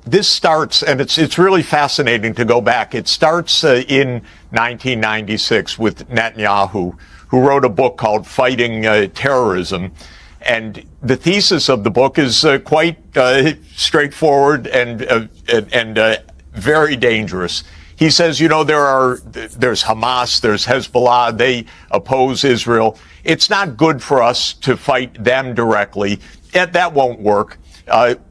This starts, and it's really fascinating to go back. It starts in 1996 with Netanyahu, who wrote a book called Fighting Terrorism. And the thesis of the book is quite straightforward and very dangerous. He says, there's Hamas, there's Hezbollah, they oppose Israel. It's not good for us to fight them directly. That won't work.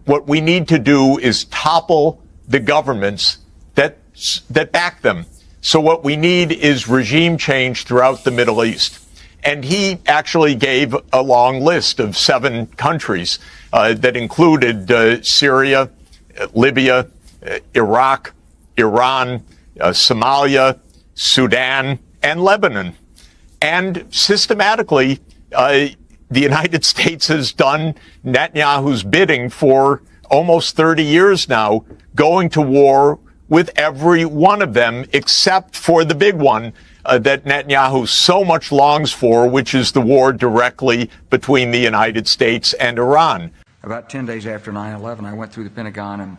What we need to do is topple the governments that back them. So what we need is regime change throughout the Middle East. And he actually gave a long list of 7 countries that included Syria, Libya, Iraq, Iran, Somalia, Sudan, and Lebanon. And systematically, the United States has done Netanyahu's bidding for almost 30 years now, going to war with every one of them, except for the big one that Netanyahu so much longs for, which is the war directly between the United States and Iran. About 10 days after 9/11, I went through the Pentagon and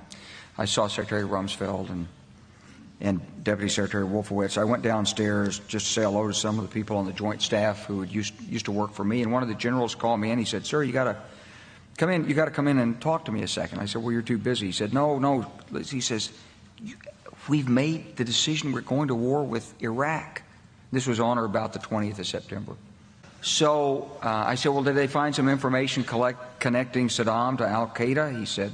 I saw Secretary Rumsfeld and Deputy Secretary Wolfowitz. I went downstairs just to say hello to some of the people on the Joint Staff who had used to work for me, and one of the generals called me and he said, "Sir, you got to come in. You got to come in and talk to me a second." I said, "Well, you're too busy." He said, "No." He says, "We've made the decision. We're going to war with Iraq." This was on or about the 20th of September. So I said, "Well, did they find some information connecting Saddam to al-Qaeda?" He said,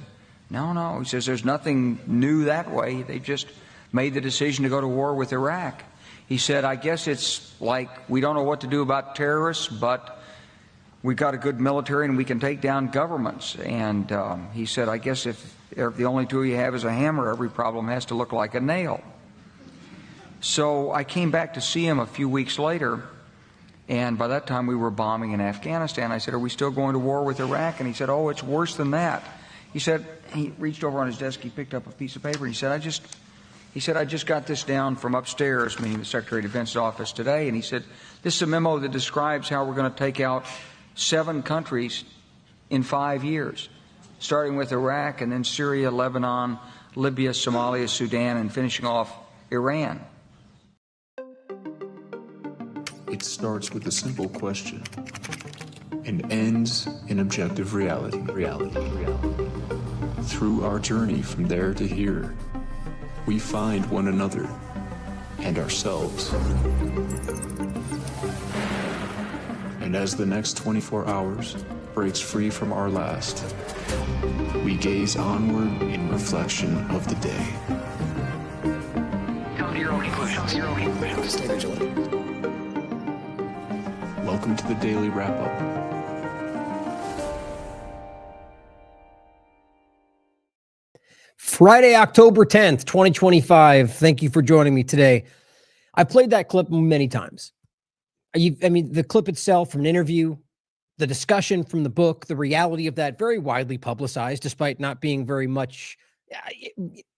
No. He says, "There's nothing new that way. They just made the decision to go to war with Iraq." He said, "I guess it's like we don't know what to do about terrorists, but we've got a good military and we can take down governments." And he said, "I guess if the only tool you have is a hammer, every problem has to look like a nail." So I came back to see him a few weeks later, and by that time we were bombing in Afghanistan. I said, "Are we still going to war with Iraq?" And he said, "Oh, it's worse than that." He said, he reached over on his desk, he picked up a piece of paper, and he said, I just got this down from upstairs," meaning the Secretary of Defense's office today, and he said, "This is a memo that describes how we're going to take out 7 countries in 5 years, starting with Iraq and then Syria, Lebanon, Libya, Somalia, Sudan, and finishing off Iran." It starts with a simple question and ends in objective reality. Through our journey from there to here, we find one another and ourselves. And as the next 24 hours breaks free from our last, we gaze onward in reflection of the day. Come to your own conclusions. Stay vigilant. Welcome to the Daily Wrap-Up. Friday, October 10th, 2025. Thank you for joining me today. I played that clip many times. The clip itself from an interview, the discussion from the book, the reality of that, very widely publicized, despite not being very much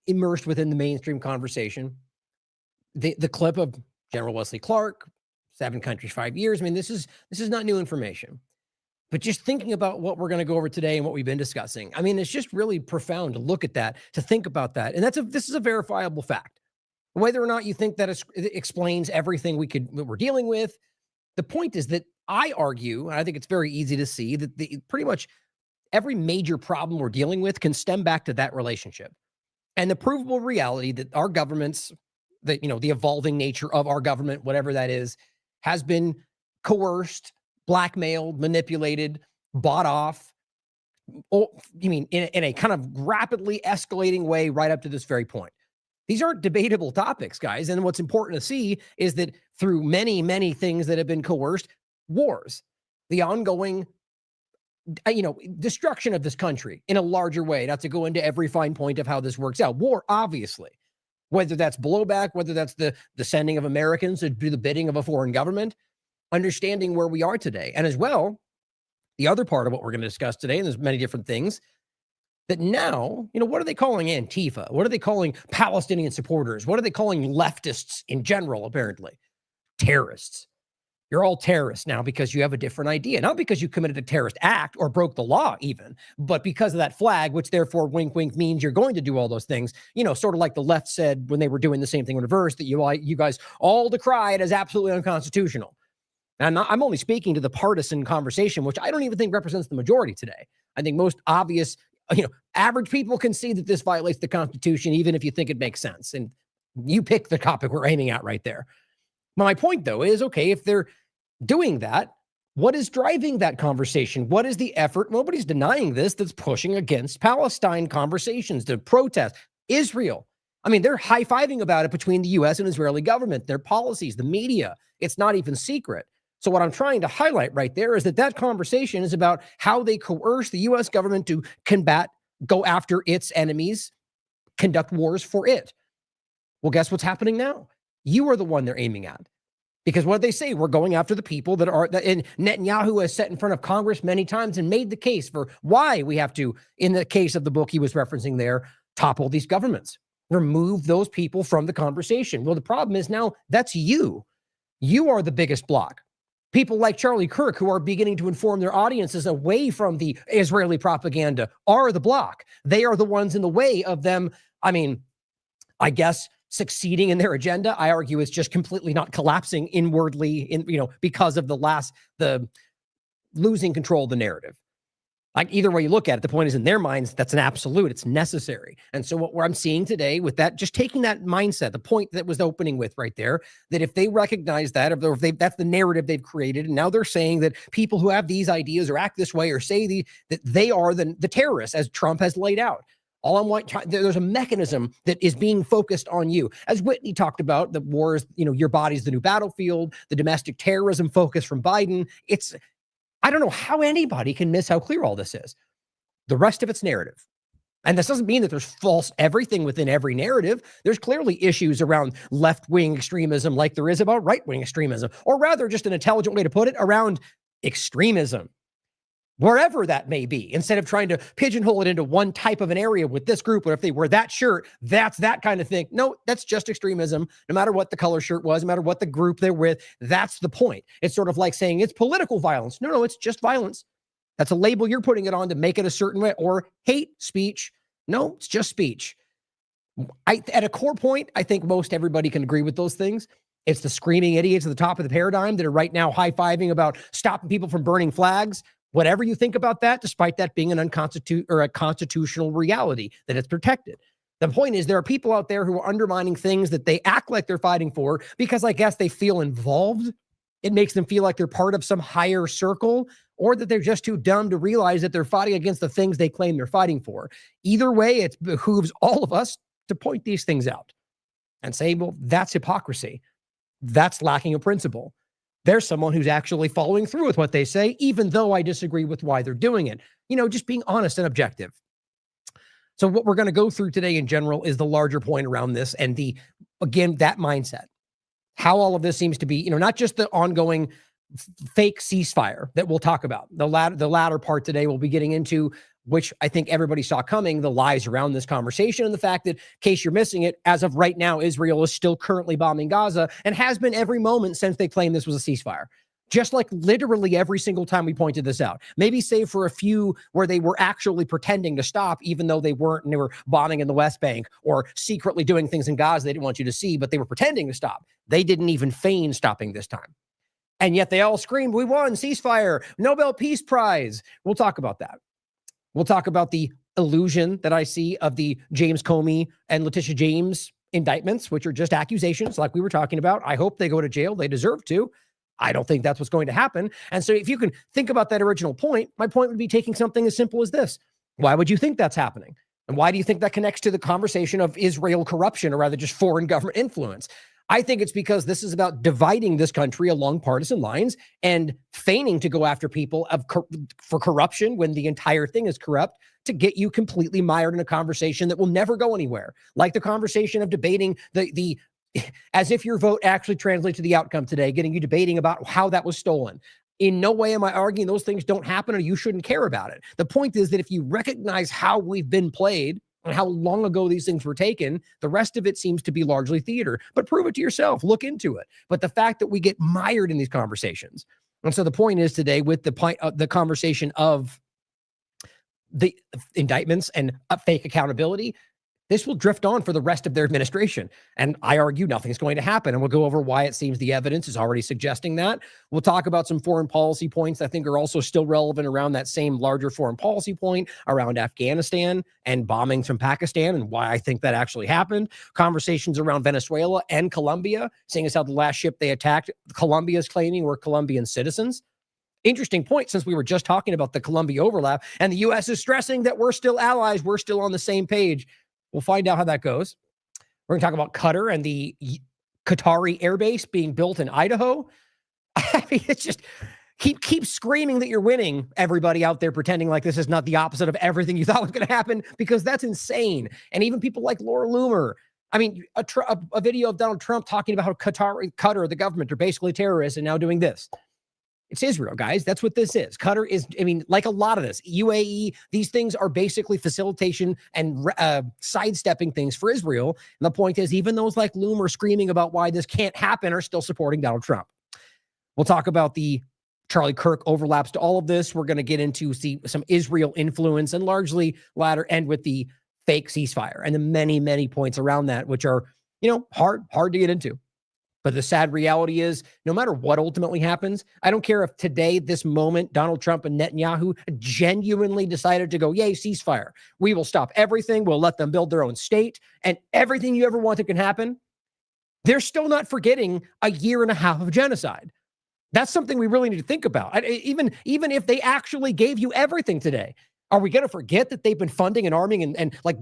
immersed within the mainstream conversation. The clip of General Wesley Clark, 7 countries, 5 years. This is not new information. But just thinking about what we're going to go over today and what we've been discussing, it's just really profound to look at that, to think about that. And this is a verifiable fact. Whether or not you think that it explains everything we're dealing with, the point is that I argue, and I think it's very easy to see, that pretty much every major problem we're dealing with can stem back to that relationship. And the provable reality that our governments, the evolving nature of our government, whatever that is, has been coerced, blackmailed, manipulated, bought off, in a kind of rapidly escalating way right up to this very point. These aren't debatable topics, guys. And what's important to see is that through many, many things that have been coerced, wars, the ongoing, destruction of this country in a larger way, not to go into every fine point of how this works out. War, obviously, whether that's blowback, whether that's the sending of Americans to do the bidding of a foreign government, understanding where we are today. And as well, the other part of what we're going to discuss today, and there's many different things, that now, what are they calling Antifa? What are they calling Palestinian supporters? What are they calling leftists in general, apparently? Terrorists. You're all terrorists now because you have a different idea, not because you committed a terrorist act or broke the law even, but because of that flag, which therefore wink, wink means you're going to do all those things. You know, sort of like the left said when they were doing the same thing in reverse, that you guys all decried as absolutely unconstitutional. And I'm only speaking to the partisan conversation, which I don't even think represents the majority today. I think most obvious, average people can see that this violates the Constitution, even if you think it makes sense. And you pick the topic we're aiming at right there. My point, though, is, okay, if they're doing that, what is driving that conversation? What is the effort? Nobody's denying this, that's pushing against Palestine conversations, to protest Israel. I mean, they're high-fiving about it between the U.S. and Israeli government, their policies, the media. It's not even secret. So what I'm trying to highlight right there is that conversation is about how they coerce the U.S. government to go after its enemies, conduct wars for it. Well, guess what's happening now? You are the one they're aiming at. Because what they say, we're going after the people and Netanyahu has set in front of Congress many times and made the case for why we have to, in the case of the book he was referencing there, topple these governments, remove those people from the conversation. Well, the problem is now that's you. You are the biggest block. People like Charlie Kirk, who are beginning to inform their audiences away from the Israeli propaganda, are the block. They are the ones in the way of them. I mean, I guess succeeding in their agenda. I argue it's just completely not collapsing inwardly because of the losing control of the narrative. Like, either way you look at it, the point is, in their minds, that's an absolute. It's necessary. And so what I'm seeing today with that, just taking that mindset, the point that was opening with right there, that if they recognize that, or if that's the narrative they've created, and now they're saying that people who have these ideas or act this way or say that they are the terrorists, as Trump has laid out. There's a mechanism that is being focused on you. As Whitney talked about, the wars, your body's the new battlefield, the domestic terrorism focus from Biden. I don't know how anybody can miss how clear all this is. The rest of it's narrative. And this doesn't mean that there's false everything within every narrative. There's clearly issues around left-wing extremism like there is about right-wing extremism, or rather, just an intelligent way to put it, around extremism, wherever that may be, instead of trying to pigeonhole it into one type of an area with this group, or if they wear that shirt, that's that kind of thing. No, that's just extremism. No matter what the color shirt was, no matter what the group they're with, that's the point. It's sort of like saying it's political violence. No, it's just violence. That's a label you're putting it on to make it a certain way. Or hate speech. No, it's just speech. At a core point, I think most everybody can agree with those things. It's the screaming idiots at the top of the paradigm that are right now high-fiving about stopping people from burning flags. Whatever you think about that, despite that being a constitutional reality, that it's protected. The point is, there are people out there who are undermining things that they act like they're fighting for because I guess they feel involved. It makes them feel like they're part of some higher circle, or that they're just too dumb to realize that they're fighting against the things they claim they're fighting for. Either way, it behooves all of us to point these things out and say, well, that's hypocrisy. That's lacking a principle. There's someone who's actually following through with what they say, even though I disagree with why they're doing it. Just being honest and objective. So what we're going to go through today in general is the larger point around this, and that mindset. How all of this seems to be, not just the ongoing fake ceasefire that we'll talk about. The latter part today we'll be getting into, which I think everybody saw coming, the lies around this conversation, and the fact that, in case you're missing it, as of right now, Israel is still currently bombing Gaza and has been every moment since they claimed this was a ceasefire. Just like literally every single time we pointed this out. Maybe save for a few where they were actually pretending to stop, even though they weren't, and they were bombing in the West Bank or secretly doing things in Gaza they didn't want you to see, but they were pretending to stop. They didn't even feign stopping this time. And yet they all screamed, we won, ceasefire, Nobel Peace Prize. We'll talk about that. We'll talk about the illusion that I see of the James Comey and Letitia James indictments, which are just accusations like we were talking about. I hope they go to jail. They deserve to. I don't think that's what's going to happen. And so if you can think about that original point, my point would be taking something as simple as this. Why would you think that's happening? And why do you think that connects to the conversation of Israel corruption, or rather just foreign government influence? I think it's because this is about dividing this country along partisan lines and feigning to go after people for corruption when the entire thing is corrupt, to get you completely mired in a conversation that will never go anywhere. Like the conversation of debating the as if your vote actually translates to the outcome today, getting you debating about how that was stolen. In no way am I arguing those things don't happen or you shouldn't care about it. The point is that if you recognize how we've been played and how long ago these things were taken. The rest of it seems to be largely theater, but prove it to yourself. Look into it. But the fact that we get mired in these conversations. And so the point is today with the conversation of the indictments and fake accountability, this will drift on for the rest of their administration. And I argue nothing's going to happen. And we'll go over why it seems the evidence is already suggesting that. We'll talk about some foreign policy points I think are also still relevant around that same larger foreign policy point around Afghanistan and bombings from Pakistan and why I think that actually happened. Conversations around Venezuela and Colombia, seeing as how the last ship they attacked, Colombia is claiming were Colombian citizens. Interesting point, since we were just talking about the Colombia overlap, and the U.S. is stressing that we're still allies, we're still on the same page. We'll find out how that goes. We're going to talk about Qatar and the Qatari airbase being built in Idaho. I mean, it's just keep screaming that you're winning, everybody out there pretending like this is not the opposite of everything you thought was going to happen, because that's insane. And even people like Laura Loomer. I mean, a video of Donald Trump talking about how Qatar, the government, are basically terrorists and now doing this. It's Israel, guys. That's what this is. Qatar is, I mean, like a lot of this, UAE, these things are basically facilitation and sidestepping things for Israel. And the point is, even those like Loomer screaming about why this can't happen are still supporting Donald Trump. We'll talk about the Charlie Kirk overlaps to all of this. We're going to get into some Israel influence and largely latter end with the fake ceasefire and the many, many points around that, which are, hard to get into. But the sad reality is, no matter what ultimately happens, I don't care if today, this moment, Donald Trump and Netanyahu genuinely decided to go, yay, ceasefire. We will stop everything. We'll let them build their own state. And everything you ever wanted can happen. They're still not forgetting a year and a half of genocide. That's something we really need to think about. Even if they actually gave you everything today, are we going to forget that they've been funding and arming and like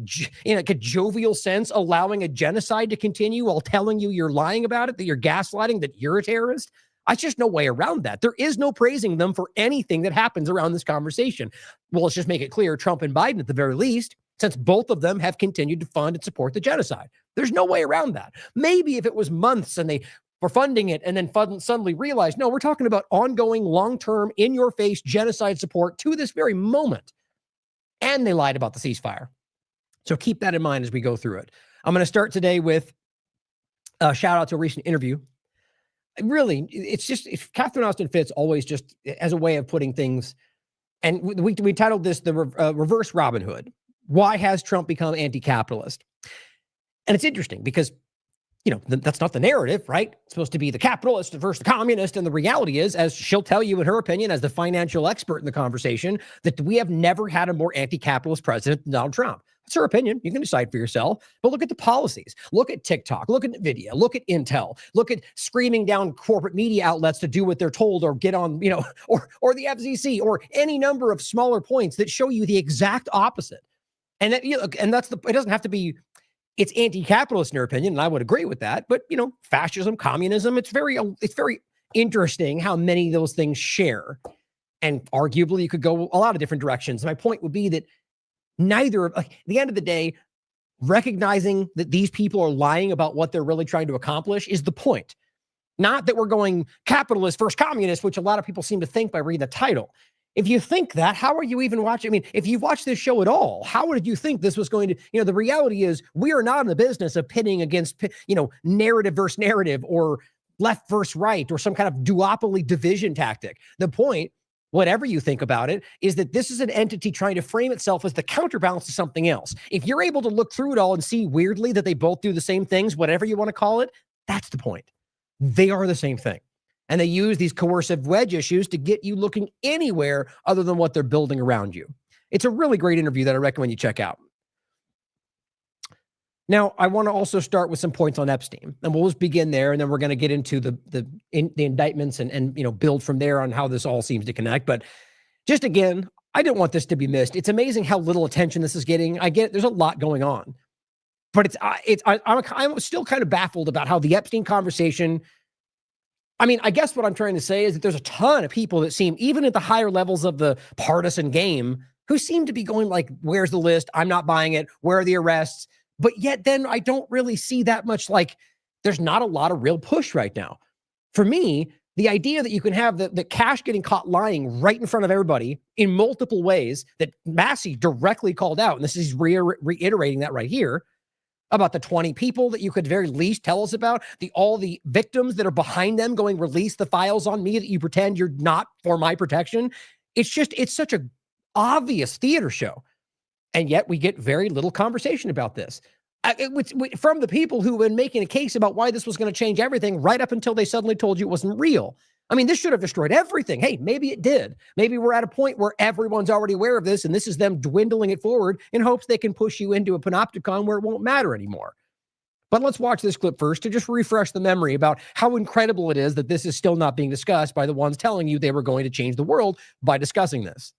in like a jovial sense, allowing a genocide to continue while telling you you're lying about it, that you're gaslighting, that you're a terrorist? There's just no way around that. There is no praising them for anything that happens around this conversation. Well, let's just make it clear, Trump and Biden at the very least, since both of them have continued to fund and support the genocide. There's no way around that. Maybe if it was months and they were funding it and then suddenly realized, no, we're talking about ongoing, long-term, in-your-face genocide support to this very moment. And they lied about the ceasefire. So keep that in mind as we go through it. I'm going to start today with a shout out to a recent interview. Really, it's Catherine Austin Fitts always just as a way of putting things. And we titled this the reverse Robin Hood. Why has Trump become anti-capitalist? And it's interesting because, that's not the narrative, right? It's supposed to be the capitalist versus the communist. And the reality is, as she'll tell you in her opinion, as the financial expert in the conversation, that we have never had a more anti-capitalist president than Donald Trump. That's her opinion. You can decide for yourself. But look at the policies. Look at TikTok. Look at NVIDIA. Look at Intel. Look at screaming down corporate media outlets to do what they're told or get on, or the FCC or any number of smaller points that show you the exact opposite. And that, it doesn't have to be. It's anti-capitalist in her opinion, and I would agree with that. But, fascism, communism, it's very interesting how many of those things share. And arguably, you could go a lot of different directions. My point would be that at the end of the day, recognizing that these people are lying about what they're really trying to accomplish is the point. Not that we're going capitalist versus communist, which a lot of people seem to think by reading the title. If you think that, how are you even watching? I mean, if you've watched this show at all, how did you think this was going to, the reality is we are not in the business of pitting against, narrative versus narrative or left versus right or some kind of duopoly division tactic. The point, whatever you think about it, is that this is an entity trying to frame itself as the counterbalance to something else. If you're able to look through it all and see weirdly that they both do the same things, whatever you want to call it, that's the point. They are the same thing. And they use these coercive wedge issues to get you looking anywhere other than what they're building around you. It's a really great interview that I recommend you check out. Now, I want to also start with some points on Epstein, and we'll just begin there, and then we're going to get into the indictments and build from there on how this all seems to connect. But just again, I didn't want this to be missed. It's amazing how little attention this is getting. I get it, there's a lot going on, but I'm still kind of baffled about how the Epstein conversation. I mean, I guess what I'm trying to say is that there's a ton of people that seem, even at the higher levels of the partisan game, who seem to be going like, where's the list? I'm not buying it. Where are the arrests? But yet then I don't really see that much, like there's not a lot of real push right now. For me, The idea that you can have the Cash getting caught lying right in front of everybody in multiple ways that Massey directly called out, and this is reiterating that right here, about the 20 people that you could very least tell us about, all the victims that are behind them going, release the files on me that you pretend you're not for my protection. It's such a obvious theater show. And yet we get very little conversation about this. From the people who have been making a case about why this was going to change everything right up until they suddenly told you it wasn't real. I mean, this should have destroyed everything. Hey, maybe it did. Maybe we're at a point where everyone's already aware of this, and this is them dwindling it forward in hopes they can push you into a panopticon where it won't matter anymore. But let's watch this clip first to just refresh the memory about how incredible it is that this is still not being discussed by the ones telling you they were going to change the world by discussing this.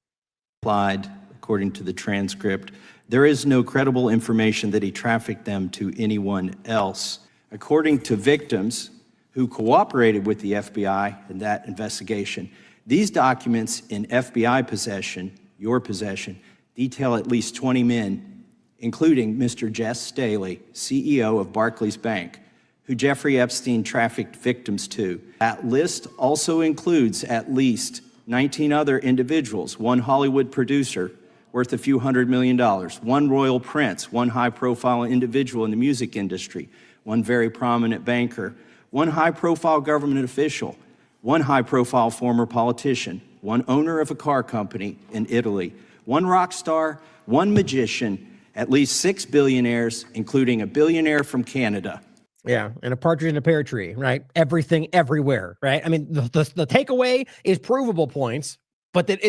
Applied, according to the transcript, there is no credible information that he trafficked them to anyone else. According to victims who cooperated with the FBI in that investigation, these documents in FBI possession, your possession, detail at least 20 men, including Mr. Jess Staley, CEO of Barclays Bank, who Jeffrey Epstein trafficked victims to. That list also includes at least 19 other individuals, one Hollywood producer worth a few $100 million, one royal prince, one high-profile individual in the music industry, one very prominent banker, one high-profile government official, one high-profile former politician, one owner of a car company in Italy, one rock star, one magician, at least 6 billionaires, including a billionaire from Canada. Yeah, and a partridge in a pear tree, right? Everything, everywhere, right? I mean, the takeaway is provable points, but that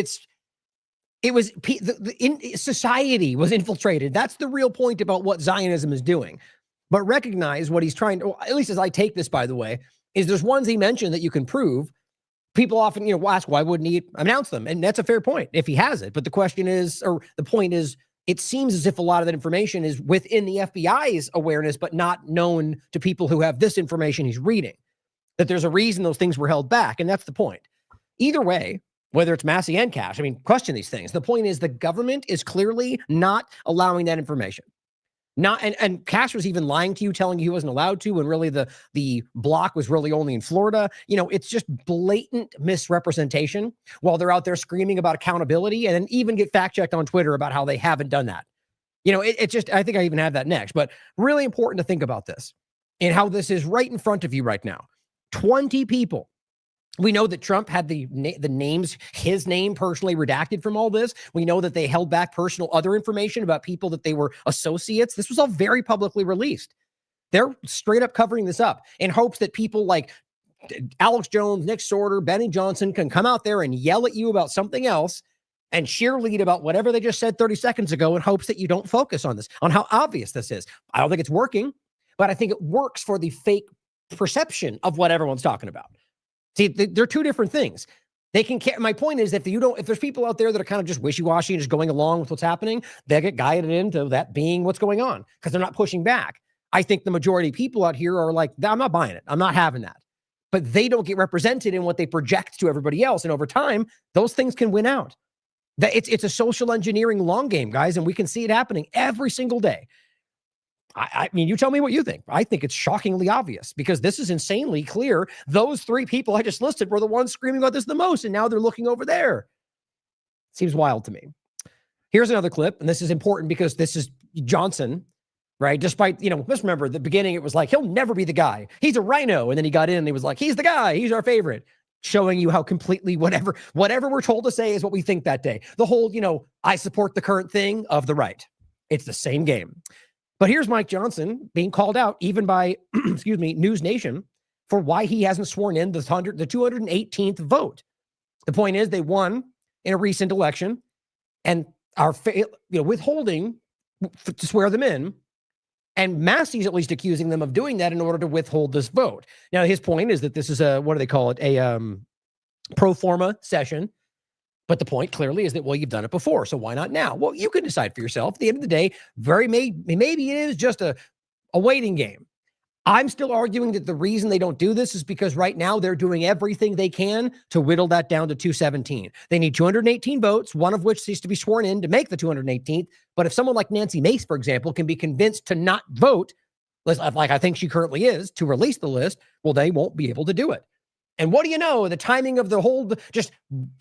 society was infiltrated. That's the real point about what Zionism is doing. But recognize what he's trying to, at least as I take this, by the way, is there's ones he mentioned that you can prove. People often, ask, why wouldn't he announce them? And that's a fair point if he has it. But the question is, or the point is, it seems as if a lot of that information is within the FBI's awareness, but not known to people who have this information he's reading, that there's a reason those things were held back. And that's the point. Either way, whether it's Massey and Cash, question these things. The point is the government is clearly not allowing that information. And Cash was even lying to you, telling you he wasn't allowed to, when really the block was really only in Florida. It's just blatant misrepresentation while they're out there screaming about accountability and then even get fact checked on Twitter about how they haven't done that. It just, I think I even have that next, but really important to think about this and how this is right in front of you right now. 20 people. We know that Trump had the names, his name personally redacted from all this. We know that they held back personal other information about people that they were associates. This was all very publicly released. They're straight up covering this up in hopes that people like Alex Jones, Nick Sorter, Benny Johnson can come out there and yell at you about something else and cheerlead about whatever they just said 30 seconds ago in hopes that you don't focus on this, on how obvious this is. I don't think it's working, but I think it works for the fake perception of what everyone's talking about. See, they're two different things. They can. My point is, if there's people out there that are kind of just wishy-washy and just going along with what's happening, they get guided into that being what's going on because they're not pushing back. I think the majority of people out here are like, I'm not buying it. I'm not having that. But they don't get represented in what they project to everybody else. And over time, those things can win out. It's a social engineering long game, guys, and we can see it happening every single day. I mean, you tell me what you think. I think it's shockingly obvious because this is insanely clear. Those three people I just listed were the ones screaming about this the most, and now they're looking over there. Seems wild to me. Here's another clip, and this is important because this is Johnson, right? Despite, let's remember at the beginning, it was like, he'll never be the guy. He's a rhino. And then he got in and he was like, he's the guy. He's our favorite. Showing you how completely whatever we're told to say is what we think that day. The whole, I support the current thing of the right. It's the same game. But here's Mike Johnson being called out even by, News Nation for why he hasn't sworn in the 218th vote. The point is they won in a recent election and are withholding to swear them in. And Massey's at least accusing them of doing that in order to withhold this vote. Now, his point is that this is what do they call it? A pro forma session. But the point clearly is that, well, you've done it before, so why not now? Well, you can decide for yourself. At the end of the day, maybe it is just a waiting game. I'm still arguing that the reason they don't do this is because right now they're doing everything they can to whittle that down to 217. They need 218 votes, one of which needs to be sworn in to make the 218th. But if someone like Nancy Mace, for example, can be convinced to not vote, like I think she currently is, to release the list, well, they won't be able to do it. And what do you know? The timing of the whole just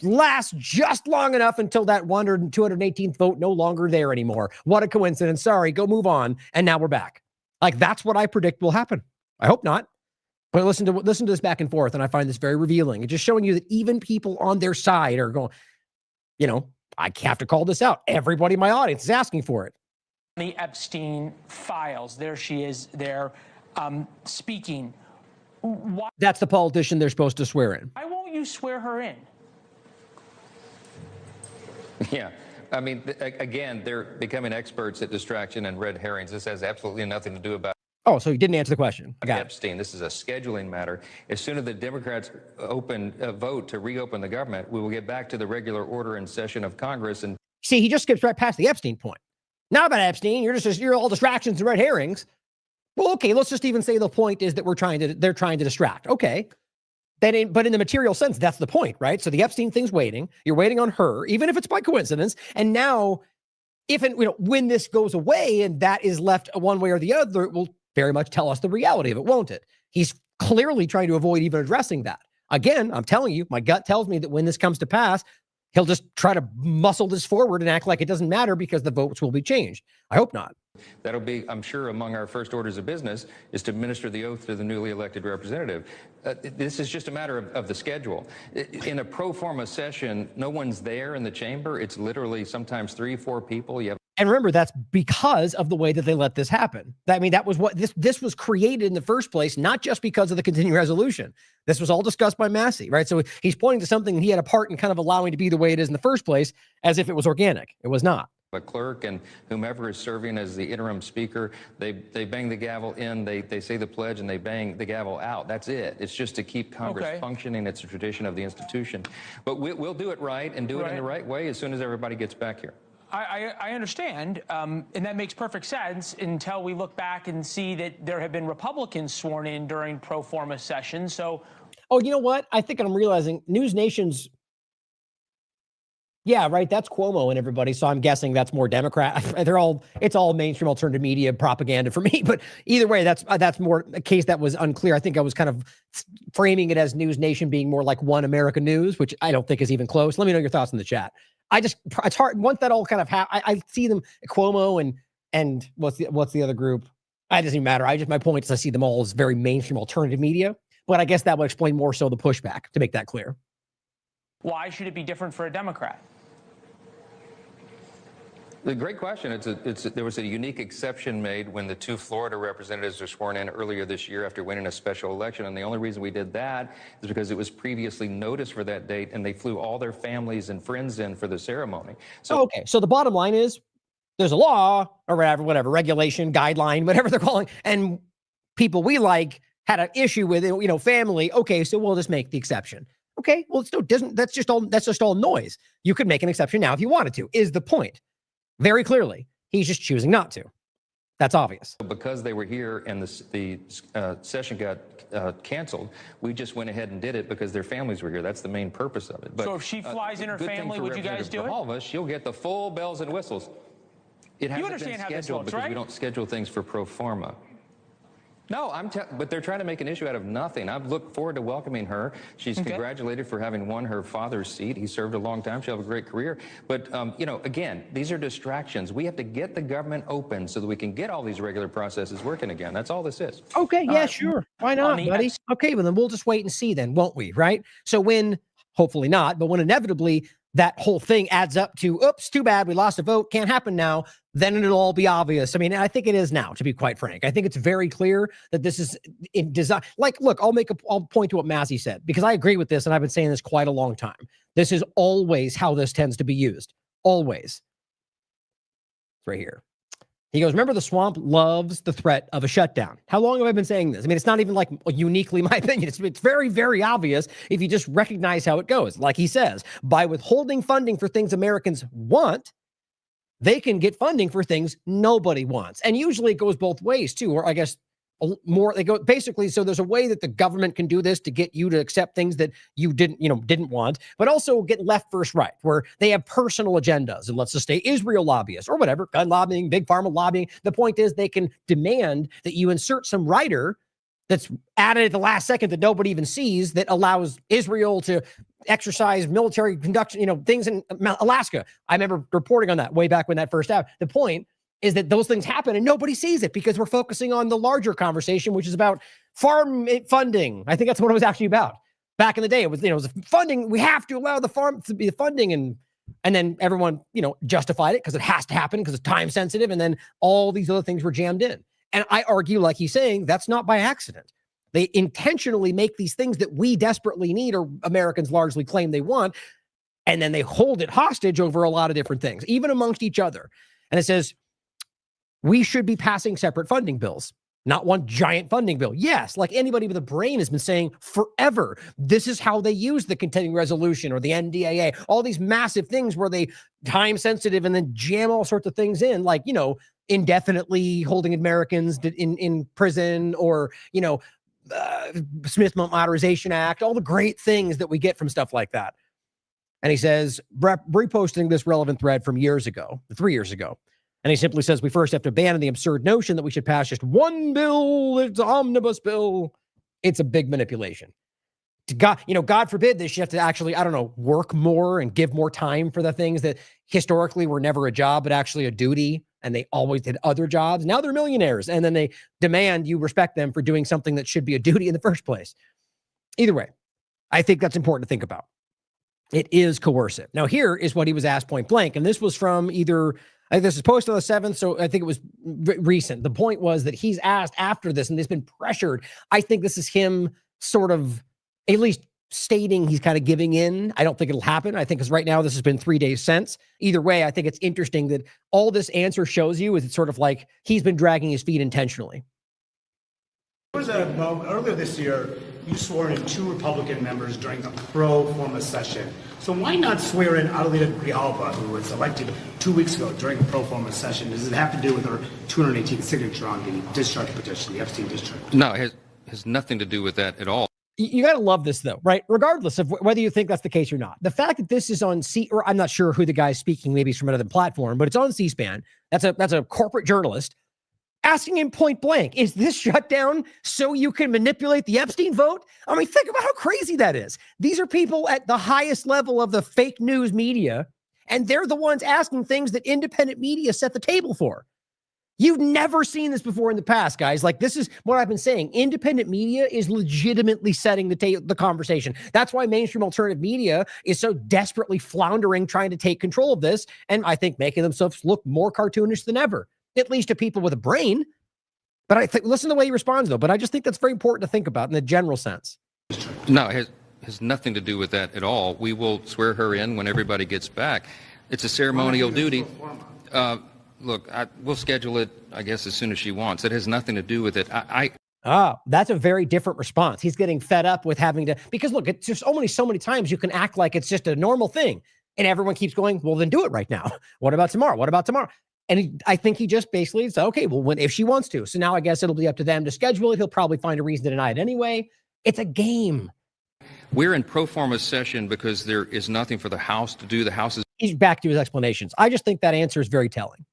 lasts just long enough until that 218th vote no longer there anymore. What a coincidence. Sorry, go move on. And now we're back. Like, that's what I predict will happen. I hope not. But listen to this back and forth, and I find this very revealing. It's just showing you that even people on their side are going, I have to call this out. Everybody in my audience is asking for it. The Epstein files. There she is there speaking. Why, that's the politician they're supposed to swear in. Why won't you swear her in? Yeah. I mean, again, they're becoming experts at distraction and red herrings. This has absolutely nothing to do about Oh, so you didn't answer the question. Epstein. This is a scheduling matter. As soon as the Democrats vote to reopen the government, we will get back to the regular order and session of Congress. And see, he just skips right past the Epstein point. Not about Epstein. You're all distractions and red herrings. Well, okay, let's just even say the point is that they're trying to distract. Okay. But in the material sense, that's the point, right? So the Epstein thing's waiting. You're waiting on her, even if it's by coincidence. And now, when this goes away and that is left one way or the other, it will very much tell us the reality of it, won't it? He's clearly trying to avoid even addressing that. Again, I'm telling you, my gut tells me that when this comes to pass, he'll just try to muscle this forward and act like it doesn't matter because the votes will be changed. I hope not. That'll be, I'm sure, among our first orders of business is to administer the oath to the newly elected representative. This is just a matter of the schedule. In a pro forma session, no one's there in the chamber. It's literally sometimes 3-4 people. And remember, that's because of the way that they let this happen. I mean, that was what this was created in the first place, not just because of the continuing resolution. This was all discussed by Massey, right? So he's pointing to something he had a part in kind of allowing to be the way it is in the first place, as if it was organic. It was not. A clerk and whomever is serving as the interim speaker, they bang the gavel in, they say the pledge, and they bang the gavel out. That's it. It's just to keep Congress functioning. It's a tradition of the institution. But we'll do it right and do it in the right way as soon as everybody gets back here. I understand, and that makes perfect sense until we look back and see that there have been Republicans sworn in during pro forma sessions. So, oh, you know what? I think I'm realizing News Nation's. Yeah, right. That's Cuomo and everybody. So I'm guessing that's more Democrat. It's all mainstream alternative media propaganda for me. But either way, that's more a case that was unclear. I think I was kind of framing it as News Nation being more like One America News, which I don't think is even close. Let me know your thoughts in the chat. It's hard. Once that all kind of I see them, Cuomo and what's the other group? It doesn't even matter. My point is I see them all as very mainstream alternative media. But I guess that would explain more so the pushback, to make that clear. Why should it be different for a Democrat? The great question. There was a unique exception made when the 2 Florida representatives were sworn in earlier this year after winning a special election. And the only reason we did that is because it was previously noticed for that date, and they flew all their families and friends in for the ceremony. So, okay. So the bottom line is there's a law or whatever, regulation, guideline, whatever they're calling, and people we like had an issue with it, family. Okay, so we'll just make the exception. Okay, well, that's just all noise. You could make an exception now if you wanted to, is the point. Very clearly, he's just choosing not to. That's obvious. Because they were here and the session got canceled, we just went ahead and did it because their families were here. That's the main purpose of it. But, so if she flies in her family, would you guys do it? All of us, she'll get the full bells and whistles. It hasn't been scheduled because we don't schedule things for pro forma. No, but they're trying to make an issue out of nothing. I've looked forward to welcoming her. She's congratulated for having won her father's seat. He served a long time. She'll have a great career. But, again, these are distractions. We have to get the government open so that we can get all these regular processes working again. That's all this is. Okay, yeah, sure. Why not, buddy? Okay, well, then we'll just wait and see then, won't we, right? So when, hopefully not, but when inevitably that whole thing adds up to, oops, too bad, we lost a vote, can't happen now, then it'll all be obvious. I mean, I think it is now, to be quite frank. I think it's very clear that this is in design. Like, look, I'll point to what Massey said, because I agree with this, and I've been saying this quite a long time. This is always how this tends to be used. Always. It's right here. He goes, remember, the swamp loves the threat of a shutdown. How long have I been saying this? I mean, it's not even like uniquely my opinion. It's very, very obvious if you just recognize how it goes. Like he says, by withholding funding for things Americans want, they can get funding for things nobody wants. And usually it goes both ways too, or I guess more, they go basically. So there's a way that the government can do this to get you to accept things that you didn't want, but also get left versus right, where they have personal agendas. And let's just say Israel lobbyists or whatever, gun lobbying, big pharma lobbying. The point is they can demand that you insert some rider that's added at the last second that nobody even sees that allows Israel to exercise military conduction, things in Alaska. I remember reporting on that way back when that first happened. The point is that those things happen and nobody sees it because we're focusing on the larger conversation, which is about farm funding. I think that's what it was actually about. Back in the day, it was funding. We have to allow the farm to be the funding, and then everyone, justified it because it has to happen because it's time sensitive, and then all these other things were jammed in. And I argue, like he's saying, that's not by accident. They intentionally make these things that we desperately need, or Americans largely claim they want, and then they hold it hostage over a lot of different things, even amongst each other. And it says, we should be passing separate funding bills, not one giant funding bill. Yes, like anybody with a brain has been saying forever, this is how they use the continuing resolution or the NDAA, all these massive things where they time sensitive and then jam all sorts of things in, like, indefinitely holding Americans in prison, or, Smith Modernization Act, all the great things that we get from stuff like that. And he says, reposting this relevant thread from 3 years ago. And he simply says, we first have to abandon the absurd notion that we should pass just one bill. It's an omnibus bill. It's a big manipulation. God forbid this, you have to actually, work more and give more time for the things that historically were never a job, but actually a duty. And they always did other jobs. Now they're millionaires. And then they demand you respect them for doing something that should be a duty in the first place. Either way, I think that's important to think about. It is coercive. Now, here is what he was asked point blank. And this was from I think this is posted on the 7th, so I think it was recent. The point was that he's asked after this, and he's been pressured. I think this is him sort of at least stating he's kind of giving in. I don't think it'll happen. I think because right now this has been 3 days since. Either way, I think it's interesting that all this answer shows you is it's sort of like he's been dragging his feet intentionally. Earlier this year, you swore in 2 Republican members during a pro forma session. So why not swear in Adelita Grijalva, who was elected 2 weeks ago during a pro forma session? Does it have to do with her 218th signature on the discharge petition, the Epstein discharge? No, it has nothing to do with that at all. You got to love this, though, right? Regardless of whether you think that's the case or not. The fact that this is on or I'm not sure who the guy's speaking, maybe it's from another platform, but it's on C-SPAN. That's a corporate journalist asking him point blank, is this shutdown so you can manipulate the Epstein vote? I mean, think about how crazy that is. These are people at the highest level of the fake news media, and they're the ones asking things that independent media set the table for. You've never seen this before in the past, guys. Like, this is what I've been saying. Independent media is legitimately setting the conversation. That's why mainstream alternative media is so desperately floundering, trying to take control of this, and I think making themselves look more cartoonish than ever, at least to people with a brain. But I think, listen to the way he responds, though. But I just think that's very important to think about in the general sense. No, it has nothing to do with that at all. We will swear her in when everybody gets back. It's a ceremonial duty. Look, we'll schedule it, I guess, as soon as she wants. It has nothing to do with it. That's a very different response. He's getting fed up with having to, because look, it's just so many times you can act like it's just a normal thing. And everyone keeps going, well, then do it right now. What about tomorrow? What about tomorrow? And I think he just basically said, okay, well, if she wants to. So now I guess it'll be up to them to schedule it. He'll probably find a reason to deny it anyway. It's a game. We're in pro forma session because there is nothing for the House to do. The House is... He's back to his explanations. I just think that answer is very telling.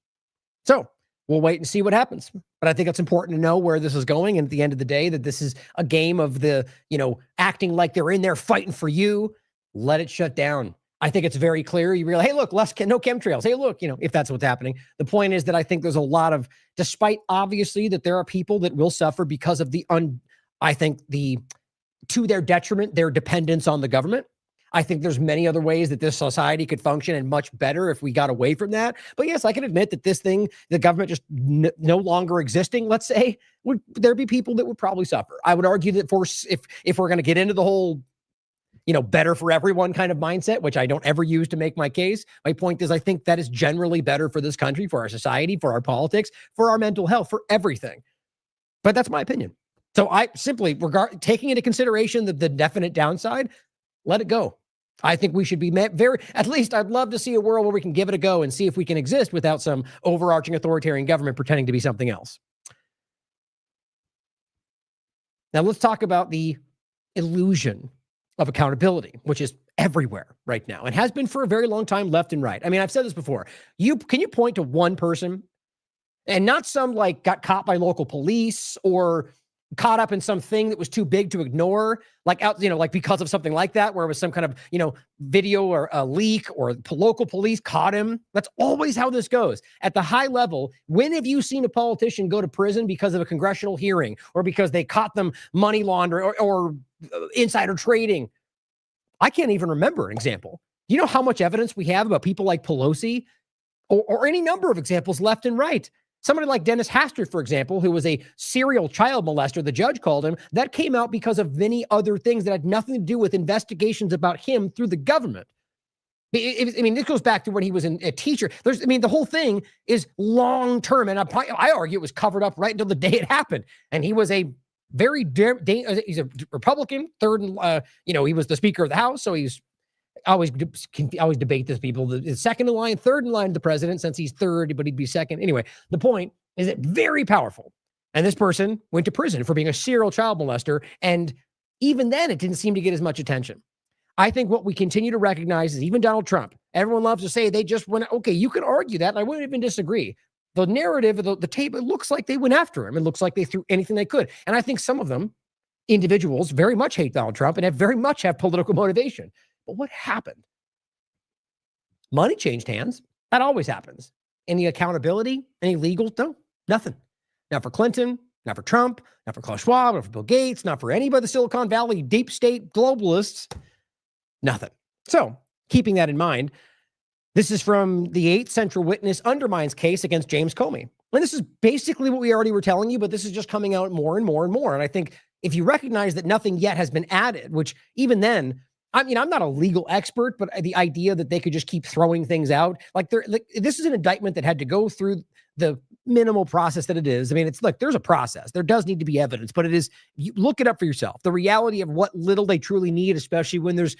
So we'll wait and see what happens. But I think it's important to know where this is going. And at the end of the day, that this is a game of the, acting like they're in there fighting for you. Let it shut down. I think it's very clear. You realize, hey, look, no chemtrails. Hey, look, if that's what's happening. The point is that I think there's a lot of, despite obviously that there are people that will suffer because of to their detriment, their dependence on the government. I think there's many other ways that this society could function and much better if we got away from that. But yes, I can admit that this thing, the government just no longer existing, let's say, would there be people that would probably suffer. I would argue that if we're going to get into the whole, better for everyone kind of mindset, which I don't ever use to make my case. My point is, I think that is generally better for this country, for our society, for our politics, for our mental health, for everything. But that's my opinion. So I simply taking into consideration the definite downside, let it go. I think we should be at least I'd love to see a world where we can give it a go and see if we can exist without some overarching authoritarian government pretending to be something else. Now let's talk about the illusion of accountability, which is everywhere right now and has been for a very long time, left and right. I mean, I've said this before. Can you point to one person, and not some got caught by local police or caught up in something that was too big to ignore, like out, like because of something like that, where it was some kind of, video or a leak or local police caught him. That's always how this goes. At the high level, when have you seen a politician go to prison because of a congressional hearing or because they caught them money laundering or insider trading? I can't even remember an example. You know how much evidence we have about people like Pelosi or any number of examples left and right? Somebody like Dennis Hastert, for example, who was a serial child molester, the judge called him, that came out because of many other things that had nothing to do with investigations about him through the government. This goes back to when he was a teacher. The whole thing is long-term, and I argue it was covered up right until the day it happened. And he was a he's a Republican, third, he was the Speaker of the House, so he's always debate this people. The second in line, third in line, the president, since he's third, but he'd be second. Anyway, the point is that very powerful. And this person went to prison for being a serial child molester. And even then, it didn't seem to get as much attention. I think what we continue to recognize is even Donald Trump, everyone loves to say they just went, okay, you can argue that, and I wouldn't even disagree. The narrative of the tape, it looks like they went after him. It looks like they threw anything they could. And I think some of them, individuals, very much hate Donald Trump and very much have political motivation. But what happened? Money changed hands. That always happens. Any accountability? Any legal? No, nothing. Not for Clinton, not for Trump, not for Klaus Schwab, not for Bill Gates, not for anybody of the Silicon Valley, deep state globalists. Nothing. So, keeping that in mind, this is from the 8th Central Witness undermines case against James Comey. And this is basically what we already were telling you, but this is just coming out more and more and more. And I think if you recognize that nothing yet has been added, which even then, I'm not a legal expert, but the idea that they could just keep throwing things out, this is an indictment that had to go through the minimal process that it is. There's a process. There does need to be evidence, but you look it up for yourself. The reality of what little they truly need, especially when there's,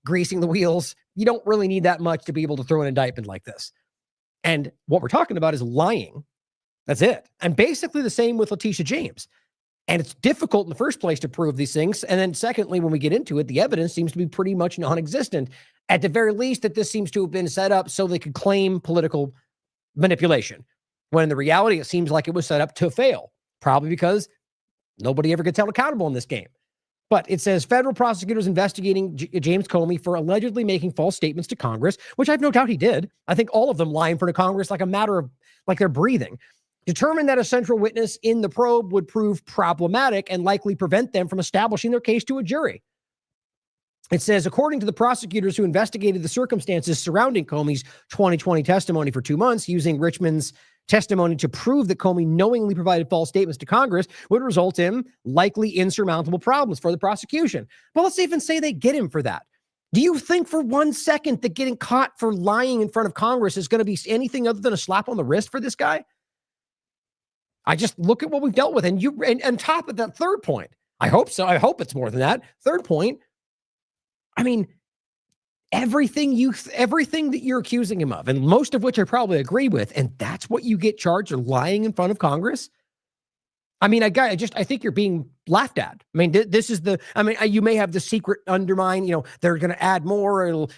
greasing the wheels, you don't really need that much to be able to throw an indictment like this. And what we're talking about is lying. That's it. And basically the same with Letitia James. And it's difficult in the first place to prove these things. And then secondly, when we get into it, the evidence seems to be pretty much non-existent. At the very least, that this seems to have been set up so they could claim political manipulation. When in the reality, it seems like it was set up to fail. Probably because nobody ever gets held accountable in this game. But it says federal prosecutors investigating James Comey for allegedly making false statements to Congress, which I have no doubt he did. I think all of them lie in front of Congress like a matter of, like they're breathing. Determined that a central witness in the probe would prove problematic and likely prevent them from establishing their case to a jury. It says, according to the prosecutors who investigated the circumstances surrounding Comey's 2020 testimony for 2 months, using Richmond's testimony to prove that Comey knowingly provided false statements to Congress would result in likely insurmountable problems for the prosecution. But let's even say they get him for that. Do you think for 1 second that getting caught for lying in front of Congress is going to be anything other than a slap on the wrist for this guy? I just look at what we've dealt with. And on top of that third point, I hope so. I hope it's more than that. Third point, everything that you're accusing him of, and most of which I probably agree with, and that's what you get charged of lying in front of Congress. I think you're being laughed at. This is you may have the secret undermine, they're going to add more.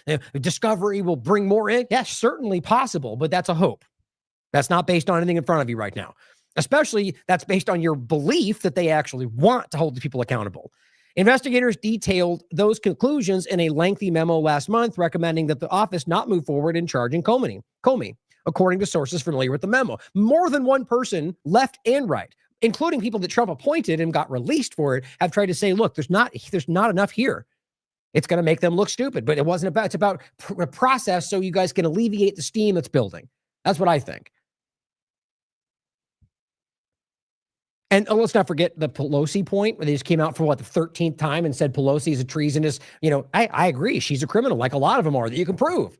Discovery will bring more in. Yes, certainly possible, but that's a hope. That's not based on anything in front of you right now. Especially that's based on your belief that they actually want to hold the people accountable. Investigators detailed those conclusions in a lengthy memo last month, recommending that the office not move forward in charging Comey, according to sources familiar with the memo. More than one person, left and right, including people that Trump appointed and got released for it, have tried to say, look, there's not enough here. It's going to make them look stupid, but it's about a process so you guys can alleviate the steam that's building. That's what I think. And let's not forget the Pelosi point, where they just came out for the 13th time and said Pelosi is a treasonous, I agree. She's a criminal, like a lot of them are, that you can prove.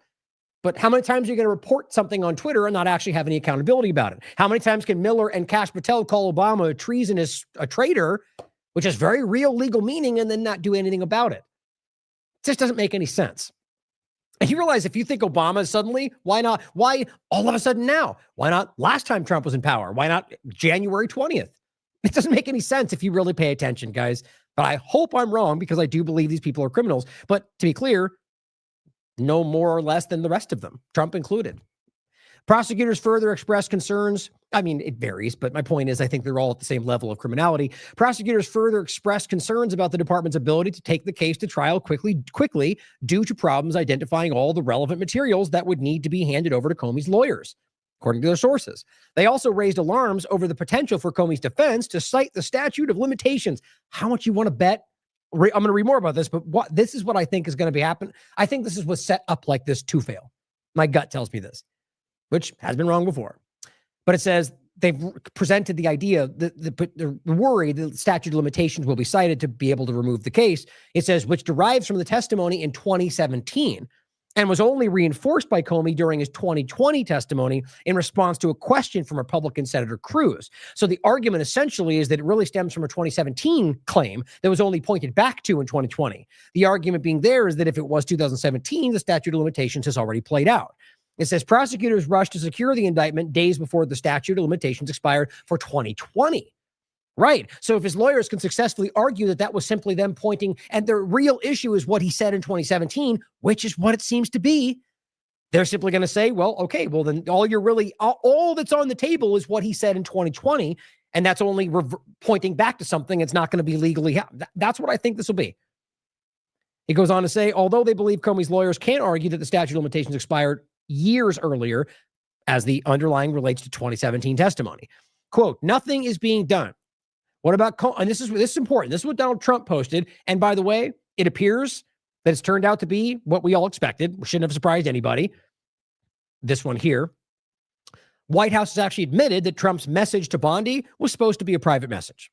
But how many times are you going to report something on Twitter and not actually have any accountability about it? How many times can Miller and Kash Patel call Obama a traitor, which is very real legal meaning, and then not do anything about it? It just doesn't make any sense. And you realize if you think Obama suddenly, why not? Why all of a sudden now? Why not last time Trump was in power? Why not January 20th? It doesn't make any sense if you really pay attention, guys. But I hope I'm wrong, because I do believe these people are criminals. But to be clear, no more or less than the rest of them, Trump included. Prosecutors further expressed concerns I mean, it varies, but my point is I think they're all at the same level of criminality. Prosecutors further expressed concerns about the department's ability to take the case to trial quickly due to problems identifying all the relevant materials that would need to be handed over to Comey's lawyers, according to their sources. They also raised alarms over the potential for Comey's defense to cite the statute of limitations. How much you want to bet? I'm going to read more about this, but this is what I think is going to be happening. I think this is what's set up like this to fail. My gut tells me this, which has been wrong before. But it says they've presented the idea, the worry the statute of limitations will be cited to be able to remove the case. It says, which derives from the testimony in 2017 and was only reinforced by Comey during his 2020 testimony in response to a question from Republican Senator Cruz. So the argument essentially is that it really stems from a 2017 claim that was only pointed back to in 2020. The argument being there is that if it was 2017, the statute of limitations has already played out. It says prosecutors rushed to secure the indictment days before the statute of limitations expired for 2020. Right. So if his lawyers can successfully argue that that was simply them pointing, and the real issue is what he said in 2017, which is what it seems to be, they're simply going to say, well, okay, well, then all that's on the table is what he said in 2020. And that's only pointing back to something. It's not going to be legally. That's what I think this will be. He goes on to say, although they believe Comey's lawyers can't argue that the statute of limitations expired years earlier, as the underlying relates to 2017 testimony. Quote, nothing is being done. What about, and this is important. This is what Donald Trump posted. And by the way, it appears that it's turned out to be what we all expected. We shouldn't have surprised anybody. This one here. White House has actually admitted that Trump's message to Bondi was supposed to be a private message,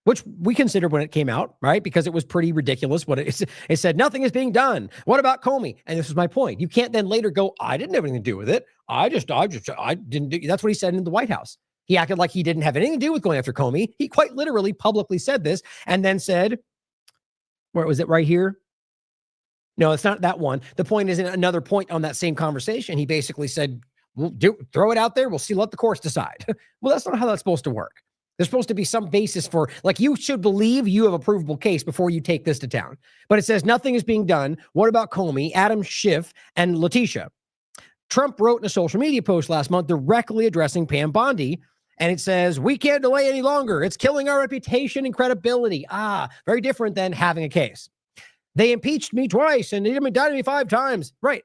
which we considered when it came out, right? Because it was pretty ridiculous. It said, nothing is being done. What about Comey? And this is my point. You can't then later go, I didn't have anything to do with it. I didn't do. That's what he said in the White House. He acted like he didn't have anything to do with going after Comey. He quite literally publicly said this and then said, where was it right here? No, it's not that one. The point is in another point on that same conversation. He basically said, throw it out there. We'll see, let the courts decide. Well, that's not how that's supposed to work. There's supposed to be some basis for, like, you should believe you have a provable case before you take this to town. But it says nothing is being done. What about Comey, Adam Schiff, and Letitia? Trump wrote in a social media post last month directly addressing Pam Bondi, and it says, we can't delay any longer. It's killing our reputation and credibility. Very different than having a case. They impeached me twice and they indicted me 5 times. Right.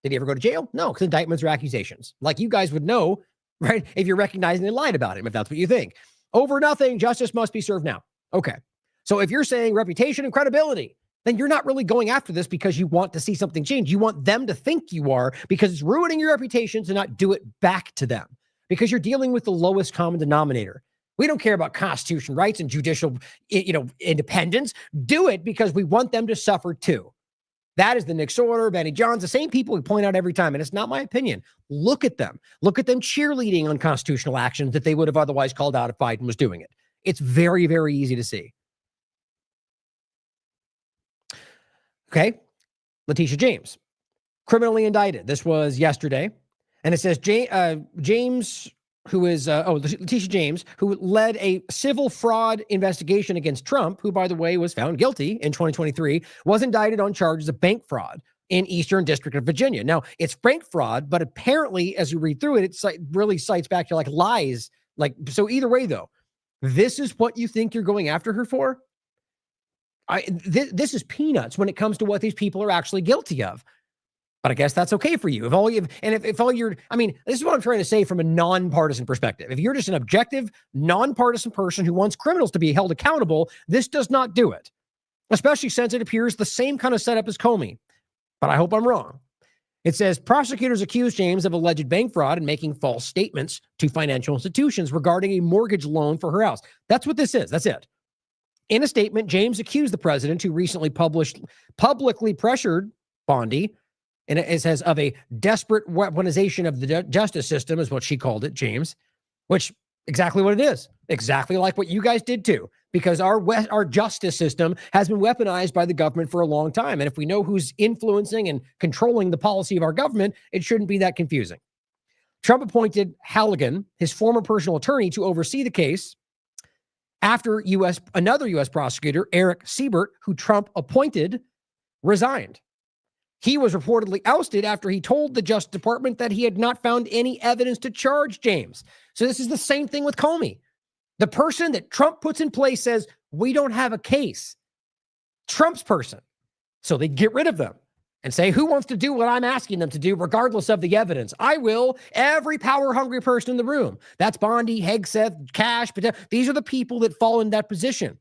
Did he ever go to jail? No, because indictments are accusations. Like you guys would know, right, if you're recognizing they lied about him, if that's what you think. Over nothing, justice must be served now. Okay. So if you're saying reputation and credibility, then you're not really going after this because you want to see something change. You want them to think you are because it's ruining your reputation to not do it back to them because you're dealing with the lowest common denominator. We don't care about constitutional rights and judicial, independence. Do it because we want them to suffer too. That is the Nick Sorter, Benny Johns, the same people we point out every time. And it's not my opinion. Look at them. Look at them cheerleading unconstitutional actions that they would have otherwise called out if Biden was doing it. It's very, very easy to see. Okay. Letitia James, criminally indicted. This was yesterday. And it says James, who is, Letitia James, who led a civil fraud investigation against Trump, who, by the way, was found guilty in 2023, was indicted on charges of bank fraud in Eastern District of Virginia. Now, it's bank fraud, but apparently, as you read through it, it really cites back to like lies. So either way, though, this is what you think you're going after her for? This is peanuts when it comes to what these people are actually guilty of. But I guess that's okay for you. If all you're, this is what I'm trying to say from a nonpartisan perspective. If you're just an objective, nonpartisan person who wants criminals to be held accountable, this does not do it, especially since it appears the same kind of setup as Comey. But I hope I'm wrong. It says prosecutors accuse James of alleged bank fraud and making false statements to financial institutions regarding a mortgage loan for her house. That's what this is. That's it. In a statement, James accused the president, who recently publicly pressured Bondi, and it says of a desperate weaponization of the justice system is what she called it, James, which exactly what it is. Exactly like what you guys did too, because our justice system has been weaponized by the government for a long time. And if we know who's influencing and controlling the policy of our government, it shouldn't be that confusing. Trump appointed Halligan, his former personal attorney, to oversee the case after another U.S. prosecutor, Eric Siebert, who Trump appointed, resigned. He was reportedly ousted after he told the Justice Department that he had not found any evidence to charge James. So this is the same thing with Comey. The person that Trump puts in place says, we don't have a case. Trump's person. So they get rid of them and say, who wants to do what I'm asking them to do, regardless of the evidence? I will. Every power-hungry person in the room. That's Bondi, Hegseth, Cash. These are the people that fall in that position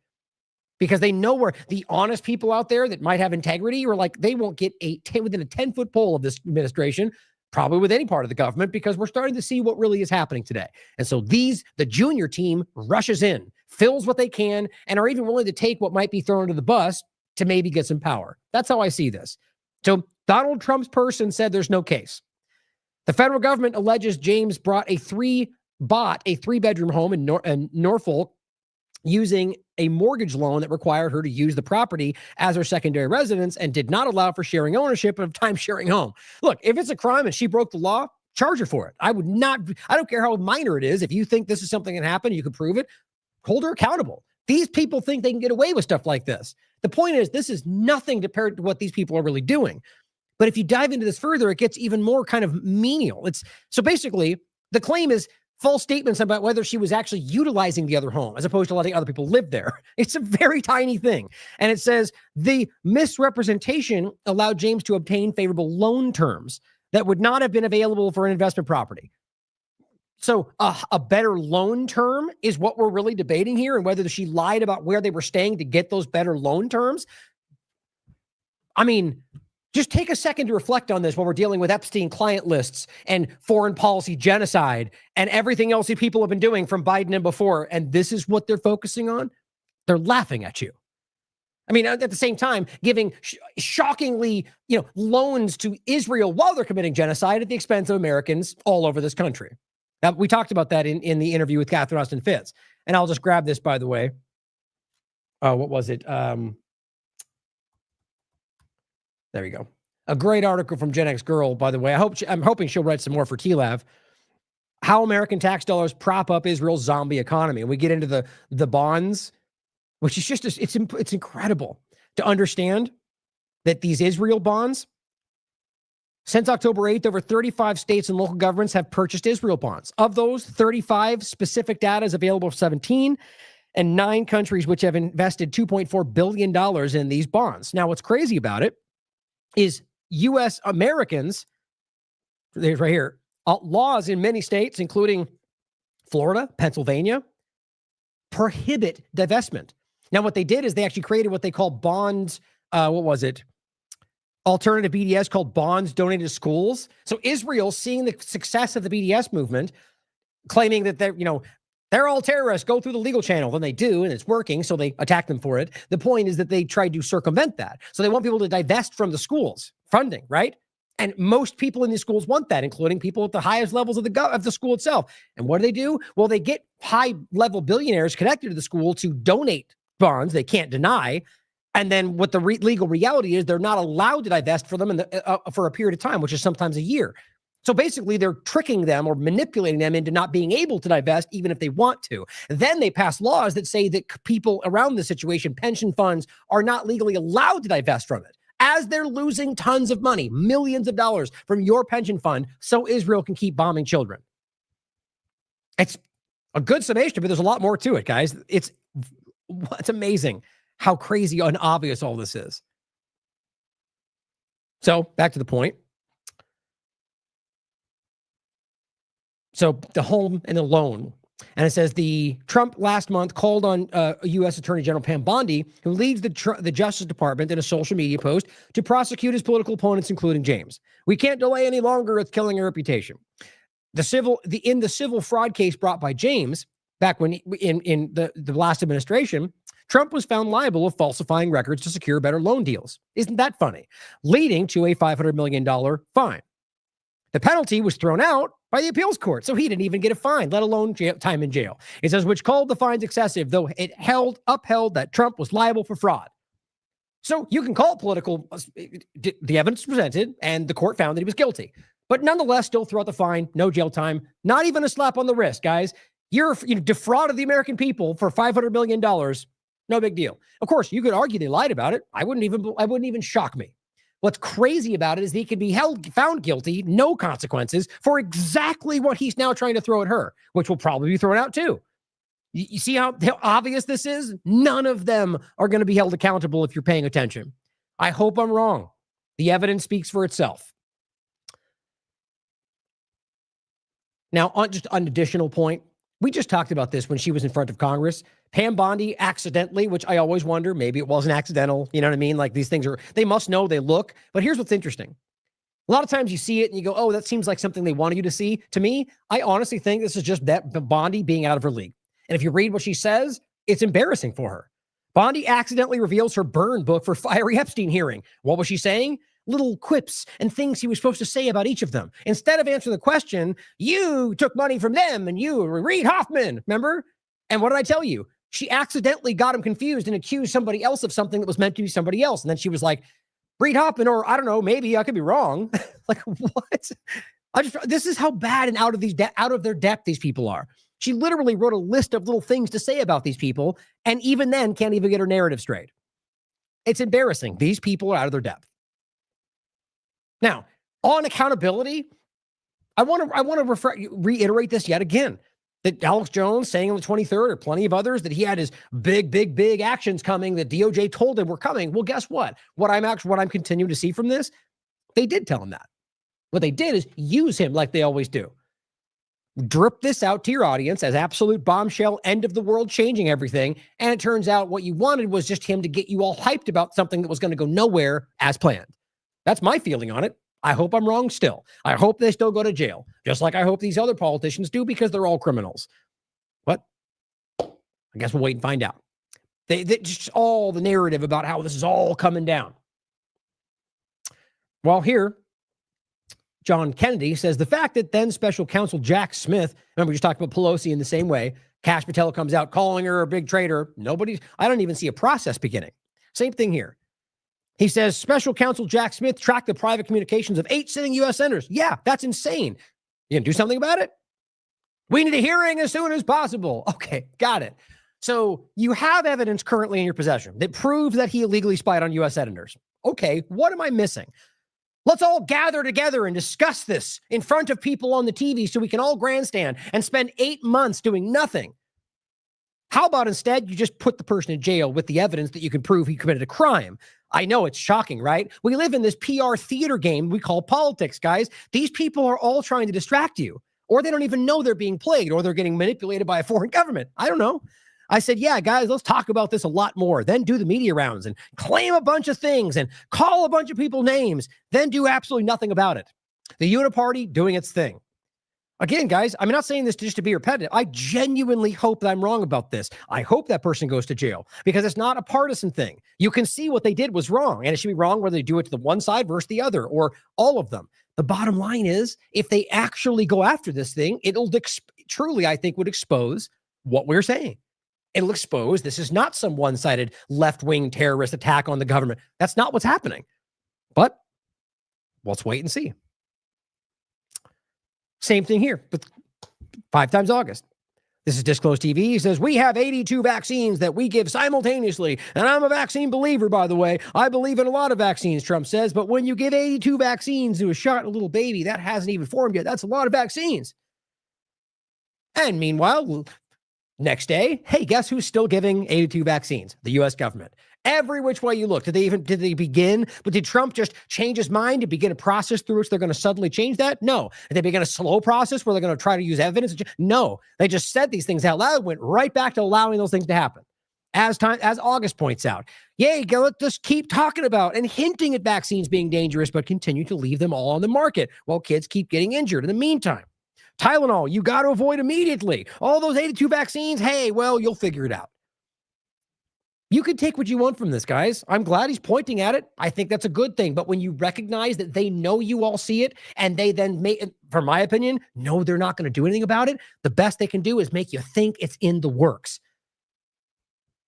because they know where the honest people out there that might have integrity or like they won't get within a 10-foot pole of this administration, probably with any part of the government, because we're starting to see what really is happening today. And so the junior team rushes in, fills what they can, and are even willing to take what might be thrown under the bus to maybe get some power. That's how I see this. So Donald Trump's person said there's no case. The federal government alleges James bought a three-bedroom home in Norfolk using a mortgage loan that required her to use the property as her secondary residence and did not allow for sharing ownership of a time-sharing home. Look, if it's a crime and she broke the law, charge her for it. I don't care how minor it is. If you think this is something that happened, you can prove it, hold her accountable. These people think they can get away with stuff like this. The point is, this is nothing compared to what these people are really doing. But if you dive into this further, it gets even more kind of menial. So basically, the claim is false statements about whether she was actually utilizing the other home as opposed to letting other people live there. It's a very tiny thing. And it says the misrepresentation allowed James to obtain favorable loan terms that would not have been available for an investment property. So a better loan term is what we're really debating here, and whether she lied about where they were staying to get those better loan terms. I mean, just take a second to reflect on this when we're dealing with Epstein client lists and foreign policy genocide and everything else that people have been doing from Biden and before. And this is what they're focusing on. They're laughing at you. I mean, at the same time, giving shockingly, loans to Israel while they're committing genocide at the expense of Americans all over this country. Now, we talked about that in the interview with Catherine Austin Fitts. And I'll just grab this, by the way. What was it? There we go. A great article from Gen X Girl, by the way. I'm hoping she'll write some more for TLAV. How American tax dollars prop up Israel's zombie economy. And we get into the bonds, which is just, it's incredible to understand that these Israel bonds, since October 8th, over 35 states and local governments have purchased Israel bonds. Of those, 35 specific data is available for 17, and 9 countries which have invested $2.4 billion in these bonds. Now, what's crazy about it is U.S. Americans, there's right here, laws in many states, including Florida, Pennsylvania, prohibit divestment. Now, what they did is they actually created what they call bonds, alternative BDS called bonds donated to schools. So Israel, seeing the success of the BDS movement, claiming that they're all terrorists, go through the legal channel. Then they do, and it's working, so they attack them for it. The point is that they tried to circumvent that. So they want people to divest from the schools funding, right? And most people in these schools want that, including people at the highest levels of the school itself. And what do? Well, they get high-level billionaires connected to the school to donate bonds they can't deny. And then what the legal reality is, they're not allowed to divest for them for a period of time, which is sometimes a year. So basically, they're tricking them or manipulating them into not being able to divest, even if they want to. Then they pass laws that say that people around the situation, pension funds, are not legally allowed to divest from it, as they're losing tons of money, millions of dollars from your pension fund, so Israel can keep bombing children. It's a good summation, but there's a lot more to it, guys. It's amazing how crazy and obvious all this is. So back to the point. So the home and the loan. And it says the Trump last month called on U.S. Attorney General Pam Bondi, who leads the Justice Department, in a social media post to prosecute his political opponents, including James. We can't delay any longer. It's killing our reputation. In the civil fraud case brought by James back when in the last administration, Trump was found liable of falsifying records to secure better loan deals. Isn't that funny? Leading to a $500 million fine. The penalty was thrown out by the appeals court, so he didn't even get a fine, let alone time in jail. It says, which called the fines excessive, though it upheld that Trump was liable for fraud. So you can call it political, the evidence presented, and the court found that he was guilty. But nonetheless, still throw out the fine, no jail time, not even a slap on the wrist, guys. You defrauded the American people for $500 million, no big deal. Of course, you could argue they lied about it. I wouldn't even shock me. What's crazy about it is he could be found guilty, no consequences, for exactly what he's now trying to throw at her, which will probably be thrown out too. You see how obvious this is? None of them are going to be held accountable if you're paying attention. I hope I'm wrong. The evidence speaks for itself. Now, on just an additional point, we just talked about this when she was in front of Congress. Pam Bondi accidentally, which I always wonder, maybe it wasn't accidental. You know what I mean? Like these things they must know, they look. But here's what's interesting. A lot of times you see it and you go, oh, that seems like something they wanted you to see. To me, I honestly think this is just that Bondi being out of her league. And if you read what she says, it's embarrassing for her. Bondi accidentally reveals her burn book for fiery Epstein hearing. What was she saying? Little quips and things he was supposed to say about each of them. Instead of answering the question, you took money from them and you, Reid Hoffman, remember? And what did I tell you? She accidentally got him confused and accused somebody else of something that was meant to be somebody else. And then she was like, Reid Hoffman, or I don't know, maybe I could be wrong. Like, what? This is how bad and out of their depth these people are. She literally wrote a list of little things to say about these people, and even then can't even get her narrative straight. It's embarrassing. These people are out of their depth. Now, on accountability, I want to reiterate this yet again. That Alex Jones saying on the 23rd, or plenty of others, that he had his big actions coming that DOJ told him were coming. Well, guess what? What I'm continuing to see from this, they did tell him that. What they did is use him like they always do. Drip this out to your audience as absolute bombshell, end of the world, changing everything. And it turns out what you wanted was just him to get you all hyped about something that was going to go nowhere as planned. That's my feeling on it. I hope I'm wrong still. I hope they still go to jail, just like I hope these other politicians do, because they're all criminals. But I guess we'll wait and find out. They just all the narrative about how this is all coming down. Well, here, John Kennedy says the fact that then special counsel Jack Smith, remember we just talked about Pelosi in the same way, Kash Patel comes out calling her a big traitor. I don't even see a process beginning. Same thing here. He says special counsel Jack Smith tracked the private communications of 8 sitting U.S. senators. Yeah, that's insane. You can do something about it? We need a hearing as soon as possible. Okay, got it. So you have evidence currently in your possession that proves that he illegally spied on U.S. senators. Okay, what am I missing? Let's all gather together and discuss this in front of people on the TV so we can all grandstand and spend 8 months doing nothing. How about instead you just put the person in jail with the evidence that you can prove he committed a crime? I know it's shocking, right? We live in this PR theater game we call politics, guys. These people are all trying to distract you, or they don't even know they're being played, or they're getting manipulated by a foreign government. I don't know. I said, yeah, guys, let's talk about this a lot more. Then do the media rounds and claim a bunch of things and call a bunch of people names, then do absolutely nothing about it. The Uniparty doing its thing. Again, guys, I'm not saying this just to be repetitive. I genuinely hope that I'm wrong about this. I hope that person goes to jail because it's not a partisan thing. You can see what they did was wrong, and it should be wrong whether they do it to the one side versus the other or all of them. The bottom line is, if they actually go after this thing, it'll truly, I think, would expose what we're saying. It'll expose this is not some one-sided left-wing terrorist attack on the government. That's not what's happening. But let's wait and see. Same thing here, but 5 times August. This is Disclosed TV. He says, we have 82 vaccines that we give simultaneously. And I'm a vaccine believer, by the way. I believe in a lot of vaccines, Trump says. But when you give 82 vaccines to a shot a little baby, that hasn't even formed yet. That's a lot of vaccines. And meanwhile, next day, hey, guess who's still giving 82 vaccines? The U.S. government. Every which way you look. Did they begin? But did Trump just change his mind and begin a process through which they're going to suddenly change that? No. Did they begin a slow process where they're going to try to use evidence? No. They just said these things out loud, went right back to allowing those things to happen. As August points out, yay, let's just keep talking about and hinting at vaccines being dangerous, but continue to leave them all on the market while kids keep getting injured in the meantime. Tylenol, you got to avoid immediately. All those 82 vaccines, hey, well, you'll figure it out. You can take what you want from this, guys. I'm glad he's pointing at it. I think that's a good thing. But when you recognize that they know you all see it and they then make, for my opinion, no, they're not going to do anything about it, the best they can do is make you think it's in the works.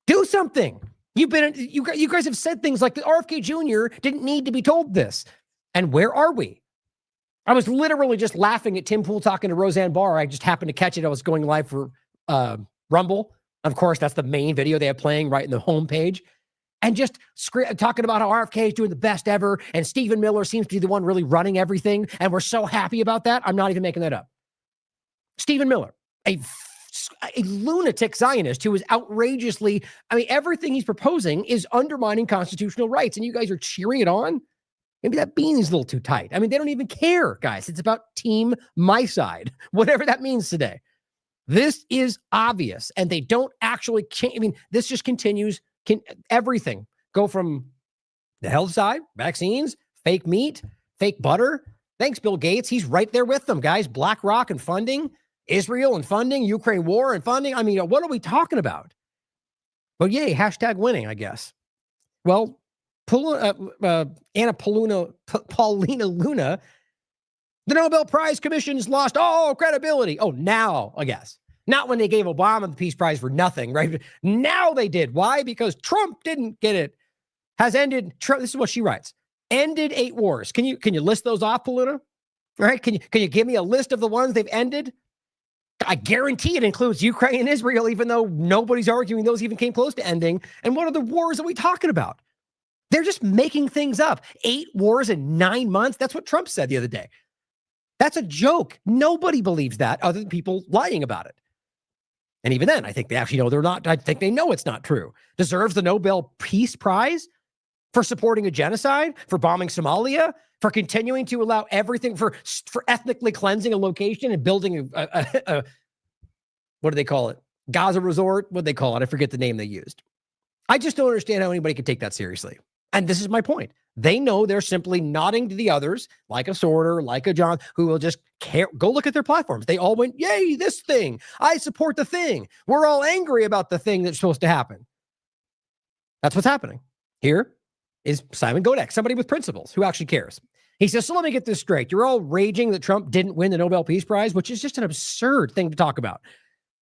Do something. You guys have said things like the RFK Jr. didn't need to be told this. And where are we? I was literally just laughing at Tim Pool talking to Roseanne Barr. I just happened to catch it. I was going live for Rumble. Of course, that's the main video they have playing right in the homepage. and just talking about how RFK is doing the best ever and Stephen Miller seems to be the one really running everything. And we're so happy about that. I'm not even making that up. Stephen Miller, a lunatic Zionist who is outrageously, everything he's proposing is undermining constitutional rights, and you guys are cheering it on? Maybe that beanie's a little too tight. They don't even care, guys. It's about team my side, whatever that means today. This is obvious, and they don't actually change. This just continues. Everything go from the health side, vaccines, fake meat, fake butter. Thanks, Bill Gates. He's right there with them, guys. BlackRock and funding. Israel and funding, Ukraine war and funding. What are we talking about? But yay, hashtag winning, I guess. Well, Paulina Luna, the Nobel Prize Commission's lost all credibility. Oh, now, I guess. Not when they gave Obama the Peace Prize for nothing, right? Now they did. Why? Because Trump didn't get it. Has ended, this is what she writes, ended 8 wars. Can you list those off, Paulina? Right? Can you give me a list of the ones they've ended? I guarantee it includes Ukraine and Israel, even though nobody's arguing those even came close to ending. And what are the wars are we talking about? They're just making things up. 8 wars in 9 months. That's what Trump said the other day. That's a joke. Nobody believes that other than people lying about it. And even then, I think they actually know they're not. I think they know it's not true. Deserves the Nobel Peace Prize for supporting a genocide, for bombing Somalia, for continuing to allow everything, for ethnically cleansing a location and building a what do they call it? Gaza resort? What do they call it? I forget the name they used. I just don't understand how anybody could take that seriously. And this is my point. They know they're simply nodding to the others, like a Sorter, like a John, who will just care. Go look at their platforms. They all went, yay, this thing. I support the thing. We're all angry about the thing that's supposed to happen. That's what's happening. Here is Simon Godek, somebody with principles who actually cares. He says, so let me get this straight. You're all raging that Trump didn't win the Nobel Peace Prize, which is just an absurd thing to talk about.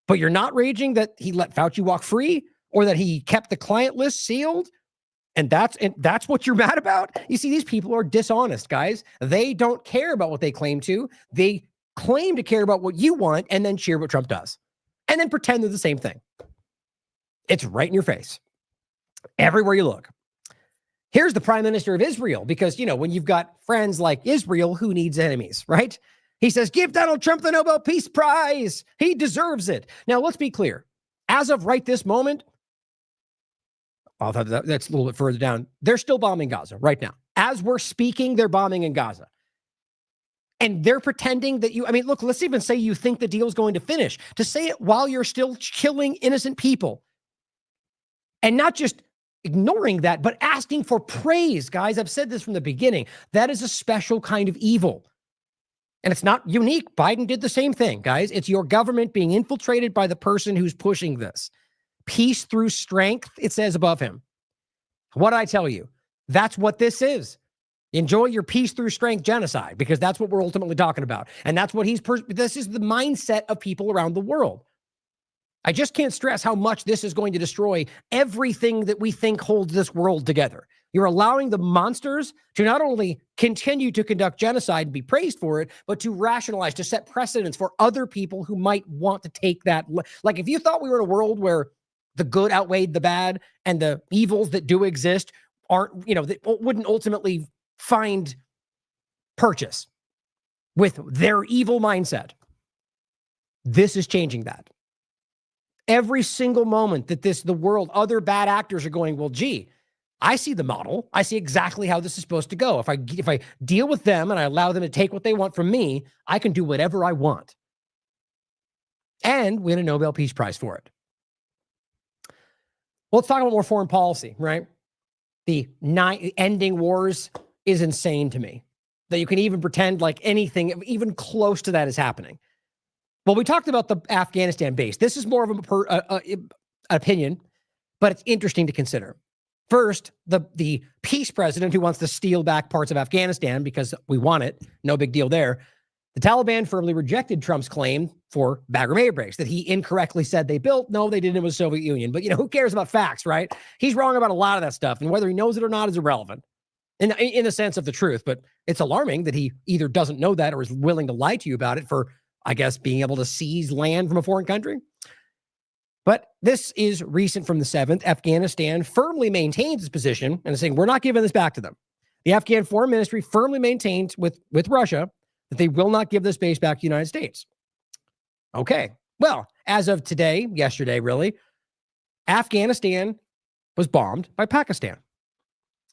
But you're not raging that he let Fauci walk free or that he kept the client list sealed. And that's what you're mad about? You see, these people are dishonest, guys. They don't care about what they claim to. They claim to care about what you want and then cheer what Trump does. And then pretend they're the same thing. It's right in your face. Everywhere you look. Here's the Prime Minister of Israel, because, when you've got friends like Israel, who needs enemies, right? He says, give Donald Trump the Nobel Peace Prize. He deserves it. Now, let's be clear. As of right this moment, that's a little bit further down. They're still bombing Gaza right now. As we're speaking, they're bombing in Gaza. And they're pretending that look, let's even say you think the deal's going to finish. To say it while you're still killing innocent people. And not just ignoring that, but asking for praise, guys. I've said this from the beginning. That is a special kind of evil. And it's not unique. Biden did the same thing, guys. It's your government being infiltrated by the person who's pushing this. Peace through strength, it says above him. What did I tell you? That's what this is. Enjoy your peace through strength genocide, because that's what we're ultimately talking about. And that's what this is the mindset of people around the world. I just can't stress how much this is going to destroy everything that we think holds this world together. You're allowing the monsters to not only continue to conduct genocide and be praised for it, but to rationalize, to set precedents for other people who might want to take that. Like if you thought we were in a world where the good outweighed the bad and the evils that do exist aren't, that wouldn't ultimately find purchase with their evil mindset. This is changing that. Every single moment that the world, other bad actors are going, well, gee, I see the model. I see exactly how this is supposed to go. If I deal with them and I allow them to take what they want from me, I can do whatever I want and win a Nobel Peace Prize for it. Well, let's talk about more foreign policy, right? The ending wars is insane to me. That you can even pretend like anything, even close to that, is happening. Well, we talked about the Afghanistan base. This is more of an opinion, but it's interesting to consider. First, the peace president who wants to steal back parts of Afghanistan because we want it, no big deal there. The Taliban firmly rejected Trump's claim for Bagram air base that he incorrectly said they built. No, they didn't. It was the Soviet Union. But, who cares about facts, right? He's wrong about a lot of that stuff. And whether he knows it or not is irrelevant in the sense of the truth. But it's alarming that he either doesn't know that or is willing to lie to you about it for, I guess, being able to seize land from a foreign country. But this is recent from the 7th. Afghanistan firmly maintains its position and is saying, we're not giving this back to them. The Afghan Foreign Ministry firmly maintains with Russia that they will not give this base back to the United States. Okay. Well, as of today, yesterday, really, Afghanistan was bombed by Pakistan.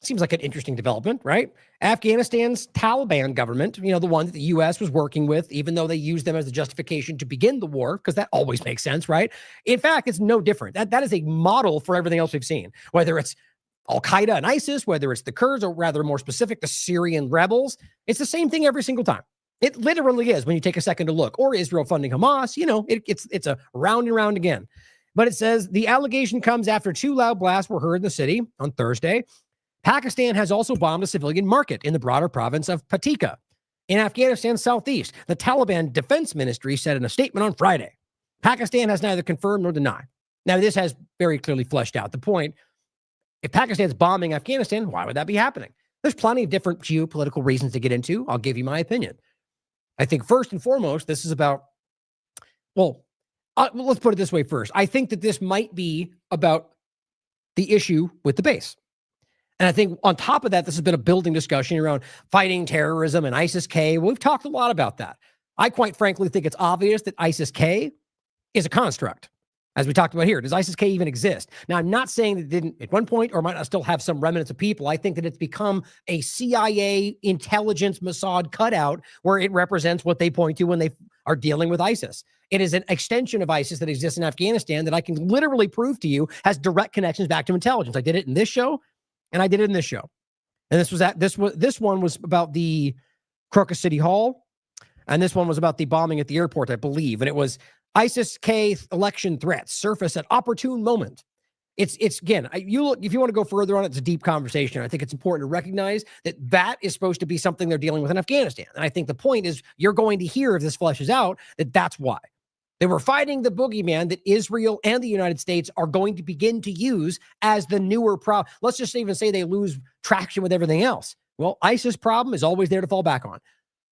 Seems like an interesting development, right? Afghanistan's Taliban government, the one that the U.S. was working with, even though they used them as the justification to begin the war, because that always makes sense, right? In fact, it's no different. That is a model for everything else we've seen, whether it's Al-Qaeda and ISIS, whether it's the Kurds, or rather more specific, the Syrian rebels. It's the same thing every single time. It literally is when you take a second to look. Or Israel funding Hamas, it's a round and round again. But it says the allegation comes after 2 loud blasts were heard in the city on Thursday. Pakistan has also bombed a civilian market in the broader province of Patika in Afghanistan's southeast. The Taliban Defense Ministry said in a statement on Friday. Pakistan has neither confirmed nor denied. Now, this has very clearly fleshed out the point. If Pakistan's bombing Afghanistan, why would that be happening? There's plenty of different geopolitical reasons to get into. I'll give you my opinion. I think first and foremost, this is about, let's put it this way first. I think that this might be about the issue with the base. And I think on top of that, this has been a building discussion around fighting terrorism and ISIS-K. We've talked a lot about that. I quite frankly think it's obvious that ISIS-K is a construct. As we talked about here, does ISIS-K even exist? Now, I'm not saying that it didn't at one point or might not still have some remnants of people. I think that it's become a CIA intelligence Mossad cutout where it represents what they point to when they are dealing with ISIS. It is an extension of ISIS that exists in Afghanistan that I can literally prove to you has direct connections back to intelligence. I did it in this show, and I did it in this show. And this one was about the Crocus City Hall, and this one was about the bombing at the airport, I believe. And it was ISIS-K election threats surface at opportune moment. It's again, if you want to go further on it, it's a deep conversation. I think it's important to recognize that is supposed to be something they're dealing with in Afghanistan. And I think the point is you're going to hear, if this fleshes out, that's why. They were fighting the boogeyman that Israel and the United States are going to begin to use as the newer problem. Let's just even say they lose traction with everything else. Well, ISIS problem is always there to fall back on.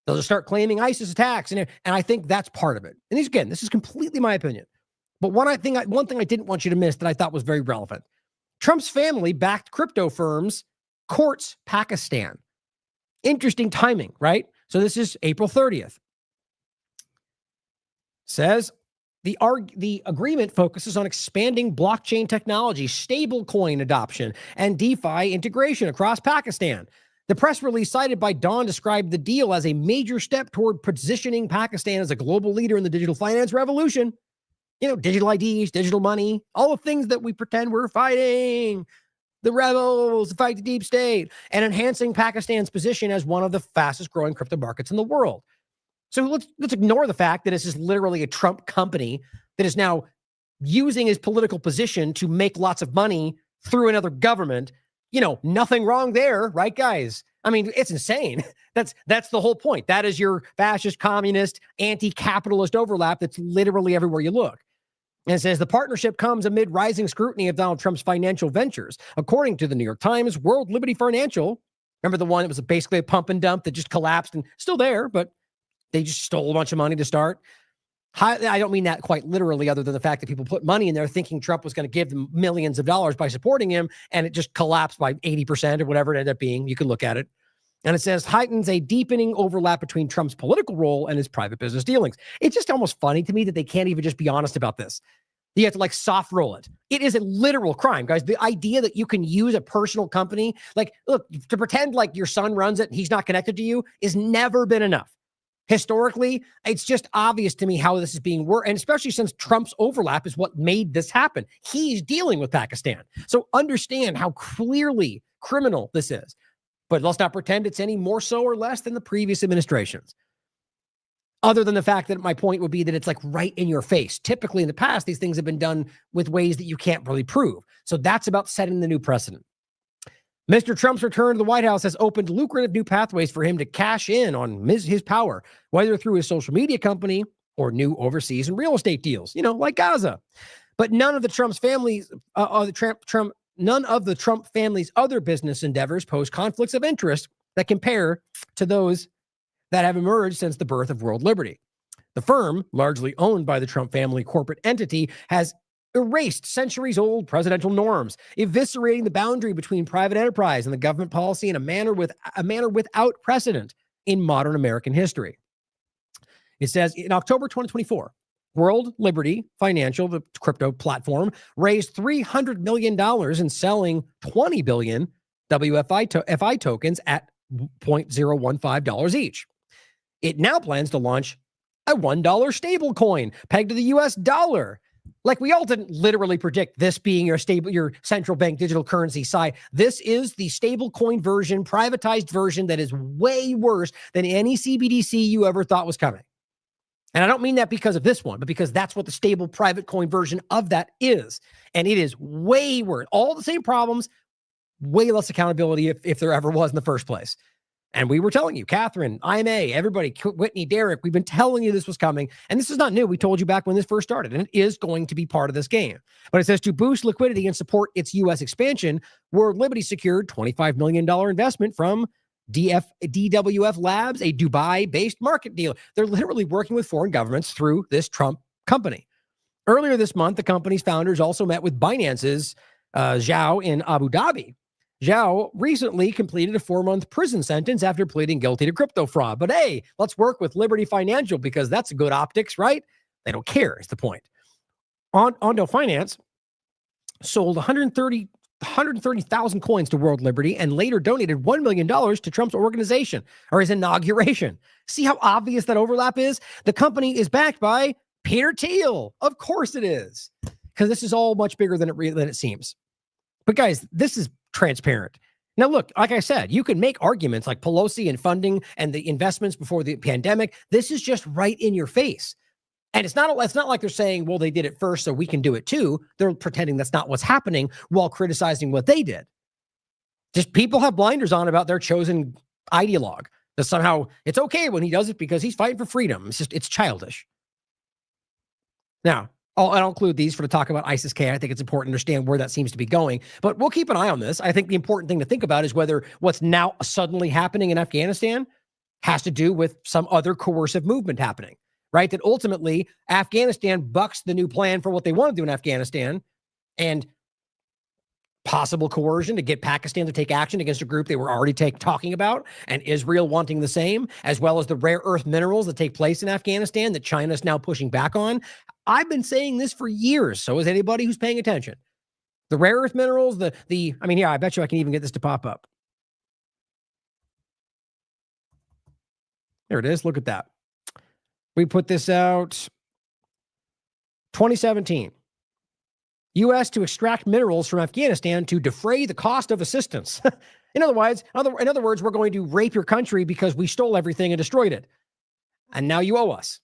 They'll just start claiming ISIS attacks. And I think that's part of it. And this is completely my opinion. But one thing I didn't want you to miss that I thought was very relevant. Trump's family backed crypto firms, courts Pakistan. Interesting timing, right? So this is April 30th. Says the agreement focuses on expanding blockchain technology, stablecoin adoption, and DeFi integration across Pakistan. The press release cited by Dawn described the deal as a major step toward positioning Pakistan as a global leader in the digital finance revolution. Digital IDs, digital money, all the things that we pretend we're fighting, the rebels, fight the deep state, and enhancing Pakistan's position as one of the fastest growing crypto markets in the world. So let's ignore the fact that this is literally a Trump company that is now using his political position to make lots of money through another government. Nothing wrong there, right, guys? I mean, it's insane. That's the whole point. That is your fascist, communist, anti-capitalist overlap that's literally everywhere you look. And it says the partnership comes amid rising scrutiny of Donald Trump's financial ventures. According to the New York Times, World Liberty Financial, remember the one that was basically a pump and dump that just collapsed and still there, but they just stole a bunch of money to start. I don't mean that quite literally, other than the fact that people put money in there thinking Trump was going to give them millions of dollars by supporting him, and it just collapsed by 80% or whatever it ended up being. You can look at it. And it says heightens a deepening overlap between Trump's political role and his private business dealings. It's just almost funny to me that they can't even just be honest about this. You have to soft roll it. It is a literal crime, guys. The idea that you can use a personal company, look, to pretend like your son runs it and he's not connected to you is never been enough. Historically, it's just obvious to me how this is being worked, and especially since Trump's overlap is what made this happen. He's dealing with Pakistan. So understand how clearly criminal this is. But let's not pretend it's any more so or less than the previous administrations. Other than the fact that my point would be that it's right in your face. Typically in the past, these things have been done with ways that you can't really prove. So that's about setting the new precedent. Mr. Trump's return to the White House has opened lucrative new pathways for him to cash in on his power, whether through his social media company or new overseas and real estate deals, like Gaza. But none of the Trump family's other business endeavors pose conflicts of interest that compare to those that have emerged since the birth of World Liberty. The firm, largely owned by the Trump family corporate entity, has erased centuries-old presidential norms, eviscerating the boundary between private enterprise and the government policy in a manner without precedent in modern American history. It says in October 2024, World Liberty Financial, the crypto platform, raised $300 million in selling 20 billion WFI tokens at $0.015 each. It now plans to launch a $1 stable coin pegged to the US dollar. Like, we all didn't literally predict this being your central bank digital currency side. This is the stable coin version, privatized version that is way worse than any CBDC you ever thought was coming. And I don't mean that because of this one, but because that's what the stable private coin version of that is. And it is way worse. All the same problems, way less accountability if there ever was in the first place. And we were telling you, Catherine, IMA, everybody, Whitney, Derek, we've been telling you this was coming. And this is not new. We told you back when this first started, and it is going to be part of this game. But it says to boost liquidity and support its U.S. expansion, World Liberty secured $25 million investment from DWF Labs, a Dubai-based market dealer. They're literally working with foreign governments through this Trump company. Earlier this month, the company's founders also met with Binance's Zhao in Abu Dhabi. Zhao recently completed a 4-month prison sentence after pleading guilty to crypto fraud. But hey, let's work with Liberty Financial because that's good optics, right? They don't care, is the point. Ondo Finance sold 130,000 coins to World Liberty and later donated $1 million to Trump's organization or his inauguration. See how obvious that overlap is? The company is backed by Peter Thiel. Of course it is, because this is all much bigger than it seems. But guys, this is transparent. Now, look, like I said, you can make arguments like Pelosi and funding and the investments before the pandemic. This is just right in your face. And it's not like they're saying, well, they did it first, so we can do it too. They're pretending that's not what's happening while criticizing what they did. Just people have blinders on about their chosen ideologue. That somehow it's okay when he does it because he's fighting for freedom. It's childish. Now, I'll include these for to talk about ISIS-K. I think it's important to understand where that seems to be going. But we'll keep an eye on this. I think the important thing to think about is whether what's now suddenly happening in Afghanistan has to do with some other coercive movement happening, right? That ultimately Afghanistan bucks the new plan for what they want to do in Afghanistan and possible coercion to get Pakistan to take action against a group they were already talking about, and Israel wanting the same, as well as the rare earth minerals that take place in Afghanistan that China is now pushing back on. I've been saying this for years. So is anybody who's paying attention. The rare earth minerals, I bet you I can even get this to pop up. There it is. Look at that. We put this out 2017. U.S. to extract minerals from Afghanistan to defray the cost of assistance. In other words, we're going to rape your country because we stole everything and destroyed it. And now you owe us.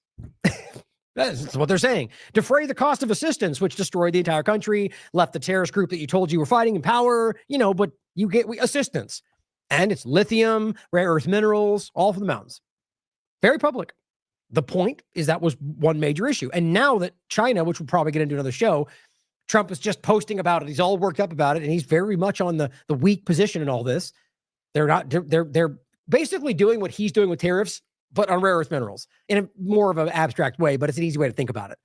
That's what they're saying. Defray the cost of assistance, which destroyed the entire country, left the terrorist group that you told you were fighting in power, but you get assistance. And it's lithium, rare earth minerals, all from the mountains. Very public. The point is that was one major issue. And now that China, which we'll probably get into another show, Trump is just posting about it. He's all worked up about it, and he's very much on the weak position in all this. They're basically doing what he's doing with tariffs, but on rare earth minerals in a more of an abstract way, but it's an easy way to think about it.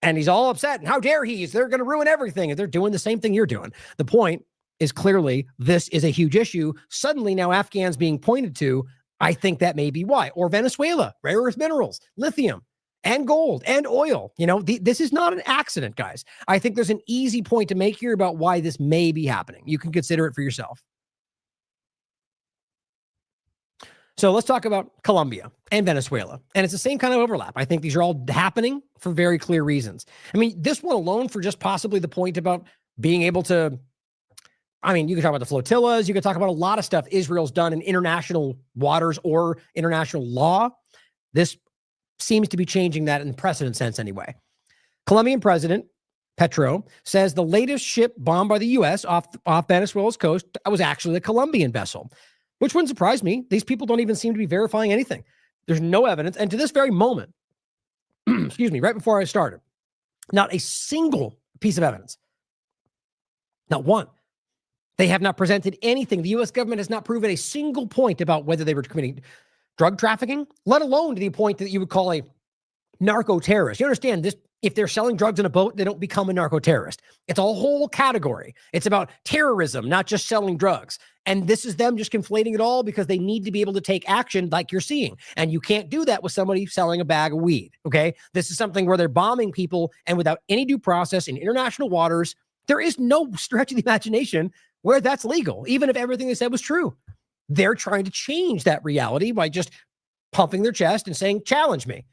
And he's all upset. And how dare he? They're going to ruin everything. And they're doing the same thing you're doing. The point is clearly this is a huge issue. Suddenly now Afghans being pointed to, I think that may be why. Or Venezuela, rare earth minerals, lithium, and gold and oil. This is not an accident, guys. I think there's an easy point to make here about why this may be happening. You can consider it for yourself. So let's talk about Colombia and Venezuela. And it's the same kind of overlap. I think these are all happening for very clear reasons. This one alone for just possibly the point about being able to, you can talk about the flotillas. You can talk about a lot of stuff Israel's done in international waters or international law. This seems to be changing that in the precedent sense anyway. Colombian President Petro says the latest ship bombed by the U.S. off Venezuela's coast was actually a Colombian vessel, which wouldn't surprise me. These people don't even seem to be verifying anything. There's no evidence. And to this very moment, excuse me, right before I started, not a single piece of evidence, not one. They have not presented anything. The U.S. government has not proven a single point about whether they were committing drug trafficking, let alone to the point that you would call a narco-terrorist. You understand this If they're selling drugs in a boat, they don't become a narco-terrorist. It's a whole category. It's about terrorism, not just selling drugs. And this is them just conflating it all because they need to be able to take action like you're seeing. And you can't do that with somebody selling a bag of weed, okay? This is something where they're bombing people, and without any due process in international waters, there is no stretch of the imagination where that's legal, even if everything they said was true. They're trying to change that reality by just pumping their chest and saying, challenge me.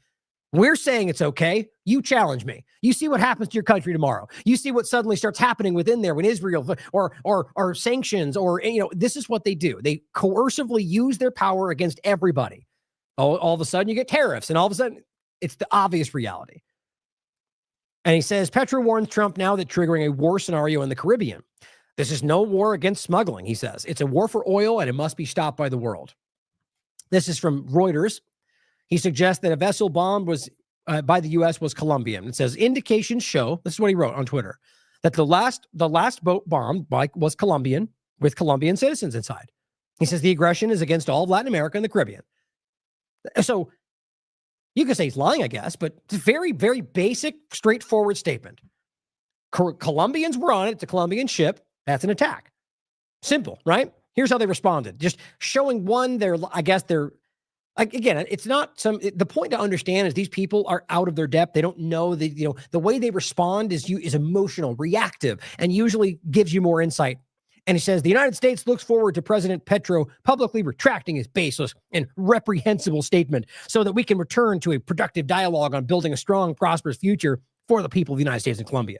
We're saying it's okay. You challenge me. You see what happens to your country tomorrow. You see what suddenly starts happening within there when Israel or sanctions or, this is what they do. They coercively use their power against everybody. All of a sudden you get tariffs, and all of a sudden it's the obvious reality. And he says, Petro warns Trump now that triggering a war scenario in the Caribbean. This is no war against smuggling, he says. It's a war for oil, and it must be stopped by the world. This is from Reuters. He suggests that a vessel bombed by the U.S. was Colombian. It says indications show, this is what he wrote on Twitter, that the last boat bombed was Colombian with Colombian citizens inside. He says the aggression is against all of Latin America and the Caribbean. So you could say he's lying, I guess, but it's a very, very basic, straightforward statement. Colombians were on it. It's a Colombian ship. That's an attack. Simple, right? Here's how they responded. Just showing again, it's not the point to understand is these people are out of their depth. They don't know the way they respond is emotional, reactive, and usually gives you more insight. And he says, the United States looks forward to President Petro publicly retracting his baseless and reprehensible statement so that we can return to a productive dialogue on building a strong, prosperous future for the people of the United States and Colombia.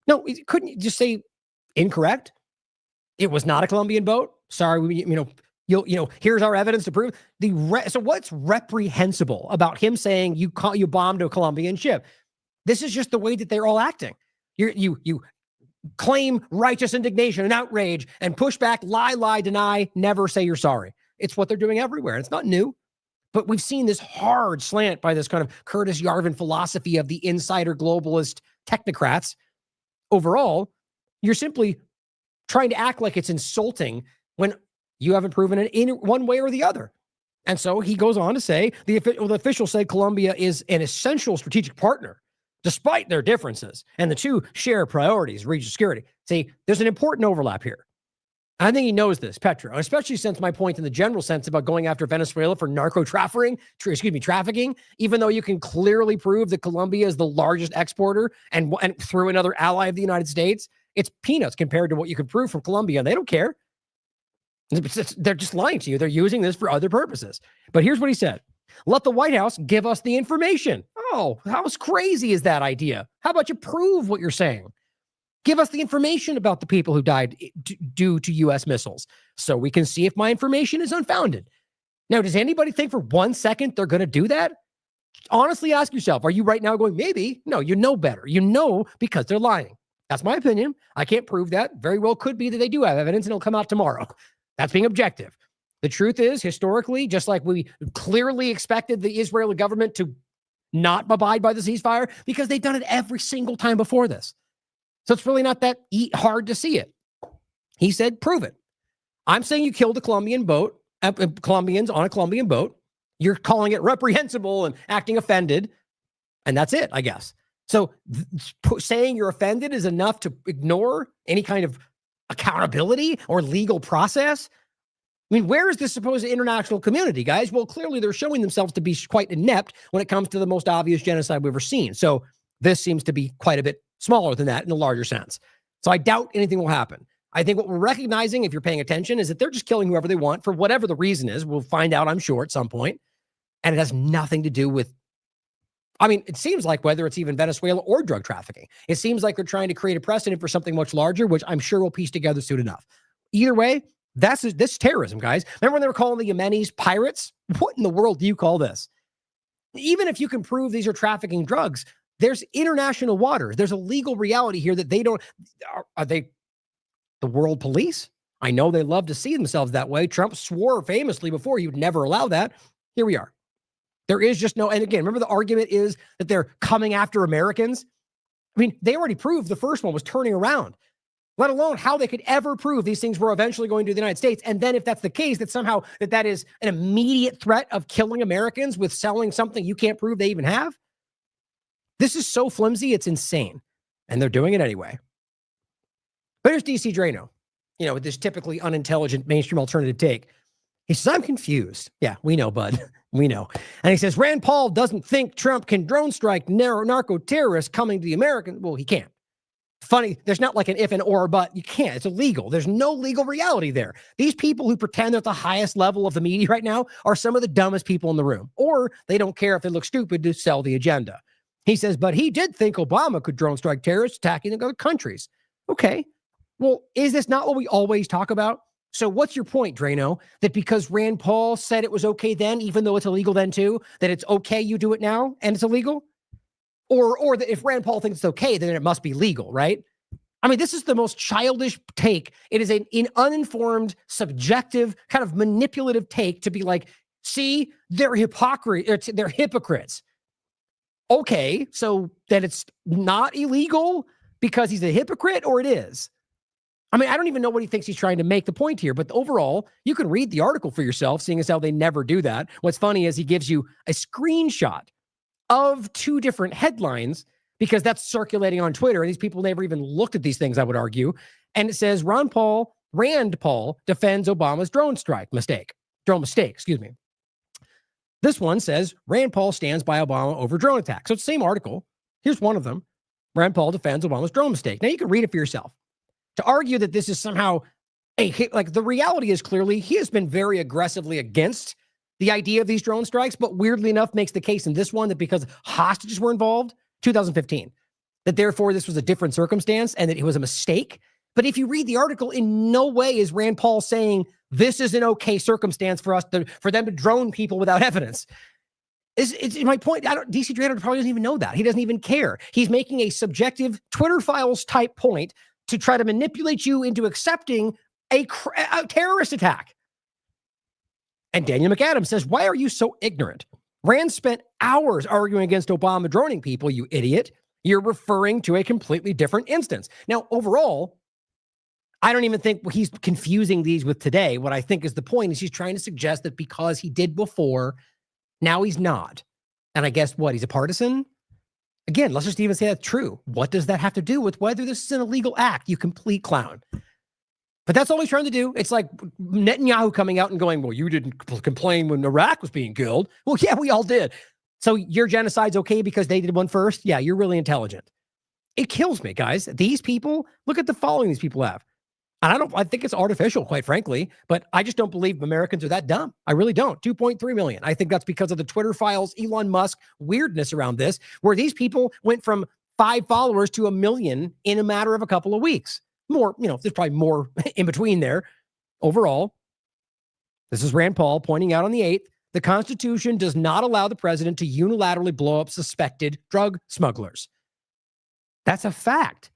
No, couldn't you just say incorrect? It was not a Colombian boat. Sorry, here's our evidence to prove so what's reprehensible about him saying you bombed a Colombian ship? This is just the way that they're all acting. You claim righteous indignation and outrage and push back, lie, deny, never say you're sorry. It's what they're doing everywhere. It's not new, but we've seen this hard slant by this kind of Curtis Yarvin philosophy of the insider globalist technocrats. Overall, you're simply trying to act like it's insulting when you haven't proven it in one way or the other. And so he goes on to say, the official said Colombia is an essential strategic partner, despite their differences. And the two share priorities, regional security. See, there's an important overlap here. I think he knows this, Petro, especially since my point in the general sense about going after Venezuela for trafficking, even though you can clearly prove that Colombia is the largest exporter and through another ally of the United States, it's peanuts compared to what you can prove from Colombia. And they don't care. They're just lying to you. They're using this for other purposes. But here's what he said. Let the White House give us the information. Oh, how crazy is that idea? How about you prove what you're saying? Give us the information about the people who died due to U.S. missiles so we can see if my information is unfounded. Now, does anybody think for 1 second they're going to do that? Honestly, ask yourself, are you right now going, maybe? No, you know better. You know because they're lying. That's my opinion. I can't prove that. Very well could be that they do have evidence and it'll come out tomorrow. That's being objective. The truth is, historically, just like we clearly expected the Israeli government to not abide by the ceasefire because they've done it every single time before this. So it's really not that hard to see it. He said, prove it. I'm saying you killed a Colombian boat, Colombians on a Colombian boat. You're calling it reprehensible and acting offended. And that's it, I guess. So saying you're offended is enough to ignore any kind of accountability or legal process. I mean, where is this supposed international community, guys? Well, clearly they're showing themselves to be quite inept when it comes to the most obvious genocide we've ever seen. So this seems to be quite a bit smaller than that in a larger sense. So I doubt anything will happen. I think what we're recognizing, if you're paying attention, is that they're just killing whoever they want for whatever the reason is. We'll find out, I'm sure, at some point. And it has nothing to do with, it seems like whether it's even Venezuela or drug trafficking, it seems like they're trying to create a precedent for something much larger, which I'm sure we'll piece together soon enough. Either way, this is terrorism, guys. Remember when they were calling the Yemenis pirates? What in the world do you call this? Even if you can prove these are trafficking drugs, there's international waters. There's a legal reality here that are they the world police? I know they love to see themselves that way. Trump swore famously before he would never allow that. Here we are. There is just no, and again, remember the argument is that they're coming after Americans? They already proved the first one was turning around, let alone how they could ever prove these things were eventually going to the United States. And then if that's the case, that somehow that is an immediate threat of killing Americans with selling something you can't prove they even have. This is so flimsy, it's insane. And they're doing it anyway. But here's DC Drano, with this typically unintelligent mainstream alternative take. He says, I'm confused. Yeah, we know, bud. We know. And he says, Rand Paul doesn't think Trump can drone strike narco terrorists coming to the American. Well, he can't. Funny, there's not like an if and or, but you can't. It's illegal. There's no legal reality there. These people who pretend they're at the highest level of the media right now are some of the dumbest people in the room, or they don't care if they look stupid to sell the agenda. He says, but he did think Obama could drone strike terrorists attacking other countries. Okay. Well, is this not what we always talk about? So what's your point, Drano? That because Rand Paul said it was okay then, even though it's illegal then too, that it's okay you do it now and it's illegal? Or that if Rand Paul thinks it's okay, then it must be legal, right? I mean, this is the most childish take. It is an uninformed, subjective, kind of manipulative take to be like, see, they're hypocrites. Okay, so then it's not illegal because he's a hypocrite, or it is? I mean, I don't even know what he thinks he's trying to make the point here, but overall, you can read the article for yourself, seeing as how they never do that. What's funny is he gives you a screenshot of two different headlines because that's circulating on Twitter, and these people never even looked at these things, I would argue. And it says, Rand Paul defends Obama's drone mistake. This one says, Rand Paul stands by Obama over drone attack. So it's the same article. Here's one of them. Rand Paul defends Obama's drone mistake. Now you can read it for yourself. To argue that this is somehow the reality is clearly he has been very aggressively against the idea of these drone strikes, but weirdly enough makes the case in this one that because hostages were involved, 2015, that therefore this was a different circumstance and that it was a mistake. But if you read the article, in no way is Rand Paul saying this is an okay circumstance for them to drone people without evidence. It's my point. DC Drano probably doesn't even know that. He doesn't even care. He's making a subjective Twitter files type point to try to manipulate you into accepting a terrorist attack. And Daniel McAdams says, why are you so ignorant? Rand spent hours arguing against Obama droning people, you idiot. You're referring to a completely different instance. Now, overall, I don't even think he's confusing these with today. What I think is the point is he's trying to suggest that because he did before, now he's not. And I guess what? He's a partisan? Again, let's just even say that's true. What does that have to do with whether this is an illegal act, you complete clown? But that's all he's trying to do. It's like Netanyahu coming out and going, well, you didn't complain when Iraq was being killed. Well, yeah, we all did. So your genocide's okay because they did one first? Yeah, you're really intelligent. It kills me, guys. These people, look at the following these people have. And I think it's artificial, quite frankly, but I just don't believe Americans are that dumb. I really don't. 2.3 million. I think that's because of the Twitter files, Elon Musk weirdness around this, where these people went from 5 followers to 1 million in a matter of a couple of weeks. More, there's probably more in between there. Overall, this is Rand Paul pointing out on the 8th, the Constitution does not allow the president to unilaterally blow up suspected drug smugglers. That's a fact.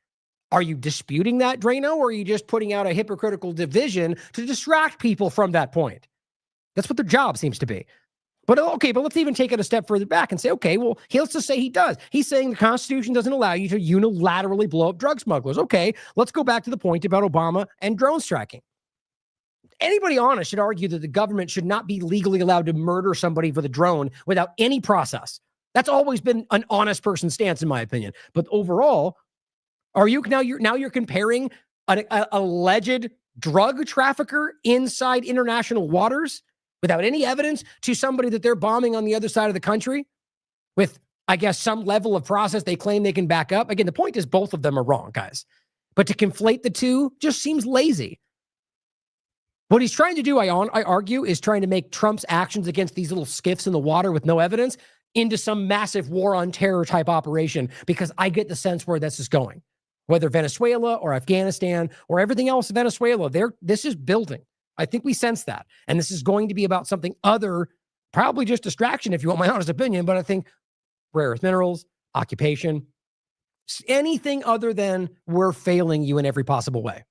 Are you disputing that, Drano, or are you just putting out a hypocritical division to distract people from that point? That's what their job seems to be. But let's even take it a step further back and say, okay, well, let's just say he does. He's saying the Constitution doesn't allow you to unilaterally blow up drug smugglers. Okay, let's go back to the point about Obama and drone striking. Anybody honest should argue that the government should not be legally allowed to murder somebody with a drone without any process. That's always been an honest person's stance, in my opinion. But overall, you're comparing an alleged drug trafficker inside international waters without any evidence to somebody that they're bombing on the other side of the country with, I guess, some level of process they claim they can back up. Again, the point is both of them are wrong, guys. But to conflate the two just seems lazy. What he's trying to do, I argue, is trying to make Trump's actions against these little skiffs in the water with no evidence into some massive war on terror type operation, because I get the sense where this is going. Whether Venezuela or Afghanistan or everything else in Venezuela, this is building. I think we sense that. And this is going to be about something other, probably just distraction, if you want my honest opinion, but I think rare earth minerals, occupation, anything other than we're failing you in every possible way.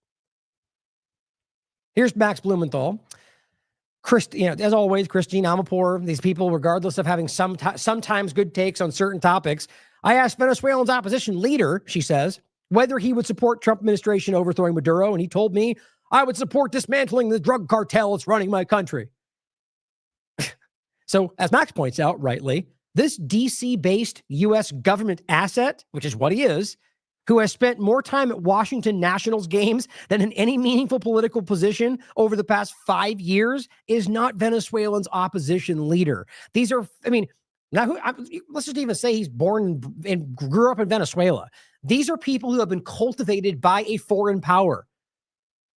Here's Max Blumenthal. As always, Cristian Amanpour, these people, regardless of having sometimes good takes on certain topics. I asked Venezuelan's opposition leader, she says, whether he would support Trump administration overthrowing Maduro, and he told me, I would support dismantling the drug cartel that's running my country. So, as Max points out rightly, This DC-based U.S. government asset, which is what he is, who has spent more time at Washington Nationals games than in any meaningful political position over the past 5 years, is not Venezuelans' opposition leader. These are, let's just even say he's born and grew up in Venezuela. These are people who have been cultivated by a foreign power.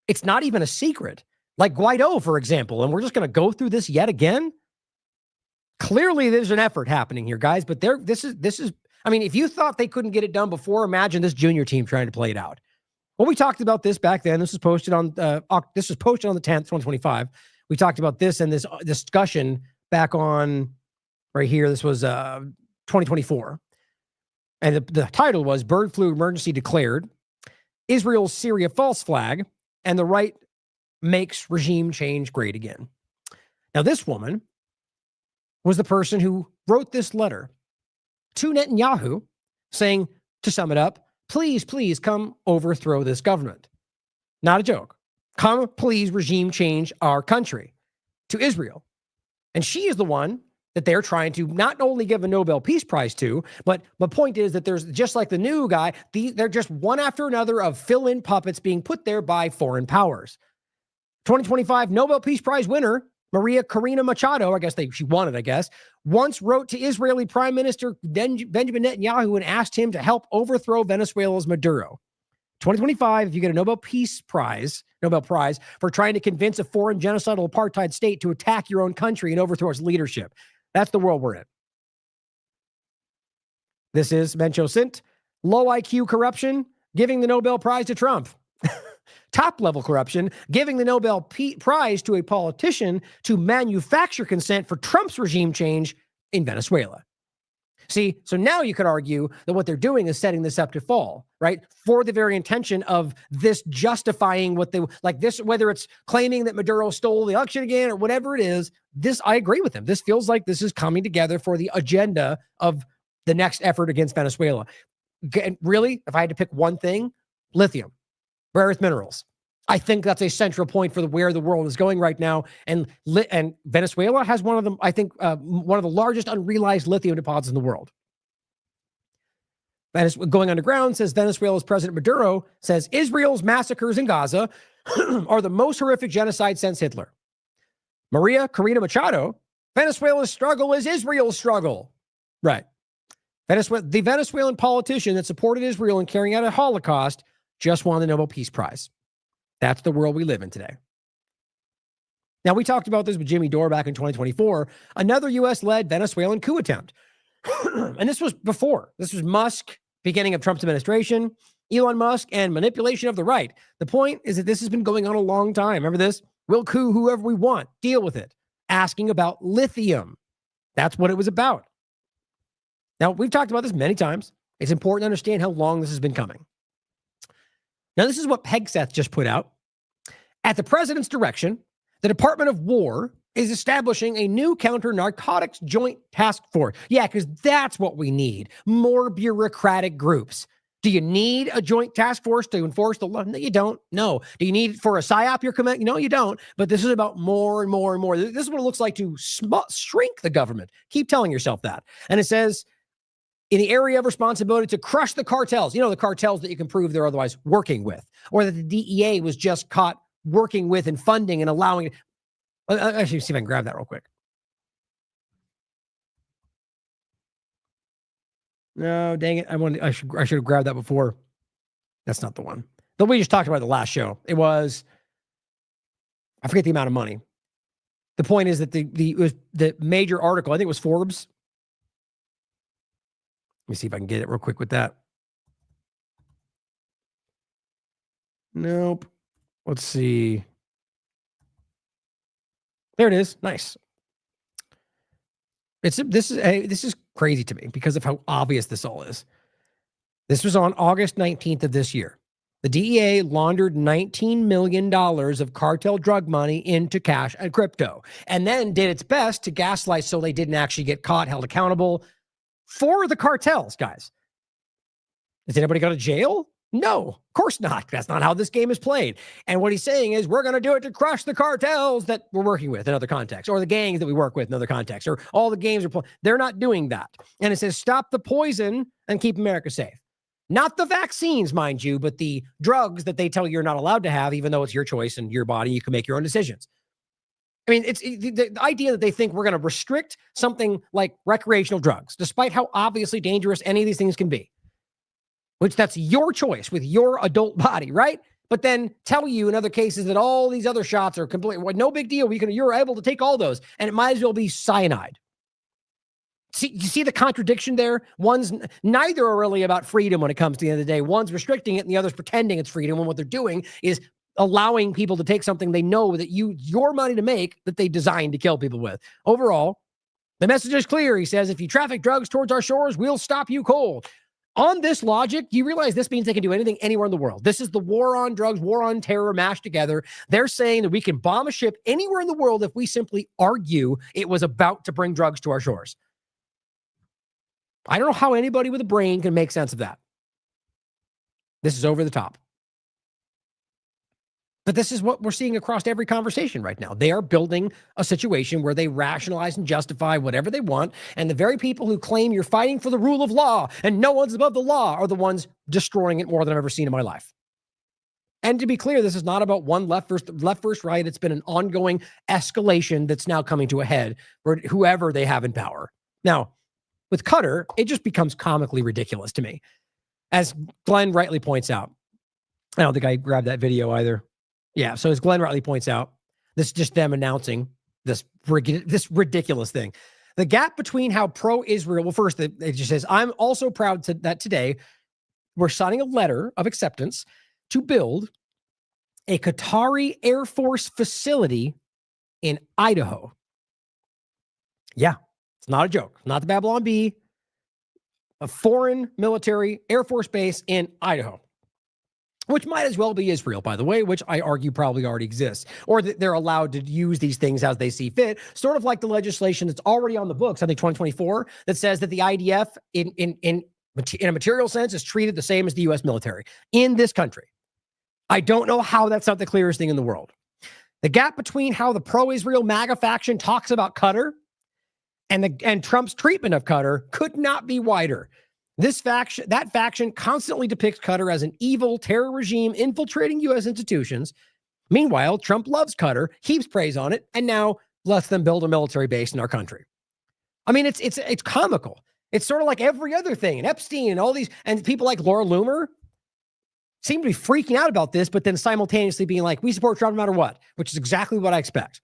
It's not even a secret. Like Guaido, for example, and we're just going to go through this yet again. Clearly, there's an effort happening here, guys, but this is, if you thought they couldn't get it done before, imagine this junior team trying to play it out. Well, we talked about this back then. This was posted on the 10th, 2025. We talked about this and this discussion back on right here. This was 2024. And the title was Bird Flu Emergency Declared, Israel's Syria False Flag, and the Right Makes Regime Change Great Again. Now, this woman was the person who wrote this letter to Netanyahu saying, to sum it up, please, please come overthrow this government. Not a joke. Come, please, regime change our country to Israel. And she is the one that they're trying to not only give a Nobel Peace Prize to, but the point is that there's, just like the new guy, they're just one after another of fill-in puppets being put there by foreign powers. 2025 Nobel Peace Prize winner, Maria Corina Machado, she won it, once wrote to Israeli Prime Minister Benjamin Netanyahu and asked him to help overthrow Venezuela's Maduro. 2025, if you get a Nobel Prize for trying to convince a foreign genocidal apartheid state to attack your own country and overthrow its leadership. That's the world we're in. This is Mencho Sint. Low IQ corruption, giving the Nobel Prize to Trump. Top-level corruption, giving the Nobel Prize to a politician to manufacture consent for Trump's regime change in Venezuela. See, so now you could argue that what they're doing is setting this up to fall, right? For the very intention of this justifying what they, like this, whether it's claiming that Maduro stole the election again or whatever it is, this, I agree with them. This feels like this is coming together for the agenda of the next effort against Venezuela. Really, if I had to pick one thing, lithium. Rare earth minerals. I think that's a central point for where the world is going right now. And Venezuela has one of them, I think, one of the largest unrealized lithium deposits in the world. Going underground, says Venezuela's President Maduro, says Israel's massacres in Gaza are the most horrific genocide since Hitler. Maria Corina Machado, Venezuela's struggle is Israel's struggle. Right. The Venezuelan politician that supported Israel in carrying out a Holocaust just won the Nobel Peace Prize. That's the world we live in today. Now, we talked about this with Jimmy Dore back in 2024, another U.S.-led Venezuelan coup attempt. And this was before. This was Musk, beginning of Trump's administration, Elon Musk, and manipulation of the right. The point is that this has been going on a long time. Remember this? We'll coup whoever we want. Deal with it. Asking about lithium. That's what it was about. Now, we've talked about this many times. It's important to understand how long this has been coming. Now, this is what Hegseth just put out. At the president's direction, the Department of War is establishing a new counter-narcotics joint task force. Yeah, because that's what we need. More bureaucratic groups. Do you need a joint task force to enforce the law? No, you don't. No. Do you need for a PSYOP your command? No, you don't. But this is about more and more and more. This is what it looks like to shrink the government. Keep telling yourself that. And it says, in the area of responsibility to crush the cartels, the cartels that you can prove they're otherwise working with, or that the DEA was just caught working with and funding and allowing it. Actually, see if I can grab that real quick. No, dang it. I should have grabbed that before. That's not the one. That we just talked about the last show. It was, I forget the amount of money. The point is that the major article, I think it was Forbes. Let me see if I can get it real quick with that. Nope. Let's see. There it is. Nice. This is crazy to me because of how obvious this all is. This was on August 19th of this year. The DEA laundered $19 million of cartel drug money into cash and crypto, and then did its best to gaslight so they didn't actually get caught, held accountable for the cartels, guys. Has anybody go to jail? No, of course not. That's not how this game is played. And what he's saying is we're going to do it to crush the cartels that we're working with in other contexts, or the gangs that we work with in other contexts, or all the games are playing. They're not doing that. And it says stop the poison and keep America safe. Not the vaccines, mind you, but the drugs that they tell you you're not allowed to have, even though it's your choice and your body, you can make your own decisions. I mean, it's the idea that they think we're going to restrict something like recreational drugs, despite how obviously dangerous any of these things can be. Which that's your choice with your adult body, right? But then tell you in other cases that all these other shots are completely, well, no big deal. You're able to take all those, and it might as well be cyanide. See, you see the contradiction there? Neither are really about freedom when it comes to the end of the day. One's restricting it, and the other's pretending it's freedom. And what they're doing is allowing people to take something they know that your money to make that they designed to kill people with. Overall, the message is clear. He says, if you traffic drugs towards our shores, we'll stop you cold. On this logic, you realize this means they can do anything anywhere in the world. This is the war on drugs, war on terror mashed together. They're saying that we can bomb a ship anywhere in the world if we simply argue it was about to bring drugs to our shores. I don't know how anybody with a brain can make sense of that. This is over the top. But this is what we're seeing across every conversation right now. They are building a situation where they rationalize and justify whatever they want. And the very people who claim you're fighting for the rule of law and no one's above the law are the ones destroying it more than I've ever seen in my life. And to be clear, this is not about one left versus right. It's been an ongoing escalation that's now coming to a head for whoever they have in power. Now, with Qatar, it just becomes comically ridiculous to me. As Glenn rightly points out, I don't think I grabbed that video either. Yeah, so as Glenn rightly points out, this is just them announcing this ridiculous thing. The gap between how pro-Israel, well, first, it just says, I'm also proud that today we're signing a letter of acceptance to build a Qatari Air Force facility in Idaho. Yeah, it's not a joke. Not the Babylon Bee. A foreign military Air Force base in Idaho. Which might as well be Israel, by the way, which I argue probably already exists, or that they're allowed to use these things as they see fit, sort of like the legislation that's already on the books, I think 2024, that says that the IDF in a material sense is treated the same as the U.S. military in this country. I don't know how that's not the clearest thing in the world. The gap between how the pro-Israel MAGA faction talks about Qatar and Trump's treatment of Qatar could not be wider. That faction constantly depicts Qatar as an evil terror regime infiltrating U.S. institutions. Meanwhile, Trump loves Qatar, heaps praise on it, and now lets them build a military base in our country. I mean, it's comical. It's sort of like every other thing, and Epstein and all these, and people like Laura Loomer seem to be freaking out about this, but then simultaneously being like, we support Trump no matter what, which is exactly what I expect.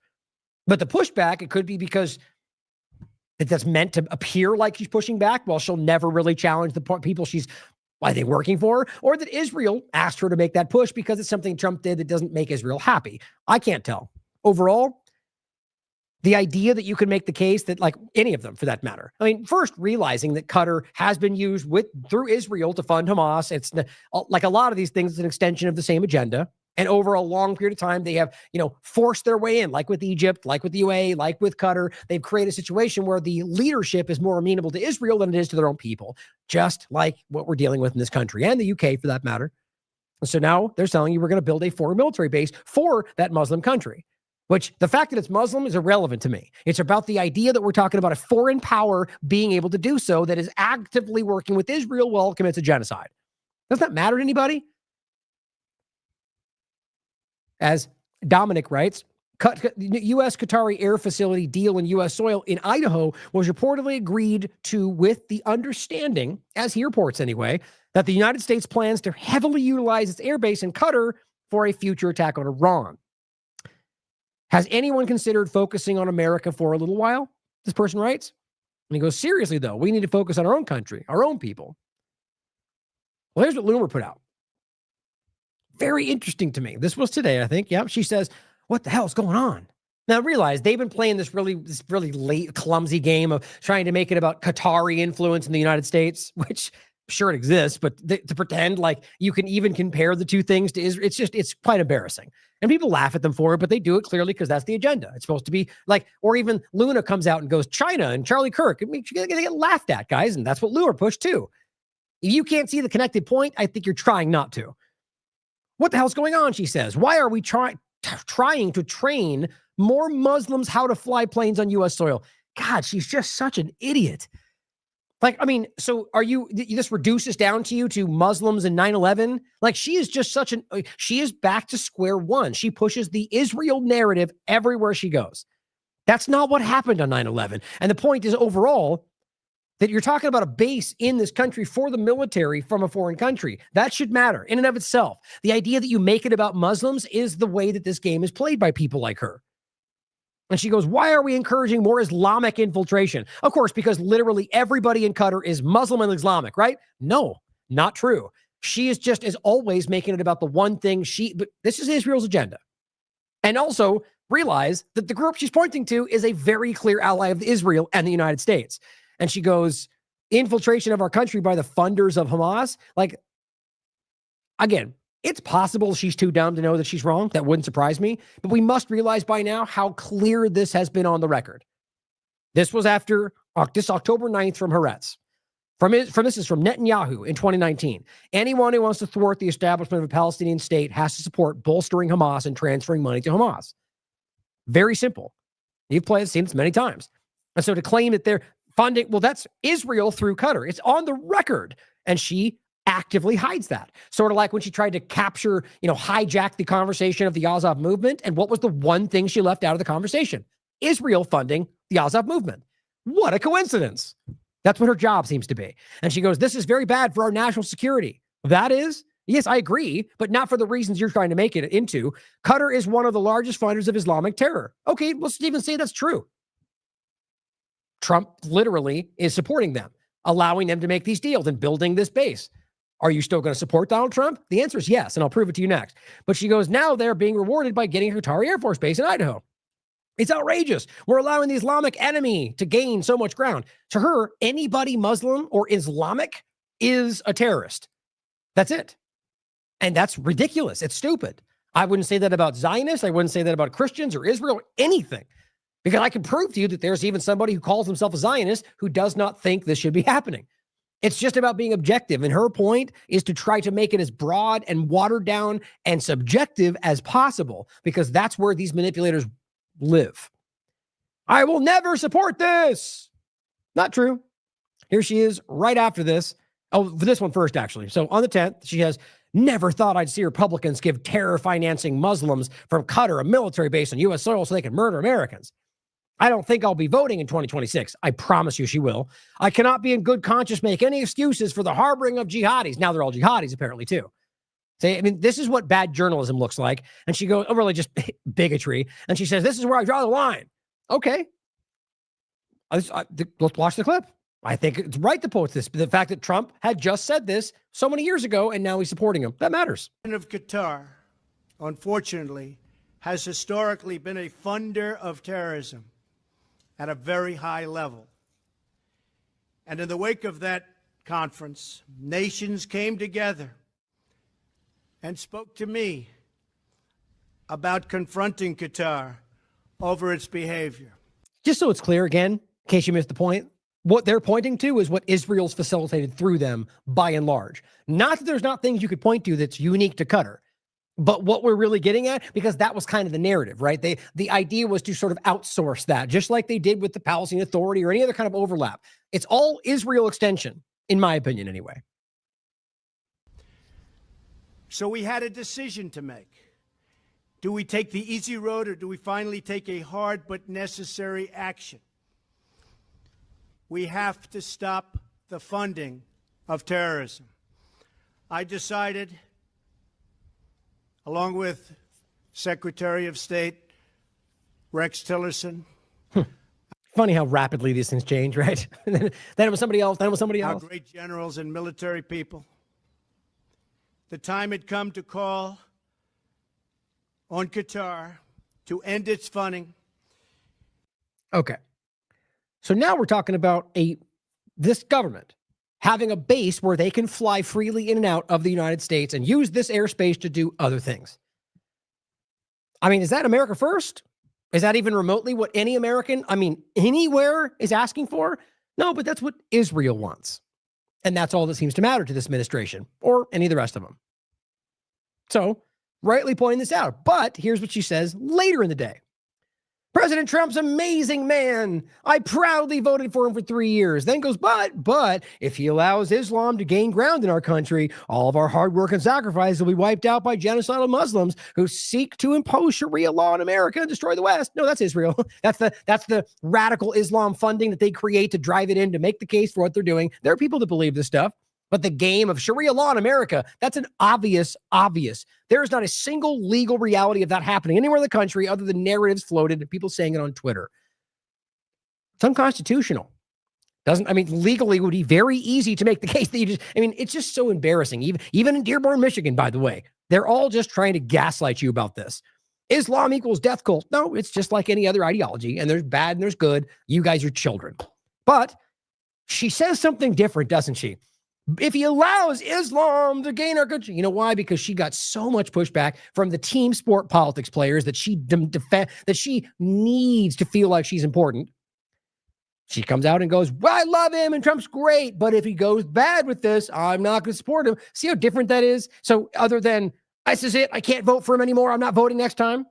But the pushback, it could be because that's meant to appear like she's pushing back while she'll never really challenge the people why they working for, or that Israel asked her to make that push because it's something Trump did that doesn't make Israel happy. I can't tell. Overall, the idea that you can make the case that, like any of them for that matter. I mean, first realizing that Qatar has been used through Israel to fund Hamas. It's like a lot of these things, it's an extension of the same agenda. And over a long period of time, they have, forced their way in, like with Egypt, like with the UAE, like with Qatar. They've created a situation where the leadership is more amenable to Israel than it is to their own people, just like what we're dealing with in this country and the UK for that matter. And so now they're telling you we're going to build a foreign military base for that Muslim country, which the fact that it's Muslim is irrelevant to me. It's about the idea that we're talking about a foreign power being able to do so that is actively working with Israel while it commits a genocide. Does that matter to anybody? As Dominic writes, U.S. Qatari air facility deal in U.S. soil in Idaho was reportedly agreed to with the understanding, as he reports anyway, that the United States plans to heavily utilize its airbase in Qatar for a future attack on Iran. Has anyone considered focusing on America for a little while? This person writes. And he goes, seriously, though, we need to focus on our own country, our own people. Well, here's what Loomer put out. Very interesting to me. This was today, I think. Yep. She says, what the hell is going on? Now, realize they've been playing this really late, clumsy game of trying to make it about Qatari influence in the United States, which sure it exists, but to pretend like you can even compare the two things to Israel, it's quite embarrassing. And people laugh at them for it, but they do it clearly because that's the agenda. It's supposed to be like, or even Luna comes out and goes, China and Charlie Kirk. I mean, they get laughed at, guys, and that's what Luna pushed too. If you can't see the connected point, I think you're trying not to. What the hell's going on, she says. Why are we trying to train more Muslims how to fly planes on U.S. soil? God, she's just such an idiot. Like, I mean, so this reduces down to you to Muslims and 9/11? Like, she is just she is back to square one. She pushes the Israel narrative everywhere she goes. That's not what happened on 9/11. And the point is overall that you're talking about a base in this country for the military from a foreign country. That should matter in and of itself. The idea that you make it about Muslims is the way that this game is played by people like her. And she goes, why are we encouraging more Islamic infiltration? Of course, because literally everybody in Qatar is Muslim and Islamic, right? No, not true. She is just, as always, making it about the one thing but this is Israel's agenda. And also realize that the group she's pointing to is a very clear ally of Israel and the United States. And she goes, infiltration of our country by the funders of Hamas. Like, again, it's possible she's too dumb to know that she's wrong. That wouldn't surprise me. But we must realize by now how clear this has been on the record. This was after this October 9th from Haaretz. This is from Netanyahu in 2019. Anyone who wants to thwart the establishment of a Palestinian state has to support bolstering Hamas and transferring money to Hamas. Very simple. You've seen this many times. And so to claim that they're funding, well, that's Israel through Qatar. It's on the record. And she actively hides that. Sort of like when she tried to capture, hijack the conversation of the Azov movement. And what was the one thing she left out of the conversation? Israel funding the Azov movement. What a coincidence. That's what her job seems to be. And she goes, this is very bad for our national security. That is, yes, I agree, but not for the reasons you're trying to make it into. Qatar is one of the largest funders of Islamic terror. Okay, let's even say that's true. Trump literally is supporting them, allowing them to make these deals and building this base. Are you still going to support Donald Trump? The answer is yes, and I'll prove it to you next. But she goes, now they're being rewarded by getting a Qatari Air Force Base in Idaho. It's outrageous. We're allowing the Islamic enemy to gain so much ground. To her, anybody Muslim or Islamic is a terrorist. That's it. And that's ridiculous. It's stupid. I wouldn't say that about Zionists. I wouldn't say that about Christians or Israel or anything. Because I can prove to you that there's even somebody who calls himself a Zionist who does not think this should be happening. It's just about being objective. And her point is to try to make it as broad and watered down and subjective as possible, because that's where these manipulators live. I will never support this. Not true. Here she is right after this. Oh, for this one first, actually. So on the 10th, she has, never thought I'd see Republicans give terror financing Muslims from Qatar a military base on U.S. soil so they can murder Americans. I don't think I'll be voting in 2026. I promise you she will. I cannot be in good conscience make any excuses for the harboring of jihadis. Now they're all jihadis apparently too. I mean, this is what bad journalism looks like. And she goes, oh, really just bigotry. And she says, this is where I draw the line. Okay. Let's watch the clip. I think it's right to post this. But the fact that Trump had just said this so many years ago and now he's supporting him, that matters. Of Qatar, unfortunately, has historically been a funder of terrorism at a very high level. And in the wake of that conference, nations came together and spoke to me about confronting Qatar over its behavior. Just so it's clear again, in case you missed the point, what they're pointing to is what Israel's facilitated through them by and large. Not that there's not things you could point to that's unique to Qatar, but what we're really getting at, because that was kind of the narrative, right? The idea was to sort of outsource that, just like they did with the Palestinian Authority or any other kind of overlap. It's all Israel extension, in my opinion, anyway. So we had a decision to make. Do we take the easy road or do we finally take a hard but necessary action? We have to stop the funding of terrorism. I decided, along with Secretary of State Rex Tillerson. Funny how rapidly these things change, right? Then it was somebody else, then it was somebody else. Our great generals and military people. The time had come to call on Qatar to end its funding. Okay. So now we're talking about this government having a base where they can fly freely in and out of the United States and use this airspace to do other things. I mean, is that America first? Is that even remotely what any American, anywhere is asking for? No, but that's what Israel wants. And that's all that seems to matter to this administration or any of the rest of them. So, rightly pointing this out. But here's what she says later in the day. President Trump's amazing man. I proudly voted for him for 3 years. Then goes, but if he allows Islam to gain ground in our country, all of our hard work and sacrifice will be wiped out by genocidal Muslims who seek to impose Sharia law in America and destroy the West. No, that's Israel. That's the radical Islam funding that they create to drive it in to make the case for what they're doing. There are people that believe this stuff. But the game of Sharia law in America, that's an obvious. There is not a single legal reality of that happening anywhere in the country other than narratives floated and people saying it on Twitter. It's unconstitutional. Legally it would be very easy to make the case that it's just so embarrassing. Even in Dearborn, Michigan, by the way, they're all just trying to gaslight you about this. Islam equals death cult. No, it's just like any other ideology, and there's bad and there's good. You guys are children. But she says something different, doesn't she? If he allows Islam to gain our country, you know why? Because she got so much pushback from the team sport politics players that she needs to feel like she's important. She comes out and goes, well, I love him and Trump's great, but if he goes bad with this, I'm not going to support him. See how different that is? So other than, this is it, I can't vote for him anymore, I'm not voting next time.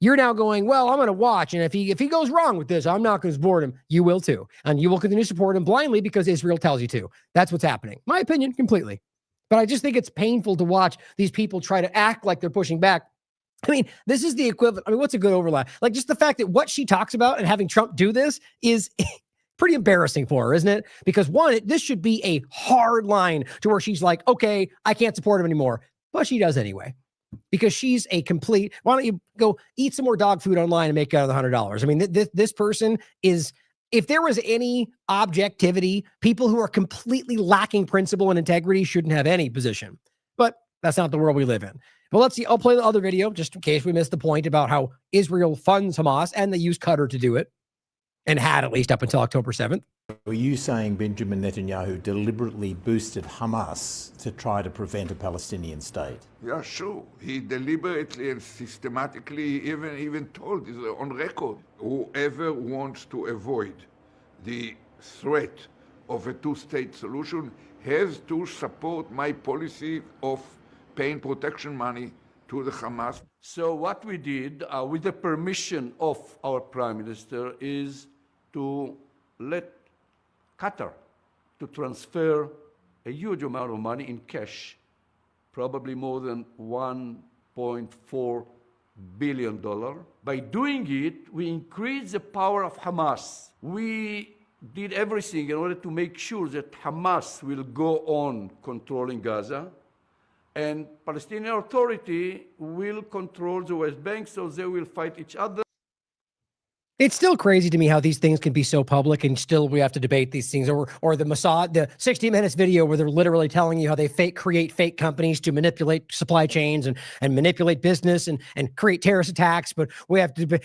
You're now going, well, I'm going to watch. And if he goes wrong with this, I'm not going to support him. You will too. And you will continue to support him blindly because Israel tells you to. That's what's happening. My opinion, completely. But I just think it's painful to watch these people try to act like they're pushing back. This is the equivalent. What's a good overlap? Like just the fact that what she talks about and having Trump do this is pretty embarrassing for her, isn't it? Because one, this should be a hard line to where she's like, okay, I can't support him anymore. But she does anyway. Because she's a complete, why don't you go eat some more dog food online and make out of the $100? This person is, if there was any objectivity, people who are completely lacking principle and integrity shouldn't have any position. But that's not the world we live in. Well, let's see. I'll play the other video just in case we missed the point about how Israel funds Hamas and they use Qatar to do it and had at least up until October 7th. Are you saying Benjamin Netanyahu deliberately boosted Hamas to try to prevent a Palestinian state? Yeah, sure. He deliberately and systematically even told, is on record, whoever wants to avoid the threat of a two-state solution has to support my policy of paying protection money to the Hamas. So what we did, with the permission of our Prime Minister, is to let Qatar to transfer a huge amount of money in cash, probably more than $1.4 billion. By doing it, we increased the power of Hamas. We did everything in order to make sure that Hamas will go on controlling Gaza, and Palestinian Authority will control the West Bank, so they will fight each other. It's still crazy to me how these things can be so public and still we have to debate these things, or the Mossad, the 60 Minutes video where they're literally telling you how they create fake companies to manipulate supply chains and manipulate business and create terrorist attacks. But we have to,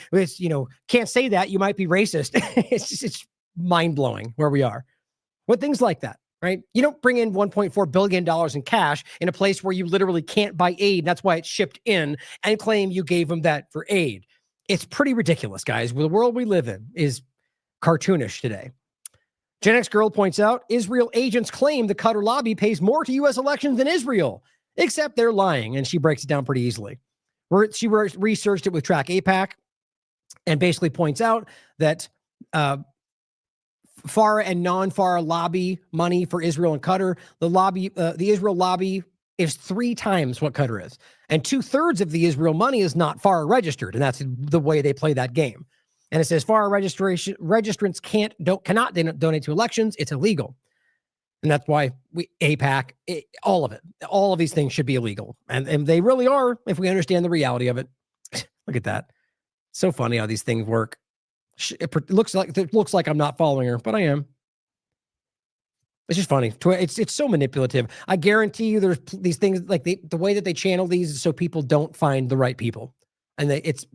can't say that. You might be racist. It's mind blowing where we are with things like that. Right? You don't bring in $1.4 billion in cash in a place where you literally can't buy aid. That's why it's shipped in, and claim you gave them that for aid. It's pretty ridiculous, guys. The world we live in is cartoonish today. Gen X Girl points out, Israel agents claim the Qatar lobby pays more to U.S. elections than Israel, except they're lying, and she breaks it down pretty easily. She researched it with Track APAC and basically points out that FARA and non-FARA lobby money for Israel and Qatar, the Israel lobby is 3 times what Qatar is. And 2/3 of the Israel money is not FARA registered. And that's the way they play that game. And it says FARA registrants cannot donate to elections. It's illegal. And that's why APAC, all of it, all of these things should be illegal. And they really are if we understand the reality of it. Look at that. So funny how these things work. It looks like I'm not following her, but I am. It's just funny. It's so manipulative. I guarantee you there's these things like the way that they channel these is so people don't find the right people. And it's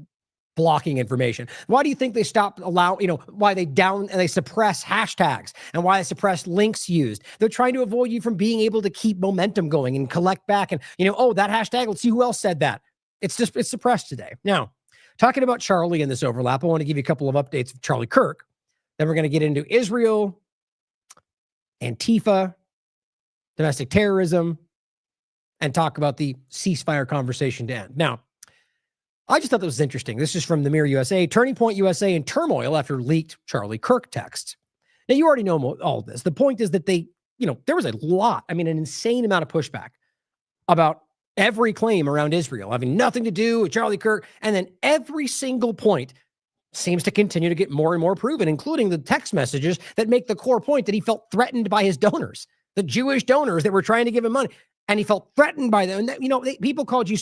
blocking information. Why do you think they why they suppress hashtags and why they suppress links used? They're trying to avoid you from being able to keep momentum going and collect back and, that hashtag, let's see who else said that. It's suppressed today. Now, talking about Charlie in this overlap, I want to give you a couple of updates of Charlie Kirk. Then we're going to get into Israel, Antifa, domestic terrorism, and talk about the ceasefire conversation to end. Now, I just thought that was interesting. This is from the Mirror USA. Turning Point USA in turmoil after leaked Charlie Kirk texts. Now, you already know all of this. The point is that there was a lot, an insane amount of pushback about every claim around Israel having nothing to do with Charlie Kirk. And then every single point seems to continue to get more and more proven, including the text messages that make the core point that he felt threatened by his donors, the Jewish donors that were trying to give him money. And he felt threatened by them. And people called you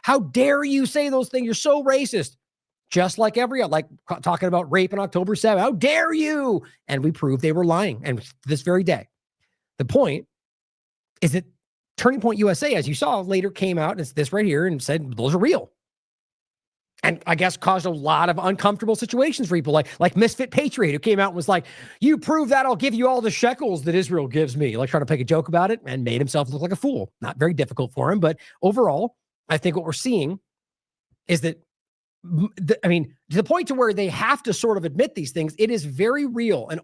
how dare you say those things? You're so racist. Just like talking about rape on October 7th. How dare you? And we proved they were lying. And this very day, the point is that Turning Point USA, as you saw later, came out, and it's this right here, and said those are real. And I guess caused a lot of uncomfortable situations for people like Misfit Patriot, who came out and was like, you prove that, I'll give you all the shekels that Israel gives me. Like, trying to make a joke about it, and made himself look like a fool. Not very difficult for him. But overall, I think what we're seeing is that, to the point to where they have to sort of admit these things, it is very real. And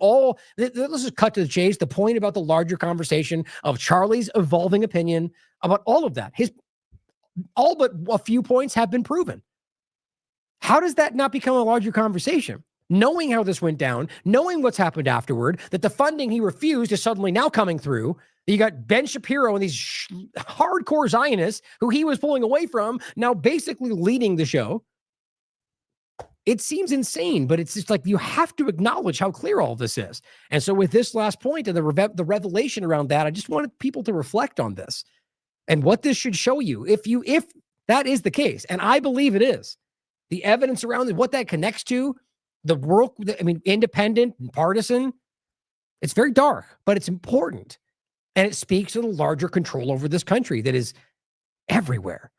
let's just cut to the chase. The point about the larger conversation of Charlie's evolving opinion about all of that. All but a few points have been proven. How does that not become a larger conversation? Knowing how this went down, knowing what's happened afterward, that the funding he refused is suddenly now coming through. You got Ben Shapiro and these hardcore Zionists who he was pulling away from, now basically leading the show. It seems insane, but it's just like you have to acknowledge how clear all this is. And so with this last point and the revelation around that, I just wanted people to reflect on this and what this should show you if that is the case. And I believe it is. The evidence around it, what that connects to, the work, independent and partisan, it's very dark, but it's important. And it speaks to the larger control over this country that is everywhere.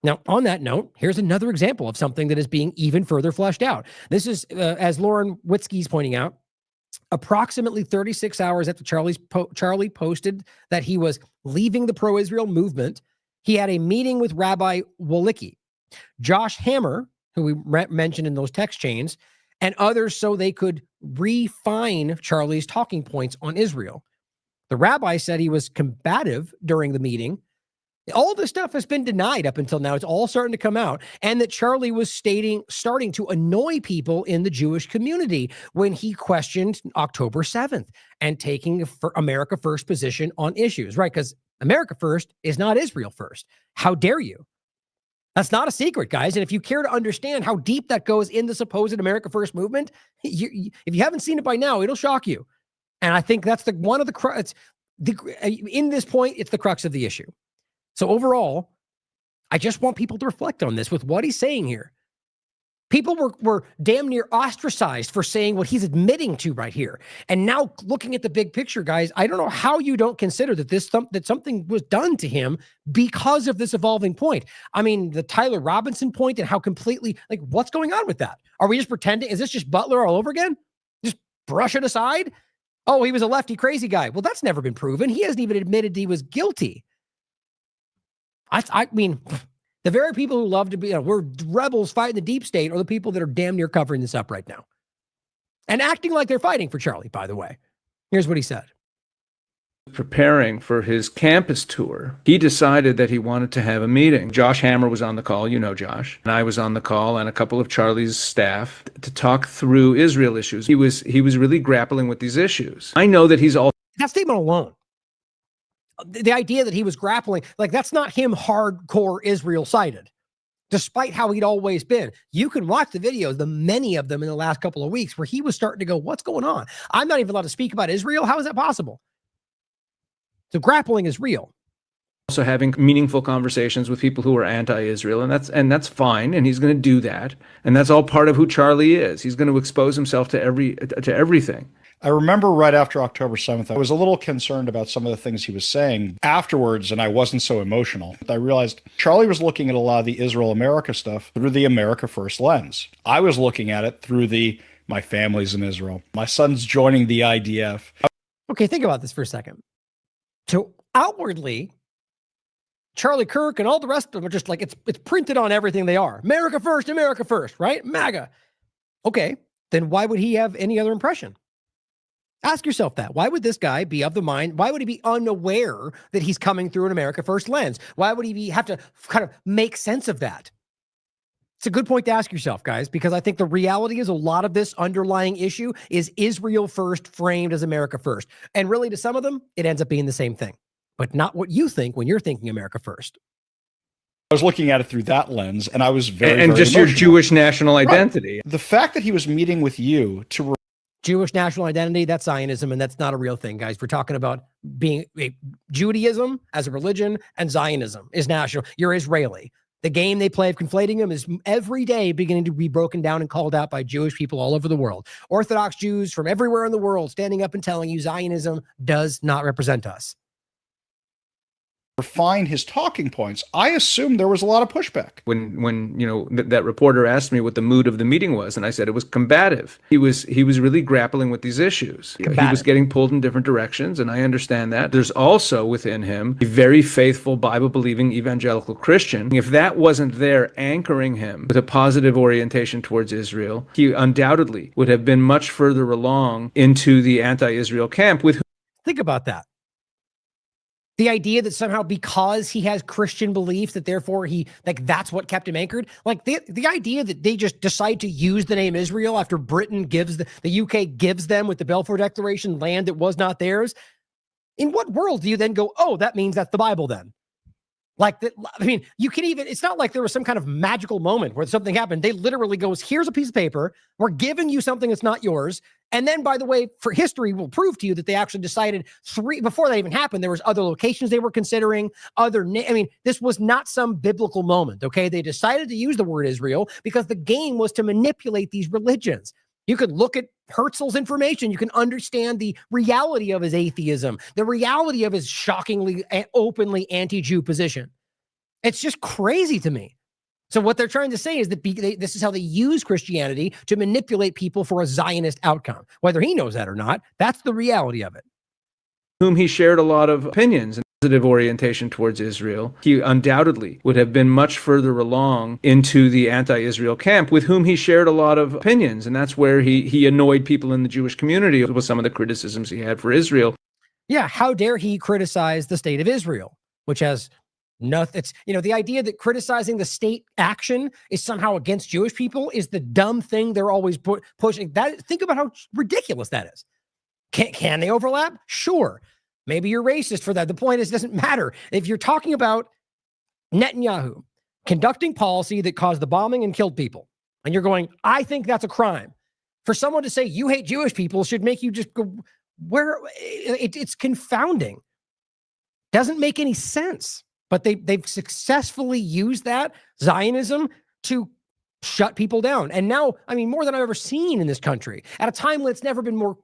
Now, on that note, here's another example of something that is being even further fleshed out. This is, as Lauren Witzke's pointing out, approximately 36 hours after Charlie posted that he was leaving the pro-Israel movement, he had a meeting with Rabbi Wolicki. Josh Hammer, who we mentioned in those text chains, and others, so they could refine Charlie's talking points on Israel. The rabbi said he was combative during the meeting. All this stuff has been denied up until now. It's all starting to come out. And that Charlie was starting to annoy people in the Jewish community when he questioned October 7th and taking America First position on issues, right? Because America First is not Israel First. How dare you? That's not a secret, guys. And if you care to understand how deep that goes in the supposed America First movement, if you haven't seen it by now, it'll shock you. And I think that's in this point, it's the crux of the issue. So overall, I just want people to reflect on this with what he's saying here. People were damn near ostracized for saying what he's admitting to right here. And now looking at the big picture, guys, I don't know how you don't consider that something was done to him because of this evolving point. The Tyler Robinson point and how completely, what's going on with that? Are we just pretending? Is this just Butler all over again? Just brush it aside? Oh, he was a lefty crazy guy. Well, that's never been proven. He hasn't even admitted he was guilty. The very people who love to be, we're rebels fighting the deep state, are the people that are damn near covering this up right now. And acting like they're fighting for Charlie, by the way. Here's what he said. Preparing for his campus tour, he decided that he wanted to have a meeting. Josh Hammer was on the call, Josh, and I was on the call, and a couple of Charlie's staff to talk through Israel issues. He was really grappling with these issues. I know that he's all... That statement alone, the idea that he was grappling, that's not him hardcore Israel sided, despite how he'd always been. You can watch the videos, the many of them in the last couple of weeks, where he was starting to go, what's going on? I'm not even allowed to speak about Israel. How is that possible? So grappling is real. Also having meaningful conversations with people who are anti-Israel, and that's fine, and he's going to do that. And that's all part of who Charlie is. He's going to expose himself to everything. I remember right after October 7th, I was a little concerned about some of the things he was saying afterwards, and I wasn't so emotional. I realized Charlie was looking at a lot of the Israel-America stuff through the America First lens. I was looking at it through my family's in Israel. My son's joining the IDF. Okay, think about this for a second. So outwardly, Charlie Kirk and all the rest of them are just it's printed on everything they are. America first, right? MAGA. Okay, then why would he have any other impression? Ask yourself that. Why would this guy be of the mind? Why would he be unaware that he's coming through an America First lens? Why would he have to kind of make sense of that? It's a good point to ask yourself, guys, because I think the reality is a lot of this underlying issue is Israel first framed as America first. And really, to some of them, it ends up being the same thing, but not what you think when you're thinking America first. I was looking at it through that lens, and I was very just emotional. your Jewish national identity. Right. The fact that he was meeting with you to Jewish national identity, that's Zionism, and that's not a real thing, guys. We're talking about being Judaism as a religion, and Zionism is national. You're Israeli. The game they play of conflating them is every day beginning to be broken down and called out by Jewish people all over the world. Orthodox Jews from everywhere in the world standing up and telling you Zionism does not represent us. refine his talking points, I assumed there was a lot of pushback. When you know that reporter asked me what the mood of the meeting was, and I said it was combative. He was really grappling with these issues. Combative. He was getting pulled in different directions, and I understand that. There's also within him a very faithful Bible-believing evangelical Christian. If that wasn't there anchoring him with a positive orientation towards Israel, he undoubtedly would have been much further along into the anti-Israel camp with. Think about that. The idea that somehow because he has Christian beliefs that therefore he, like, that's what kept him anchored. Like the idea that they just decide to use the name Israel after Britain gives, the UK gives them with the Balfour Declaration land that was not theirs. In what world do you then go, oh, that means that's the Bible then? Like, that, I mean, you can even, it's not like there was some kind of magical moment where something happened. They literally goes, here's a piece of paper. We're giving you something that's not yours. And then, by the way, for history will prove to you that they actually decided before that even happened, there was other locations they were considering, I mean, this was not some biblical moment, okay? They decided to use the word Israel because the game was to manipulate these religions. You could look at Herzl's information. You can understand the reality of his atheism, the reality of his shockingly, openly anti-Jew position. It's just crazy to me. So what they're trying to say is that this is how they use Christianity to manipulate people for a Zionist outcome. Whether he knows that or not, that's the reality of it. Whom he shared a lot of opinions and positive orientation towards Israel. He undoubtedly would have been much further along into the anti-Israel camp with whom he shared a lot of opinions. And that's where he annoyed people in the Jewish community with some of the criticisms he had for Israel. Yeah, how dare he criticize the state of Israel, which has nothing. It's, you know, the idea that criticizing the state action is somehow against Jewish people is the dumb thing they're always pushing. That, think about how ridiculous that is. Can they overlap? Sure. Maybe you're racist for that. The point is, it doesn't matter. If you're talking about Netanyahu conducting policy that caused the bombing and killed people, and you're going, I think that's a crime. For someone to say you hate Jewish people should make you just go, where it's confounding. Doesn't make any sense. But they've successfully used that Zionism to shut people down. And now, I mean, more than I've ever seen in this country, at a time when it's never been more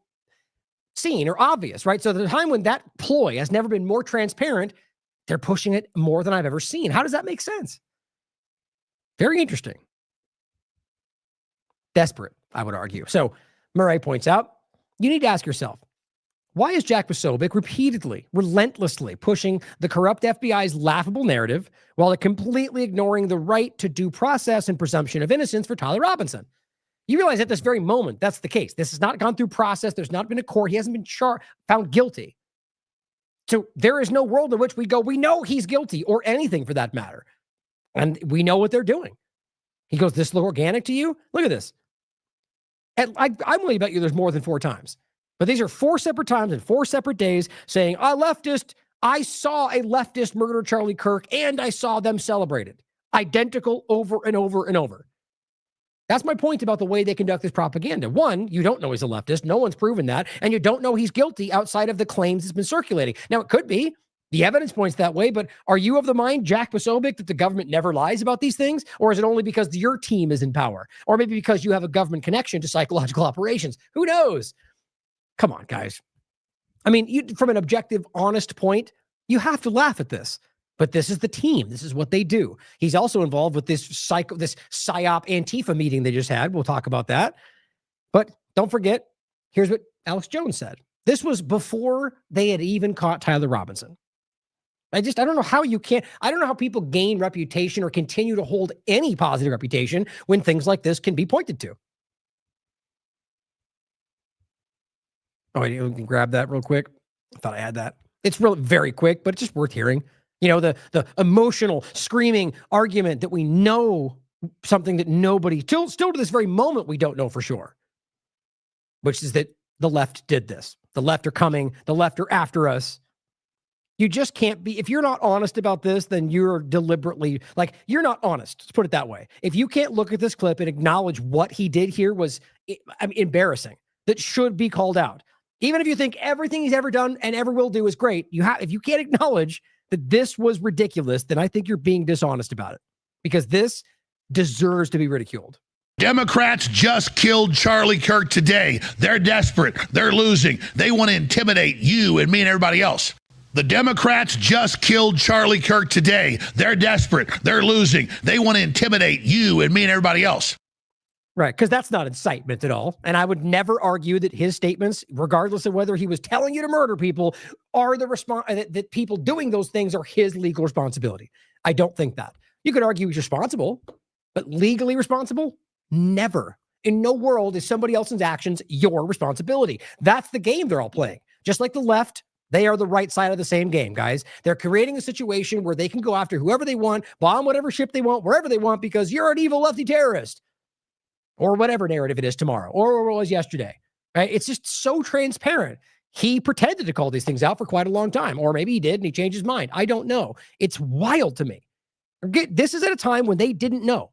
seen or obvious, right? So the time when that ploy has never been more transparent, they're pushing it more than I've ever seen. How does that make sense? Very interesting. Desperate, I would argue. So Murray points out, you need to ask yourself, why is Jack Posobiec repeatedly, relentlessly pushing the corrupt FBI's laughable narrative while completely ignoring the right to due process and presumption of innocence for Tyler Robinson? You realize at this very moment, that's the case. This has not gone through process. There's not been a court. He hasn't been found guilty. So there is no world in which we go, we know he's guilty or anything for that matter. And we know what they're doing. He goes, this look organic to you? Look at this. And I'm willing to bet you there's more than 4 times. But these are 4 separate times and 4 separate days saying, I saw a leftist murder Charlie Kirk and I saw them celebrated. Identical over and over and over. That's my point about the way they conduct this propaganda. One, you don't know he's a leftist. No one's proven that. And you don't know he's guilty outside of the claims that's been circulating. Now, it could be. The evidence points that way. But are you of the mind, Jack Posobiec, that the government never lies about these things? Or is it only because your team is in power? Or maybe because you have a government connection to psychological operations? Who knows? Come on, guys. I mean, from an objective, honest point, you have to laugh at this. But this is the team. This is what they do. He's also involved with this psyop Antifa meeting they just had. We'll talk about that. But don't forget, here's what Alex Jones said. This was before they had even caught Tyler Robinson. I don't know how I don't know how people gain reputation or continue to hold any positive reputation when things like this can be pointed to. Oh, you can grab that real quick. I thought I had that. It's really very quick, but it's just worth hearing. You know, the emotional, screaming argument that we know something that nobody, still to this very moment, we don't know for sure, which is that the left did this. The left are coming. The left are after us. You just can't be, if you're not honest about this, then you're deliberately, like, you're not honest. Let's put it that way. If you can't look at this clip and acknowledge what he did here was embarrassing, that should be called out. Even if you think everything he's ever done and ever will do is great, if you can't acknowledge that this was ridiculous, then I think you're being dishonest about it, because this deserves to be ridiculed. Democrats just killed Charlie Kirk today. They're desperate. They're losing. They want to intimidate you and me and everybody else. The Democrats just killed Charlie Kirk today. They're desperate. They're losing. They want to intimidate you and me and everybody else. Right, because that's not incitement at all. And I would never argue that his statements, regardless of whether he was telling you to murder people, are the that people doing those things are his legal responsibility. I don't think that. You could argue he's responsible, but legally responsible? Never. In no world is somebody else's actions your responsibility. That's the game they're all playing. Just like the left, they are the right side of the same game, guys. They're creating a situation where they can go after whoever they want, bomb whatever ship they want, wherever they want, because you're an evil lefty terrorist. Or whatever narrative it is tomorrow, or it was yesterday, right? It's just so transparent. He pretended to call these things out for quite a long time, or maybe he did and he changed his mind. I don't know. It's wild to me. This is at a time when they didn't know.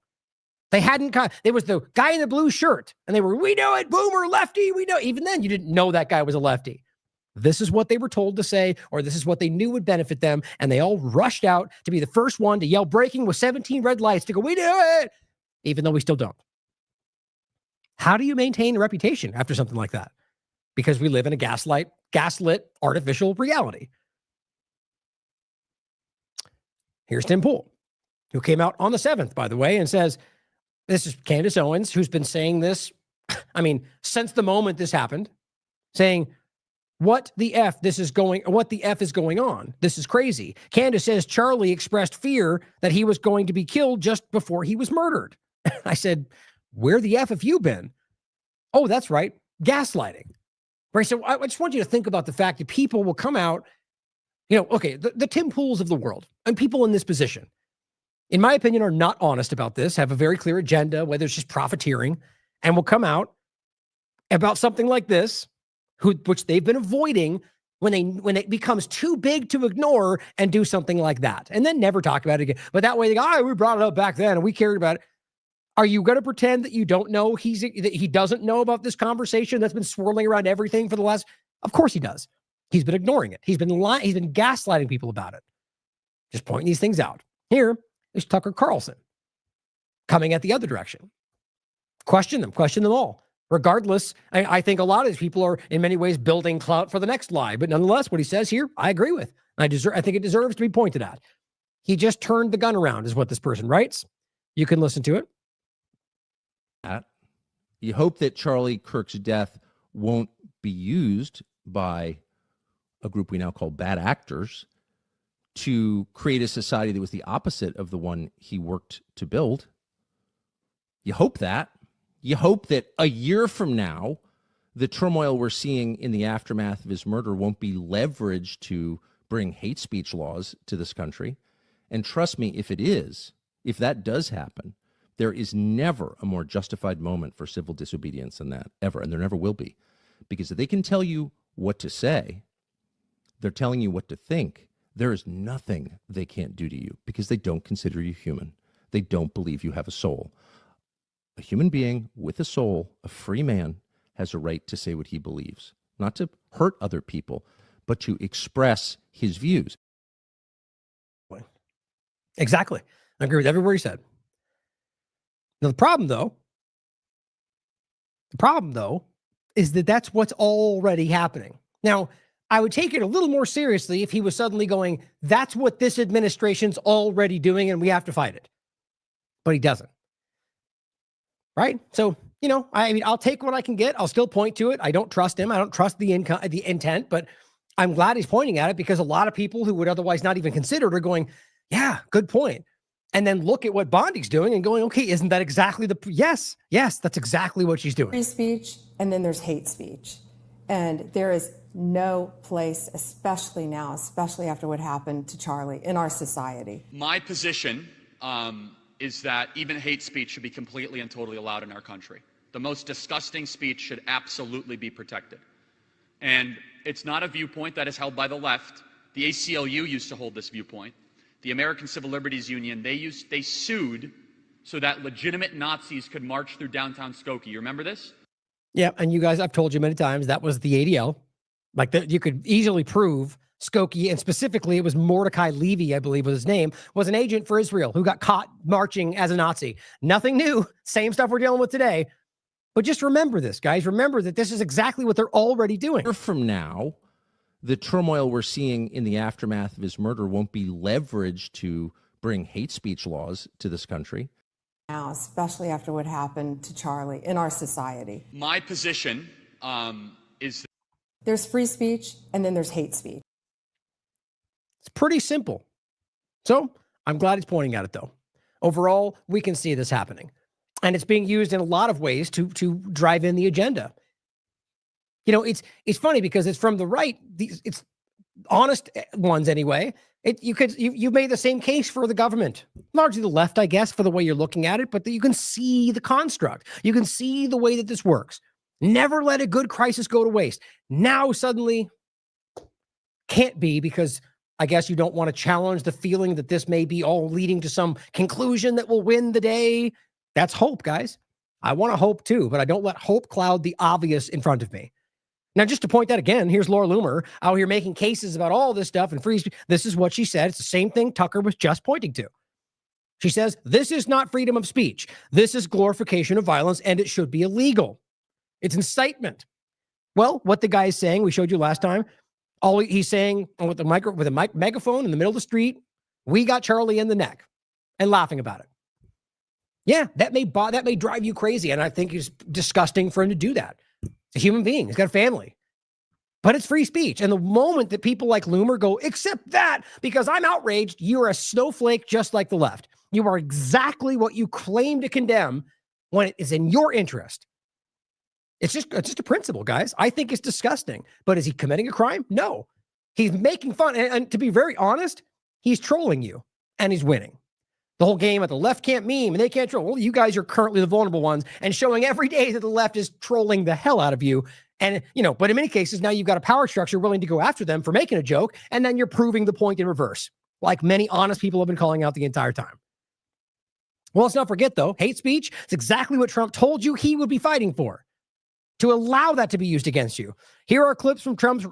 They hadn't, there was the guy in the blue shirt, and they were, we know it, boomer, lefty, we know. Even then, you didn't know that guy was a lefty. This is what they were told to say, or this is what they knew would benefit them, and they all rushed out to be the first one to yell breaking with 17 red lights to go, we do it, even though we still don't. How do you maintain a reputation after something like that? Because we live in a gaslit artificial reality. Here's Tim Pool, who came out on the 7th, by the way, and says, this is Candace Owens, who's been saying this, I mean, since the moment this happened, saying, what the F is going on? This is crazy. Candace says Charlie expressed fear that he was going to be killed just before he was murdered. I said, where the F have you been? Oh, that's right. Gaslighting. Right. So I just want you to think about the fact that people will come out, you know, okay, the Tim Pools of the world and people in this position, in my opinion, are not honest about this, have a very clear agenda, whether it's just profiteering, and will come out about something like this, which they've been avoiding when it becomes too big to ignore, and do something like that, and then never talk about it again. But that way they go, oh, we brought it up back then and we cared about it. Are you going to pretend that you don't know that he doesn't know about this conversation that's been swirling around everything for the last? Of course he does. He's been ignoring it. He's been lying. He's been gaslighting people about it. Just pointing these things out. Here is Tucker Carlson coming at the other direction. Question them all. Regardless, I think a lot of these people are in many ways building clout for the next lie, but nonetheless, what he says here, I agree with. I think it deserves to be pointed at. He just turned the gun around, is what this person writes. You can listen to it. You hope that Charlie Kirk's death won't be used by a group we now call bad actors to create a society that was the opposite of the one he worked to build. You hope that. You hope that a year from now, the turmoil we're seeing in the aftermath of his murder won't be leveraged to bring hate speech laws to this country. And trust me, if that does happen, there is never a more justified moment for civil disobedience than that, ever, and there never will be. Because if they can tell you what to say, they're telling you what to think. There is nothing they can't do to you because they don't consider you human. They don't believe you have a soul. A human being with a soul, a free man, has a right to say what he believes, not to hurt other people, but to express his views. Exactly. I agree with every word he said. Now, the problem, though, is that that's what's already happening. Now, I would take it a little more seriously if he was suddenly going, that's what this administration's already doing and we have to fight it. But he doesn't. Right? So, you know, I mean, I'll take what I can get. I'll still point to it. I don't trust him. I don't trust the intent, but I'm glad he's pointing at it because a lot of people who would otherwise not even consider it are going, yeah, good point. And then look at what Bondi's doing and going, okay, isn't that exactly yes, that's exactly what she's doing. Free speech, and then there's hate speech. And there is no place, especially now, especially after what happened to Charlie, in our society. My position is that even hate speech should be completely and totally allowed in our country. The most disgusting speech should absolutely be protected. And it's not a viewpoint that is held by the left. The ACLU used to hold this viewpoint. The American Civil Liberties Union, they sued so that legitimate Nazis could march through downtown Skokie. You remember this? Yeah, and you guys, I've told you many times, that was the ADL. Like, that you could easily prove Skokie, and specifically it was Mordecai Levy, I believe was his name, was an agent for Israel who got caught marching as a Nazi. Nothing new, same stuff we're dealing with today. But just remember this, guys. Remember that this is exactly what they're already doing. From now, the turmoil we're seeing in the aftermath of his murder won't be leveraged to bring hate speech laws to this country. Now, especially after what happened to Charlie, in our society. My position is that there's free speech and then there's hate speech. It's pretty simple. So I'm glad he's pointing out it, though. Overall, we can see this happening. And it's being used in a lot of ways to drive in the agenda. You know, it's funny because it's from the right. It's honest ones anyway. You made the same case for the government, largely the left, I guess, for the way you're looking at it. But you can see the construct. You can see the way that this works. Never let a good crisis go to waste. Now suddenly can't be, because I guess you don't want to challenge the feeling that this may be all leading to some conclusion that will win the day. That's hope, guys. I want to hope too, but I don't let hope cloud the obvious in front of me. Now, just to point that again, here's Laura Loomer out here making cases about all this stuff and free speech. This is what she said. It's the same thing Tucker was just pointing to. She says, this is not freedom of speech. This is glorification of violence, and it should be illegal. It's incitement. Well, what the guy is saying, we showed you last time, all he's saying with a megaphone in the middle of the street, we got Charlie in the neck, and laughing about it. Yeah, that may drive you crazy, and I think it's disgusting for him to do that. He's a human being. He's got a family. But it's free speech. And the moment that people like Loomer go, except that, because I'm outraged, you're a snowflake just like the left. You are exactly what you claim to condemn when it is in your interest. It's just a principle, guys. I think it's disgusting. But is he committing a crime? No. He's making fun. And to be very honest, he's trolling you, and he's winning. The whole game at the left can't meme and they can't troll. Well, you guys are currently the vulnerable ones and showing every day that the left is trolling the hell out of you. And, but in many cases, now you've got a power structure willing to go after them for making a joke. And then you're proving the point in reverse, like many honest people have been calling out the entire time. Well, let's not forget, though, hate speech is exactly what Trump told you he would be fighting for, to allow that to be used against you. Here are clips from Trump's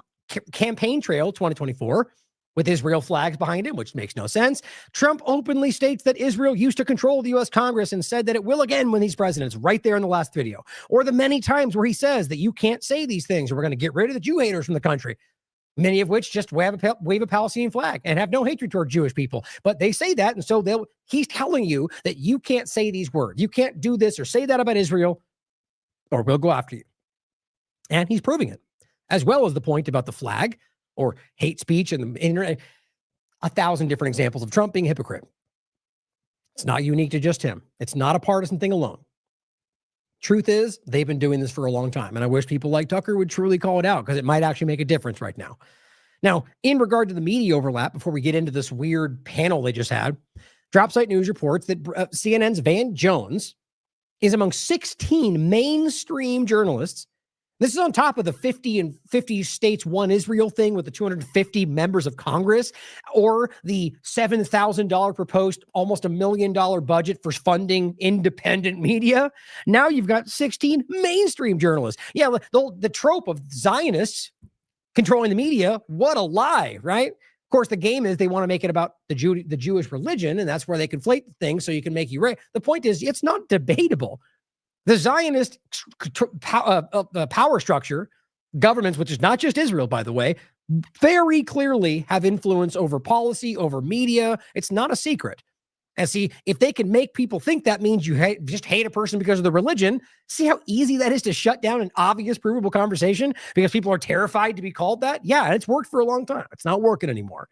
campaign trail 2024. With Israel flags behind it, which makes no sense. Trump openly states that Israel used to control the U.S. Congress and said that it will again when he's president. It's right there in the last video. Or the many times where he says that you can't say these things or we're going to get rid of the Jew haters from the country, many of which just wave a Palestinian flag and have no hatred toward Jewish people. But they say that, and so he's telling you that you can't say these words. You can't do this or say that about Israel, or we'll go after you. And he's proving it, as well as the point about the flag, or hate speech and the internet, 1,000 different examples of Trump being a hypocrite. It's not unique to just him. It's not a partisan thing alone. Truth is, they've been doing this for a long time, and I wish people like Tucker would truly call it out because it might actually make a difference right now. Now, in regard to the media overlap, before we get into this weird panel they just had, Dropsite News reports that CNN's Van Jones is among 16 mainstream journalists. This is on top of the 50 states one Israel thing with the 250 members of Congress, or the $7,000 proposed almost $1 million budget for funding independent media. Now you've got 16 mainstream journalists. Yeah, the trope of Zionists controlling the media, what a lie, right? Of course, the game is they want to make it about the Jewish religion, and that's where they conflate things so you can make you right. The point is, it's not debatable. The Zionist power structure, governments, which is not just Israel, by the way, very clearly have influence over policy, over media. It's not a secret. And see, if they can make people think that means you just hate a person because of the religion, see how easy that is to shut down an obvious, provable conversation because people are terrified to be called that? Yeah, it's worked for a long time. It's not working anymore.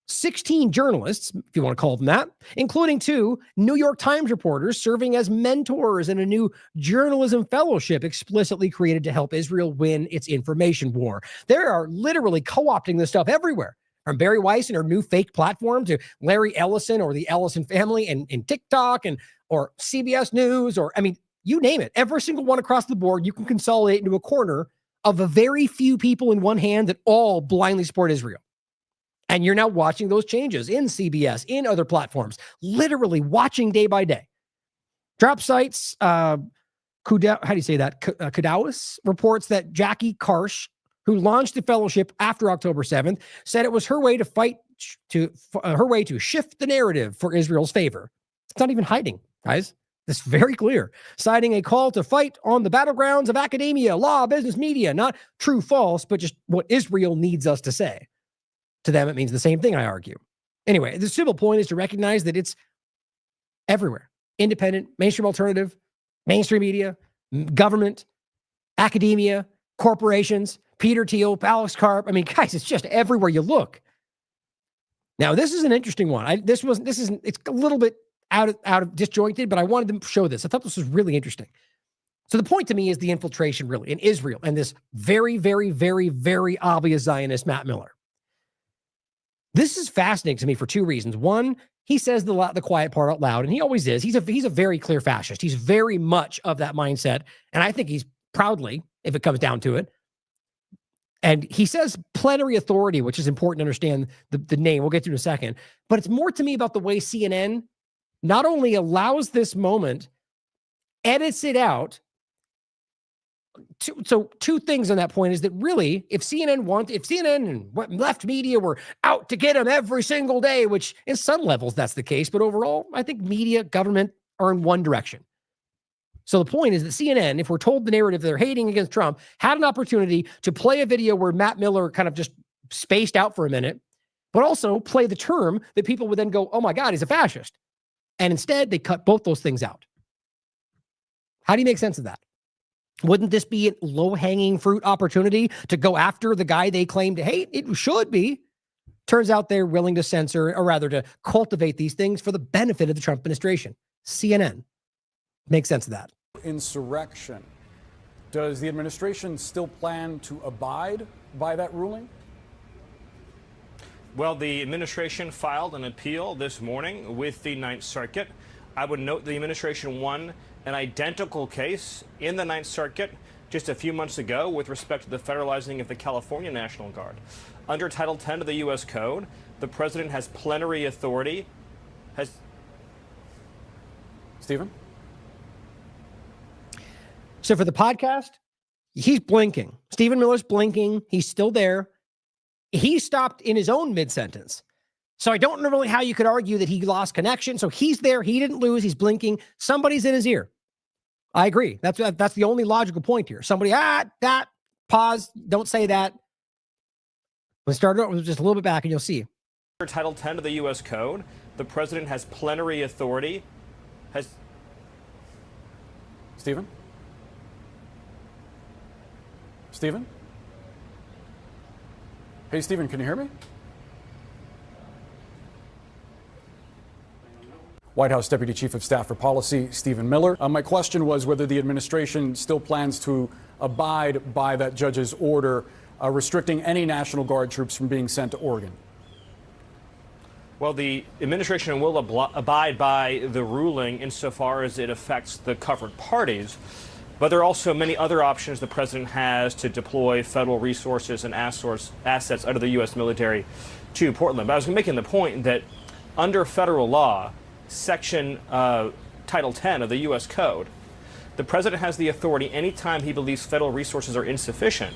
16 journalists, if you want to call them that, including 2 New York Times reporters serving as mentors in a new journalism fellowship explicitly created to help Israel win its information war. They are literally co-opting this stuff everywhere, from Barry Weiss and her new fake platform to Larry Ellison or the Ellison family and TikTok or CBS News, or, I mean, you name it. Every single one across the board, you can consolidate into a corner of a very few people in one hand that all blindly support Israel. And you're now watching those changes in CBS, in other platforms, literally watching day by day. Drop sites, how do you say that? Kudawis reports that Jackie Karsh, who launched the fellowship after October 7th, said it was her way to shift the narrative for Israel's favor. It's not even hiding, guys. It's very clear, citing a call to fight on the battlegrounds of academia, law, business, media, not true, false, but just what Israel needs us to say. To them, it means the same thing, I argue. Anyway, the simple point is to recognize that it's everywhere. Independent, mainstream alternative, mainstream media, government, academia, corporations, Peter Thiel, Alex Karp. I mean, guys, it's just everywhere you look. Now, this is an interesting one. It's a little bit out of disjointed, but I wanted to show this. I thought this was really interesting. So the point to me is the infiltration really in Israel and this very, very, very, very obvious Zionist Matt Miller. This is fascinating to me for 2 reasons. One, he says the quiet part out loud, and he always is. He's a very clear fascist. He's very much of that mindset, and I think he's proudly, if it comes down to it. And he says plenary authority, which is important to understand the name. We'll get to in a second. But it's more to me about the way CNN not only allows this moment, edits it out. So 2 things on that point is that really, if CNN and left media were out to get him every single day, which in some levels that's the case, but overall, I think media, government are in one direction. So the point is that CNN, if we're told the narrative they're hating against Trump, had an opportunity to play a video where Matt Miller kind of just spaced out for a minute, but also play the term that people would then go, oh my God, he's a fascist. And instead, they cut both those things out. How do you make sense of that? Wouldn't this be a low-hanging fruit opportunity to go after the guy they claim to hate? It should be. Turns out they're willing to censor, or rather to cultivate these things for the benefit of the Trump administration. CNN. Make sense of that. Insurrection. Does the administration still plan to abide by that ruling? Well, the administration filed an appeal this morning with the Ninth Circuit. I would note the administration won an identical case in the Ninth Circuit just a few months ago with respect to the federalizing of the California National Guard. Under Title 10 of the U.S. Code, the president has plenary authority. Stephen? So for the podcast, he's blinking. Stephen Miller's blinking. He's still there. He stopped in his own mid-sentence. So I don't know really how you could argue that he lost connection. So he's there. He didn't lose. He's blinking. Somebody's in his ear. I agree. That's the only logical point here. Somebody, that, pause, don't say that. Let's start it just a little bit back and you'll see. Under Title 10 of the U.S. Code, the president has plenary authority. Stephen? Stephen? Hey, Stephen, can you hear me? White House Deputy Chief of Staff for Policy, Stephen Miller. My question was whether the administration still plans to abide by that judge's order restricting any National Guard troops from being sent to Oregon. Well, the administration will abide by the ruling insofar as it affects the covered parties. But there are also many other options the president has to deploy federal resources and assets out of the U.S. military to Portland. But I was making the point that under federal law, Section Title 10 of the U.S. Code, the president has the authority anytime he believes federal resources are insufficient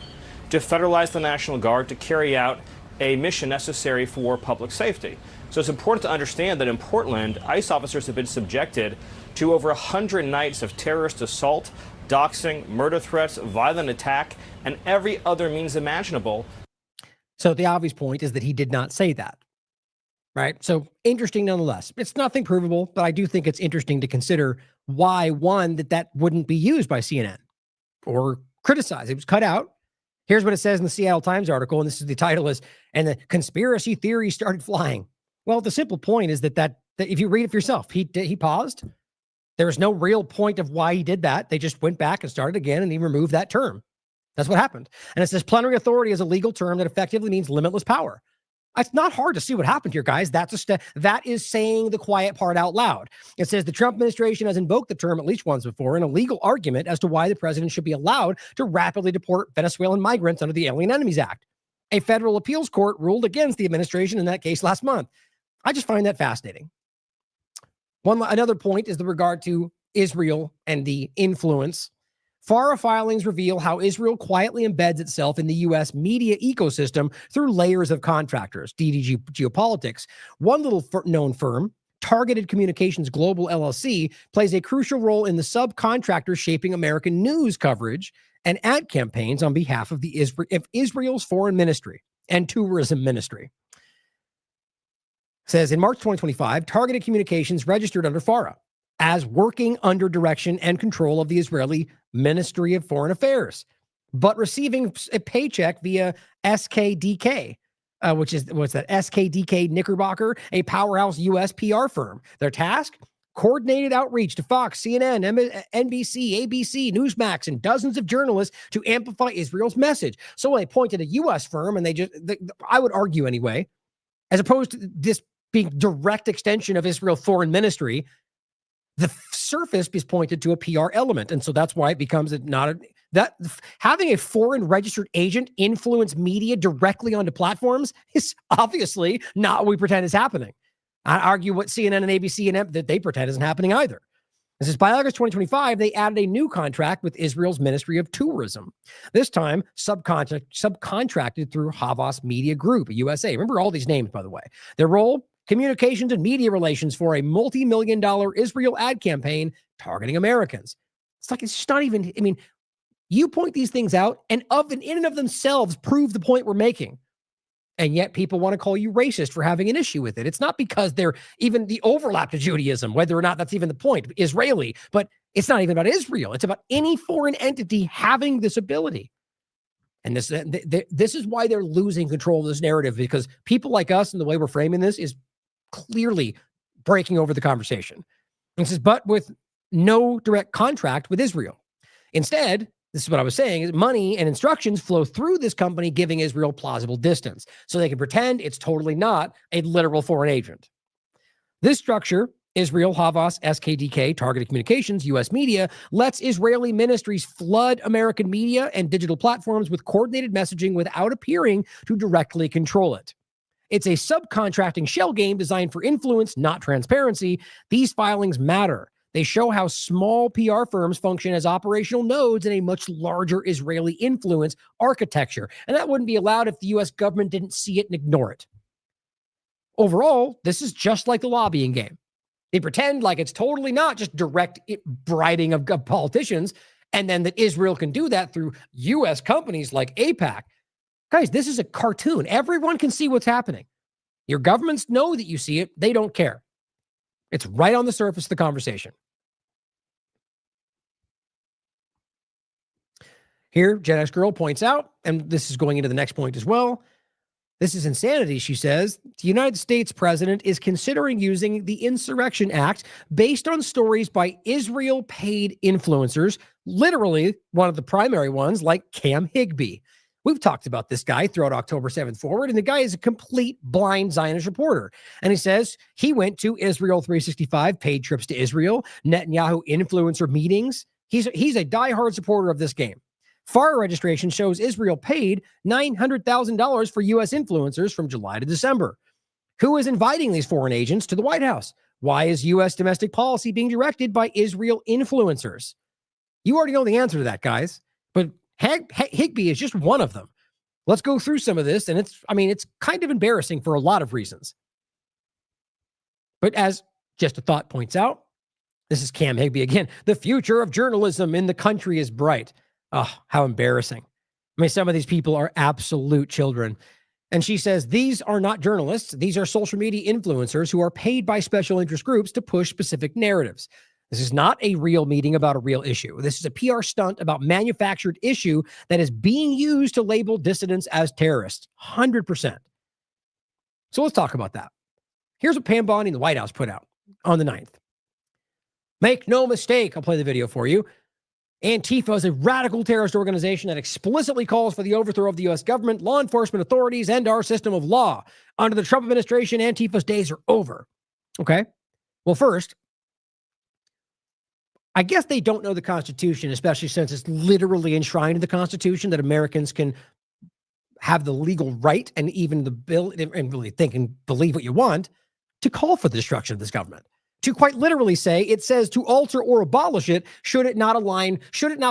to federalize the National Guard to carry out a mission necessary for public safety. So it's important to understand that in Portland, ICE officers have been subjected to over 100 nights of terrorist assault, doxing, murder threats, violent attack, and every other means imaginable. So the obvious point is that he did not say that. Right. So interesting nonetheless. It's nothing provable, but I do think it's interesting to consider why, one, that wouldn't be used by CNN or criticized. It was cut out. Here's what it says in the Seattle Times article, and this is the title is, and the conspiracy theory started flying. Well, the simple point is that if you read it for yourself, he paused. There was no real point of why he did that. They just went back and started again, and he removed that term. That's what happened. And it says plenary authority is a legal term that effectively means limitless power. It's not hard to see what happened here, guys. That is saying the quiet part out loud. It says the Trump administration has invoked the term at least once before in a legal argument as to why the president should be allowed to rapidly deport Venezuelan migrants under the Alien Enemies Act. A federal appeals court ruled against the administration in that case last month. I just find that fascinating. Another point is the regard to Israel and the influence. FARA filings reveal how Israel quietly embeds itself in the U.S. media ecosystem through layers of contractors, DDG Geopolitics. One little known firm, Targeted Communications Global LLC, plays a crucial role in the subcontractors shaping American news coverage and ad campaigns on behalf of Israel's foreign ministry and tourism ministry. It says in March 2025, Targeted Communications registered under FARA as working under direction and control of the Israeli Ministry of Foreign Affairs, but receiving a paycheck via SKDK, which is, what's that? SKDK Knickerbocker, a powerhouse U.S. PR firm. Their task? Coordinated outreach to Fox, CNN, NBC, ABC, Newsmax, and dozens of journalists to amplify Israel's message. So when they pointed a U.S. firm, and I would argue anyway, as opposed to this being direct extension of Israel's foreign ministry, the surface is pointed to a PR element. And so that's why it becomes having a foreign registered agent influence media directly onto platforms is obviously not what we pretend is happening. I argue what CNN and ABC and that they pretend isn't happening either. This is by August 2025, they added a new contract with Israel's Ministry of Tourism. This time, subcontracted through Havas Media Group, USA. Remember all these names, by the way. Their role? Communications and media relations for a multi-million-dollar Israel ad campaign targeting Americans. It's just not even, you point these things out and in and of themselves prove the point we're making. And yet people want to call you racist for having an issue with it. It's not because they're even the overlap to Judaism, whether or not that's even the point, Israeli, but it's not even about Israel. It's about any foreign entity having this ability. And this is why they're losing control of this narrative, because people like us and the way we're framing this is clearly breaking over the conversation. And it says, but with no direct contract with Israel. Instead, this is what I was saying, is money and instructions flow through this company, giving Israel plausible distance. So they can pretend it's totally not a literal foreign agent. This structure, Israel, Havas, SKDK, Targeted Communications, U.S. Media, lets Israeli ministries flood American media and digital platforms with coordinated messaging without appearing to directly control it. It's a subcontracting shell game designed for influence, not transparency. These filings matter. They show how small PR firms function as operational nodes in a much larger Israeli influence architecture. And that wouldn't be allowed if the U.S. government didn't see it and ignore it. Overall, this is just like the lobbying game. They pretend like it's totally not just direct bribing of politicians, and then that Israel can do that through U.S. companies like AIPAC. Guys, this is a cartoon. Everyone can see what's happening. Your governments know that you see it. They don't care. It's right on the surface of the conversation. Here, Gen X Girl points out, and this is going into the next point as well, this is insanity, she says. The United States president is considering using the Insurrection Act based on stories by Israel-paid influencers, literally one of the primary ones like Cam Higbee. We've talked about this guy throughout October 7th forward, and the guy is a complete blind Zionist reporter. And he says he went to Israel 365, paid trips to Israel, Netanyahu influencer meetings. He's a diehard supporter of this game. FARA registration shows Israel paid $900,000 for U.S. influencers from July to December. Who is inviting these foreign agents to the White House? Why is U.S. domestic policy being directed by Israel influencers? You already know the answer to that, guys. But Higbee is just one of them. Let's go through some of this, and it's kind of embarrassing for a lot of reasons. But as Just a Thought points out, this is Cam Higbee again. The future of journalism in the country is bright. Oh, how embarrassing. Some of these people are absolute children. And she says, these are not journalists. These are social media influencers who are paid by special interest groups to push specific narratives. This is not a real meeting about a real issue. This is a PR stunt about manufactured issue that is being used to label dissidents as terrorists. 100%. So let's talk about that. Here's what Pam Bondi and the White House put out on the 9th. Make no mistake, I'll play the video for you. Antifa is a radical terrorist organization that explicitly calls for the overthrow of the U.S. government, law enforcement authorities, and our system of law. Under the Trump administration, Antifa's days are over. Okay? Well, first, I guess they don't know the Constitution, especially since it's literally enshrined in the Constitution that Americans can have the legal right and even the bill and really think and believe what you want to call for the destruction of this government. To quite literally say, it says to alter or abolish it, should it not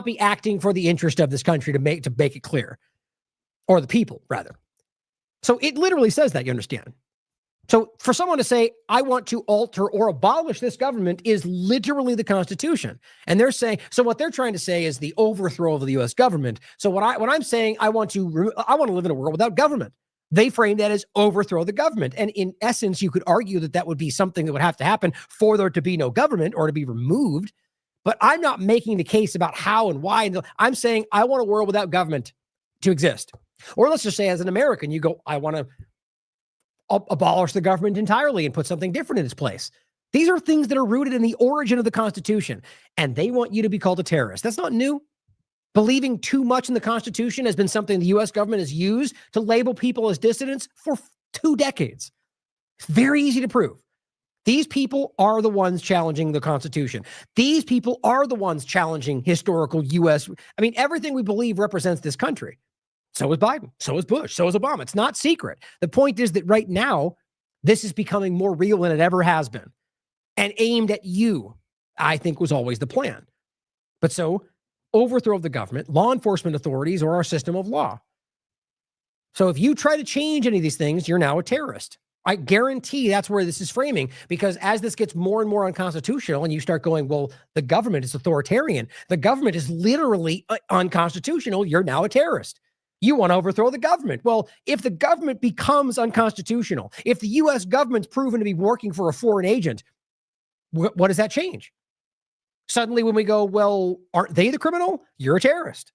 be acting for the interest of this country to make it clear, or the people rather. So it literally says that, you understand. So for someone to say, I want to alter or abolish this government is literally the Constitution. And they're saying, so what they're trying to say is the overthrow of the U.S. government. So when I'm saying I want to live in a world without government, they frame that as overthrow the government. And in essence, you could argue that that would be something that would have to happen for there to be no government or to be removed. But I'm not making the case about how and why. I'm saying I want a world without government to exist. Or let's just say as an American, you go, I want to abolish the government entirely and put something different in its place. These are things that are rooted in the origin of the Constitution. And they want you to be called a terrorist. That's not new. Believing too much in the Constitution has been something the U.S. government has used to label people as dissidents for 2 decades. It's very easy to prove. These people are the ones challenging the Constitution. These people are the ones challenging historical U.S. I mean, everything we believe represents this country. So is Biden. So is Bush. So is Obama. It's not secret. The point is that right now, this is becoming more real than it ever has been. And aimed at you, I think, was always the plan. But so, overthrow of the government, law enforcement authorities, or our system of law. So if you try to change any of these things, you're now a terrorist. I guarantee that's where this is framing, because as this gets more and more unconstitutional and you start going, well, the government is authoritarian, the government is literally unconstitutional, you're now a terrorist. You want to overthrow the government. Well, if the government becomes unconstitutional, if the U.S. government's proven to be working for a foreign agent, what does that change? Suddenly when we go, well, aren't they the criminal? You're a terrorist.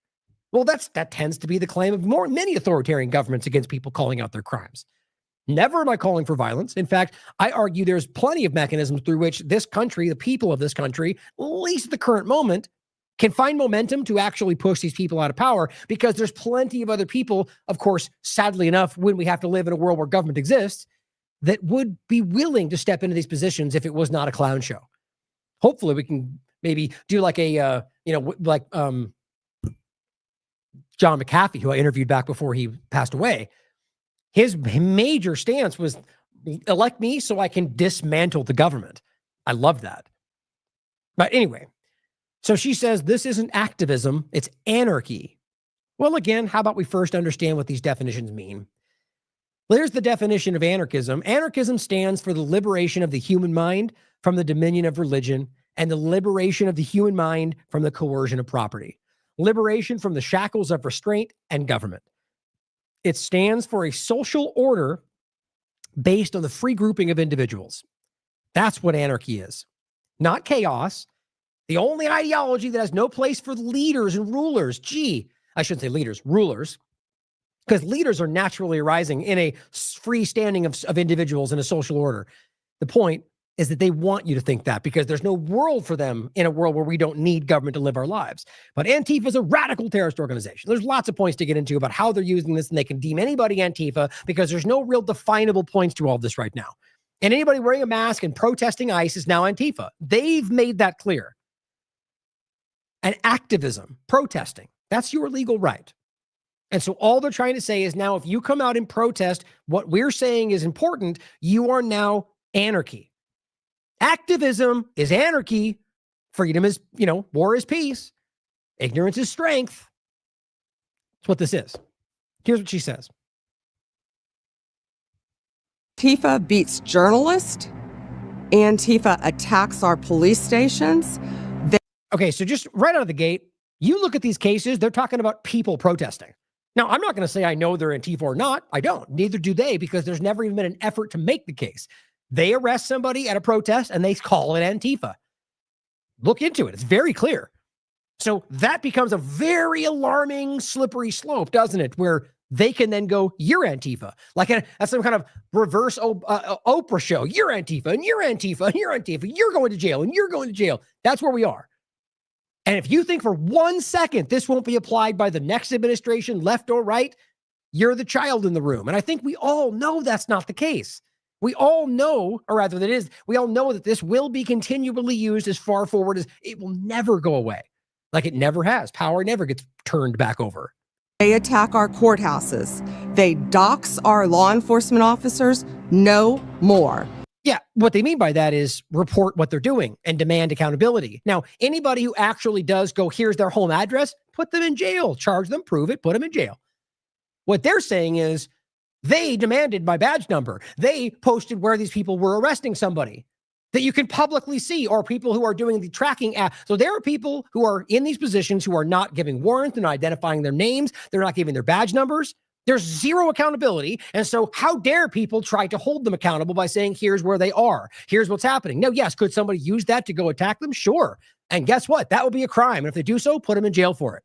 Well, that tends to be the claim of many authoritarian governments against people calling out their crimes. Never am I calling for violence. In fact, I argue there's plenty of mechanisms through which this country, the people of this country, at least at the current moment, can find momentum to actually push these people out of power, because there's plenty of other people, of course, sadly enough, when we have to live in a world where government exists, that would be willing to step into these positions if it was not a clown show. Hopefully we can maybe do like a, John McAfee, who I interviewed back before he passed away. His major stance was elect me so I can dismantle the government. I love that. But anyway, so she says this isn't activism, it's anarchy. Well, again, how about we first understand what these definitions mean? Here's the definition of anarchism. Anarchism stands for the liberation of the human mind from the dominion of religion and the liberation of the human mind from the coercion of property. Liberation from the shackles of restraint and government. It stands for a social order based on the free grouping of individuals. That's what anarchy is. Not chaos. The only ideology that has no place for leaders and rulers. I shouldn't say leaders, rulers. Because leaders are naturally arising in a freestanding of individuals in a social order. The point is that they want you to think that, because there's no world for them in a world where we don't need government to live our lives. But Antifa is a radical terrorist organization. There's lots of points to get into about how they're using this, and they can deem anybody Antifa because there's no real definable points to all of this right now. And anybody wearing a mask and protesting ICE is now Antifa. They've made that clear. And activism, protesting, that's your legal right. And so all they're trying to say is now if you come out and protest what we're saying is important, you are now anarchy. Activism is anarchy. Freedom is, war is peace. Ignorance is strength. That's what this is. Here's what she says. Antifa beats journalists. Antifa attacks our police stations. Okay, so just right out of the gate, you look at these cases, they're talking about people protesting. Now, I'm not going to say I know they're Antifa or not. I don't. Neither do they, because there's never even been an effort to make the case. They arrest somebody at a protest and they call it Antifa. Look into it. It's very clear. So that becomes a very alarming, slippery slope, doesn't it? Where they can then go, you're Antifa. Like that's some kind of reverse Oprah show. You're Antifa, and you're Antifa, and you're Antifa. You're going to jail, and you're going to jail. That's where we are. And if you think for 1 second this won't be applied by the next administration, left or right, you're the child in the room. And I think we all know that's not the case. We all know, or rather that is, we all know that this will be continually used as far forward as it will never go away. Like it never has. Power never gets turned back over. They attack our courthouses. They dox our law enforcement officers. No more. Yeah, what they mean by that is report what they're doing and demand accountability. Now, anybody who actually does go, here's their home address, put them in jail, charge them, prove it, put them in jail. What they're saying is they demanded my badge number. They posted where these people were arresting somebody that you can publicly see, or people who are doing the tracking app. So there are people who are in these positions who are not giving warrants, they're not identifying their names, they're not giving their badge numbers. There's zero accountability. And so how dare people try to hold them accountable by saying, here's where they are, here's what's happening. Now, yes, could somebody use that to go attack them? Sure. And guess what? That would be a crime. And if they do so, put them in jail for it.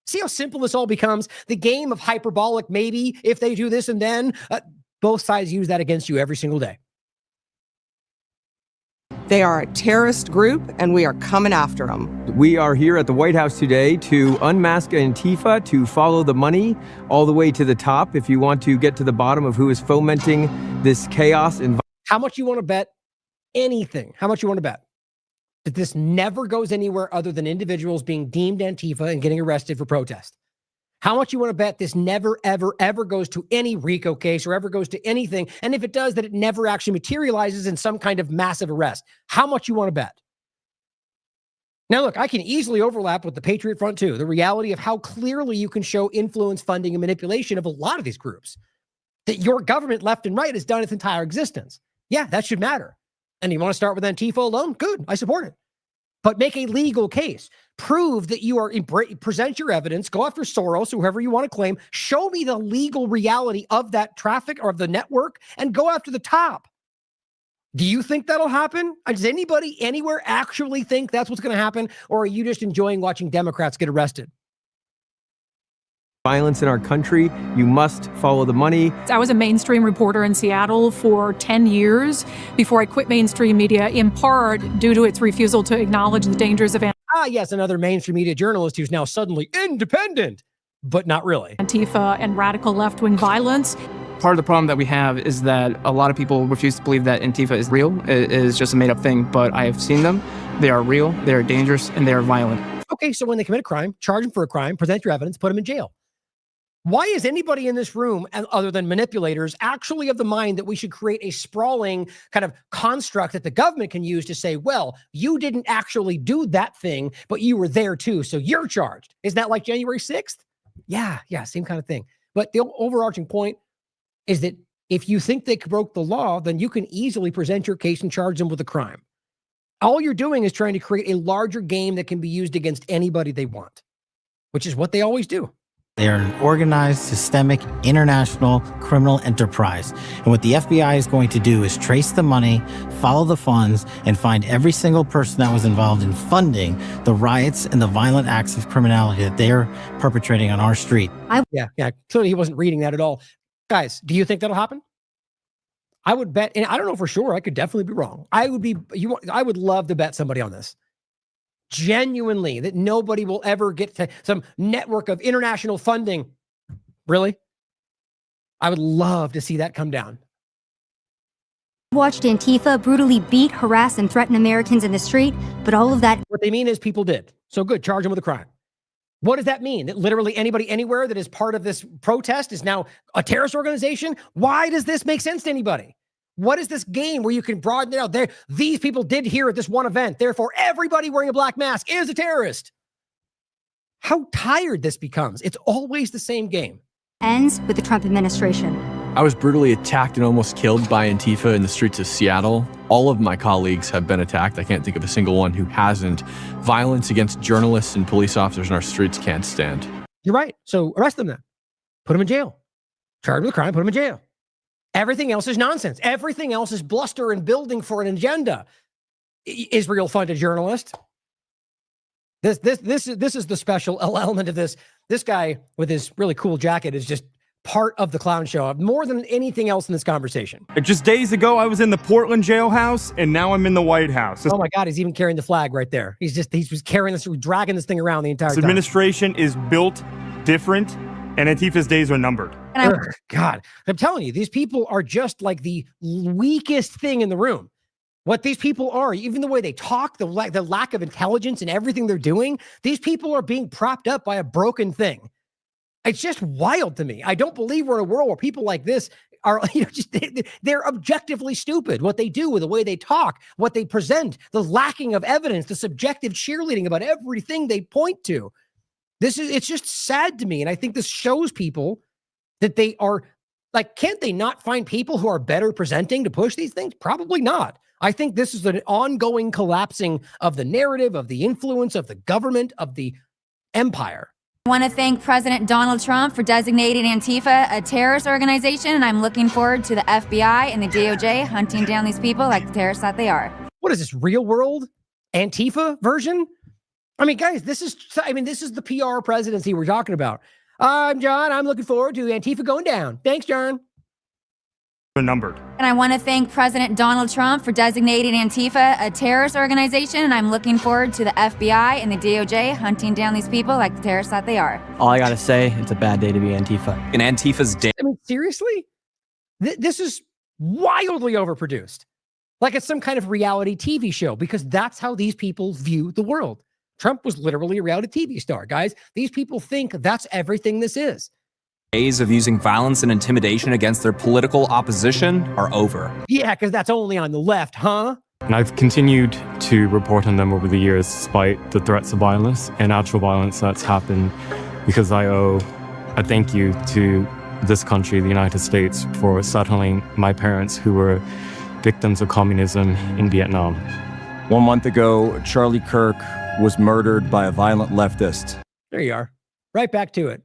See how simple this all becomes? The game of hyperbolic, maybe if they do this and then, both sides use that against you every single day. They are a terrorist group, and we are coming after them. We are here at the White House today to unmask Antifa, to follow the money all the way to the top if you want to get to the bottom of who is fomenting this chaos. How much you want to bet anything? How much you want to bet that this never goes anywhere other than individuals being deemed Antifa and getting arrested for protest? How much you want to bet this never, ever, ever goes to any RICO case or ever goes to anything? And if it does, that it never actually materializes in some kind of massive arrest? How much you want to bet? Now, look, I can easily overlap with the Patriot Front too. The reality of how clearly you can show influence, funding, and manipulation of a lot of these groups that your government left and right has done its entire existence. Yeah, that should matter. And you want to start with Antifa alone? Good, I support it. But make a legal case. Prove that you are, present your evidence, go after Soros, whoever you want to claim, show me the legal reality of that traffic or of the network, and go after the top. Do you think that'll happen? Does anybody anywhere actually think that's what's going to happen? Or are you just enjoying watching Democrats get arrested? Violence in our country, you must follow the money. I was a mainstream reporter in Seattle for 10 years before I quit mainstream media, in part due to its refusal to acknowledge the dangers of yes, another mainstream media journalist who's now suddenly independent, but not really. Antifa and radical left-wing violence. Part of the problem that we have is that a lot of people refuse to believe that Antifa is real, is just a made-up thing, but I have seen them. They are real, they are dangerous, and they are violent. Okay, so when they commit a crime, charge them for a crime, present your evidence, put them in jail. Why is anybody in this room, other than manipulators, actually of the mind that we should create a sprawling kind of construct that the government can use to say, well, you didn't actually do that thing, but you were there too, so you're charged? Is that like January 6th? Yeah, same kind of thing. But the overarching point is that if you think they broke the law, then you can easily present your case and charge them with a crime. All you're doing is trying to create a larger game that can be used against anybody they want, which is what they always do. They are an organized, systemic, international criminal enterprise. And what the FBI is going to do is trace the money, follow the funds, and find every single person that was involved in funding the riots and the violent acts of criminality that they're perpetrating on our street. Yeah. Clearly he wasn't reading that at all. Guys, do you think that'll happen? I would bet, and I don't know for sure, I could definitely be wrong. I would love to bet somebody on this. Genuinely, that nobody will ever get to some network of international funding. Really? I would love to see that come down. Watched Antifa brutally beat, harass, and threaten Americans in the street, but all of that... What they mean is people did. So good, charge them with a crime. What does that mean? That literally anybody anywhere that is part of this protest is now a terrorist organization? Why does this make sense to anybody? What is this game where you can broaden it out? These people did here at this one event. Therefore, everybody wearing a black mask is a terrorist. How tired this becomes. It's always the same game. Ends with the Trump administration. I was brutally attacked and almost killed by Antifa in the streets of Seattle. All of my colleagues have been attacked. I can't think of a single one who hasn't. Violence against journalists and police officers in our streets can't stand. You're right. So arrest them then. Put them in jail. Charge them with a crime, put them in jail. Everything else is nonsense. Everything else is bluster and building for an agenda. Israel funded journalist. This is the special element of this. This guy with his really cool jacket is just part of the clown show more than anything else in this conversation. Just days ago, I was in the Portland jailhouse, and now I'm in the White House. Oh my God, he's even carrying the flag right there. He's just carrying this, dragging this thing around the entire This time. administration is built different, and Antifa's days are numbered. God, I'm telling you, these people are just like the weakest thing in the room. What these people are, even the way they talk, the lack of intelligence in everything they're doing, these people are being propped up by a broken thing. It's just wild to me. I don't believe we're in a world where people like this are, they're objectively stupid. What they do, the way they talk, what they present, the lacking of evidence, the subjective cheerleading about everything they point to. It's just sad to me. And I think this shows people that they are like, can't they not find people who are better presenting to push these things? Probably not. I think this is an ongoing collapsing of the narrative, of the influence, of the government, of the empire. I want to thank President Donald Trump for designating Antifa a terrorist organization, and I'm looking forward to the FBI and the DOJ hunting down these people like the terrorists that they are. What is this, real world Antifa version? I mean, guys, this is the PR presidency we're talking about. I'm John. I'm looking forward to Antifa going down. Thanks, John. Numbered. And I want to thank President Donald Trump for designating Antifa a terrorist organization, and I'm looking forward to the FBI and the DOJ hunting down these people like the terrorists that they are. All I gotta say, it's a bad day to be Antifa. And Antifa's day. I mean, seriously? This is wildly overproduced. Like it's some kind of reality TV show, because that's how these people view the world. Trump was literally a reality TV star, guys. These people think that's everything this is. Days of using violence and intimidation against their political opposition are over. Yeah, because that's only on the left, huh? And I've continued to report on them over the years, despite the threats of violence and actual violence that's happened, because I owe a thank you to this country, the United States, for settling my parents who were victims of communism in Vietnam. 1 month ago, Charlie Kirk was murdered by a violent leftist. There you are. Right back to it.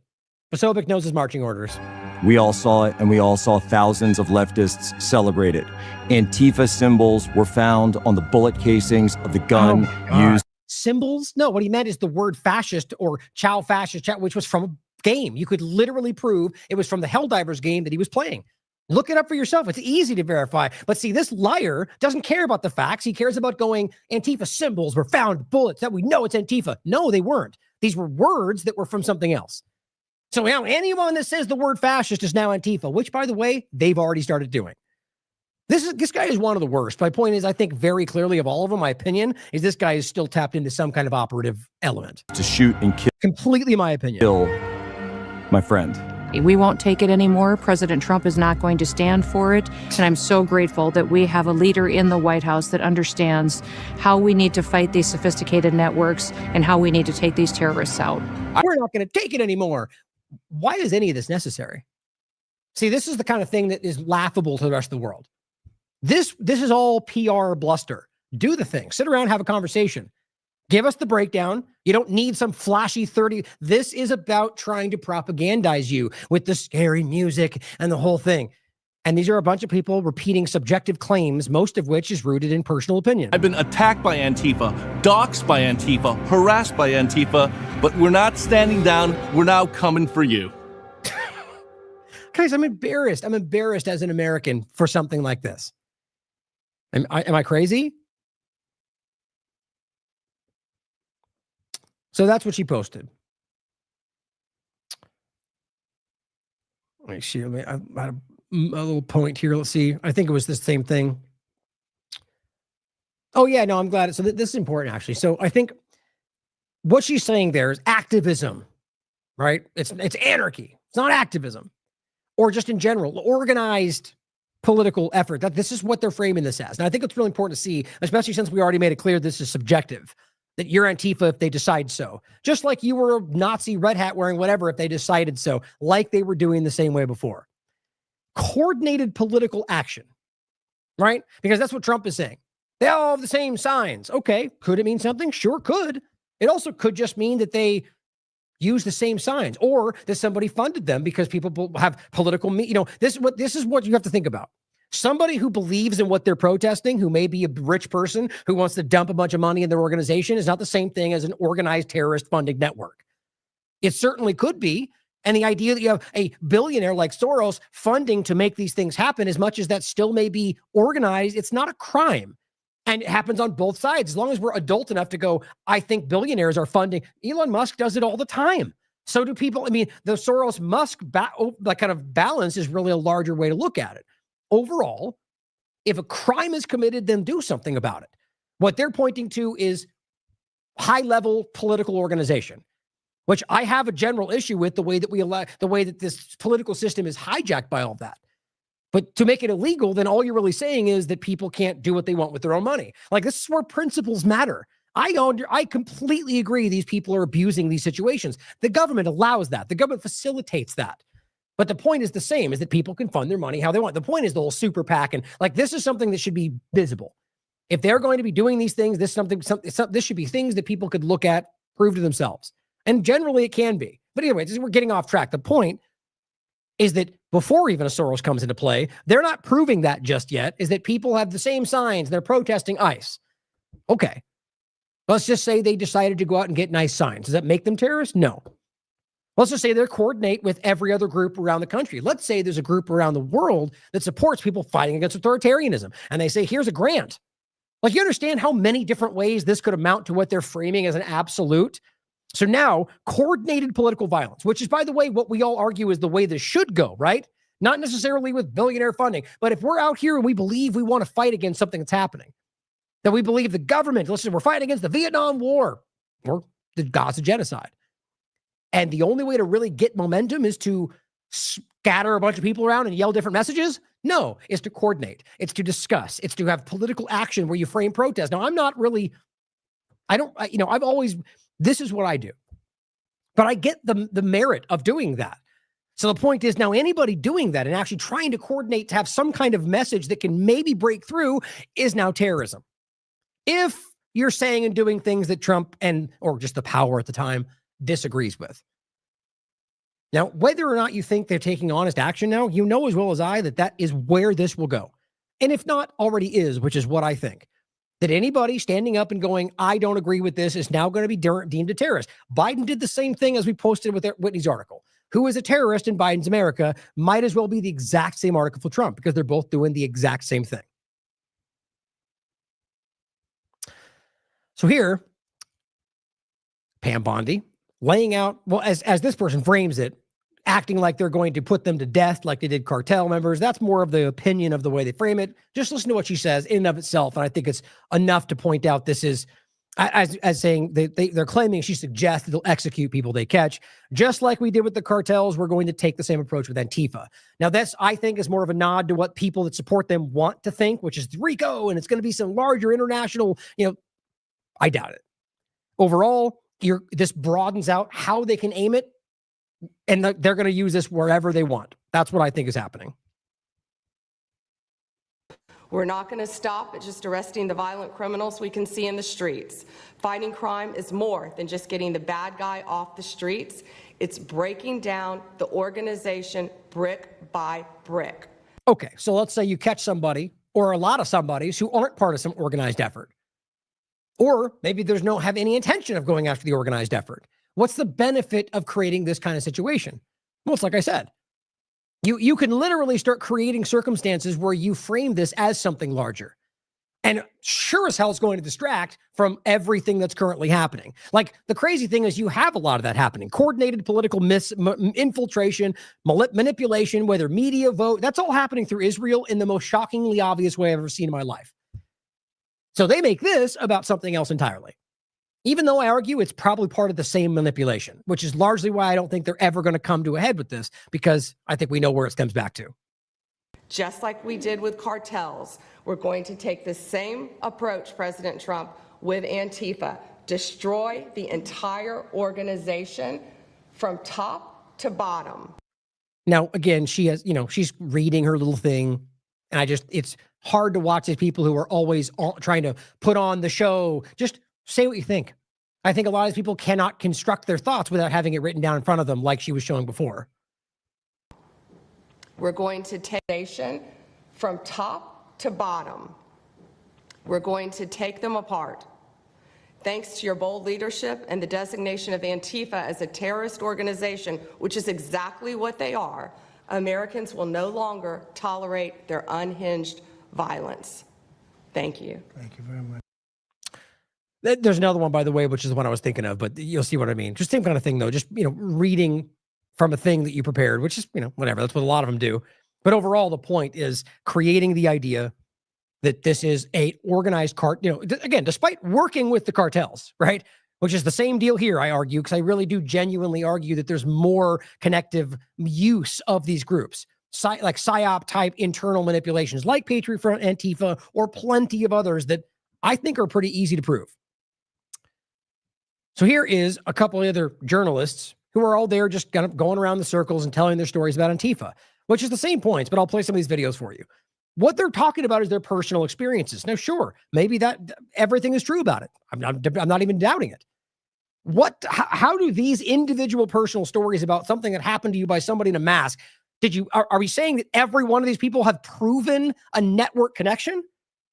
Posobiec knows his marching orders. We all saw it, and we all saw thousands of leftists celebrate it. Antifa symbols were found on the bullet casings of the gun used. Symbols? No, what he meant is the word fascist or chow fascist, which was from a game. You could literally prove it was from the Helldivers game that he was playing. Look it up for yourself. It's easy to verify. But see, this liar doesn't care about the facts. He cares about going, Antifa symbols were found, bullets, that we know it's Antifa. No, they weren't. These were words that were from something else. So now anyone that says the word fascist is now Antifa, which, by the way, they've already started doing. This guy is one of the worst. My point is, I think very clearly of all of them, my opinion is this guy is still tapped into some kind of operative element. To shoot and kill. Completely my opinion. Kill my friend. We won't take it anymore. President Trump is not going to stand for it. And I'm so grateful that we have a leader in the White House that understands how we need to fight these sophisticated networks and how we need to take these terrorists out. We're not going to take it anymore. Why is any of this necessary? See, this is the kind of thing that is laughable to the rest of the world. This is all PR bluster. Do the thing. Sit around, have a conversation. Give us the breakdown. You don't need some flashy 30. This is about trying to propagandize you with the scary music and the whole thing. And these are a bunch of people repeating subjective claims, most of which is rooted in personal opinion. I've been attacked by Antifa, doxxed by Antifa, harassed by Antifa, but we're not standing down. We're now coming for you. Guys, I'm embarrassed. I'm embarrassed as an American for something like this. Am I crazy? So that's what she posted. Let me see. I had a little point here. Let's see. I think it was the same thing. Oh, yeah. No, I'm glad. So this is important, actually. So I think what she's saying there is activism, right? It's anarchy. It's not activism. Or just in general, organized political effort. This is what they're framing this as. And I think it's really important to see, especially since we already made it clear this is subjective, that you're Antifa if they decide so. Just like you were a Nazi red hat wearing whatever if they decided so, like they were doing the same way before. Coordinated political action, right? Because that's what Trump is saying. They all have the same signs. Okay, could it mean something? Sure could. It also could just mean that they use the same signs or that somebody funded them because people have political, this is what you have to think about. Somebody who believes in what they're protesting, who may be a rich person who wants to dump a bunch of money in their organization, is not the same thing as an organized terrorist funding network. It certainly could be. And the idea that you have a billionaire like Soros funding to make these things happen, as much as that still may be organized, it's not a crime. And it happens on both sides. As long as we're adult enough to go, I think billionaires are funding. Elon Musk does it all the time. So do people. I mean, the Soros-Musk kind of balance is really a larger way to look at it. Overall, if a crime is committed, then do something about it. What they're pointing to is high-level political organization, which I have a general issue with the way that this political system is hijacked by all of that. But to make it illegal, then all you're really saying is that people can't do what they want with their own money. Like, this is where principles matter. I completely agree these people are abusing these situations. The government allows that. The government facilitates that. But the point is the same, is that people can fund their money how they want. The point is the whole super PAC, and like, this is something that should be visible. If they're going to be doing these things, this should be things that people could look at, prove to themselves. And generally it can be. But anyway, we're getting off track. The point is that before even a Soros comes into play, they're not proving that just yet, is that people have the same signs. They're protesting ICE. Okay. Let's just say they decided to go out and get nice signs. Does that make them terrorists? No. Let's just say they coordinate with every other group around the country. Let's say there's a group around the world that supports people fighting against authoritarianism. And they say, here's a grant. Like, you understand how many different ways this could amount to what they're framing as an absolute? So now, coordinated political violence, which is, by the way, what we all argue is the way this should go, right? Not necessarily with billionaire funding. But if we're out here and we believe we want to fight against something that's happening, that we believe the government, listen, we're fighting against the Vietnam War or the Gaza genocide. And the only way to really get momentum is to scatter a bunch of people around and yell different messages? No, it's to coordinate. It's to discuss. It's to have political action where you frame protest. Now, I'm not really, I've always, this is what I do. But I get the merit of doing that. So the point is, now anybody doing that and actually trying to coordinate to have some kind of message that can maybe break through is now terrorism. If you're saying and doing things that Trump or just the power at the time disagrees with. Now, whether or not you think they're taking honest action now, you know as well as I that is where this will go. And if not, already is, which is what I think. That anybody standing up and going, I don't agree with this, is now going to be deemed a terrorist. Biden did the same thing as we posted with Whitney's article. Who is a terrorist in Biden's America might as well be the exact same article for Trump, because they're both doing the exact same thing. So here, Pam Bondi laying out, well, as this person frames it, acting like they're going to put them to death like they did cartel members. That's more of the opinion of the way they frame it. Just listen to what she says in and of itself. And I think it's enough to point out this is, as saying they're claiming she suggests that they'll execute people they catch. Just like we did with the cartels, we're going to take the same approach with Antifa. Now, that's, I think, is more of a nod to what people that support them want to think, which is RICO, and it's going to be some larger international, I doubt it. Overall, this broadens out how they can aim it, and they're going to use this wherever they want. That's what I think is happening. We're not going to stop at just arresting the violent criminals we can see in the streets. Fighting crime is more than just getting the bad guy off the streets. It's breaking down the organization brick by brick. Okay, so let's say you catch somebody or a lot of somebodies who aren't part of some organized effort. Or maybe there's no have any intention of going after the organized effort. What's the benefit of creating this kind of situation? Well, it's like I said, you can literally start creating circumstances where you frame this as something larger. And sure as hell is going to distract from everything that's currently happening. Like, the crazy thing is you have a lot of that happening. Coordinated political infiltration, manipulation, whether media, vote, that's all happening through Israel in the most shockingly obvious way I've ever seen in my life. So they make this about something else entirely. Even though I argue it's probably part of the same manipulation, which is largely why I don't think they're ever going to come to a head with this, because I think we know where it comes back to. Just like we did with cartels, we're going to take the same approach, President Trump, with Antifa. Destroy the entire organization from top to bottom. Now, again, she has, she's reading her little thing, and it's hard to watch these people who are always trying to put on the show. Just say what you think. I think a lot of people cannot construct their thoughts without having it written down in front of them, like she was showing before. We're going to take nation From top to bottom, we're going to take them apart. Thanks to your bold leadership and the designation of Antifa as a terrorist organization, which is exactly what they are, Americans will no longer tolerate their unhinged violence. Thank you. Thank you very much. There's another one, by the way, which is the one I was thinking of, but you'll see what I mean. Just same kind of thing, though. Just, reading from a thing that you prepared, which is, whatever. That's what a lot of them do. But overall, the point is creating the idea that this is a organized again, despite working with the cartels, right? Which is the same deal here, I argue, because I really do genuinely argue that there's more connective use of these groups, like PSYOP type internal manipulations, like Patriot Front, Antifa, or plenty of others that I think are pretty easy to prove. So here is a couple of other journalists who are all there just kind of going around the circles and telling their stories about Antifa, which is the same points, but I'll play some of these videos for you. What they're talking about is their personal experiences. Now, sure, maybe that everything is true about it. I'm not even doubting it. How do these individual personal stories about something that happened to you by somebody in a mask, are we saying that every one of these people have proven a network connection?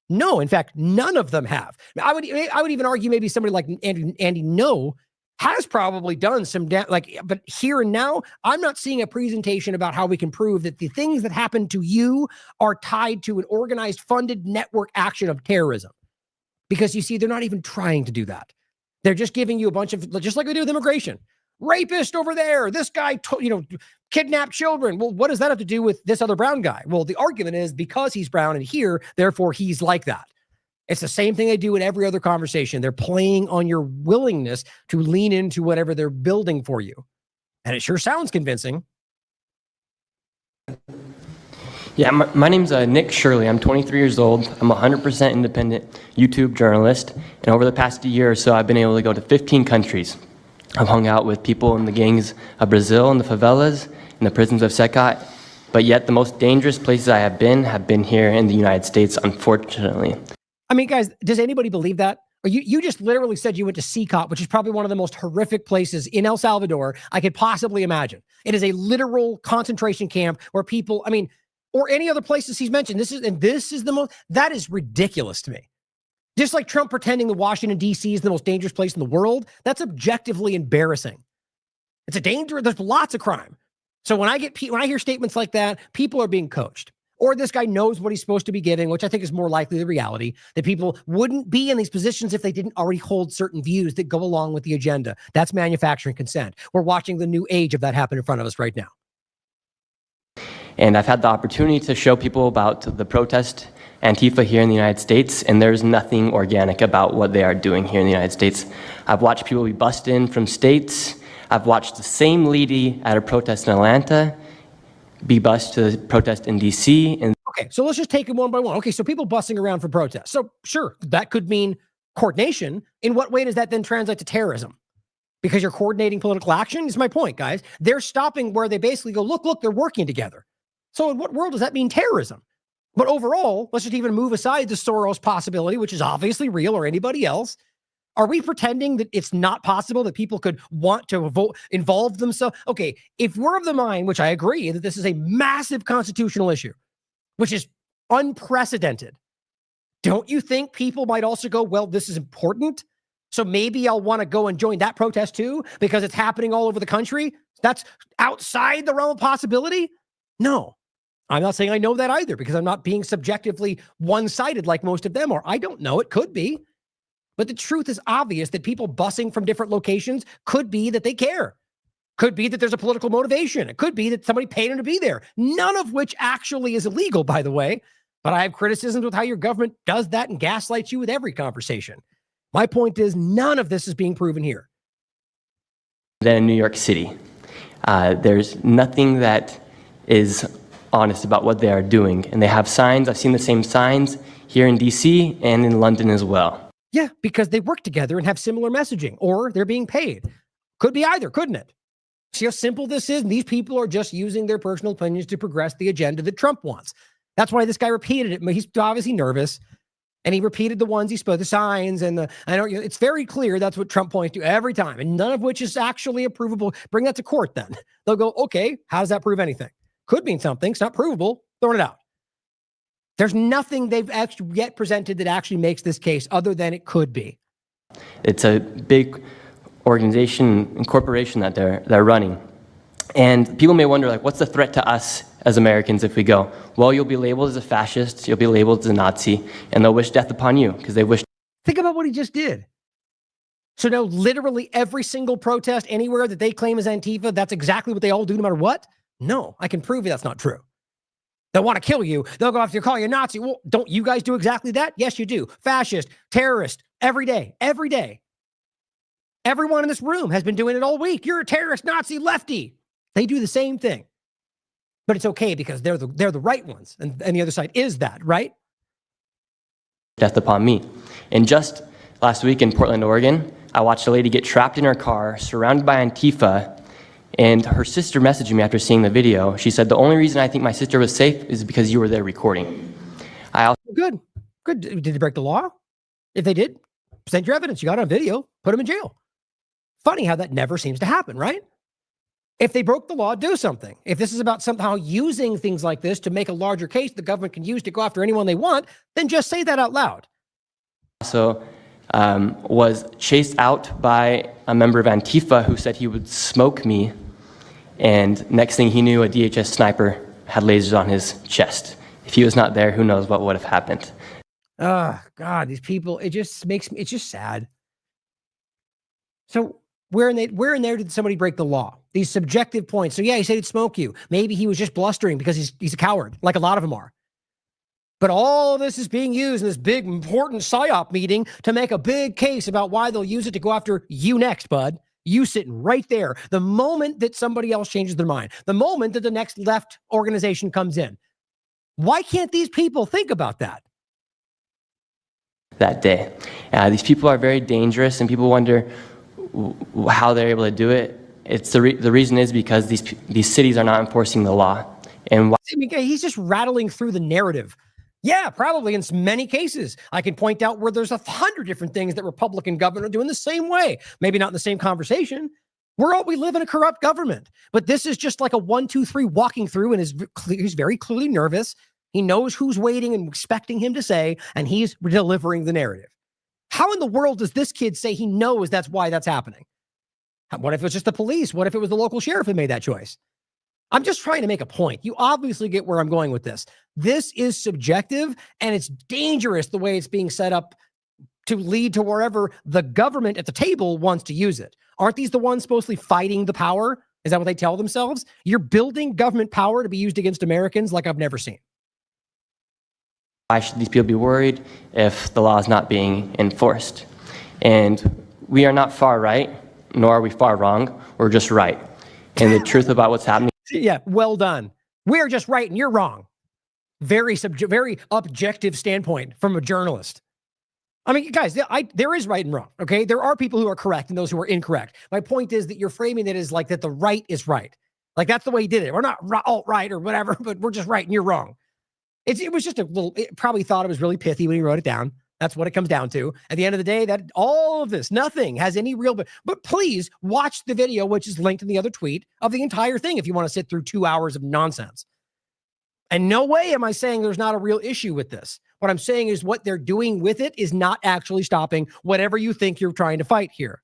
No, in fact, none of them have. I would even argue maybe somebody like Andy No has probably done some but here and now, I'm not seeing a presentation about how we can prove that the things that happen to you are tied to an organized, funded network action of terrorism. Because you see, they're not even trying to do that. They're just giving you a bunch of, just like they do with immigration. Rapist over there. This guy, kidnapped children. Well, what does that have to do with this other brown guy? Well, the argument is because he's brown and here, therefore he's like that. It's the same thing they do in every other conversation. They're playing on your willingness to lean into whatever they're building for you. And it sure sounds convincing. Yeah, my name's Nick Shirley. I'm 23 years old. I'm a 100% independent YouTube journalist. And over the past year or so, I've been able to go to 15 countries. I've hung out with people in the gangs of Brazil, in the favelas, in the prisons of Secot. But yet the most dangerous places I have been here in the United States, unfortunately. I mean, guys, does anybody believe that? Or you just literally said you went to Secot, which is probably one of the most horrific places in El Salvador I could possibly imagine. It is a literal concentration camp where people, or any other places he's mentioned. This is the most, that is ridiculous to me. Just like Trump pretending that Washington, D.C. is the most dangerous place in the world, that's objectively embarrassing. It's a danger. There's lots of crime. So when I hear statements like that, people are being coached. Or this guy knows what he's supposed to be giving, which I think is more likely the reality, that people wouldn't be in these positions if they didn't already hold certain views that go along with the agenda. That's manufacturing consent. We're watching the new age of that happen in front of us right now. And I've had the opportunity to show people about the protest Antifa here in the United States, and there's nothing organic about what they are doing here in the United States. I've watched people be bussed in from states. I've watched the same lady at a protest in Atlanta be bused to the protest in D.C. Okay, so let's just take them one by one. Okay, so people bussing around for protests. So sure, that could mean coordination. In what way does that then translate to terrorism? Because you're coordinating political action? Is my point, guys. They're stopping where they basically go, look, they're working together. So in what world does that mean terrorism? But overall, let's just even move aside the Soros possibility, which is obviously real, or anybody else. Are we pretending that it's not possible that people could want to involve themselves? Okay, if we're of the mind, which I agree, that this is a massive constitutional issue, which is unprecedented, don't you think people might also go, well, this is important, so maybe I'll want to go and join that protest too, because it's happening all over the country? That's outside the realm of possibility? No. I'm not saying I know that either, because I'm not being subjectively one-sided like most of them are. I don't know. It could be. But the truth is obvious that people busing from different locations could be that they care. Could be that there's a political motivation. It could be that somebody paid them to be there. None of which actually is illegal, by the way. But I have criticisms with how your government does that and gaslights you with every conversation. My point is none of this is being proven here. Then in New York City, there's nothing that is honest about what they are doing. And they have signs. I've seen the same signs here in D.C. and in London as well. Yeah, because they work together and have similar messaging, or they're being paid. Could be either, couldn't it? See how simple this is? And these people are just using their personal opinions to progress the agenda that Trump wants. That's why this guy repeated it. He's obviously nervous, and he repeated the ones he spoke, the signs, and it's very clear that's what Trump points to every time, and none of which is actually approvable. Bring that to court then. They'll go, okay, how does that prove anything? Could mean something. It's not provable. Throwing it out. There's nothing they've actually yet presented that actually makes this case other than it could be. It's a big organization and corporation that they're running. And people may wonder, like, what's the threat to us as Americans if we go? Well, you'll be labeled as a fascist, you'll be labeled as a Nazi, and they'll wish death upon you because they wish. Think about what he just did. So now literally every single protest anywhere that they claim is Antifa, that's exactly what they all do no matter what? No, I can prove you that's not true. They want to kill you. They'll go after you, call you a Nazi. Well, don't you guys do exactly that? Yes, you do. Fascist, terrorist, every day, every day. Everyone in this room has been doing it all week. You're a terrorist, Nazi, lefty. They do the same thing. But it's okay because they're the right ones. And the other side is that, right? Death upon me. And just last week in Portland, Oregon, I watched a lady get trapped in her car, surrounded by Antifa, and her sister messaged me after seeing the video. She said, the only reason I think my sister was safe is because you were there recording. Good. Did they break the law? If they did, present your evidence. You got it on video, put them in jail. Funny how that never seems to happen, right? If they broke the law, do something. If this is about somehow using things like this to make a larger case the government can use to go after anyone they want, then just say that out loud. Also, was chased out by a member of Antifa who said he would smoke me. And next thing he knew, a DHS sniper had lasers on his chest. If he was not there, who knows what would have happened. Oh, God, these people, it just makes me, it's just sad. So where in there did somebody break the law? These subjective points. So yeah, he said he'd smoke you. Maybe he was just blustering because he's a coward, like a lot of them are. But all of this is being used in this big, important PSYOP meeting to make a big case about why they'll use it to go after you next, bud. You sitting right there. The moment that somebody else changes their mind, the moment that the next left organization comes in, why can't these people think about that? That day. These people are very dangerous, and people wonder how they're able to do it. It's the reason is because these cities are not enforcing the law. And why? I mean, he's just rattling through the narrative. Yeah, probably in many cases. I can point out where there's 100 different things that Republican government are doing the same way. Maybe not in the same conversation. We live in a corrupt government. But this is just like a 1, 2, 3 walking through, and he's very clearly nervous. He knows who's waiting and expecting him to say, and he's delivering the narrative. How in the world does this kid say he knows that's why that's happening? What if it was just the police? What if it was the local sheriff who made that choice? I'm just trying to make a point. You obviously get where I'm going with this. This is subjective, and it's dangerous the way it's being set up to lead to wherever the government at the table wants to use it. Aren't these the ones supposedly fighting the power? Is that what they tell themselves? You're building government power to be used against Americans like I've never seen. Why should these people be worried if the law is not being enforced? And we are not far right, nor are we far wrong. We're just right. And the truth about what's happening. Yeah, well done. We're just right and you're wrong. Very objective standpoint from a journalist. I mean, guys, there is right and wrong, okay? There are people who are correct and those who are incorrect. My point is that you're framing it as like that the right is right. Like that's the way he did it. We're not alt-right or whatever, but we're just right and you're wrong. It was just it probably thought it was really pithy when he wrote it down. That's what it comes down to. At the end of the day, that all of this, nothing has any real, but please watch the video, which is linked in the other tweet of the entire thing if you want to sit through 2 hours of nonsense. And no way am I saying there's not a real issue with this. What I'm saying is what they're doing with it is not actually stopping whatever you think you're trying to fight here.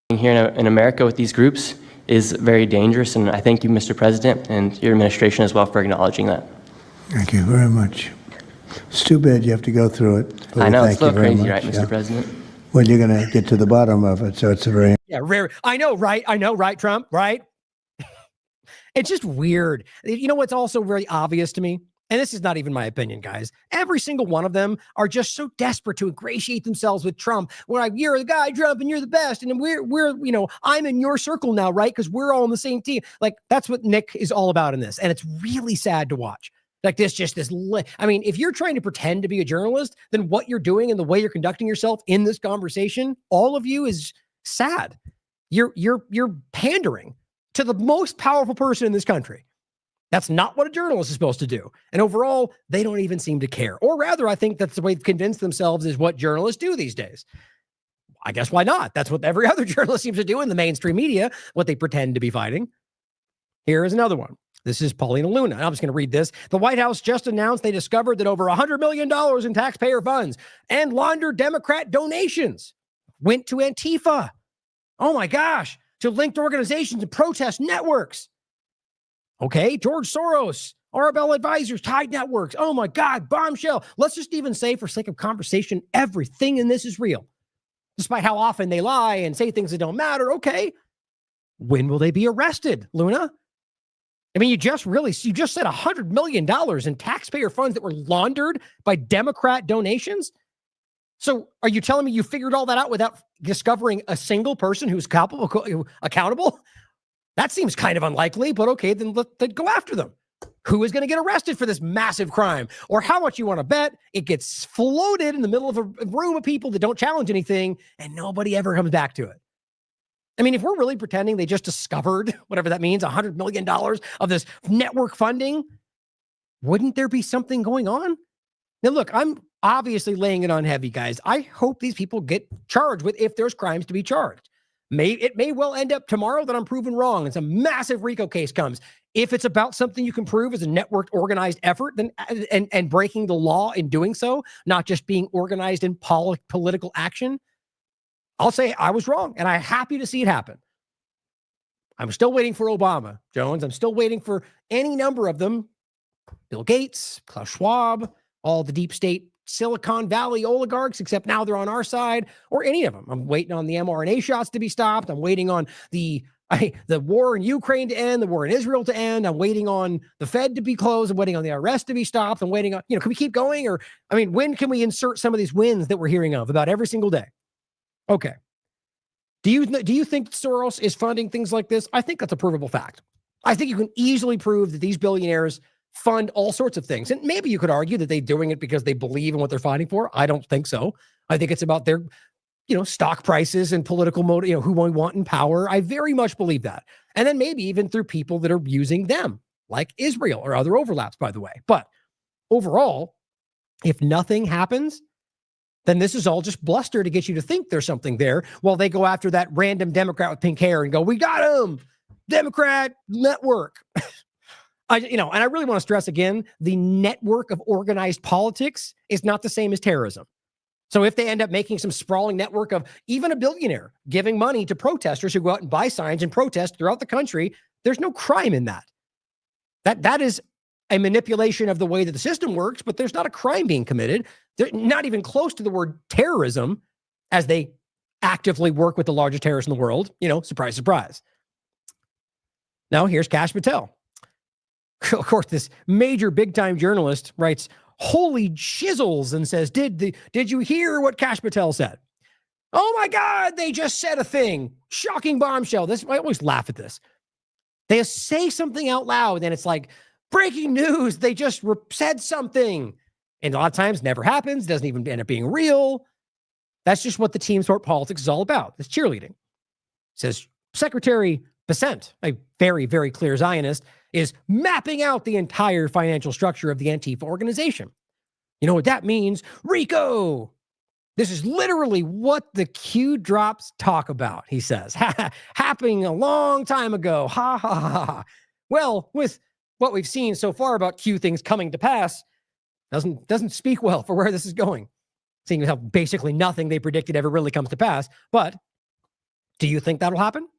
Here in America with these groups is very dangerous. And I thank you, Mr. President, and your administration as well for acknowledging that. Thank you very much. It's too bad you have to go through it. I know, it's a little crazy, right, Mr. President? Well, you're going to get to the bottom of it, so it's a very... Yeah, rare. I know, right, Trump, right? It's just weird. You know what's also very obvious to me? And this is not even my opinion, guys. Every single one of them are just so desperate to ingratiate themselves with Trump. We're like, you're the guy, Trump, and you're the best. And we're I'm in your circle now, right? Because we're all on the same team. Like, that's what Nick is all about in this. And it's really sad to watch. Like I mean, if you're trying to pretend to be a journalist, then what you're doing and the way you're conducting yourself in this conversation, all of you is sad. You're pandering to the most powerful person in this country. That's not what a journalist is supposed to do. And overall, they don't even seem to care. Or rather, I think that's the way they've convinced themselves is what journalists do these days. I guess why not? That's what every other journalist seems to do in the mainstream media, what they pretend to be fighting. Here is another one. This is Paulina Luna. I'm just going to read this. The White House just announced they discovered that over $100 million in taxpayer funds and laundered Democrat donations went to Antifa. Oh my gosh, to linked organizations and protest networks. Okay, George Soros, Arbel Advisors, Tide Networks. Oh my God, bombshell. Let's just even say, for sake of conversation, everything in this is real. Despite how often they lie and say things that don't matter. Okay, when will they be arrested, Luna? I mean, you just said $100 million in taxpayer funds that were laundered by Democrat donations. So are you telling me you figured all that out without discovering a single person who's accountable? That seems kind of unlikely, but okay, then go after them. Who is going to get arrested for this massive crime? Or how much you want to bet it gets floated in the middle of a room of people that don't challenge anything and nobody ever comes back to it? I mean, if we're really pretending they just discovered, whatever that means, $100 million of this network funding, wouldn't there be something going on? Now, look, I'm obviously laying it on heavy, guys. I hope these people get charged with, if there's crimes to be charged. It may well end up tomorrow that I'm proven wrong and some massive RICO case comes. If it's about something you can prove as a networked, organized effort, then and breaking the law in doing so, not just being organized in political action, I'll say I was wrong, and I'm happy to see it happen. I'm still waiting for Obama, Jones. I'm still waiting for any number of them. Bill Gates, Klaus Schwab, all the deep state Silicon Valley oligarchs, except now they're on our side, or any of them. I'm waiting on the mRNA shots to be stopped. I'm waiting on the war in Ukraine to end, the war in Israel to end. I'm waiting on the Fed to be closed. I'm waiting on the arrest to be stopped. I'm waiting on, can we keep going? Or, when can we insert some of these wins that we're hearing of about every single day? Okay. Do you think Soros is funding things like this? I think that's a provable fact. I think you can easily prove that these billionaires fund all sorts of things. And maybe you could argue that they're doing it because they believe in what they're fighting for. I don't think so. I think it's about their, stock prices and political motive, who we want in power. I very much believe that. And then maybe even through people that are using them, like Israel or other overlaps, by the way. But overall, if nothing happens, then this is all just bluster to get you to think there's something there while they go after that random Democrat with pink hair and go, we got him, Democrat network. And I really want to stress again, the network of organized politics is not the same as terrorism. So if they end up making some sprawling network of even a billionaire giving money to protesters who go out and buy signs and protest throughout the country, there's no crime in that. That is a manipulation of the way that the system works, but there's not a crime being committed. They're not even close to the word terrorism as they actively work with the largest terrorists in the world. Surprise, surprise. Now here's Kash Patel. Of course, this major big-time journalist writes, holy shizzles, and says, did you hear what Kash Patel said? Oh my God, they just said a thing. Shocking bombshell. I always laugh at this. They say something out loud, and it's like, breaking news, they just said something. And a lot of times never happens, doesn't even end up being real. That's just what the team sport politics is all about. It's cheerleading. It says Secretary Bessent, a very, very clear Zionist, is mapping out the entire financial structure of the Antifa organization. You know what that means? RICO. This is literally what the Q drops talk about, he says. Happening a long time ago. Ha, ha, ha, ha. Well, with what we've seen so far about Q things coming to pass, doesn't speak well for where this is going. Seeing how basically nothing they predicted ever really comes to pass. But do you think that'll happen?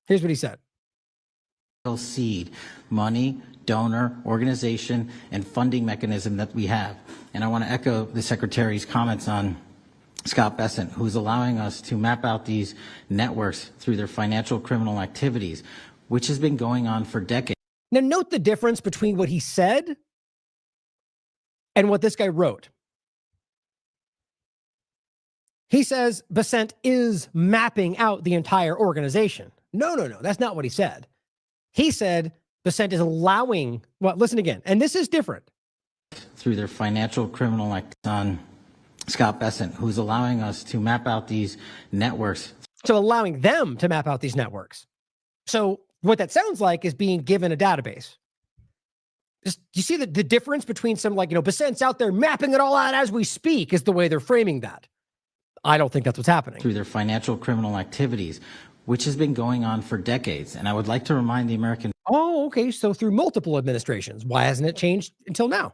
Here's what he said. Seed, money, donor, organization, and funding mechanism that we have. And I want to echo the Secretary's comments on Scott Bessent, who's allowing us to map out these networks through their financial criminal activities, which has been going on for decades. Now, note the difference between what he said and what this guy wrote. He says Bessent is mapping out the entire organization. No, that's not what he said. He said Bessent is allowing, listen again, and this is different. Through their financial criminal act on Scott Bessent, who's allowing us to map out these networks. So allowing them to map out these networks. So what that sounds like is being given a database. You see the difference between some Bessent's out there mapping it all out as we speak is the way they're framing that. I don't think that's what's happening. Through their financial criminal activities, which has been going on for decades. And I would like to remind the American Oh, okay. So through multiple administrations, why hasn't it changed until now?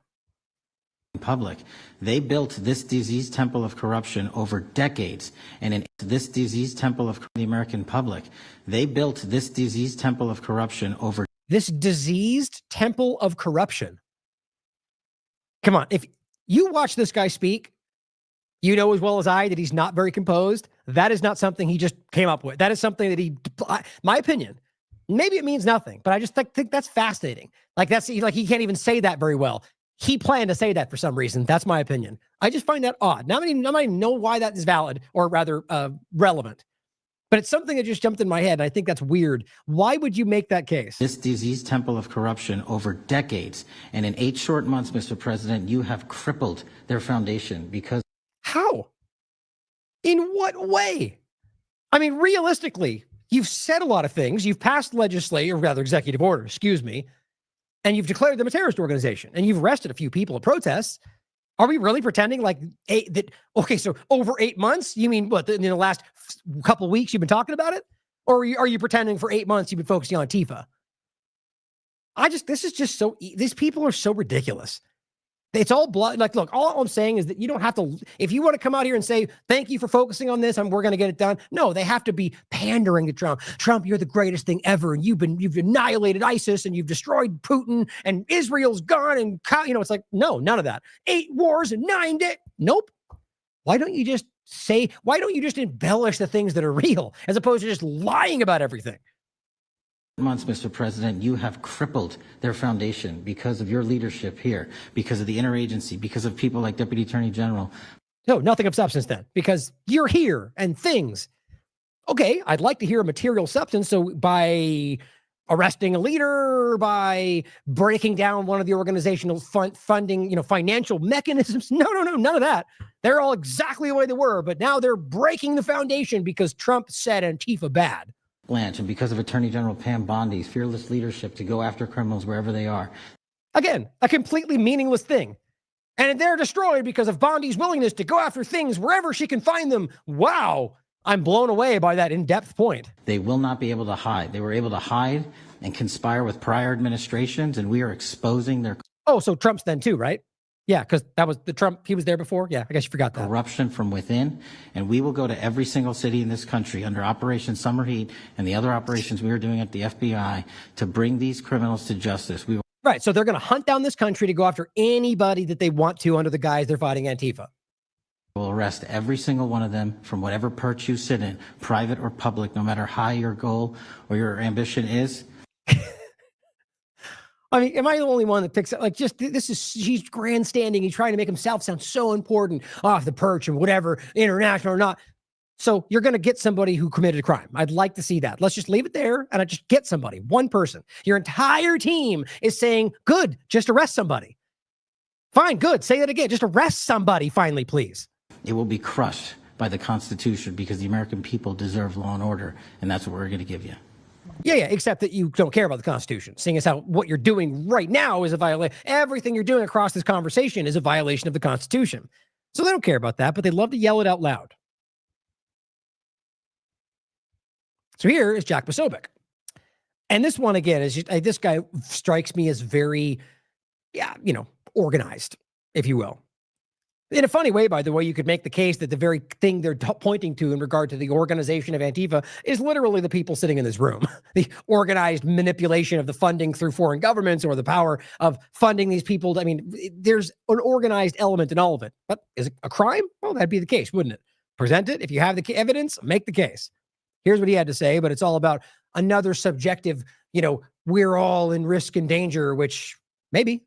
public, they built this diseased temple of corruption over decades. And in this diseased temple of the American public, they built this diseased temple of corruption over this diseased temple of corruption. Come on. If you watch this guy speak, you know as well as I that he's not very composed. That is not something he just came up with. That is something that my opinion, maybe it means nothing, but I just think that's fascinating. Like he can't even say that very well. He planned to say that for some reason. That's my opinion. I just find that odd. Now, I don't know why that is valid or rather relevant, but it's something that just jumped in my head. And I think that's weird. Why would you make that case? this diseased temple of corruption over decades. And in 8 short months, Mr. President, you have crippled their foundation because. How? In what way? I mean, realistically, you've said a lot of things. You've passed legislative, or rather executive order, excuse me, and you've declared them a terrorist organization, and you've arrested a few people at protests. Are we really pretending like okay, so over 8 months? You mean what, in the last couple of weeks you've been talking about it? Or are you pretending for 8 months you've been focusing on Antifa? This is just so, these people are so ridiculous. It's all blood. Like, look, all I'm saying is that you don't have to, if you want to come out here and say, thank you for focusing on this and we're going to get it done. No, they have to be pandering to Trump. Trump, you're the greatest thing ever. And you've annihilated ISIS and you've destroyed Putin and Israel's gone. And, it's like, no, none of that. 8 wars and 9 days. Nope. Why don't you just embellish the things that are real as opposed to just lying about everything? Months, Mr. President, you have crippled their foundation because of your leadership here, because of the interagency, because of people like Deputy Attorney General. No, nothing of substance then, because you're here and things. Okay, I'd like to hear a material substance. So by arresting a leader, by breaking down one of the organizational funding, financial mechanisms. No, none of that. They're all exactly the way they were, but now they're breaking the foundation because Trump said Antifa bad. Blanche, and because of Attorney General Pam Bondi's fearless leadership to go after criminals wherever they are. Again, a completely meaningless thing. And they're destroyed because of Bondi's willingness to go after things wherever she can find them. Wow. I'm blown away by that in-depth point. They will not be able to hide. They were able to hide and conspire with prior administrations, and we are exposing their... Oh, so Trump's then too, right? Yeah, because that was the Trump, he was there before. Yeah, I guess you forgot that. Corruption from within, and we will go to every single city in this country under Operation Summer Heat and the other operations we are doing at the FBI to bring these criminals to justice. Right, so they're going to hunt down this country to go after anybody that they want to under the guise they're fighting Antifa. We'll arrest every single one of them from whatever perch you sit in, private or public, no matter how your goal or your ambition is. I mean, am I the only one that picks up, like, just, he's grandstanding. He's trying to make himself sound so important off the perch and whatever, international or not. So you're going to get somebody who committed a crime. I'd like to see that. Let's just leave it there and I just get somebody, one person. Your entire team is saying, good, just arrest somebody. Fine, good. Say that again. Just arrest somebody finally, please. It will be crushed by the Constitution because the American people deserve law and order, and that's what we're going to give you. Yeah, except that you don't care about the Constitution, seeing as how what you're doing right now is a violation. Everything you're doing across this conversation is a violation of the Constitution. So they don't care about that, but they love to yell it out loud. So here is Jack Posobiec. And this one, again, is just, this guy strikes me as very, organized, if you will. In a funny way, by the way, you could make the case that the very thing they're pointing to in regard to the organization of Antifa is literally the people sitting in this room. The organized manipulation of the funding through foreign governments or the power of funding these people. I mean, there's an organized element in all of it. But is it a crime? Well, that'd be the case, wouldn't it? Present it. If you have the evidence, make the case. Here's what he had to say, but it's all about another subjective, we're all in risk and danger, which maybe.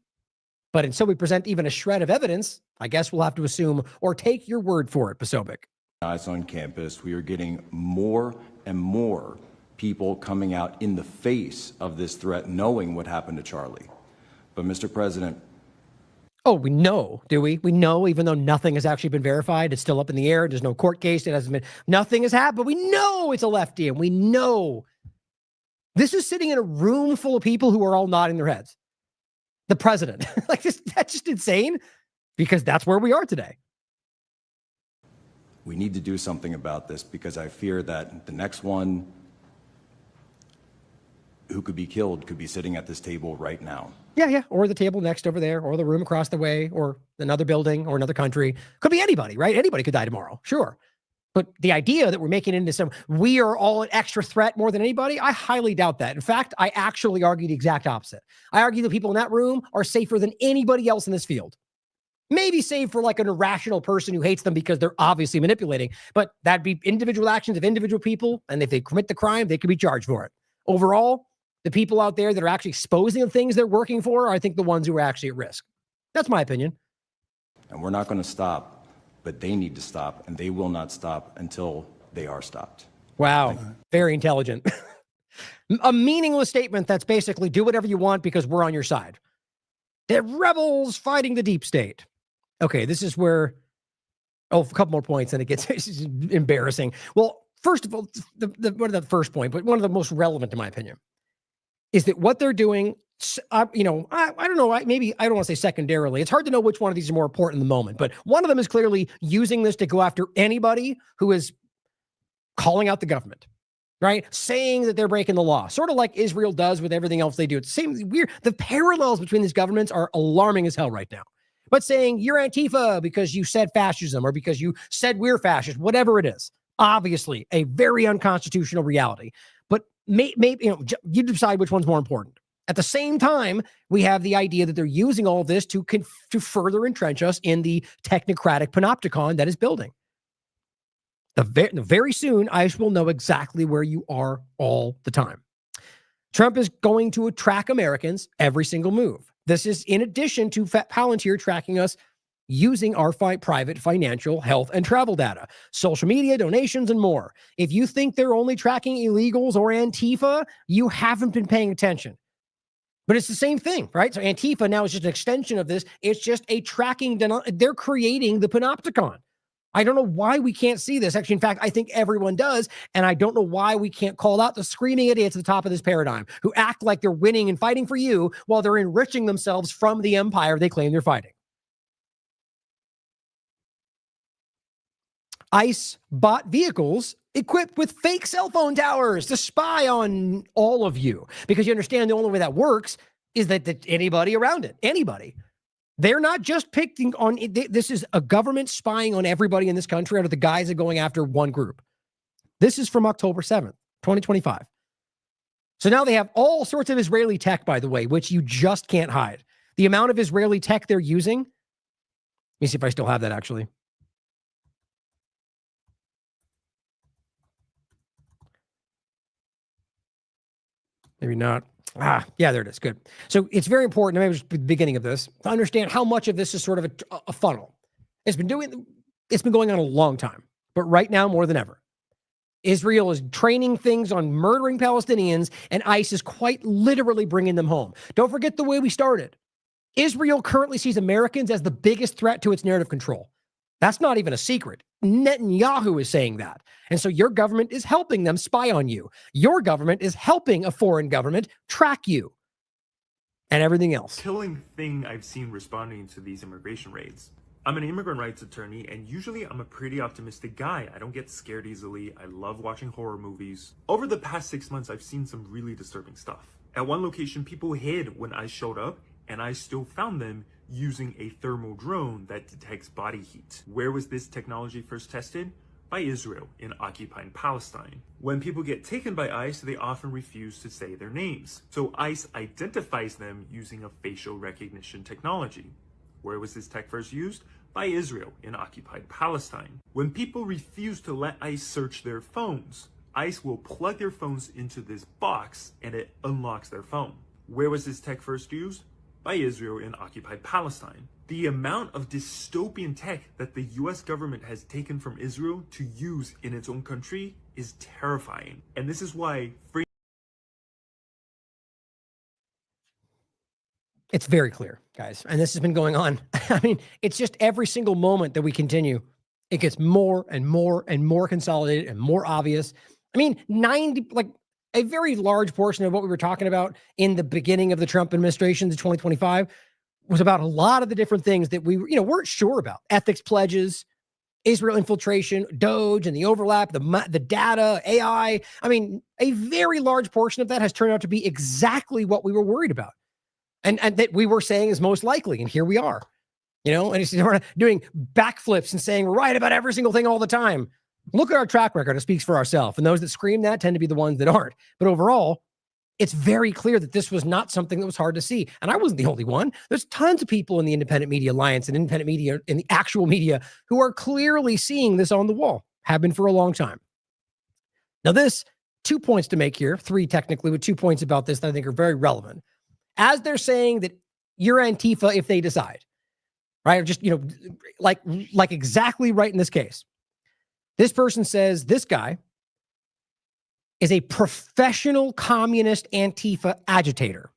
But until we present even a shred of evidence, I guess we'll have to assume or take your word for it, Posobiec. Guys on campus, we are getting more and more people coming out in the face of this threat, knowing what happened to Charlie. But Mr. President. Oh, we know, do we? We know, even though nothing has actually been verified, it's still up in the air. There's no court case. It hasn't been, nothing has happened. We know it's a lefty, and we know this is sitting in a room full of people who are all nodding their heads. The president, that's just insane because that's where we are today. We need to do something about this because I fear that the next one who could be killed could be sitting at this table right now. Yeah. Or the table next over there, or the room across the way, or another building, or another country. Could be anybody, right? Anybody could die tomorrow. Sure. But the idea that we're making it into we are all an extra threat more than anybody, I highly doubt that. In fact, I actually argue the exact opposite. I argue that people in that room are safer than anybody else in this field. Maybe save for like an irrational person who hates them because they're obviously manipulating, but that'd be individual actions of individual people. And if they commit the crime, they could be charged for it. Overall, the people out there that are actually exposing the things they're working for are, I think, the ones who are actually at risk. That's my opinion. And we're not going to stop, but they need to stop, and they will not stop until they are stopped. Wow. Very intelligent. A meaningless statement that's basically do whatever you want because we're on your side. They're rebels fighting the deep state. Okay, this is where, a couple more points and it gets embarrassing. Well, first of all, one of the first point, but one of the most relevant in my opinion, is that what they're doing, I don't know, maybe I don't want to say secondarily. It's hard to know which one of these is more important in the moment, but one of them is clearly using this to go after anybody who is calling out the government, right? Saying that they're breaking the law, sort of like Israel does with everything else they do. It's the same weird. The parallels between these governments are alarming as hell right now. But saying you're Antifa because you said fascism or because you said we're fascist, whatever it is, obviously a very unconstitutional reality. But maybe you decide which one's more important. At the same time, we have the idea that they're using all of this to further entrench us in the technocratic panopticon that is building. Very soon, ICE will know exactly where you are all the time. Trump is going to track Americans every single move. This is in addition to Palantir tracking us using our private financial, health, and travel data, social media, donations, and more. If you think they're only tracking illegals or Antifa, you haven't been paying attention. But it's the same thing, right? So Antifa now is just an extension of this. It's just a tracking. They're creating the panopticon. I don't know why we can't see this. Actually, in fact, I think everyone does. And I don't know why we can't call out the screaming idiots at the top of this paradigm who act like they're winning and fighting for you while they're enriching themselves from the empire they claim they're fighting. ICE bought vehicles equipped with fake cell phone towers to spy on all of you. Because you understand the only way that works is that anybody around it, anybody. They're not just picking on, this is a government spying on everybody in this country under the guise of going after one group. This is from October 7th, 2025. So now they have all sorts of Israeli tech, by the way, which you just can't hide. The amount of Israeli tech they're using, let me see if I still have that actually. Maybe not. Yeah, there it is. Good. So it's very important, maybe just the beginning of this, to understand how much of this is sort of a funnel. It's been going on a long time, but right now more than ever. Israel is training things on murdering Palestinians, and ICE is quite literally bringing them home. Don't forget the way we started. Israel currently sees Americans as the biggest threat to its narrative control. That's not even a secret. Netanyahu is saying that. And so your government is helping them spy on you. Your government is helping a foreign government track you and everything else. Killing thing I've seen responding to these immigration raids. I'm an immigrant rights attorney, and usually I'm a pretty optimistic guy. I don't get scared easily. I love watching horror movies. Over the past 6 months, I've seen some really disturbing stuff. At one location, people hid when I showed up, and I still found them using a thermal drone that detects body heat. Where was this technology first tested? By Israel in occupied Palestine. When people get taken by ICE, they often refuse to say their names. So ICE identifies them using a facial recognition technology. Where was this tech first used? By Israel in occupied Palestine. When people refuse to let ICE search their phones, ICE will plug their phones into this box and it unlocks their phone. Where was this tech first used? By Israel in occupied Palestine. The amount of dystopian tech that the US government has taken from Israel to use in its own country is terrifying. And this is why It's very clear, guys. And this has been going on. I mean, it's just every single moment that we continue, it gets more and more and more consolidated and more obvious. I mean, a very large portion of what we were talking about in the beginning of the Trump administration, the 2025, was about a lot of the different things that we weren't sure about. Ethics pledges, Israel infiltration, Doge, and the overlap, the data, AI. I mean, a very large portion of that has turned out to be exactly what we were worried about, and that we were saying is most likely. And here we are, and it's doing backflips and saying we're right about every single thing all the time. Look at our track record. It speaks for ourselves. And those that scream that tend to be the ones that aren't. But overall, it's very clear that this was not something that was hard to see. And I wasn't the only one. There's tons of people in the Independent Media Alliance and independent media in the actual media who are clearly seeing this on the wall, have been for a long time. Now, this, 2 points to make here, 3 technically, but 2 points about this that I think are very relevant. As they're saying that you're Antifa if they decide, right? Or just, like exactly right in this case. This person says this guy is a professional communist Antifa agitator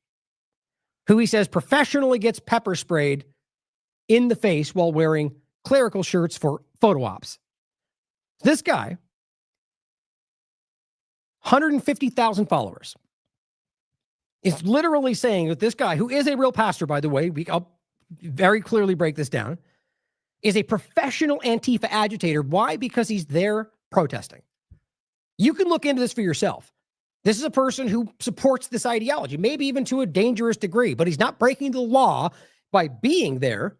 who he says professionally gets pepper sprayed in the face while wearing clerical shirts for photo ops. This guy, 150,000 followers, is literally saying that this guy, who is a real pastor, by the way, I'll very clearly break this down, is a professional Antifa agitator. Why? Because he's there protesting. You can look into this for yourself. This is a person who supports this ideology, maybe even to a dangerous degree, but he's not breaking the law by being there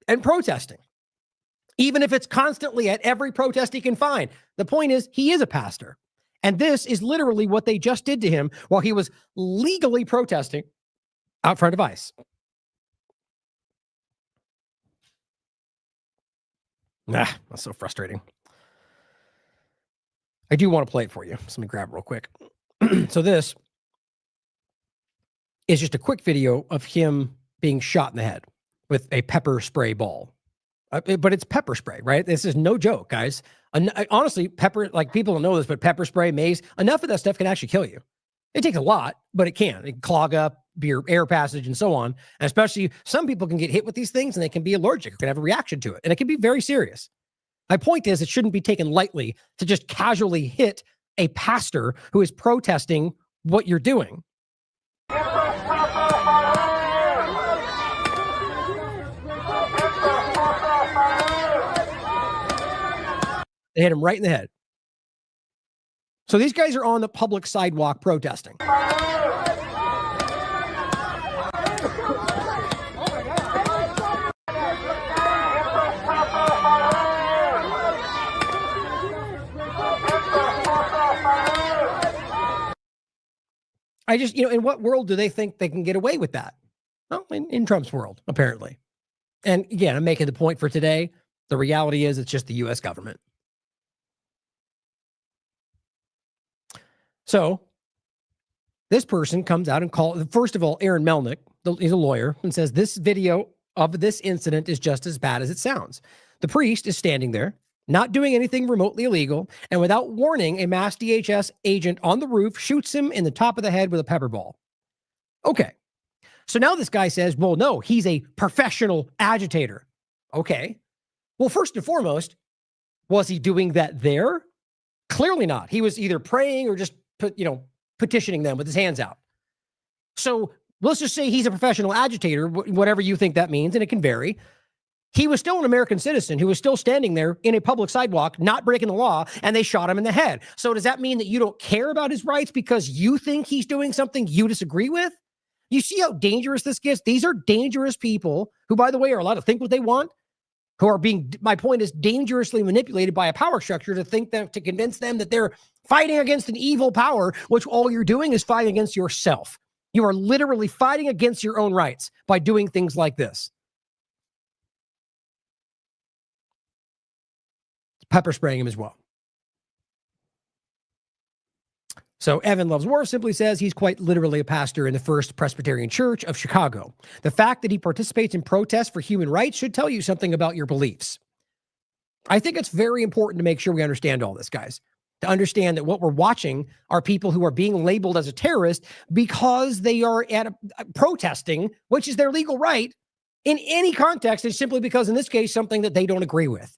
and protesting, even if it's constantly at every protest he can find. The point is, he is a pastor. And this is literally what they just did to him while he was legally protesting out front of ICE. That's so frustrating. I do want to play it for you. So let me grab it real quick. So this is just a quick video of him being shot in the head with a pepper spray ball. But it's pepper spray, right? This is no joke, guys. Honestly, pepper, like people don't know this, but pepper spray, mace, enough of that stuff can actually kill you. It takes a lot, but it can. It can clog up your air passage and so on. And especially some people can get hit with these things and they can be allergic or can have a reaction to it. And it can be very serious. My point is, it shouldn't be taken lightly to just casually hit a pastor who is protesting what you're doing. They hit him right in the head. So these guys are on the public sidewalk protesting. I just, in what world do they think they can get away with that? Well, in Trump's world, apparently. And again, I'm making the point for today. The reality is it's just the U.S. government. So this person comes out and calls, first of all, Aaron Melnick, he's a lawyer, and says this video of this incident is just as bad as it sounds. The priest is standing there, not doing anything remotely illegal, and without warning, a mass DHS agent on the roof shoots him in the top of the head with a pepper ball. Okay. So now this guy says, well, no, he's a professional agitator. Okay. Well, first and foremost, was he doing that there? Clearly not. He was either praying or just petitioning them with his hands out. So let's just say he's a professional agitator, whatever you think that means, and it can vary. He was still an American citizen who was still standing there in a public sidewalk, not breaking the law, and they shot him in the head. So does that mean that you don't care about his rights because you think he's doing something you disagree with? You see how dangerous this gets? These are dangerous people who, by the way, are allowed to think what they want, who are being, my point is, dangerously manipulated by a power structure to convince them that they're fighting against an evil power, which all you're doing is fighting against yourself. You are literally fighting against your own rights by doing things like this. Pepper spraying him as well. So Evan Loves War simply says he's quite literally a pastor in the First Presbyterian Church of Chicago. The fact that he participates in protests for human rights should tell you something about your beliefs. I think it's very important to make sure we understand all this, guys. To understand that what we're watching are people who are being labeled as a terrorist because they are protesting, which is their legal right in any context. It's simply because, in this case, something that they don't agree with.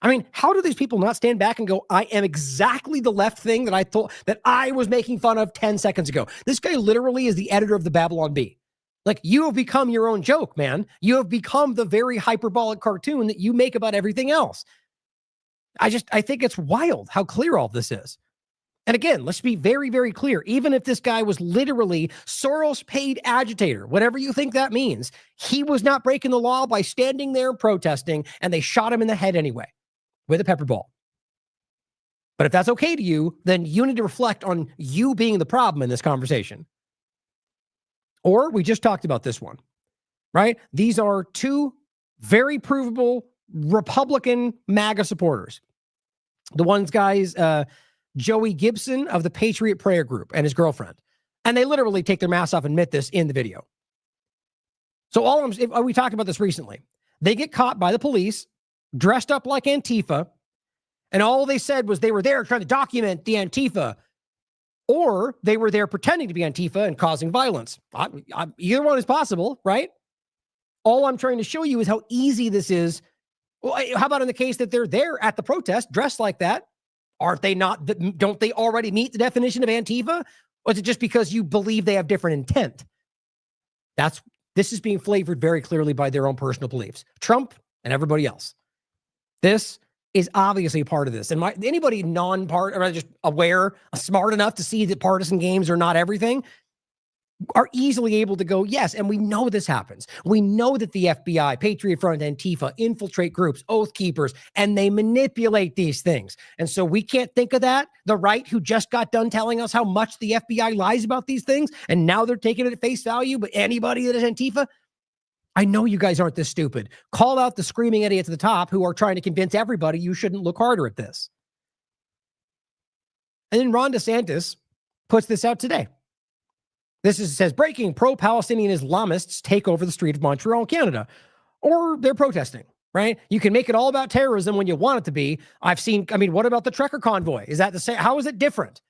I mean, how do these people not stand back and go, I am exactly the left thing that I thought that I was making fun of 10 seconds ago? This guy literally is the editor of the Babylon Bee. Like, you have become your own joke, man. You have become the very hyperbolic cartoon that you make about everything else. I think it's wild how clear all this is. And again, let's be very, very clear. Even if this guy was literally Soros-paid agitator, whatever you think that means, he was not breaking the law by standing there protesting, and they shot him in the head anyway with a pepper ball. But if that's okay to you, then you need to reflect on you being the problem in this conversation. Or we just talked about this one, right? These are two very provable Republican MAGA supporters. The one's guys, Joey Gibson of the Patriot Prayer Group and his girlfriend. And they literally take their masks off and admit this in the video. So we talked about this recently. They get caught by the police, dressed up like Antifa, and all they said was they were there trying to document the Antifa, or they were there pretending to be Antifa and causing violence. Either one is possible, right? All I'm trying to show you is how easy this is. Well, how about in the case that they're there at the protest dressed like that? Aren't they not? Don't they already meet the definition of Antifa? Or is it just because you believe they have different intent? This is being flavored very clearly by their own personal beliefs. Trump and everybody else. This is obviously a part of this. And anybody or just aware, smart enough to see that partisan games are not everything, are easily able to go, yes, and we know this happens. We know that the FBI, Patriot Front, Antifa infiltrate groups, Oath Keepers, and they manipulate these things. And so we can't think of that. The right, who just got done telling us how much the FBI lies about these things, and now they're taking it at face value, but anybody that is Antifa, I know you guys aren't this stupid. Call out the screaming idiots at the top who are trying to convince everybody you shouldn't look harder at this. And then Ron DeSantis puts this out today. Says, breaking, pro-Palestinian Islamists take over the street of Montreal, Canada. Or they're protesting, right? You can make it all about terrorism when you want it to be. What about the trucker convoy? Is that the same? How is it different?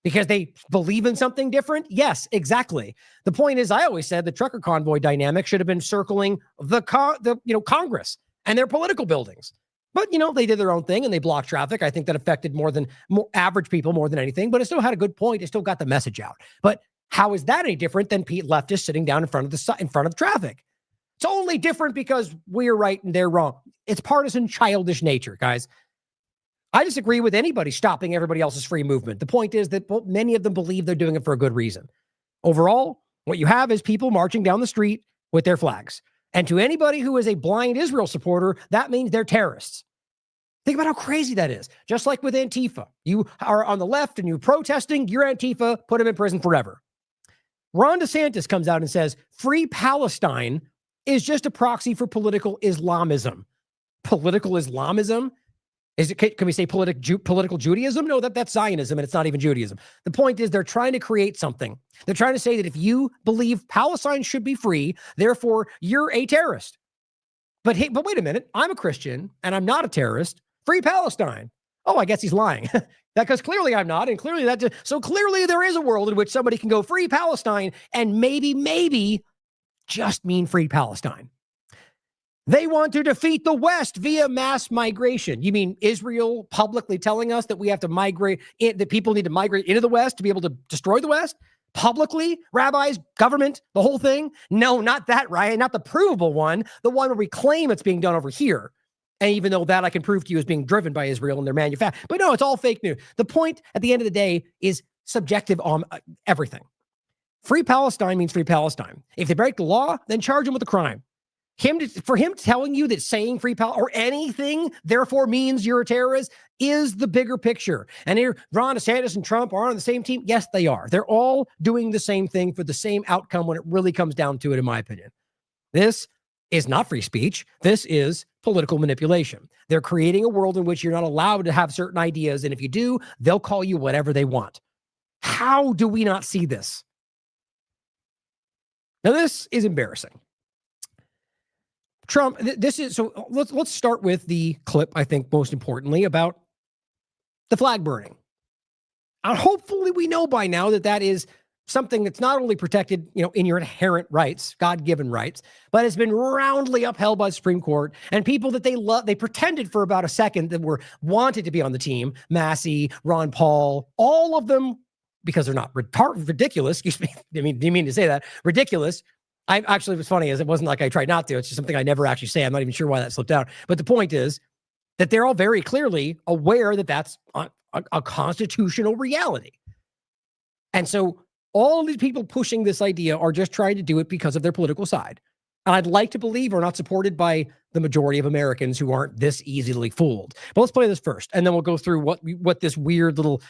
Because they believe in something different? Yes, exactly. The point is, I always said the trucker convoy dynamic should have been circling the Congress and their political buildings. But, they did their own thing and they blocked traffic. I think that affected more average people more than anything, but it still had a good point. It still got the message out. But how is that any different than Pete leftists sitting down in front of traffic? It's only different because we're right and they're wrong. It's partisan, childish nature, guys. I disagree with anybody stopping everybody else's free movement. The point is that many of them believe they're doing it for a good reason. Overall, what you have is people marching down the street with their flags. And to anybody who is a blind Israel supporter, that means they're terrorists. Think about how crazy that is. Just like with Antifa. You are on the left and you're protesting, you're Antifa, put them in prison forever. Ron DeSantis comes out and says, free Palestine is just a proxy for political Islamism. Political Islamism? Can we say political Judaism? No, that's Zionism, and it's not even Judaism. The point is they're trying to create something. They're trying to say that if you believe Palestine should be free, therefore you're a terrorist. But wait a minute, I'm a Christian and I'm not a terrorist. Free Palestine. Oh, I guess he's lying. Because clearly I'm not, and clearly clearly there is a world in which somebody can go free Palestine and maybe just mean free Palestine. They want to defeat the West via mass migration. You mean Israel publicly telling us that we have to migrate, that people need to migrate into the West to be able to destroy the West? Publicly? Rabbis, government, the whole thing? No, not that, Ryan. Not the provable one. The one where we claim it's being done over here. And even though that I can prove to you is being driven by Israel and their manufacturing. But no, it's all fake news. The point at the end of the day is subjective on everything. Free Palestine means free Palestine. If they break the law, then charge them with a crime. For him telling you that saying free Palestine or anything therefore means you're a terrorist is the bigger picture. And here, Ron DeSantis and Trump are on the same team. Yes, they are. They're all doing the same thing for the same outcome when it really comes down to it, in my opinion. This is not free speech. This is political manipulation. They're creating a world in which you're not allowed to have certain ideas. And if you do, they'll call you whatever they want. How do we not see this? Now, this is embarrassing. Trump, so let's start with the clip, I think, most importantly, about the flag burning. And hopefully we know by now that is something that's not only protected, in your inherent rights, God-given rights, but has been roundly upheld by the Supreme Court. And people that they pretended for about a second that were wanted to be on the team, Massey, Ron Paul, all of them, because they're not ridiculous, excuse me, do you mean to say that? Ridiculous, I actually, what's funny is it wasn't like I tried not to. It's just something I never actually say. I'm not even sure why that slipped out. But the point is that they're all very clearly aware that that's a constitutional reality. And so all of these people pushing this idea are just trying to do it because of their political side. And I'd like to believe are not supported by the majority of Americans who aren't this easily fooled. But let's play this first, and then we'll go through what this weird little,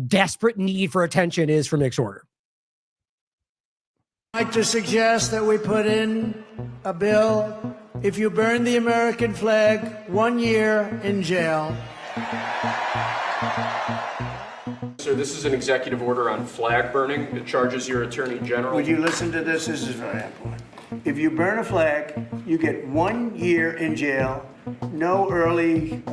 desperate need for attention is from Nick's order. I'd like to suggest that we put in a bill, if you burn the American flag, 1 year in jail. Sir, this is an executive order on flag burning. It charges your attorney general. Would you listen to this? This is very important. If you burn a flag, you get 1 year in jail, no early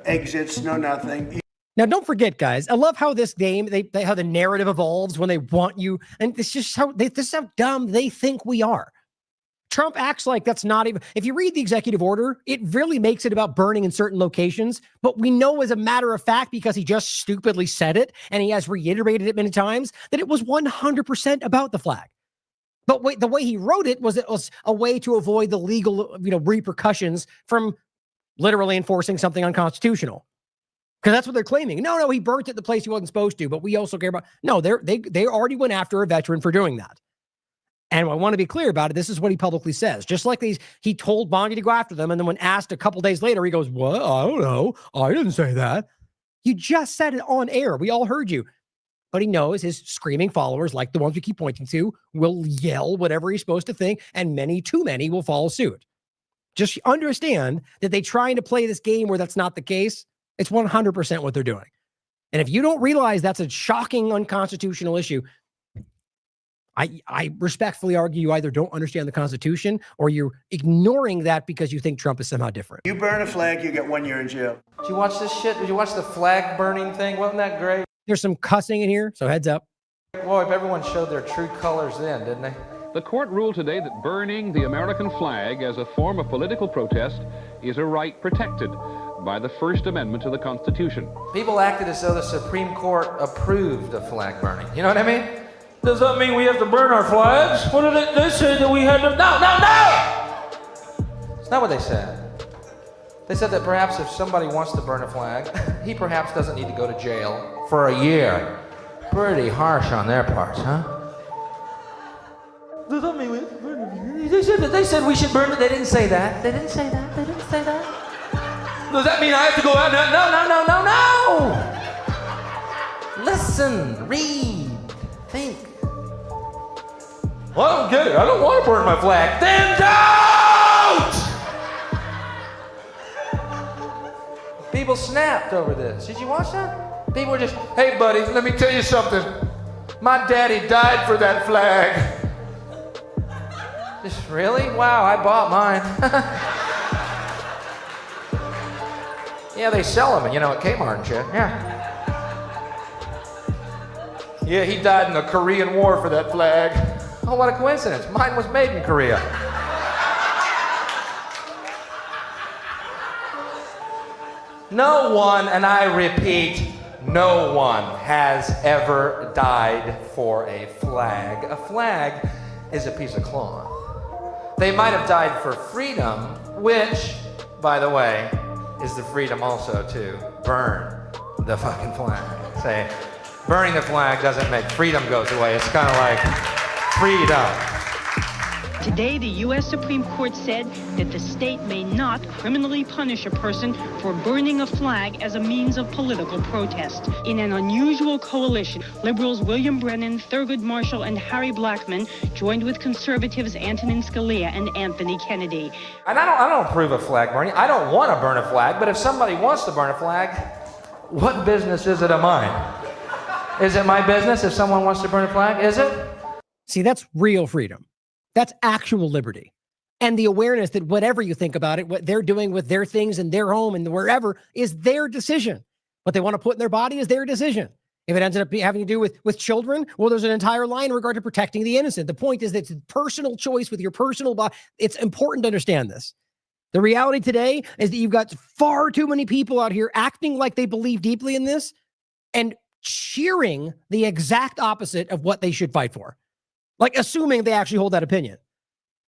exits, no nothing. Now, don't forget, guys, I love how this game, how the narrative evolves when they want you. And this is how dumb they think we are. Trump acts like that's not even, if you read the executive order, it really makes it about burning in certain locations. But we know as a matter of fact, because he just stupidly said it, and he has reiterated it many times, that it was 100% about the flag. But the way he wrote it was a way to avoid the legal repercussions from literally enforcing something unconstitutional. Because that's what they're claiming. No, he burnt it the place he wasn't supposed to, but we also care about... No, they already went after a veteran for doing that. And I want to be clear about it. This is what he publicly says. Just like he told Bondi to go after them, and then when asked a couple days later, he goes, "What? I don't know. I didn't say that." You just said it on air. We all heard you. But he knows his screaming followers, like the ones we keep pointing to, will yell whatever he's supposed to think, and too many will follow suit. Just understand that they're trying to play this game where that's not the case. It's 100% what they're doing. And if you don't realize that's a shocking unconstitutional issue, I respectfully argue you either don't understand the Constitution or you're ignoring that because you think Trump is somehow different. You burn a flag, you get 1 year in jail. Did you watch this shit? Did you watch the flag burning thing? Wasn't that great? There's some cussing in here, so heads up. Boy, everyone showed their true colors then, didn't they? The court ruled today that burning the American flag as a form of political protest is a right protected by the First Amendment to the Constitution. People acted as though the Supreme Court approved of flag burning. You know what I mean? Does that mean we have to burn our flags? What did they say that we had to... No! It's not what they said. They said that perhaps if somebody wants to burn a flag, he perhaps doesn't need to go to jail for a year. Pretty harsh on their part, huh? Does that mean they said we should burn it? They didn't say that. They didn't say that. They didn't say that. Does that mean I have to go out? No. Listen, read, think. Well, I don't get it. I don't want to burn my flag. Then don't! People snapped over this. Did you watch that? People were just, hey, buddy, let me tell you something. My daddy died for that flag. Just really? Wow, I bought mine. Yeah, they sell them, at Kmart and shit. Yeah, he died in the Korean War for that flag. Oh, what a coincidence. Mine was made in Korea. No one, and I repeat, no one has ever died for a flag. A flag is a piece of cloth. They might have died for freedom, which, by the way, is the freedom also to burn the fucking flag. Say, burning the flag doesn't make freedom goes away. It's kind of like freedom. Today, the U.S. Supreme Court said that the state may not criminally punish a person for burning a flag as a means of political protest. In an unusual coalition, liberals William Brennan, Thurgood Marshall, and Harry Blackmun joined with conservatives Antonin Scalia and Anthony Kennedy. And I don't approve of flag burning. I don't want to burn a flag, but if somebody wants to burn a flag, what business is it of mine? Is it my business if someone wants to burn a flag? Is it? See, that's real freedom. That's actual liberty. And the awareness that whatever you think about it, what they're doing with their things in their home and wherever is their decision. What they want to put in their body is their decision. If it ends up having to do with children, well, there's an entire line in regard to protecting the innocent. The point is that it's a personal choice with your personal body. It's important to understand this. The reality today is that you've got far too many people out here acting like they believe deeply in this and cheering the exact opposite of what they should fight for. Like, assuming they actually hold that opinion.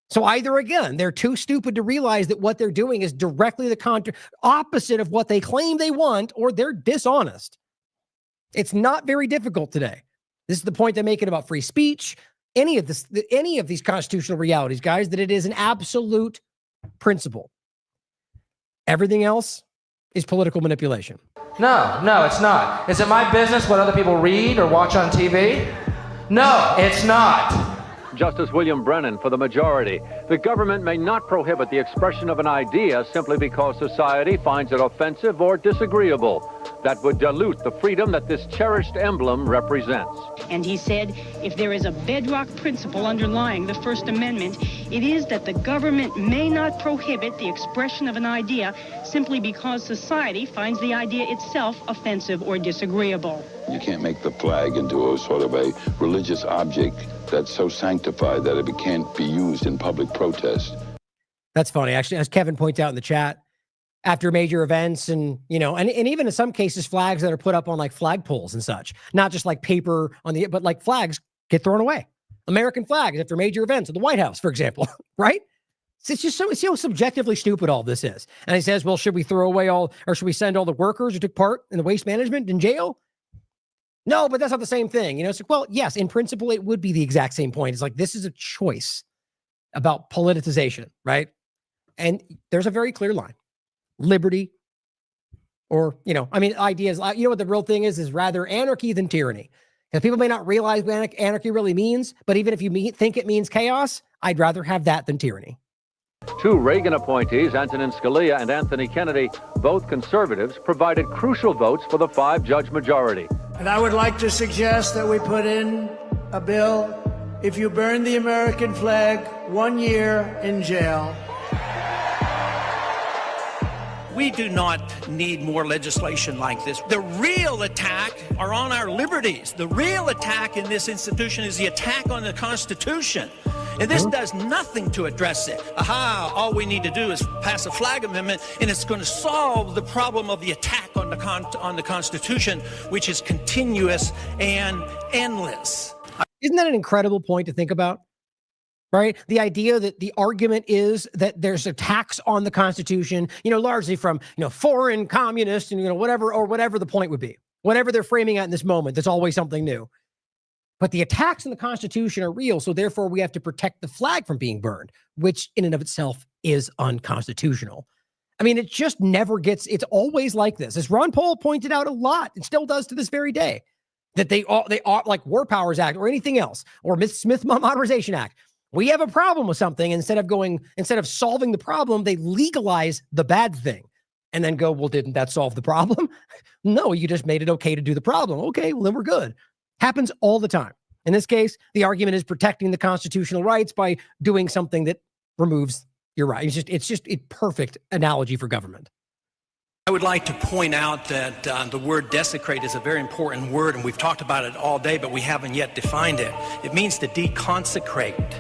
So either, again, they're too stupid to realize that what they're doing is directly the opposite of what they claim they want, or they're dishonest. It's not very difficult today. This is the point they're making about free speech, any of these constitutional realities, guys, that it is an absolute principle. Everything else is political manipulation. No, it's not. Is it my business what other people read or watch on TV? No, it's not. Justice William Brennan for the majority. The government may not prohibit the expression of an idea simply because society finds it offensive or disagreeable. That would dilute the freedom that this cherished emblem represents. And he said, if there is a bedrock principle underlying the First Amendment, it is that the government may not prohibit the expression of an idea simply because society finds the idea itself offensive or disagreeable. You can't make the flag into a sort of a religious object that's so sanctified that it can't be used in public protest. That's funny. Actually, as Kevin points out in the chat, after major events and, and even in some cases, flags that are put up on like flagpoles and such, not just like paper but like flags get thrown away. American flags after major events at the White House, for example, right? It's just so subjectively stupid all this is. And he says, well, should we throw away or should we send all the workers who took part in the waste management in jail? No, but that's not the same thing. It's like, well, yes, in principle, it would be the exact same point. It's like, this is a choice about politicization, right? And there's a very clear line. Liberty, or, ideas, what the real thing is rather anarchy than tyranny. Because people may not realize what anarchy really means, but even if you think it means chaos, I'd rather have that than tyranny. Two Reagan appointees, Antonin Scalia and Anthony Kennedy, both conservatives, provided crucial votes for the 5-judge majority. And I would like to suggest that we put in a bill, if you burn the American flag, 1 year in jail. We do not need more legislation like this. The real attack are on our liberties. The real attack in this institution is the attack on the Constitution. And this does nothing to address it. All we need to do is pass a flag amendment, and it's going to solve the problem of the attack on the Constitution, which is continuous and endless. Isn't that an incredible point to think about? Right? The idea that the argument is that there's attacks on the Constitution, largely from, foreign communists and, whatever the point would be, whatever they're framing at in this moment, there's always something new. But the attacks on the Constitution are real. So therefore we have to protect the flag from being burned, which in and of itself is unconstitutional. It just never it's always like this. As Ron Paul pointed out a lot, it still does to this very day, that they are like War Powers Act or anything else, or Smith Modernization Act. We have a problem with something. Instead of solving the problem, they legalize the bad thing and then go, well, didn't that solve the problem? No, you just made it okay to do the problem. Okay, well, then we're good. Happens all the time. In this case, the argument is protecting the constitutional rights by doing something that removes your right. It's just a perfect analogy for government. I would like to point out that the word desecrate is a very important word, and we've talked about it all day, but we haven't yet defined it. It means to deconsecrate.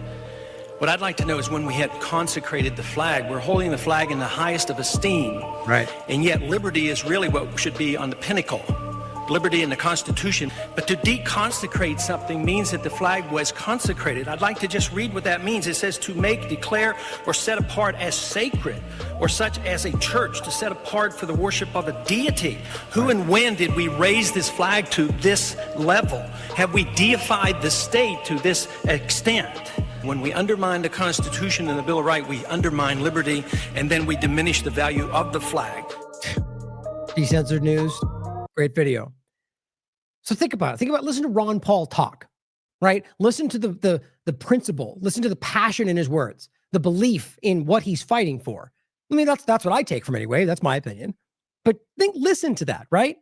What I'd like to know is when we had consecrated the flag, we're holding the flag in the highest of esteem. Right. And yet liberty is really what should be on the pinnacle. Liberty in the Constitution. But to deconsecrate something means that the flag was consecrated. I'd like to just read what that means. It says to make, declare, or set apart as sacred, or such as a church, to set apart for the worship of a deity. Who and when did we raise this flag to this level? Have we deified the state to this extent? When we undermine the Constitution and the Bill of Rights, we undermine liberty, and then we diminish the value of the flag. Decensored News, great video. So think about it. Listen to Ron Paul talk, right? Listen to the principle. Listen to the passion in his words, the belief in what he's fighting for. That's what I take from it anyway. That's my opinion. But listen to that, right?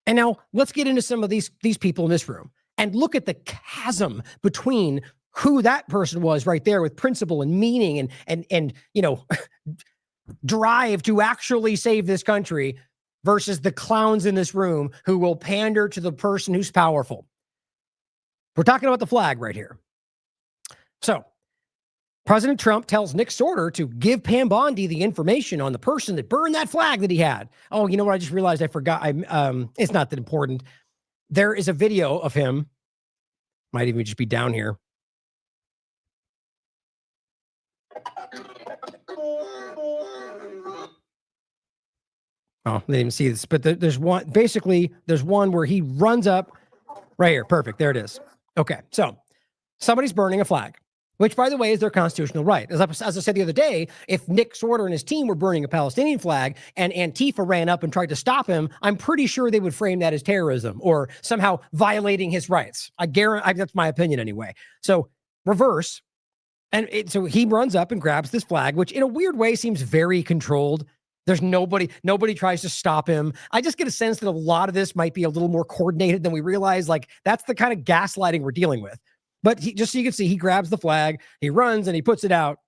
And now let's get into some of these people in this room and look at the chasm between who that person was right there with principle and meaning and drive to actually save this country versus the clowns in this room who will pander to the person who's powerful. We're talking about the flag right here. So President Trump tells Nick Sorter to give Pam Bondi the information on the person that burned that flag that he had. Oh, you know what? I just realized I forgot. It's not that important. There is a video of him. Might even just be down here. Oh, they didn't even see this, but there's one. Basically, there's one where he runs up right here. Perfect. There it is. Okay, so somebody's burning a flag, which, by the way, is their constitutional right. As I said the other day, if Nick Sorter and his team were burning a Palestinian flag and Antifa ran up and tried to stop him, I'm pretty sure they would frame that as terrorism or somehow violating his rights. I guarantee that's my opinion anyway. So reverse. And so he runs up and grabs this flag, which in a weird way seems very controlled. There's nobody tries to stop him. I just get a sense that a lot of this might be a little more coordinated than we realize. Like, that's the kind of gaslighting we're dealing with. But just so you can see, he grabs the flag, he runs and he puts it out.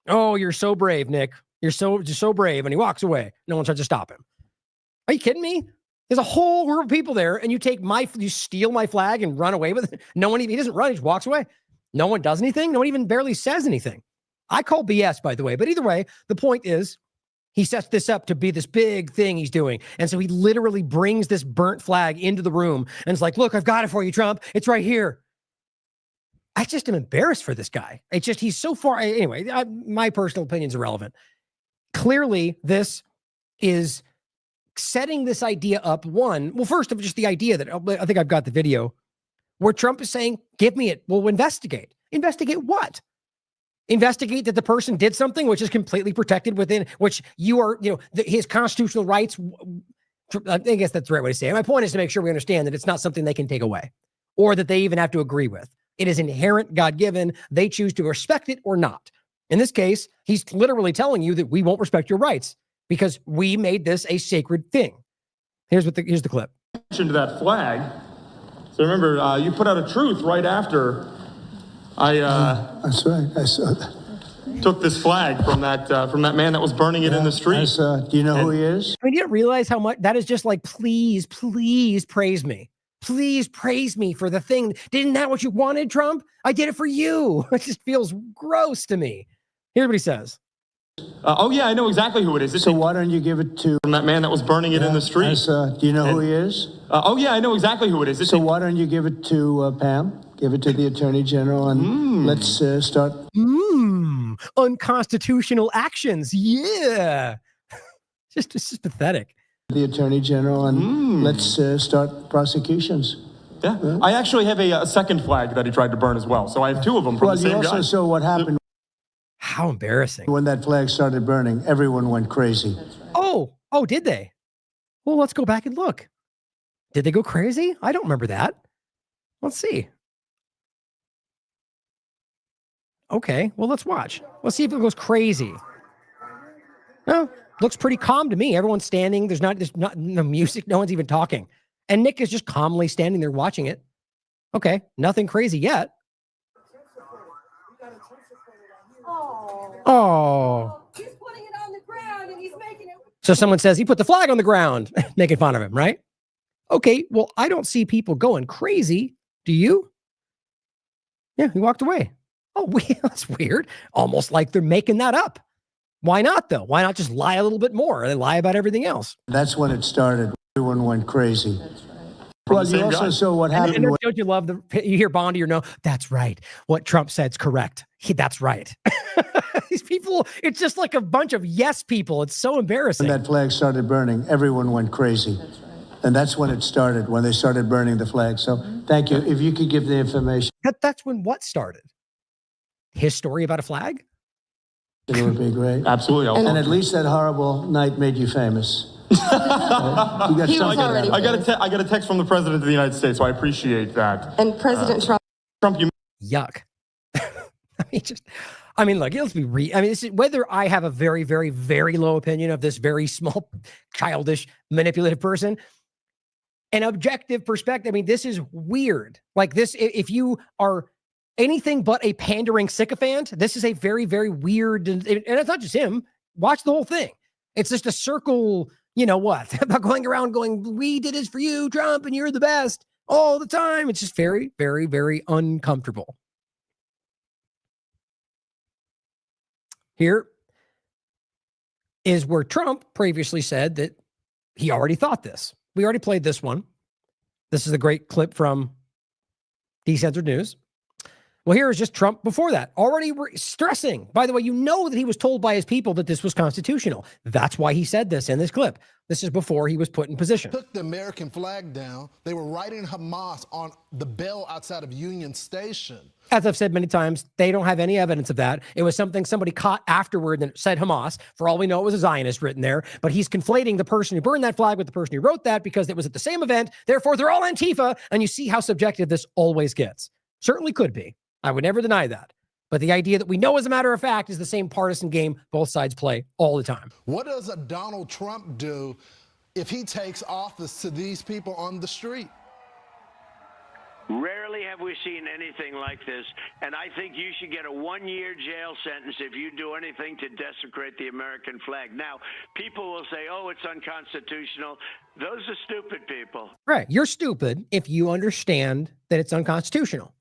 Oh, you're so brave, Nick. You're so brave. And he walks away. No one tries to stop him. Are you kidding me? There's a whole group of people there and you steal my flag and run away with it. He doesn't run, he just walks away. No one does anything. No one even barely says anything. I call BS, by the way. But either way, the point is, he sets this up to be this big thing he's doing. And so he literally brings this burnt flag into the room and it's like, look, I've got it for you, Trump. It's right here. I just am embarrassed for this guy. It's just, he's so far. Anyway, my personal opinion is irrelevant. Clearly, this is setting this idea up. First of just the idea that I think I've got the video where Trump is saying, give me it. We'll investigate. Investigate what? Investigate that the person did something which is completely protected within which you are, his constitutional rights. I guess that's the right way to say it. My point is to make sure we understand that it's not something they can take away or that they even have to agree with. It is inherent, God-given. They choose to respect it or not. In this case, he's literally telling you that we won't respect your rights because we made this a sacred thing. Here's the clip. To that flag. So remember, you put out a truth right after That's right. I saw that. Took this flag from that man that was burning it in the street. Do you know who he is? I mean, you don't realize how much that is just like, please praise me. Please praise me for the thing. Isn't that what you wanted, Trump? I did it for you. It just feels gross to me. Here's what he says. Oh, yeah, I know exactly who it is. So why don't you give it to... From that man that was burning it in the street. Do you know who he is? Oh, yeah, I know exactly who it is. So why don't you give it to Pam? Give it to the Attorney General and let's start... Unconstitutional actions. Yeah. This is pathetic. The Attorney General and let's start prosecutions. Yeah. I actually have a second flag that he tried to burn as well. So I have two of them from the same guy. You also saw what happened. How embarrassing. When that flag started burning, everyone went crazy. Oh, did they? Well, let's go back and look. Did they go crazy? I don't remember that. Let's see. Okay, well, let's watch. Let's see if it goes crazy. No, looks pretty calm to me. Everyone's standing. There's not no music. No one's even talking. And Nick is just calmly standing there watching it. Okay, nothing crazy yet. Oh. He's putting it on the ground and he's making it. So someone says he put the flag on the ground, making fun of him, right? Okay, well, I don't see people going crazy. Do you? Yeah, he walked away. Oh, that's weird. Almost like they're making that up. Why not, though? Why not just lie a little bit more? They lie about everything else. That's when it started. Everyone went crazy. Well, you also saw what happened. And don't you love you hear Bondi or no? That's right. What Trump said's correct. That's right. These people, it's just like a bunch of yes people. It's so embarrassing. When that flag started burning, everyone went crazy. And that's when it started, when they started burning the flag. So thank you. If you could give the information. That's when what started? His story about a flag? It would be great. Absolutely. And at least that horrible night made you famous. I got a text from the President of the United States, so I appreciate that. And President Trump, yuck. Look, let's be this is whether I have a very, very, very low opinion of this very small, childish, manipulative person. An objective perspective. This is weird. Like this, if you are anything but a pandering sycophant, this is a very, very weird, and it's not just him. Watch the whole thing. It's just a circle, about going around going, we did this for you, Trump, and you're the best all the time. It's just very, very, very uncomfortable. Here is where Trump previously said that he already thought this. We already played this one. This is a great clip from Decentered News. Well, here is just Trump before that, already stressing. By the way, you know that he was told by his people that this was constitutional. That's why he said this in this clip. This is before he was put in position. Took the American flag down. They were writing Hamas on the bell outside of Union Station. As I've said many times, they don't have any evidence of that. It was something somebody caught afterward that said Hamas. For all we know, it was a Zionist written there. But he's conflating the person who burned that flag with the person who wrote that because it was at the same event. Therefore, they're all Antifa. And you see how subjective this always gets. Certainly could be. I would never deny that. But the idea that we know as a matter of fact is the same partisan game both sides play all the time. What does a Donald Trump do if he takes office to these people on the street? Rarely have we seen anything like this, and I think you should get a 1-year jail sentence if you do anything to desecrate the American flag. Now, people will say, oh, it's unconstitutional. Those are stupid people. Right. You're stupid if you understand that it's unconstitutional.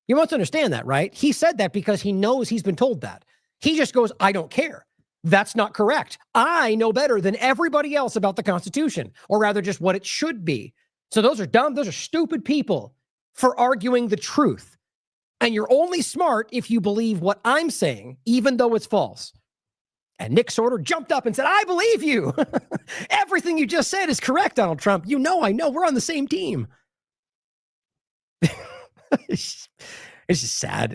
You must understand that, right? He said that because he knows he's been told that. He just goes, I don't care. That's not correct. I know better than everybody else about the Constitution, or rather just what it should be. So those are dumb. Those are stupid people for arguing the truth. And you're only smart if you believe what I'm saying, even though it's false. And Nick Sorter jumped up and said, I believe you. Everything you just said is correct, Donald Trump. You know, I know. We're on the same team. It's just sad.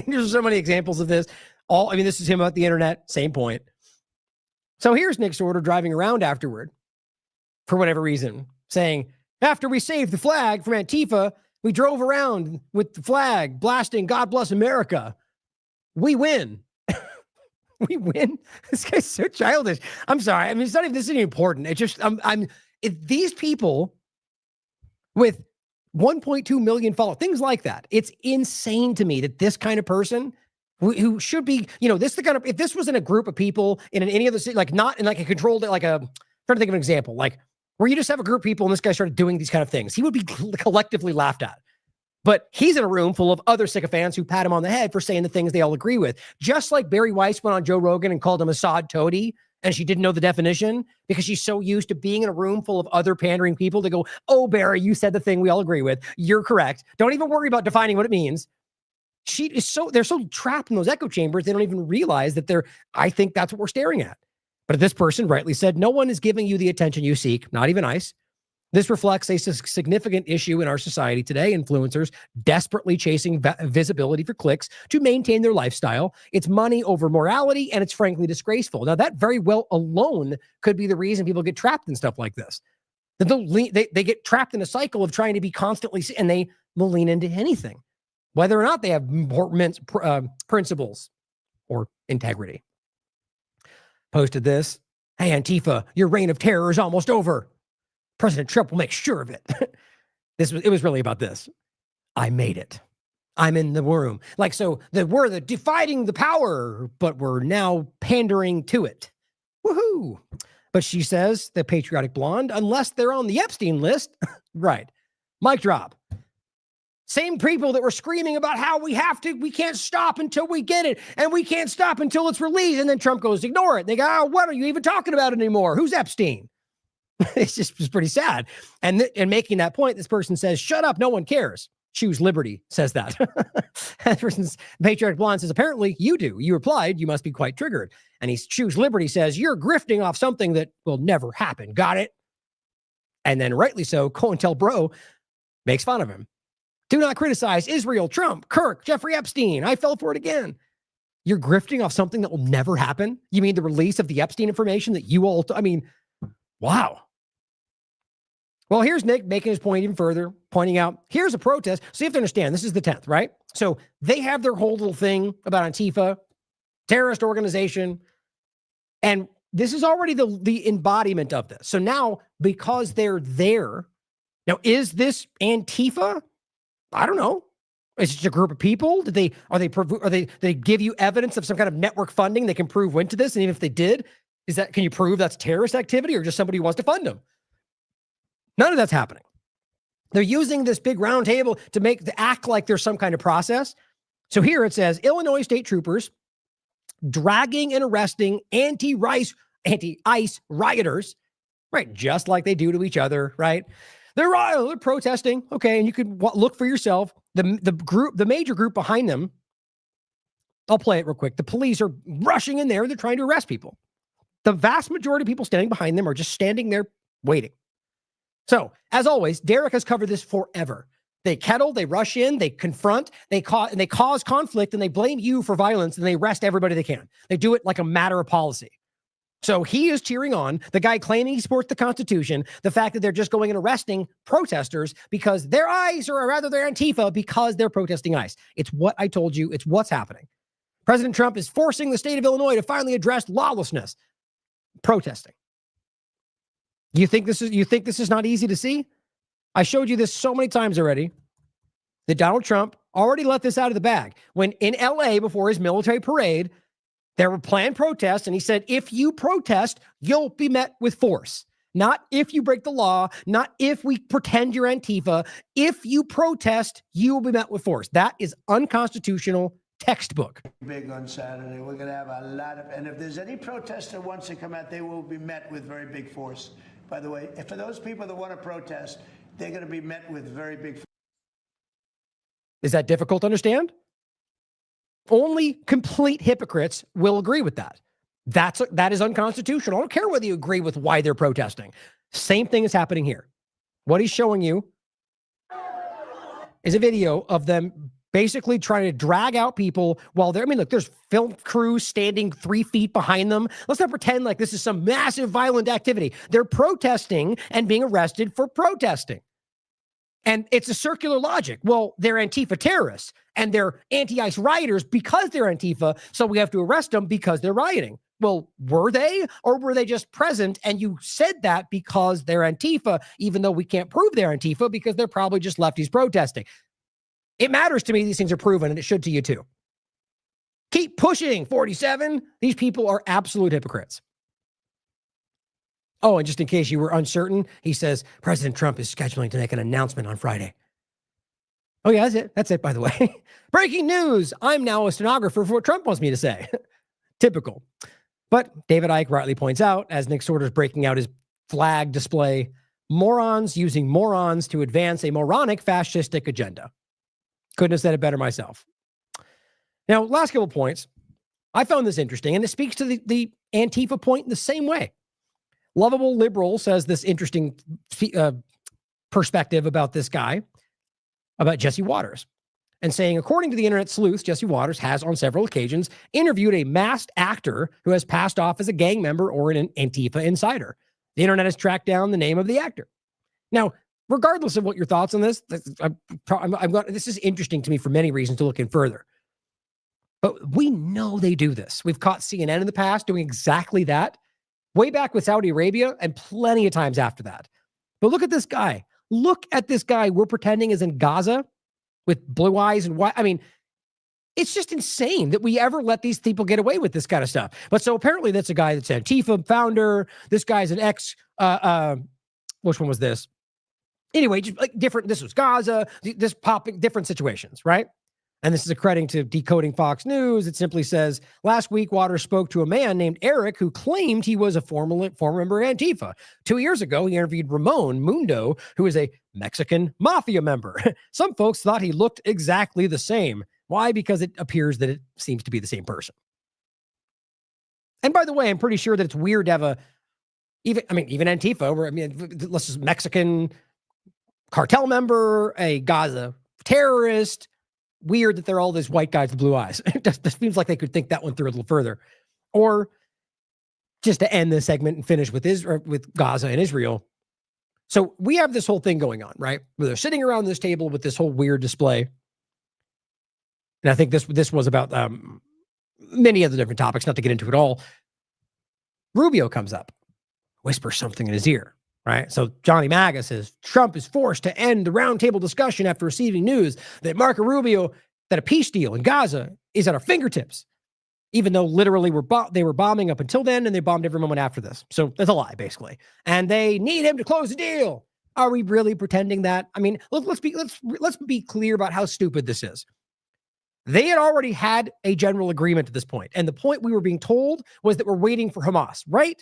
There's so many examples of this. This is him about the internet. Same point. So here's Nick Sorter driving around afterward, for whatever reason, saying, after we saved the flag from Antifa, we drove around with the flag blasting God Bless America. We win. We win. This guy's so childish. I'm sorry. I mean, it's not even, this isn't important. It's just, these people with 1.2 million followers, things like that. It's insane to me that this kind of person who should be, this the kind of, if this was in a group of people in any other city, like not in like a controlled, like a, I'm trying to think of an example, like where you just have a group of people and this guy started doing these kind of things, he would be collectively laughed at. But he's in a room full of other sycophants who pat him on the head for saying the things they all agree with. Just like Barry Weiss went on Joe Rogan and called him a sod toady, and she didn't know the definition because she's so used to being in a room full of other pandering people to go, oh, Barry, you said the thing we all agree with. You're correct. Don't even worry about defining what it means. They're so trapped in those echo chambers, they don't even realize that I think that's what we're staring at. But this person rightly said, no one is giving you the attention you seek, not even ICE. This reflects a significant issue in our society today. Influencers desperately chasing visibility for clicks to maintain their lifestyle. It's money over morality, and it's frankly disgraceful. Now, that very well alone could be the reason people get trapped in stuff like this. They get trapped in a cycle of trying to be constantly, and they will lean into anything, whether or not they have principles or integrity. Posted this. Hey, Antifa, your reign of terror is almost over. President Trump will make sure of it. It was really about this. I made it. I'm in the room. Like, so we're the dividing the power, but we're now pandering to it. Woohoo. But she says, the patriotic blonde, unless they're on the Epstein list, right. Mic drop. Same people that were screaming about how we can't stop until we get it, and we can't stop until it's released. And then Trump goes, ignore it. They go, oh, what are you even talking about anymore? Who's Epstein? It's pretty sad. And making that point, this person says, shut up, no one cares. Choose liberty, says that. That person's patriotic blonde says, apparently you do. You replied, you must be quite triggered. And he's choose liberty says, you're grifting off something that will never happen. Got it? And then rightly so, COINTELPRO makes fun of him. Do not criticize Israel, Trump, Kirk, Jeffrey Epstein. I fell for it again. You're grifting off something that will never happen? You mean the release of the Epstein information that you all, wow. Well, here's Nick making his point even further, pointing out, here's a protest. So you have to understand, this is the 10th, right? So they have their whole little thing about Antifa, terrorist organization, and this is already the embodiment of this. So now, because they're there, now is this Antifa? I don't know. Is it just a group of people? Did they give you evidence of some kind of network funding that can prove went to this? And even if they did, can you prove that's terrorist activity or just somebody who wants to fund them? None of that's happening. They're using this big round table to act like there's some kind of process. So here it says, Illinois state troopers dragging and arresting anti-ICE rioters, right? Just like they do to each other, right? They're protesting. Okay, and you could look for yourself. The major group behind them, I'll play it real quick. The police are rushing in there. They're trying to arrest people. The vast majority of people standing behind them are just standing there waiting. So, as always, Derek has covered this forever. They kettle, they rush in, they confront, they cause conflict, and they blame you for violence, and they arrest everybody they can. They do it like a matter of policy. So he is cheering on the guy claiming he supports the Constitution, the fact that they're just going and arresting protesters because their ICE, or rather their Antifa, because they're protesting ICE. It's what I told you. It's what's happening. President Trump is forcing the state of Illinois to finally address lawlessness. Protesting. You think this is not easy to see? I showed you this so many times already that Donald Trump already let this out of the bag. When in LA before his military parade, there were planned protests, and he said, if you protest, you'll be met with force. Not if you break the law, not if we pretend you're Antifa. If you protest, you will be met with force. That is unconstitutional textbook. Big on Saturday. We're going to have a lot of, and if there's any protester wants to come out, they will be met with very big force. By the way, for those people that want to protest, they're going to be met with very big force. Is that difficult to understand? Only complete hypocrites will agree with that. That is unconstitutional. I don't care whether you agree with why they're protesting. Same thing is happening here. What he's showing you is a video of them basically trying to drag out people while they're, look, there's film crews standing 3 feet behind them. Let's not pretend like this is some massive violent activity. They're protesting and being arrested for protesting. And it's a circular logic. Well, they're Antifa terrorists and they're anti-ICE rioters because they're Antifa, so we have to arrest them because they're rioting. Well, were they, or were they just present and you said that because they're Antifa, even though we can't prove they're Antifa because they're probably just lefties protesting? It matters to me these things are proven, and it should to you too. Keep pushing, 47. These people are absolute hypocrites. Oh, and just in case you were uncertain, he says President Trump is scheduling to make an announcement on Friday. Oh, yeah, that's it. That's it, by the way. Breaking news. I'm now a stenographer for what Trump wants me to say. Typical. But David Icke rightly points out, as Nick Sorter's breaking out his flag display, morons using morons to advance a moronic fascistic agenda. Couldn't have said it better myself. Now, last couple points. I found this interesting, and it speaks to the Antifa point in the same way. Lovable Liberal says this interesting perspective about this guy, about Jesse Waters, and saying, according to the internet sleuth, Jesse Waters has on several occasions interviewed a masked actor who has passed off as a gang member or an Antifa insider. The internet has tracked down the name of the actor. Now, regardless of what your thoughts on this, this is interesting to me for many reasons to look in further. But we know they do this. We've caught CNN in the past doing exactly that. Way back with Saudi Arabia and plenty of times after that. But look at this guy. Look at this guy we're pretending is in Gaza with blue eyes and white. It's just insane that we ever let these people get away with this kind of stuff. But so apparently that's a guy that's Antifa founder. This guy's an ex, which one was this? Anyway, just like different, this was Gaza, this popping, different situations, right? And this is accrediting to Decoding Fox News. It simply says, last week, Waters spoke to a man named Eric who claimed he was a former member of Antifa. 2 years ago, he interviewed Ramon Mundo, who is a Mexican mafia member. Some folks thought he looked exactly the same. Why? Because it appears that it seems to be the same person. And by the way, I'm pretty sure that it's weird to have even Antifa, where, let's just Mexican cartel member, a Gaza terrorist. Weird that they're all these white guys with blue eyes. It just seems like they could think that one through a little further. Or just to end this segment and finish with Gaza and Israel. So we have this whole thing going on, right? Where they're sitting around this table with this whole weird display. And I think this was about many other different topics, not to get into it all. Rubio comes up, whispers something in his ear. Right. So Johnny MAGA says Trump is forced to end the roundtable discussion after receiving news that Marco Rubio, that a peace deal in Gaza is at our fingertips, even though literally they were bombing up until then and they bombed every moment after this. So that's a lie, basically. And they need him to close the deal. Are we really pretending that? Let's be clear about how stupid this is. They had already had a general agreement at this point. And the point we were being told was that we're waiting for Hamas, right?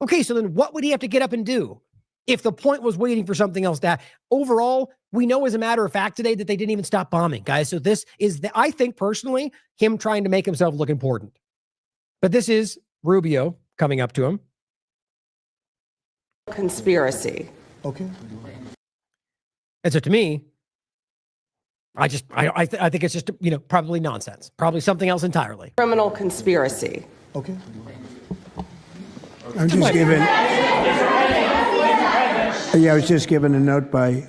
Okay, so then what would he have to get up and do? If the point was waiting for something else to happen. Overall, we know as a matter of fact today that they didn't even stop bombing, guys. So this is, I think personally, him trying to make himself look important. But this is Rubio coming up to him. Conspiracy. Okay. And so to me, I think it's just, probably nonsense. Probably something else entirely. Criminal conspiracy. Okay. I'm just given. Yeah, I was just given a note by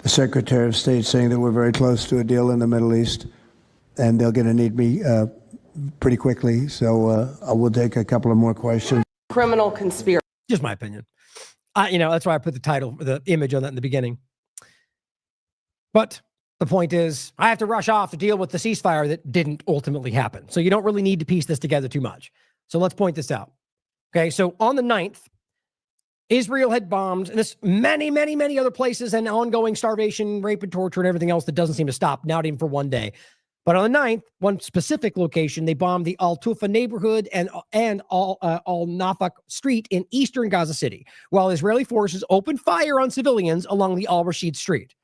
the Secretary of State saying that we're very close to a deal in the Middle East, and they're going to need me pretty quickly. So I will take a couple of more questions. Criminal conspiracy. Just my opinion. That's why I put the image on that in the beginning. But the point is, I have to rush off to deal with the ceasefire that didn't ultimately happen. So you don't really need to piece this together too much. So let's point this out. Okay, so on the 9th, Israel had bombed this many, many, many other places and ongoing starvation, rape, and torture, and everything else that doesn't seem to stop, not even for one day. But on the 9th, one specific location, they bombed the Al-Tufa neighborhood and Al-Nafaq street in eastern Gaza City, while Israeli forces opened fire on civilians along the Al-Rashid street.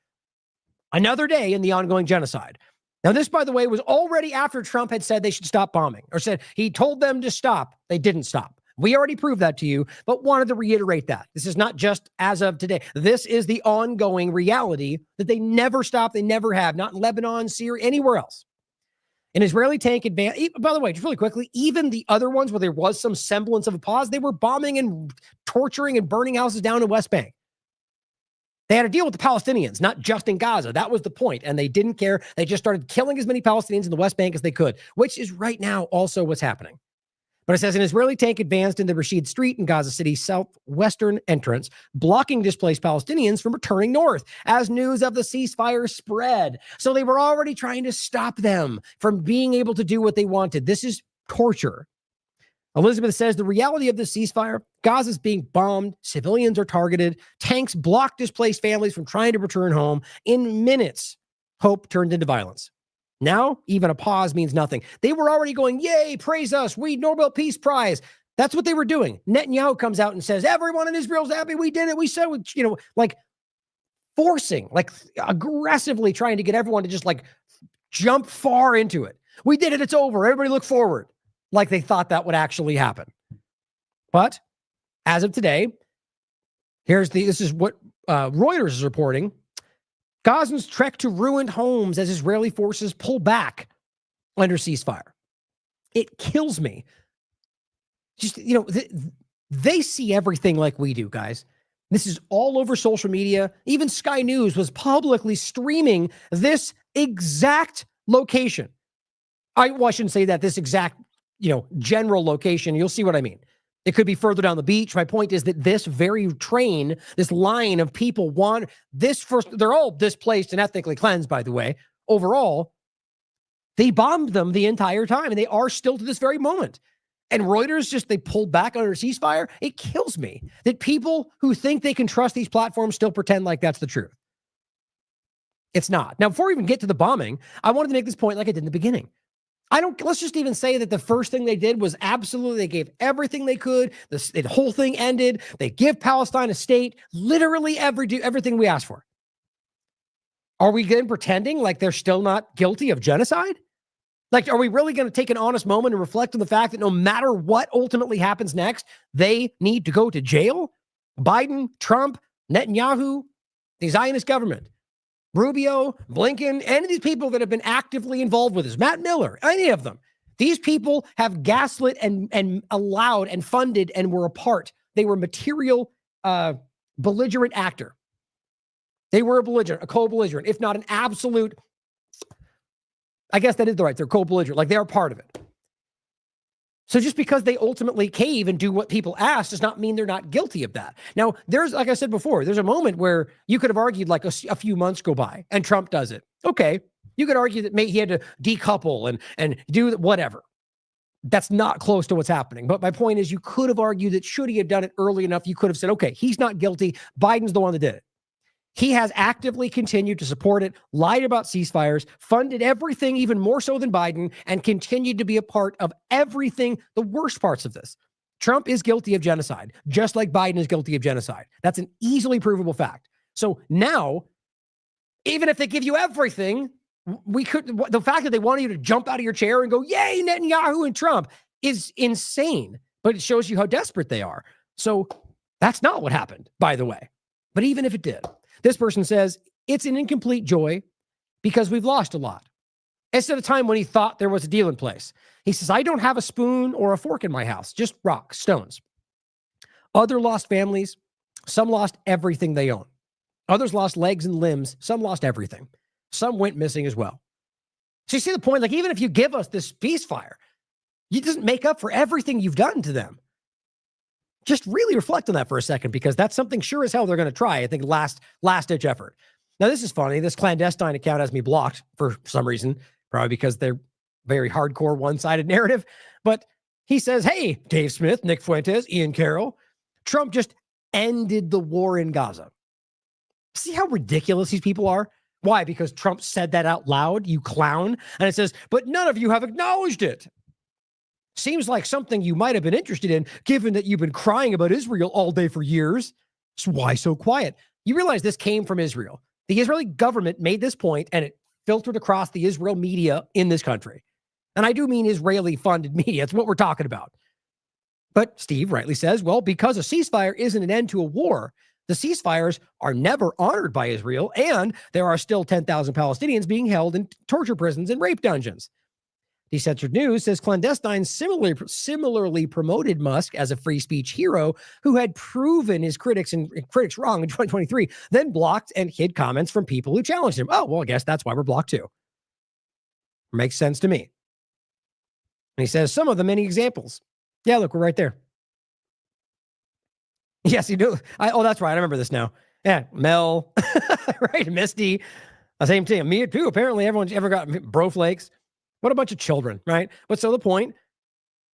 Another day in the ongoing genocide. Now, this, by the way, was already after Trump had said they should stop bombing, or said he told them to stop. They didn't stop. We already proved that to you, but wanted to reiterate that. This is not just as of today. This is the ongoing reality that they never stop. They never have, not in Lebanon, Syria, anywhere else. An Israeli tank advance. By the way, just really quickly, even the other ones where there was some semblance of a pause, they were bombing and torturing and burning houses down in West Bank. They had to deal with the Palestinians, not just in Gaza. That was the point, and they didn't care. They just started killing as many Palestinians in the West Bank as they could, which is right now also what's happening. But it says an Israeli tank advanced in the Rashid Street in Gaza City's southwestern entrance, blocking displaced Palestinians from returning north as news of the ceasefire spread. So they were already trying to stop them from being able to do what they wanted. This is torture. Elizabeth says the reality of the ceasefire, Gaza is being bombed, civilians are targeted, tanks block displaced families from trying to return home. In minutes, hope turned into violence. Now, even a pause means nothing. They were already going, yay, praise us, we Nobel Peace Prize. That's what they were doing. Netanyahu comes out and says, everyone in Israel's happy, we did it, we said, forcing, aggressively trying to get everyone to just jump far into it. We did it, it's over, everybody look forward. Like they thought that would actually happen. But as of today, this is what Reuters is reporting. Gazans trek to ruined homes as Israeli forces pull back under ceasefire. It kills me. Just, they see everything like we do, guys. This is all over social media. Even Sky News was publicly streaming this exact location. I shouldn't say that, this exact, general location. You'll see what I mean. It could be further down the beach. My point is that this very train, this line of people want this first. They're all displaced and ethnically cleansed, by the way. Overall, they bombed them the entire time, and they are still to this very moment. And Reuters they pulled back under ceasefire. It kills me that people who think they can trust these platforms still pretend like that's the truth. It's not. Now, before we even get to the bombing, I wanted to make this point like I did in the beginning. Let's just even say that the first thing they did was absolutely, they gave everything they could. The whole thing ended. They give Palestine a state, literally everything we asked for. Are we then pretending like they're still not guilty of genocide? Are we really going to take an honest moment and reflect on the fact that no matter what ultimately happens next, they need to go to jail? Biden, Trump, Netanyahu, the Zionist government, Rubio, Blinken, any of these people that have been actively involved with this, Matt Miller, any of them, these people have gaslit and allowed and funded and were a part. They were material belligerent actor. They were a belligerent, a co-belligerent, if not an absolute, I guess that is the right, they're co-belligerent, they're part of it. So just because they ultimately cave and do what people ask does not mean they're not guilty of that. Now, there's, like I said before, there's a moment where you could have argued a few months go by and Trump does it. Okay. You could argue that maybe he had to decouple and do whatever. That's not close to what's happening. But my point is, you could have argued that should he have done it early enough, you could have said, okay, he's not guilty. Biden's the one that did it. He has actively continued to support it, lied about ceasefires, funded everything even more so than Biden, and continued to be a part of everything, the worst parts of this. Trump is guilty of genocide, just like Biden is guilty of genocide. That's an easily provable fact. So now, even if they give you everything, the fact that they want you to jump out of your chair and go, yay, Netanyahu and Trump, is insane. But it shows you how desperate they are. So that's not what happened, by the way. But even if it did, this person says it's an incomplete joy because we've lost a lot. It's at a time when he thought there was a deal in place. He says, I don't have a spoon or a fork in my house, just rocks, stones. Other lost families, some lost everything they own. Others lost legs and limbs. Some lost everything. Some went missing as well. So you see the point? Like, even if you give us this ceasefire, it doesn't make up for everything you've done to them. Just really reflect on that for a second, because that's something sure as hell they're going to try. I think last-ditch effort. Now, this is funny. This clandestine account has me blocked for some reason, probably because they're very hardcore one-sided narrative. But he says, hey, Dave Smith, Nick Fuentes, Ian Carroll, Trump just ended the war in Gaza. See how ridiculous these people are? Why? Because Trump said that out loud, you clown. And it says, but none of you have acknowledged it. Seems like something you might have been interested in, given that you've been crying about Israel all day for years. So why so quiet? You realize this came from Israel. The Israeli government made this point, and it filtered across the Israel media in this country. And I do mean Israeli-funded media. It's what we're talking about. But Steve rightly says, well, because a ceasefire isn't an end to a war, the ceasefires are never honored by Israel, and there are still 10,000 Palestinians being held in torture prisons and rape dungeons. Decentered News says clandestine similarly promoted Musk as a free speech hero who had proven his critics wrong in 2023, then blocked and hid comments from people who challenged him. Oh, well, I guess that's why we're blocked too. Makes sense to me. And he says some of the many examples. Yeah, look, we're right there. Yes, you do. Oh, that's right. I remember this now. Yeah, Mel, right? Misty, same thing. Me too. Apparently, everyone's ever got bro flakes. What a bunch of children, right? But so the point,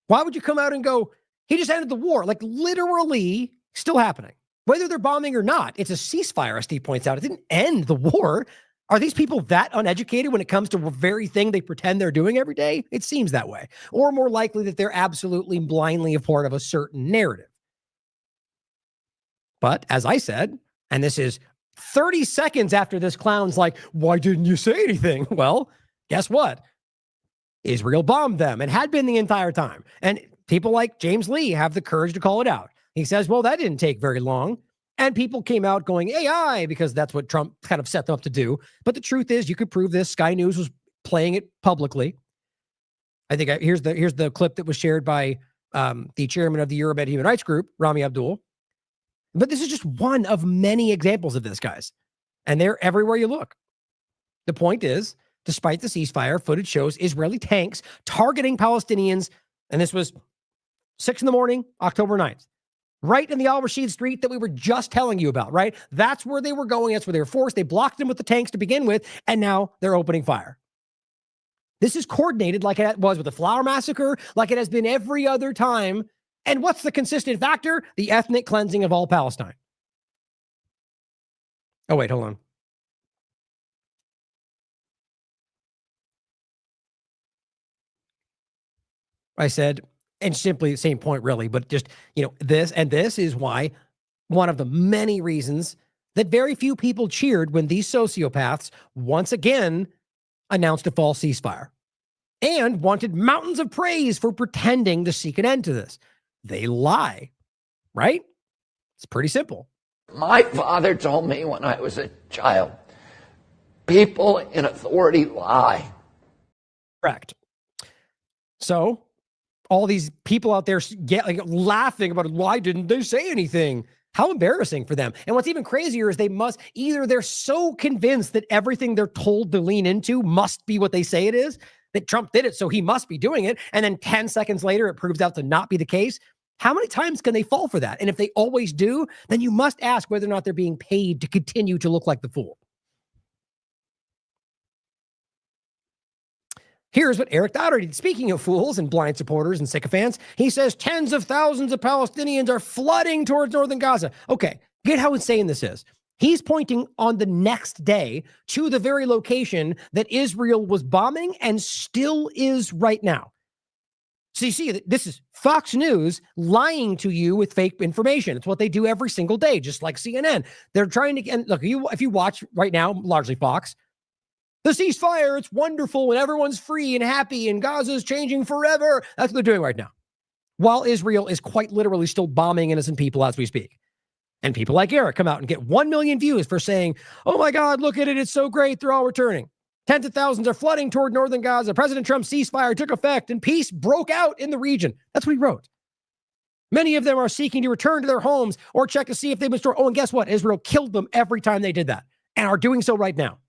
why would you come out and go, he just ended the war? Like, literally still happening. Whether they're bombing or not, it's a ceasefire, as Steve points out. It didn't end the war. Are these people that uneducated when it comes to the very thing they pretend they're doing every day? It seems that way. Or more likely that they're absolutely blindly a part of a certain narrative. But as I said, and this is 30 seconds after this clown's like, why didn't you say anything? Well, guess what? Israel bombed them and had been the entire time. And people like James Lee have the courage to call it out. He says, well, that didn't take very long. And people came out going AI because that's what Trump kind of set them up to do. But the truth is, you could prove this. Sky News was playing it publicly. I think here's the clip that was shared by the chairman of the Euromed Human Rights Group, Rami Abdul. But this is just one of many examples of this, guys. And they're everywhere you look. The point is, despite the ceasefire, footage shows Israeli tanks targeting Palestinians. And this was 6 a.m, October 9th. Right in the Al-Rashid street that we were just telling you about, right? That's where they were going. That's where they were forced. They blocked them with the tanks to begin with, and now they're opening fire. This is coordinated like it was with the Flower Massacre, like it has been every other time. And what's the consistent factor? The ethnic cleansing of all Palestine. Oh, wait, hold on. I said, and simply the same point, really, but just, this is why one of the many reasons that very few people cheered when these sociopaths once again announced a false ceasefire and wanted mountains of praise for pretending to seek an end to this. They lie, right? It's pretty simple. My father told me when I was a child, people in authority lie. Correct. So all these people out there laughing about why didn't they say anything? How embarrassing for them. And what's even crazier is they're so convinced that everything they're told to lean into must be what they say it is, that Trump did it, so he must be doing it. And then 10 seconds later, it proves out to not be the case. How many times can they fall for that? And if they always do, then you must ask whether or not they're being paid to continue to look like the fool. Here's what Eric Doherty, speaking of fools and blind supporters and sycophants, he says tens of thousands of Palestinians are flooding towards northern Gaza. Okay, get how insane this is. He's pointing on the next day to the very location that Israel was bombing and still is right now. So you see, this is Fox News lying to you with fake information. It's what they do every single day, just like CNN. They're trying to, and look, if you watch right now, largely Fox, the ceasefire, it's wonderful and everyone's free and happy and Gaza's changing forever. That's what they're doing right now. While Israel is quite literally still bombing innocent people as we speak. And people like Eric come out and get 1 million views for saying, oh my God, look at it. It's so great. They're all returning. Tens of thousands are flooding toward northern Gaza. President Trump's ceasefire took effect and peace broke out in the region. That's what he wrote. Many of them are seeking to return to their homes or check to see if they've been stored. Oh, and guess what? Israel killed them every time they did that and are doing so right now.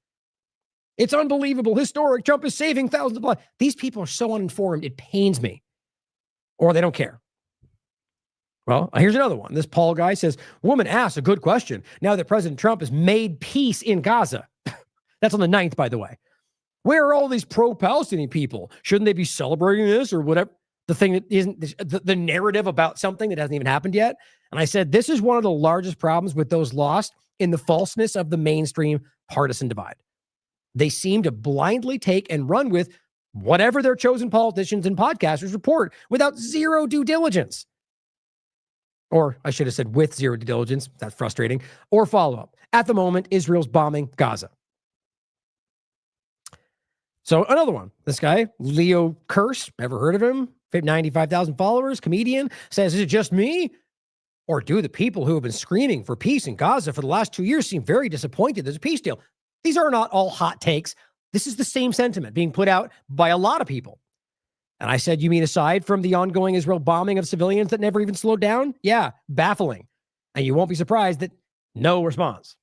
It's unbelievable, historic. Trump is saving thousands of lives. These people are so uninformed, it pains me. Or they don't care. Well, here's another one. This Paul guy says, woman asks a good question. Now that President Trump has made peace in Gaza. That's on the 9th, by the way. Where are all these pro-Palestinian people? Shouldn't they be celebrating this or whatever? The thing that isn't the narrative about something that hasn't even happened yet. And I said, this is one of the largest problems with those lost in the falseness of the mainstream partisan divide. They seem to blindly take and run with whatever their chosen politicians and podcasters report without zero due diligence. Or I should have said with zero due diligence. That's frustrating. Or follow-up. At the moment, Israel's bombing Gaza. So another one, this guy, Leo Curse, ever heard of him? 95,000 followers, comedian, says, is it just me? Or do the people who have been screaming for peace in Gaza for the last 2 years seem very disappointed there's a peace deal? These are not all hot takes. This is the same sentiment being put out by a lot of people. And I said, you mean aside from the ongoing Israel bombing of civilians that never even slowed down? Yeah, baffling. And you won't be surprised that no response.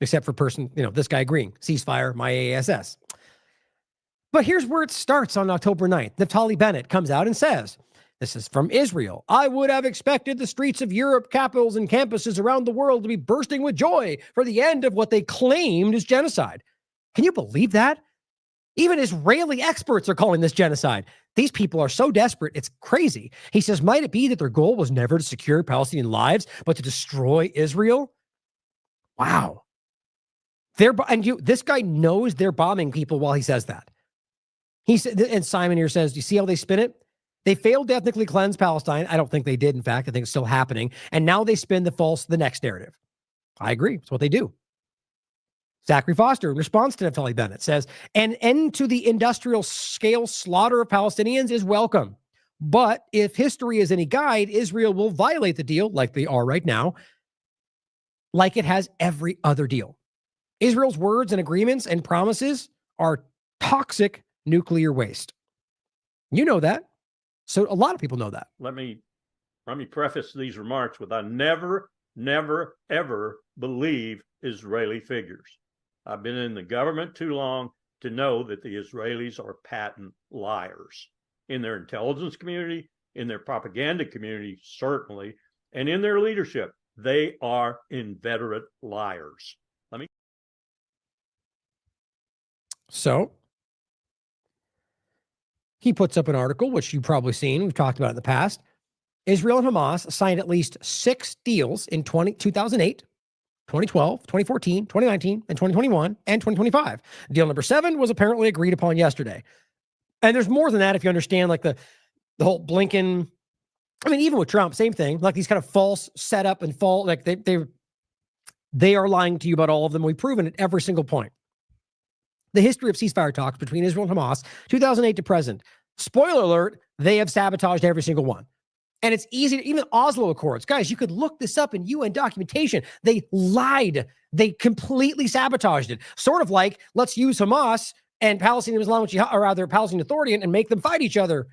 Except for this guy agreeing, ceasefire, my ASS. But here's where it starts on October 9th. Naftali Bennett comes out and says, this is from Israel. I would have expected the streets of Europe, capitals, and campuses around the world to be bursting with joy for the end of what they claimed is genocide. Can you believe that? Even Israeli experts are calling this genocide. These people are so desperate, it's crazy. He says, might it be that their goal was never to secure Palestinian lives, but to destroy Israel? Wow. This guy knows they're bombing people while he says that. He said, and Simon here says, do you see how they spin it? They failed to ethnically cleanse Palestine. I don't think they did. In fact, I think it's still happening. And now they spin the next narrative. I agree. It's what they do. Zachary Foster, in response to Naftali Bennett, says, an end to the industrial scale slaughter of Palestinians is welcome. But if history is any guide, Israel will violate the deal like they are right now, like it has every other deal. Israel's words and agreements and promises are toxic nuclear waste. You know that. So a lot of people know that. Let me preface these remarks with I never, ever believe Israeli figures. I've been in the government too long to know that the Israelis are patent liars. In their intelligence community, in their propaganda community, certainly, and in their leadership, they are inveterate liars. So he puts up an article, which you've probably seen. We've talked about it in the past. Israel and Hamas signed at least 6 deals in 2008, 2012, 2014, 2019, and 2021, and 2025. Deal number 7 was apparently agreed upon yesterday. And there's more than that if you understand like the whole Blinken. I mean, even with Trump, same thing. Like these kind of false setup and false, like they are lying to you about all of them. We've proven it every single point. The history of ceasefire talks between Israel and Hamas, 2008 to present. Spoiler alert, they have sabotaged every single one. And it's easy to, even Oslo Accords. Guys, you could look this up in UN documentation. They lied. They completely sabotaged it. Sort of like, let's use Hamas and Palestinian Islamic Jihad, or rather Palestinian Authority, and make them fight each other.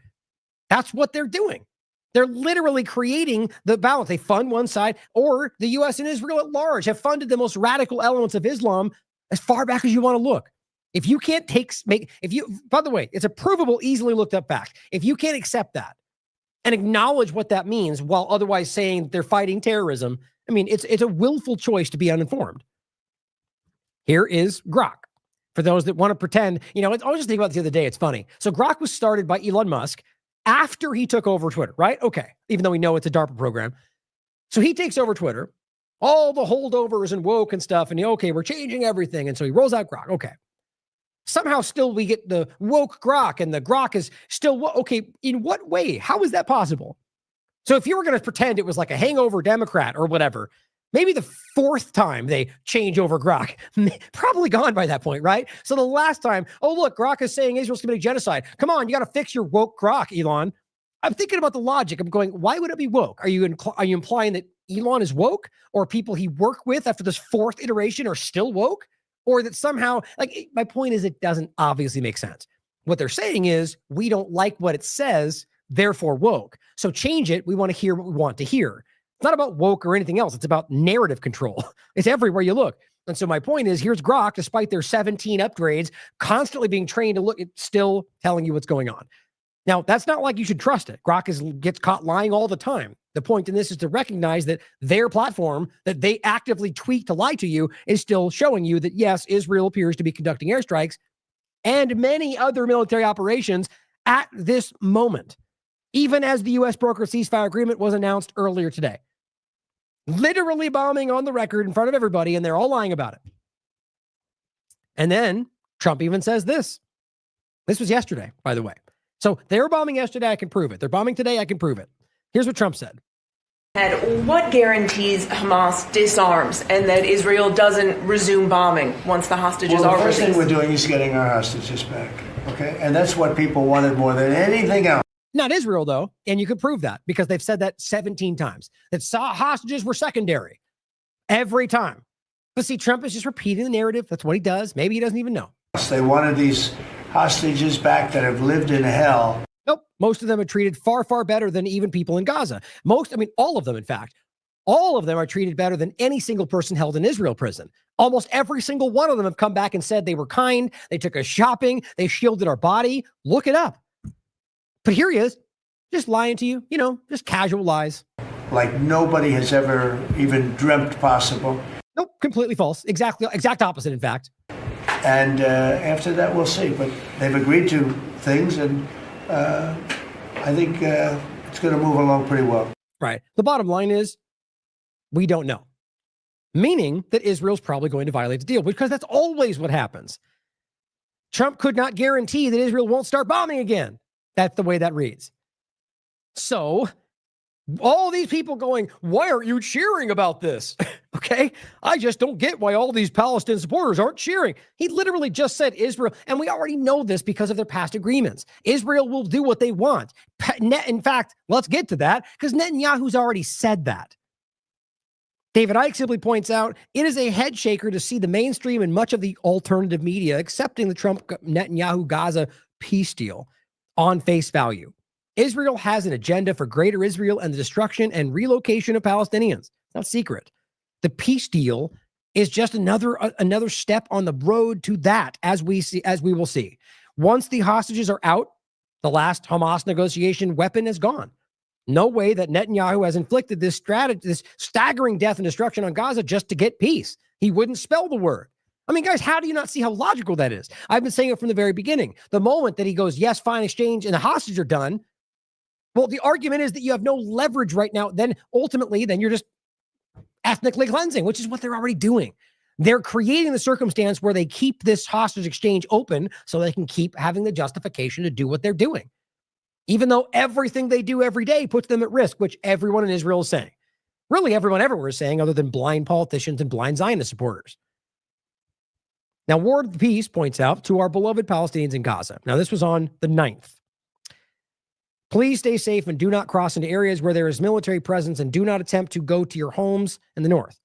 That's what they're doing. They're literally creating the balance. They fund one side, or the U.S. and Israel at large have funded the most radical elements of Islam as far back as you want to look. If you can't by the way, it's a provable, easily looked up fact. If you can't accept that and acknowledge what that means while otherwise saying they're fighting terrorism, I mean, it's a willful choice to be uninformed. Here is Grok. For those that want to pretend, I was just thinking about this the other day. It's funny. So Grok was started by Elon Musk after he took over Twitter, right? Okay. Even though we know it's a DARPA program. So he takes over Twitter, all the holdovers and woke and stuff. And okay, we're changing everything. And so he rolls out Grok. Okay. Somehow still we get the woke grok, and the grok is still okay. In what way? How is that possible? So if you were going to pretend it was like a hangover Democrat or whatever, maybe the fourth time they change over grok, probably gone by that point, right? So the last time, oh, look, grok is saying Israel's committing genocide. Come on, you got to fix your woke grok, Elon. I'm thinking about the logic. I'm going, why would it be woke? Are you implying that Elon is woke, or people he worked with after this fourth iteration are still woke? Or that somehow, like, my point is, it doesn't obviously make sense. What they're saying is, we don't like what it says, therefore woke. So change it. We want to hear what we want to hear. It's not about woke or anything else. It's about narrative control. It's everywhere you look. And so my point is, here's grok, despite their 17 upgrades, constantly being trained to look, it's still telling you what's going on. Now, that's not like you should trust it. Grok gets caught lying all the time. The point in this is to recognize that their platform that they actively tweak to lie to you is still showing you that, yes, Israel appears to be conducting airstrikes and many other military operations at this moment, even as the U.S. brokered ceasefire agreement was announced earlier today. Literally bombing on the record in front of everybody, and they're all lying about it. And then Trump even says this. This was yesterday, by the way. So they were bombing yesterday, I can prove it. They're bombing today, I can prove it. Here's what Trump said. And what guarantees Hamas disarms and that Israel doesn't resume bombing once the hostages are released? The first thing we're doing is getting our hostages back, okay? And that's what people wanted more than anything else. Not Israel, though, and you could prove that because they've said that 17 times. That hostages were secondary every time. But see, Trump is just repeating the narrative. That's what he does. Maybe he doesn't even know. They wanted these hostages back that have lived in hell. Nope. Most of them are treated far, far better than even people in Gaza. All of them, in fact. All of them are treated better than any single person held in Israel prison. Almost every single one of them have come back and said they were kind. They took us shopping. They shielded our body. Look it up. But here he is, just lying to you, just casual lies. Like nobody has ever even dreamt possible. Nope, completely false. Exact opposite, in fact. And after that, we'll see. But they've agreed to things, and I think it's going to move along pretty well. Right. The bottom line is, we don't know. Meaning that Israel's probably going to violate the deal, because that's always what happens. Trump could not guarantee that Israel won't start bombing again. That's the way that reads. So all these people going, why aren't you cheering about this? Okay. I just don't get why all these Palestinian supporters aren't cheering. He literally just said Israel, and we already know this because of their past agreements. Israel will do what they want. In fact, let's get to that because Netanyahu's already said that. David Icke simply points out, it is a head shaker to see the mainstream and much of the alternative media accepting the Trump-Netanyahu Gaza peace deal on face value. Israel has an agenda for greater Israel and the destruction and relocation of Palestinians. It's not secret. The peace deal is just another step on the road to that, as we will see. Once the hostages are out, the last Hamas negotiation weapon is gone. No way that Netanyahu has inflicted this staggering death and destruction on Gaza just to get peace. He wouldn't spell the word. I mean, guys, how do you not see how logical that is? I've been saying it from the very beginning. The moment that he goes, yes, fine, exchange, and the hostages are done, well, the argument is that you have no leverage right now. Then ultimately, you're just ethnically cleansing, which is what they're already doing. They're creating the circumstance where they keep this hostage exchange open so they can keep having the justification to do what they're doing. Even though everything they do every day puts them at risk, which everyone in Israel is saying. Really, everyone everywhere is saying, other than blind politicians and blind Zionist supporters. Now, Ward of the Peace points out to our beloved Palestinians in Gaza. Now, this was on the 9th. Please stay safe and do not cross into areas where there is military presence, and do not attempt to go to your homes in the north.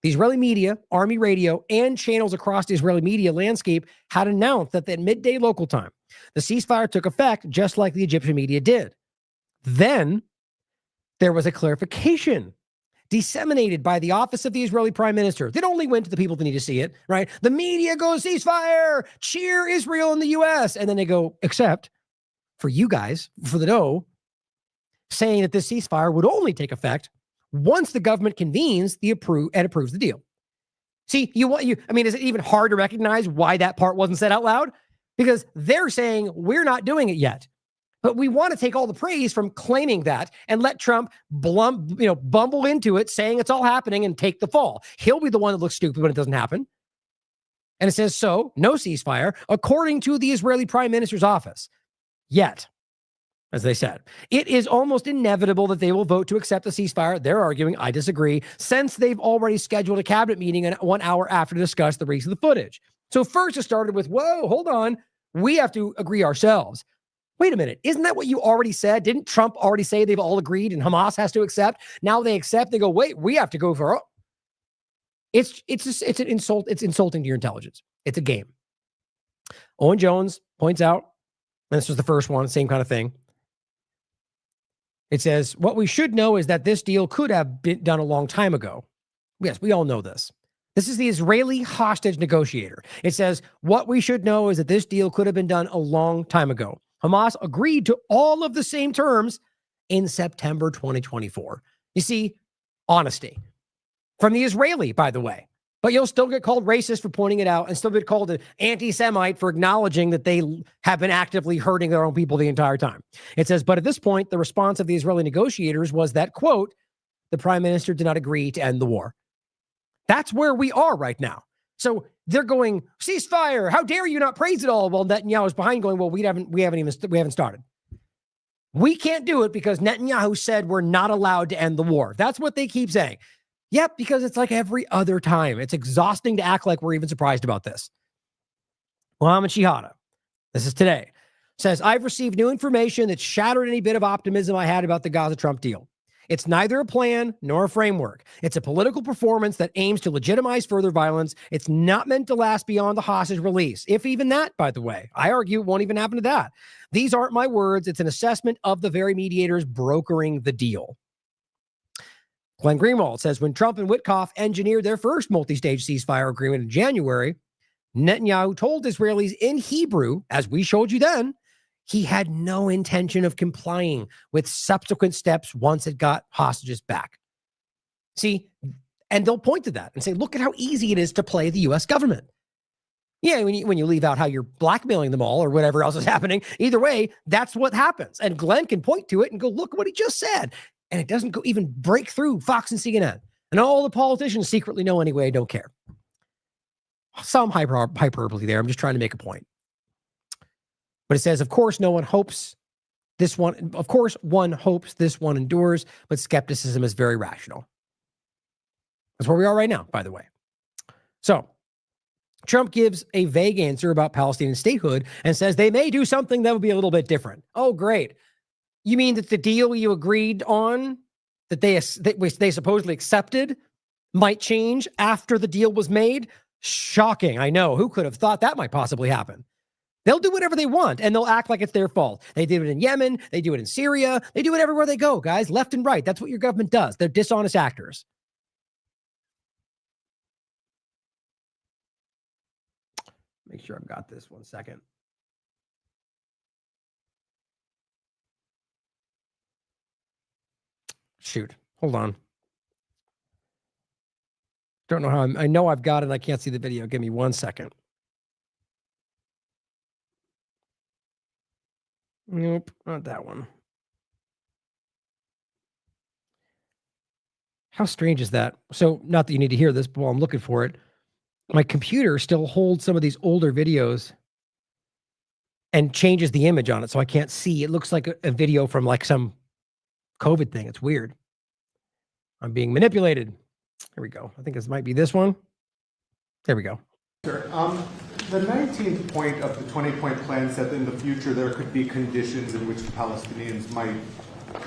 The Israeli media, Army radio, and channels across the Israeli media landscape had announced that at midday local time, the ceasefire took effect just like the Egyptian media did. Then there was a clarification disseminated by the office of the Israeli prime minister that only went to the people that need to see it, right? The media goes, ceasefire, cheer Israel in the U.S. And then they go, except for you guys, for the no, saying that this ceasefire would only take effect once the government convenes and approves the deal. See, is it even hard to recognize why that part wasn't said out loud? Because they're saying we're not doing it yet. But we want to take all the praise from claiming that and let Trump bumble into it, saying it's all happening and take the fall. He'll be the one that looks stupid when it doesn't happen. And it says, so, no ceasefire, according to the Israeli Prime Minister's office. Yet, as they said, it is almost inevitable that they will vote to accept the ceasefire. They're arguing, I disagree, since they've already scheduled a cabinet meeting 1 hour after to discuss the release of the footage. So first it started with, whoa, hold on. We have to agree ourselves. Wait a minute. Isn't that what you already said? Didn't Trump already say they've all agreed and Hamas has to accept? Now they accept. They go, wait, we have to go for it. It's an insult. It's insulting to your intelligence. It's a game. Owen Jones points out, and this was the first one, same kind of thing. It says, what we should know is that this deal could have been done a long time ago. Yes, we all know this. This is the Israeli hostage negotiator. It says, what we should know is that this deal could have been done a long time ago. Hamas agreed to all of the same terms in September 2024. You see, honesty. From the Israeli, by the way. But you'll still get called racist for pointing it out and still get called an anti-Semite for acknowledging that they have been actively hurting their own people the entire time. It says, but at this point, the response of the Israeli negotiators was that, quote, the prime minister did not agree to end the war. That's where we are right now. So they're going, ceasefire, how dare you not praise it all? While Netanyahu is behind going, well, we haven't started. We can't do it because Netanyahu said we're not allowed to end the war. That's what they keep saying. Yep, because it's like every other time. It's exhausting to act like we're even surprised about this. Mohammed Shihada, this is today, says, I've received new information that shattered any bit of optimism I had about the Gaza-Trump deal. It's neither a plan nor a framework. It's a political performance that aims to legitimize further violence. It's not meant to last beyond the hostage release. If even that, by the way, I argue it won't even happen to that. These aren't my words. It's an assessment of the very mediators brokering the deal. Glenn Greenwald says, when Trump and Witkoff engineered their first multi-stage ceasefire agreement in January, Netanyahu told Israelis in Hebrew, as we showed you then, he had no intention of complying with subsequent steps once it got hostages back. See, and they'll point to that and say, look at how easy it is to play the U.S. government. Yeah, when you leave out how you're blackmailing them all or whatever else is happening, either way, that's what happens. And Glenn can point to it and go, look what he just said. And it doesn't go even break through Fox and CNN. And all the politicians secretly know anyway, don't care. Some hyperbole there. I'm just trying to make a point. But it says, of course, no one hopes this one. Of course, one hopes this one endures, but skepticism is very rational. That's where we are right now, by the way. So Trump gives a vague answer about Palestinian statehood and says they may do something that would be a little bit different. Oh, great. You mean that the deal you agreed on that they supposedly accepted might change after the deal was made? Shocking. I know. Who could have thought that might possibly happen? They'll do whatever they want and they'll act like it's their fault. They did it in Yemen. They do it in Syria. They do it everywhere they go, guys, left and right. That's what your government does. They're dishonest actors. Make sure I've got this 1 second. Shoot, hold on. Don't know how I know I've got it. I can't see the video. Give me 1 second. Nope, not that one. How strange is that? So, not that you need to hear this, but while I'm looking for it, my computer still holds some of these older videos and changes the image on it, so I can't see. It looks like a video from like some COVID thing. It's weird. I'm being manipulated. Here we go. I think this might be this one. There we go. Sir, the 19th point of the 20-point plan said that in the future there could be conditions in which the Palestinians might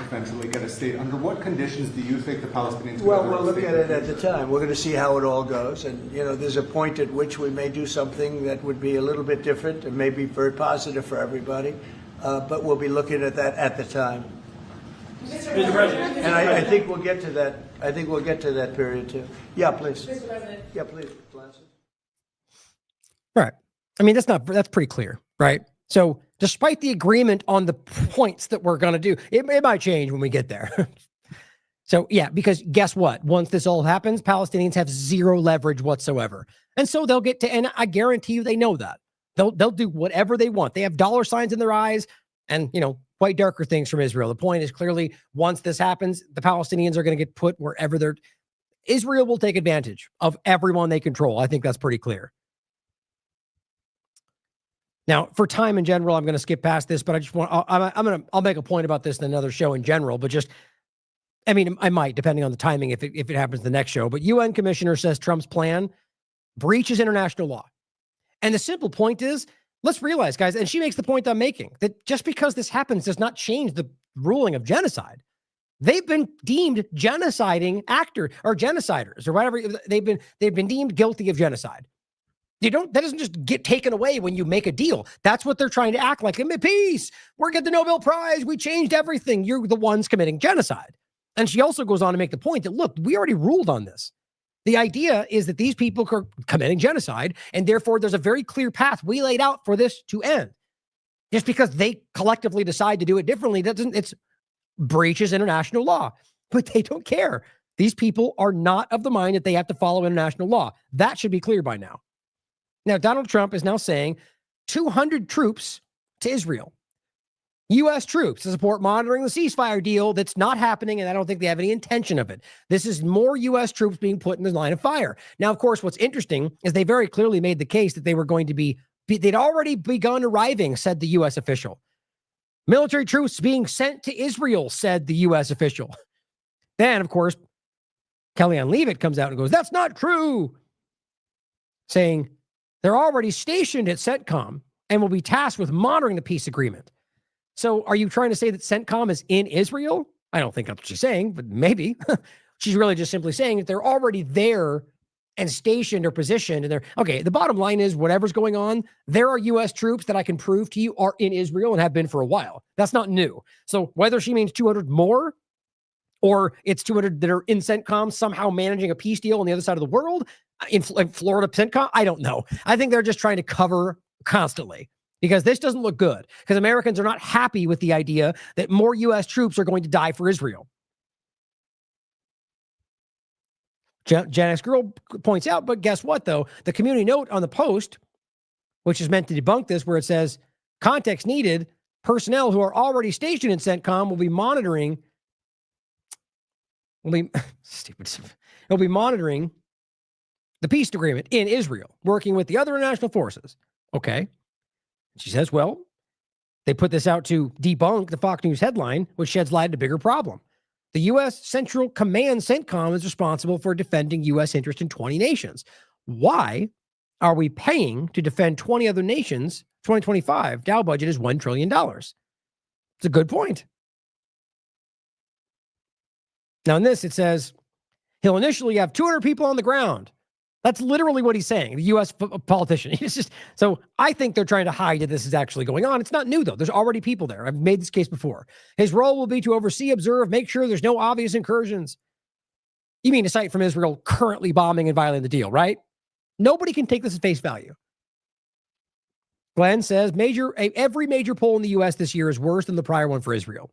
eventually get a state. Under what conditions do you think the Palestinians could Well, we'll look at it at the time. We're going to see how it all goes. And, there's a point at which we may do something that would be a little bit different and may be very positive for everybody. But we'll be looking at that at the time. Mr. President. And I think we'll get to that. I think we'll get to that period too. Yeah, please. Mr. President. Yeah, please. Right. I mean, that's pretty clear, right? So despite the agreement on the points that we're going to do, it might change when we get there. So yeah, because guess what? Once this all happens, Palestinians have zero leverage whatsoever. And so they'll get to, and I guarantee you they know that. They'll do whatever they want. They have dollar signs in their eyes and, quite darker things from Israel. The point is clearly once this happens, the Palestinians are going to get put wherever Israel will take advantage of everyone they control. I think that's pretty clear. Now, for time in general, I'm going to skip past this, but I just want, I'll make a point about this in another show in general, but just, I mean, I might, depending on the timing, if it happens the next show, but UN commissioner says Trump's plan breaches international law. And the simple point is, let's realize, guys, and she makes the point I'm making, that just because this happens does not change the ruling of genocide. They've been deemed genociding actor or genociders or whatever. They've been deemed guilty of genocide. That doesn't just get taken away when you make a deal. That's what they're trying to act like. Peace. We're getting the Nobel Prize. We changed everything. You're the ones committing genocide. And she also goes on to make the point that, look, we already ruled on this. The idea is that these people are committing genocide, and therefore there's a very clear path we laid out for this to end. Just because they collectively decide to do it differently, it's breaches international law. But they don't care. These people are not of the mind that they have to follow international law. That should be clear by now. Now, Donald Trump is now saying 200 troops to Israel. U.S. troops to support monitoring the ceasefire deal that's not happening, and I don't think they have any intention of it. This is more U.S. troops being put in the line of fire. Now, of course, what's interesting is they very clearly made the case that they were going to they'd already begun arriving, said the U.S. official. Military troops being sent to Israel, said the U.S. official. Then, of course, Kellyanne Leavitt comes out and goes, that's not true, saying they're already stationed at CENTCOM and will be tasked with monitoring the peace agreement. So are you trying to say that CENTCOM is in Israel? I don't think that's what she's saying, but maybe. She's really just simply saying that they're already there and stationed or positioned. And okay, the bottom line is whatever's going on, there are U.S. troops that I can prove to you are in Israel and have been for a while. That's not new. So whether she means 200 more or it's 200 that are in CENTCOM somehow managing a peace deal on the other side of the world, in Florida CENTCOM, I don't know. I think they're just trying to cover constantly because this doesn't look good because Americans are not happy with the idea that more U.S. troops are going to die for Israel. Janice Girl points out, but guess what, though? The community note on the Post, which is meant to debunk this, where it says, context needed, personnel who are already stationed in CENTCOM will be monitoring the peace agreement in Israel, working with the other international forces. Okay. She says, well, they put this out to debunk the Fox News headline, which sheds light on a bigger problem. The U.S. Central Command CENTCOM is responsible for defending U.S. interest in 20 nations. Why are we paying to defend 20 other nations? 2025 Dow budget is $1 trillion. It's a good point. Now in this, it says he'll initially have 200 people on the ground. That's literally what he's saying, the U.S. politician. It's just, so I think they're trying to hide that this is actually going on. It's not new, though. There's already people there. I've made this case before. His role will be to oversee, observe, make sure there's no obvious incursions. You mean a site from Israel currently bombing and violating the deal, right? Nobody can take this at face value. Glenn says every major poll in the U.S. this year is worse than the prior one for Israel.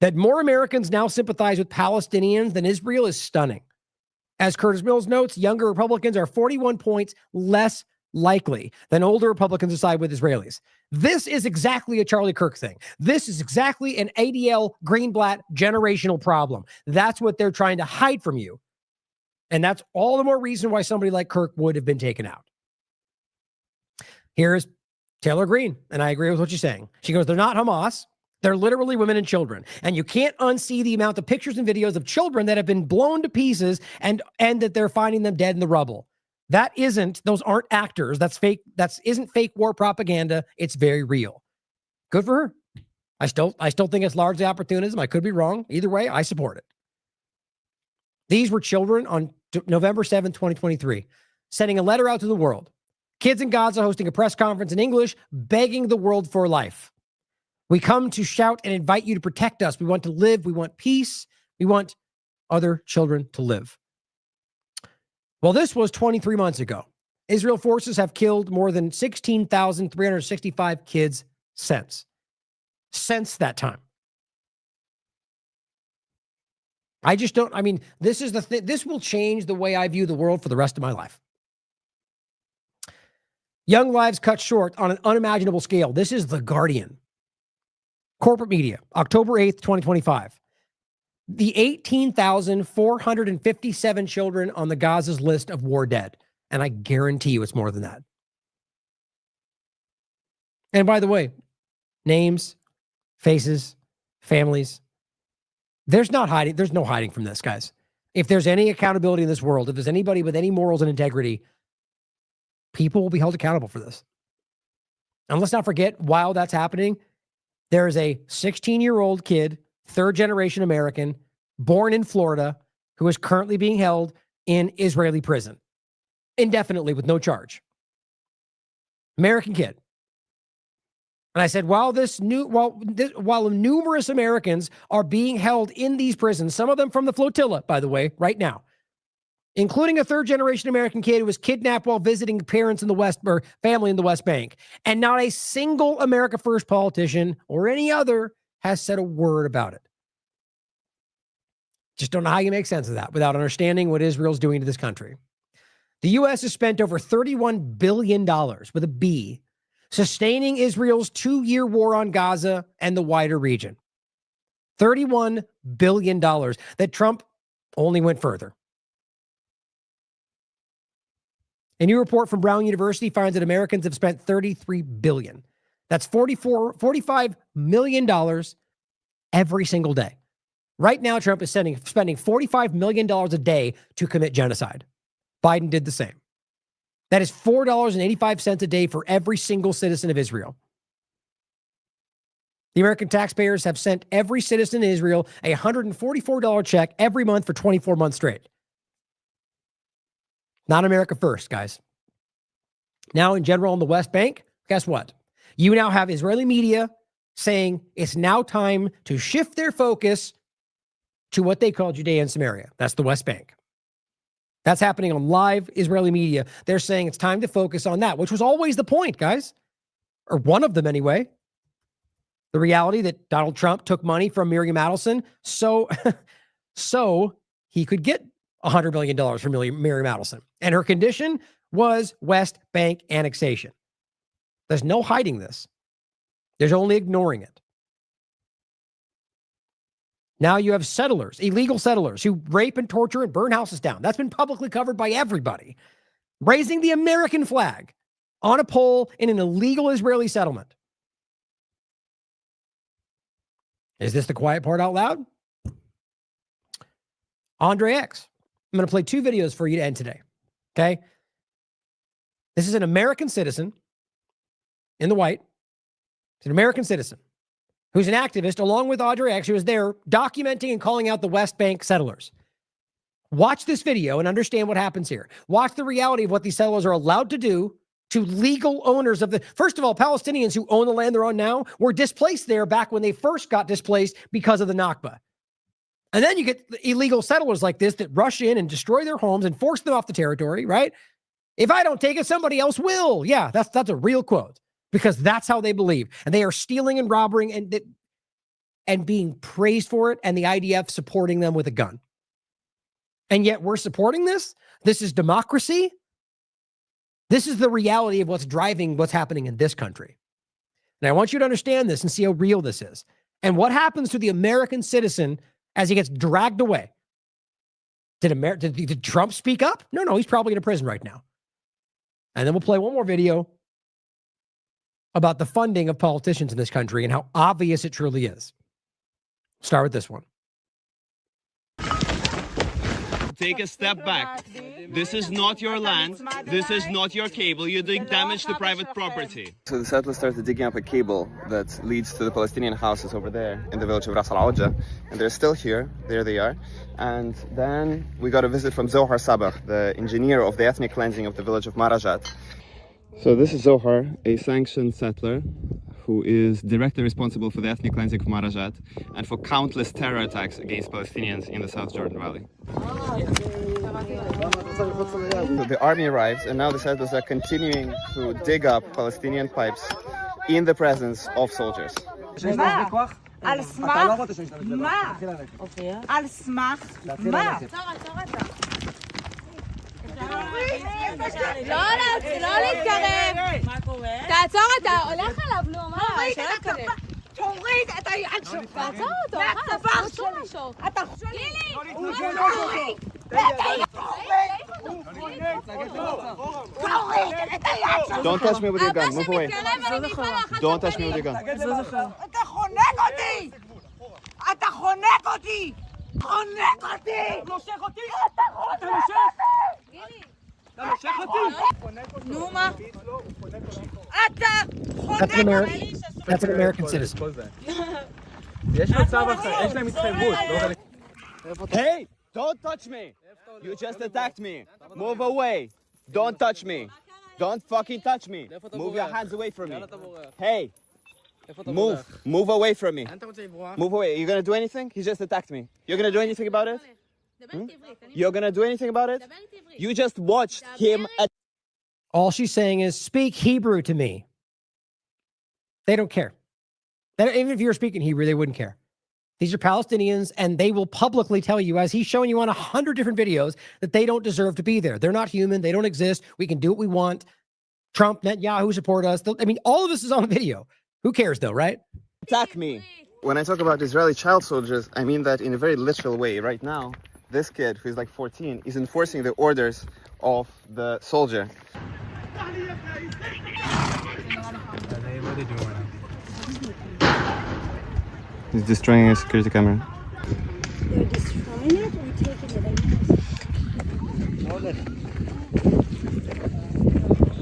That more Americans now sympathize with Palestinians than Israel is stunning. As Curtis Mills notes, younger Republicans are 41 points less likely than older Republicans to side with Israelis. This is exactly a Charlie Kirk thing. This is exactly an ADL Greenblatt generational problem. That's what they're trying to hide from you. And that's all the more reason why somebody like Kirk would have been taken out. Here's Taylor Greene, and I agree with what she's saying. She goes, they're not Hamas. They're literally women and children. And you can't unsee the amount of pictures and videos of children that have been blown to pieces and that they're finding them dead in the rubble. Those aren't actors. That's fake. That isn't fake war propaganda. It's very real. Good for her. I still think it's largely opportunism. I could be wrong. Either way, I support it. These were children on November 7th, 2023, sending a letter out to the world. Kids in Gaza hosting a press conference in English, begging the world for life. We come to shout and invite you to protect us. We want to live. We want peace. We want other children to live. Well, this was 23 months ago. Israel forces have killed more than 16,365 kids since that time. This is the thing. This will change the way I view the world for the rest of my life. Young lives cut short on an unimaginable scale. This is The Guardian. Corporate media, October 8th, 2025. The 18,457 children on the Gaza's list of war dead. And I guarantee you it's more than that. And by the way, names, faces, families, there's no hiding from this, guys. If there's any accountability in this world, if there's anybody with any morals and integrity, people will be held accountable for this. And let's not forget, while that's happening, there is a 16-year-old kid, third-generation American, born in Florida, who is currently being held in Israeli prison indefinitely with no charge. American kid. And I said, while numerous Americans are being held in these prisons, some of them from the flotilla, by the way, right now, including a third-generation American kid who was kidnapped while visiting parents in the West or family in the West Bank, and not a single America First politician or any other has said a word about it. Just don't know how you make sense of that without understanding what Israel's doing to this country. The U.S. has spent over $31 billion, with a B, sustaining Israel's 2-year war on Gaza and the wider region. $31 billion that Trump only went further. A new report from Brown University finds that Americans have spent $33 billion. That's $45 million every single day. Right now, Trump is spending $45 million a day to commit genocide. Biden did the same. That is $4.85 a day for every single citizen of Israel. The American taxpayers have sent every citizen in Israel a $144 check every month for 24 months straight. Not America First, guys. Now, in general, on the West Bank, guess what? You now have Israeli media saying it's now time to shift their focus to what they call Judea and Samaria. That's the West Bank. That's happening on live Israeli media. They're saying it's time to focus on that, which was always the point, guys. Or one of them anyway. The reality that Donald Trump took money from Miriam Adelson so he could get $100 million from Miriam Adelson. And her condition was West Bank annexation. There's no hiding this. There's only ignoring it. Now you have settlers, illegal settlers, who rape and torture and burn houses down. That's been publicly covered by everybody. Raising the American flag on a pole in an illegal Israeli settlement. Is this the quiet part out loud? Andre X. I'm going to play 2 videos for you to end today. Okay? This is an American citizen in the white. It's an American citizen who's an activist, along with Audrey X, who was there documenting and calling out the West Bank settlers. Watch this video and understand what happens here. Watch the reality of what these settlers are allowed to do to legal owners of the... First of all, Palestinians who own the land they're on now were displaced there back when they first got displaced because of the Nakba. And then you get illegal settlers like this that rush in and destroy their homes and force them off the territory, right? If I don't take it, somebody else will. Yeah, that's a real quote. Because that's how they believe. And they are stealing and robbing and being praised for it, and the IDF supporting them with a gun. And yet we're supporting this? This is democracy? This is the reality of what's driving what's happening in this country. And I want you to understand this and see how real this is. And what happens to the American citizen as he gets dragged away? Did Trump speak up? No, he's probably in a prison right now. And then we'll play one more video about the funding of politicians in this country and how obvious it truly is. Start with this one. Take a step back. This is not your land. This is not your cable. You're doing damage to private property. So the settlers started digging up a cable that leads to the Palestinian houses over there in the village of Ras Al-Awja. And they're still here. There they are. And then we got a visit from Zohar Sabah, the engineer of the ethnic cleansing of the village of Marajat. So this is Zohar, a sanctioned settler who is directly responsible for the ethnic cleansing of Marajat and for countless terror attacks against Palestinians in the South Jordan Valley. So the army arrives, and now the settlers are continuing to dig up Palestinian pipes in the presence of soldiers. על סמך מה? על סמך מה? לא להתקרב. תעצור, אתה הולך עליו, נו, מה? תוריד את היד שלך. תעצור אותו, מהצוואר שלו. אתה חושב לי? לילי! Don't touch me with your gun. Move away. Don't touch me with your gun. אתה חונק אותי! אתה חונק אותי! חונק אותי! נושך אותי! אתה חונק אותי! אתה נושך אותי! נו מה? אתה חונק אותי! That's an American citizen. יש מצב אחר, יש להם התחייבות. Hey, don't touch me. You just attacked me. Move away. Don't touch me. Don't fucking touch me. Move your hands away from me. Hey, move away from me. Move away. You gonna do anything? He just attacked me. You're gonna do anything about it? You're gonna do anything about it? You just watched him. All she's saying is, speak Hebrew to me. They don't care. Even if you were speaking Hebrew, they wouldn't care. These are Palestinians, and they will publicly tell you, as he's showing you on 100 different videos, that they don't deserve to be there. They're not human. They don't exist. We can do what we want. Trump, Netanyahu support us. I mean, all of this is on video. Who cares, though, right? Attack me. When I talk about Israeli child soldiers, I mean that in a very literal way. Right now, this kid, who's like 14, is enforcing the orders of the soldier. He's destroying a security camera. They're destroying it or taking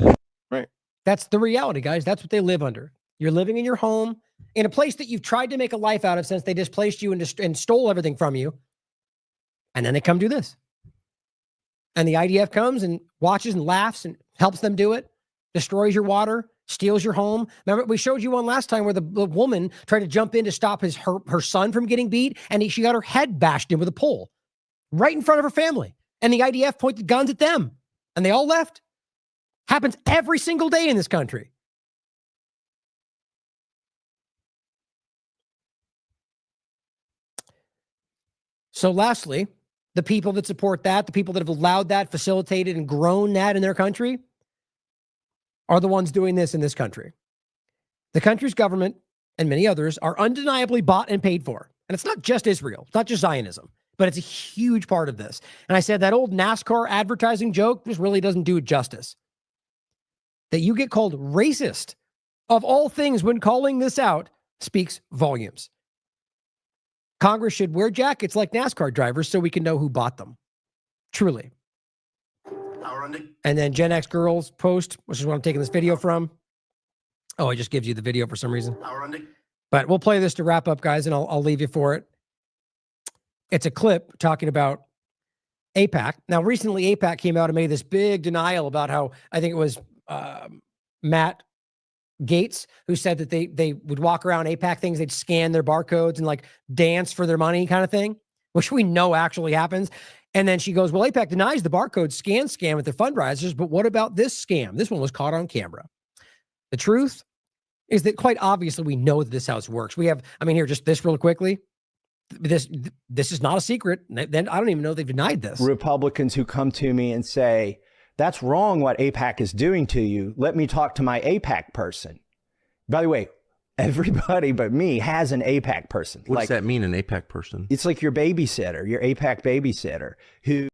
it? Right. That's the reality, guys. That's what they live under. You're living in your home, in a place that you've tried to make a life out of since they displaced you and stole everything from you. And then they come do this. And the IDF comes and watches and laughs and helps them do it, destroys your water, steals your home. Remember, we showed you one last time where the woman tried to jump in to stop her son from getting beat, and she got her head bashed in with a pole right in front of her family. And the IDF pointed guns at them, and they all left. Happens every single day in this country. So lastly, the people that support that, the people that have allowed that, facilitated and grown that in their country, are the ones doing this in this country. The country's government and many others are undeniably bought and paid for. And it's not just Israel. It's not just Zionism, but it's a huge part of this. And I said that old NASCAR advertising joke just really doesn't do it justice. That you get called racist of all things when calling this out speaks volumes. Congress should wear jackets like NASCAR drivers so we can know who bought them. Truly. And then Gen X Girls post, which is what I'm taking this video from. Oh, it just gives you the video for some reason. But we'll play this to wrap up, guys, and I'll leave you for it. It's a clip talking about AIPAC. Now, recently, AIPAC came out and made this big denial about how, I think it was Matt Gates, who said that they would walk around AIPAC things, they'd scan their barcodes and like dance for their money kind of thing, which we know actually happens. And then she goes, well, AIPAC denies the barcode scam with their fundraisers, but what about this scam? This one was caught on camera. The truth is that quite obviously we know that this house works. We have, I mean, here, just this real quickly. This is not a secret. Then I don't even know they've denied this. Republicans who come to me and say, that's wrong what AIPAC is doing to you. Let me talk to my AIPAC person. By the way, everybody but me has an AIPAC person. What does that mean, an AIPAC person? It's like your babysitter, your AIPAC babysitter who...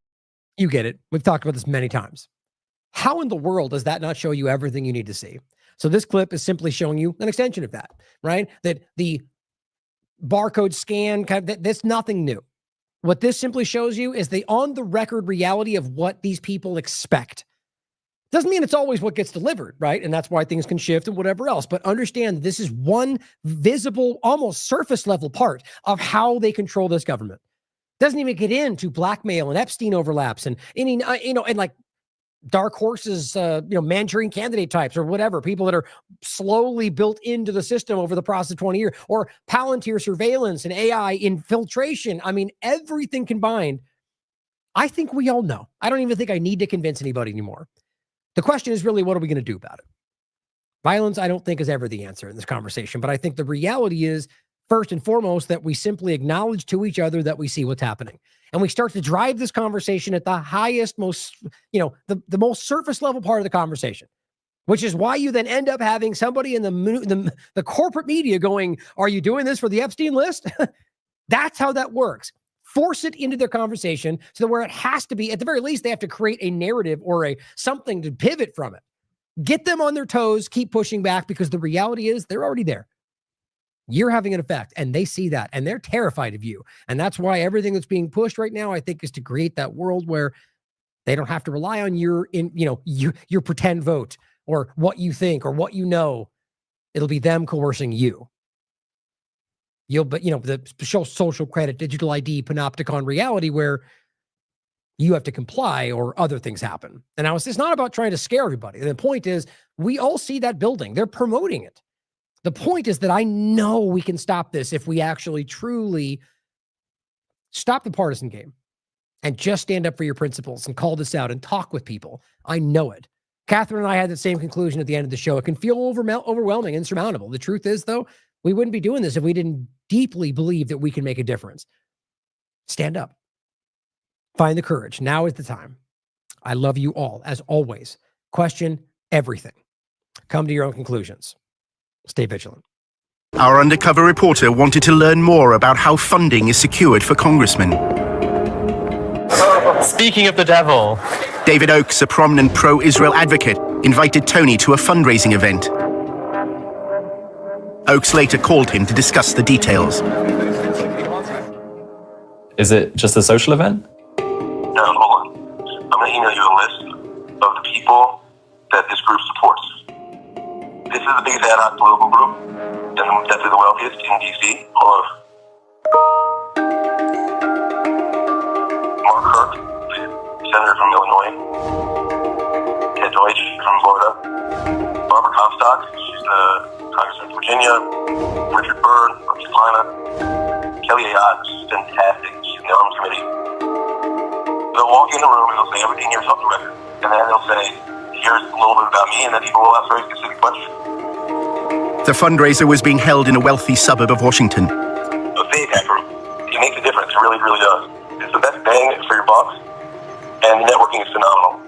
You get it. We've talked about this many times. How in the world does that not show you everything you need to see? So this clip is simply showing you an extension of that, right? That the barcode scan, that's nothing new. What this simply shows you is the on-the-record reality of what these people expect. Doesn't mean it's always what gets delivered, right? And that's why things can shift and whatever else. But understand this is one visible, almost surface-level part of how they control this government. Doesn't even get into blackmail and Epstein overlaps and any, and like dark horses, Manchurian candidate types or whatever, people that are slowly built into the system over the process of 20 years, or Palantir surveillance and AI infiltration. I mean, everything combined, I think we all know. I don't even think I need to convince anybody anymore. The question is really, what are we going to do about it? Violence, I don't think, is ever the answer in this conversation, but I think the reality is, first and foremost, that we simply acknowledge to each other that we see what's happening. And we start to drive this conversation at the highest, most, the most surface level part of the conversation, which is why you then end up having somebody in the corporate media going, are you doing this for the Epstein list? That's how that works. force it into their conversation so that where it has to be, at the very least, they have to create a narrative or something to pivot from it. Get them on their toes, keep pushing back, because the reality is they're already there. You're having an effect, and they see that, and they're terrified of you. And that's why everything that's being pushed right now, I think, is to create that world where they don't have to rely on your pretend vote or what you think or what you know. It'll be them coercing you. The social credit, digital ID, panopticon reality where you have to comply or other things happen. And now it's not about trying to scare everybody. The point is, we all see that building. They're promoting it. The point is that I know we can stop this if we actually truly stop the partisan game and just stand up for your principles and call this out and talk with people. I know it. Catherine and I had the same conclusion at the end of the show. It can feel overwhelming, insurmountable. The truth is, though, we wouldn't be doing this if we didn't deeply believe that we can make a difference. Stand up. Find the courage. Now is the time. I love you all, as always. Question everything. Come to your own conclusions. Stay vigilant. Our undercover reporter wanted to learn more about how funding is secured for congressmen. Speaking of the devil, David Oakes, a prominent pro-Israel advocate, invited Tony to a fundraising event. Oakes later called him to discuss the details. Is it just a social event? No, hold on. I'm going to email you a list of the people that this group supports. This is the biggest ad hoc political group, and definitely the wealthiest in D.C. Hold on. Mark Kirk, Senator from Illinois. Ted Deutsch from Florida. Barbara Comstock, she's the Congressman from Virginia. Richard Byrd, North Carolina. Kelly Ayotte, she's fantastic. She's in the Arms Committee. They'll walk in the room and they'll say, everything here's off the record. And then they'll say, here's a little bit about me, and then people will ask very specific questions. The fundraiser was being held in a wealthy suburb of Washington. The APAC group, it makes a difference. It really, really does. It's the best bang for your bucks, and the networking is phenomenal.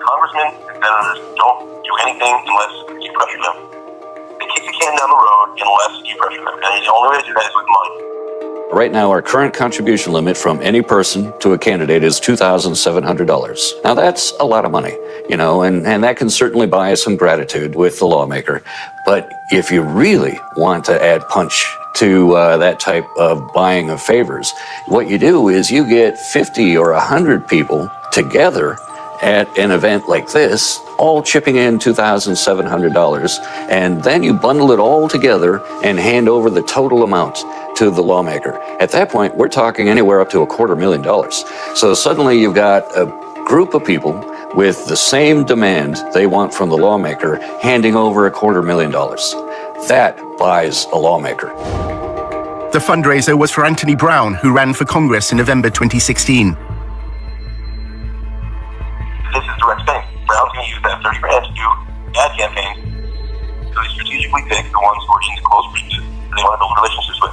Congressmen and senators don't do anything unless you pressure them. They kick the can down the road unless you pressure them, and the only way to do that is with money. Right now, our current contribution limit from any person to a candidate is $2,700. Now, that's a lot of money, and that can certainly buy some gratitude with the lawmaker. But if you really want to add punch to that type of buying of favors, what you do is you get 50 or 100 people together at an event like this, all chipping in $2,700, and then you bundle it all together and hand over the total amount to the lawmaker. At that point, we're talking anywhere up to $250,000. So suddenly you've got a group of people with the same demand they want from the lawmaker handing over $250,000. That buys a lawmaker. The fundraiser was for Anthony Brown, who ran for Congress in November 2016. This is direct spending. Brown's going to use that $30,000 to do ad campaigns. So they strategically pick the ones who are in the close reaches that they want to build relationships with.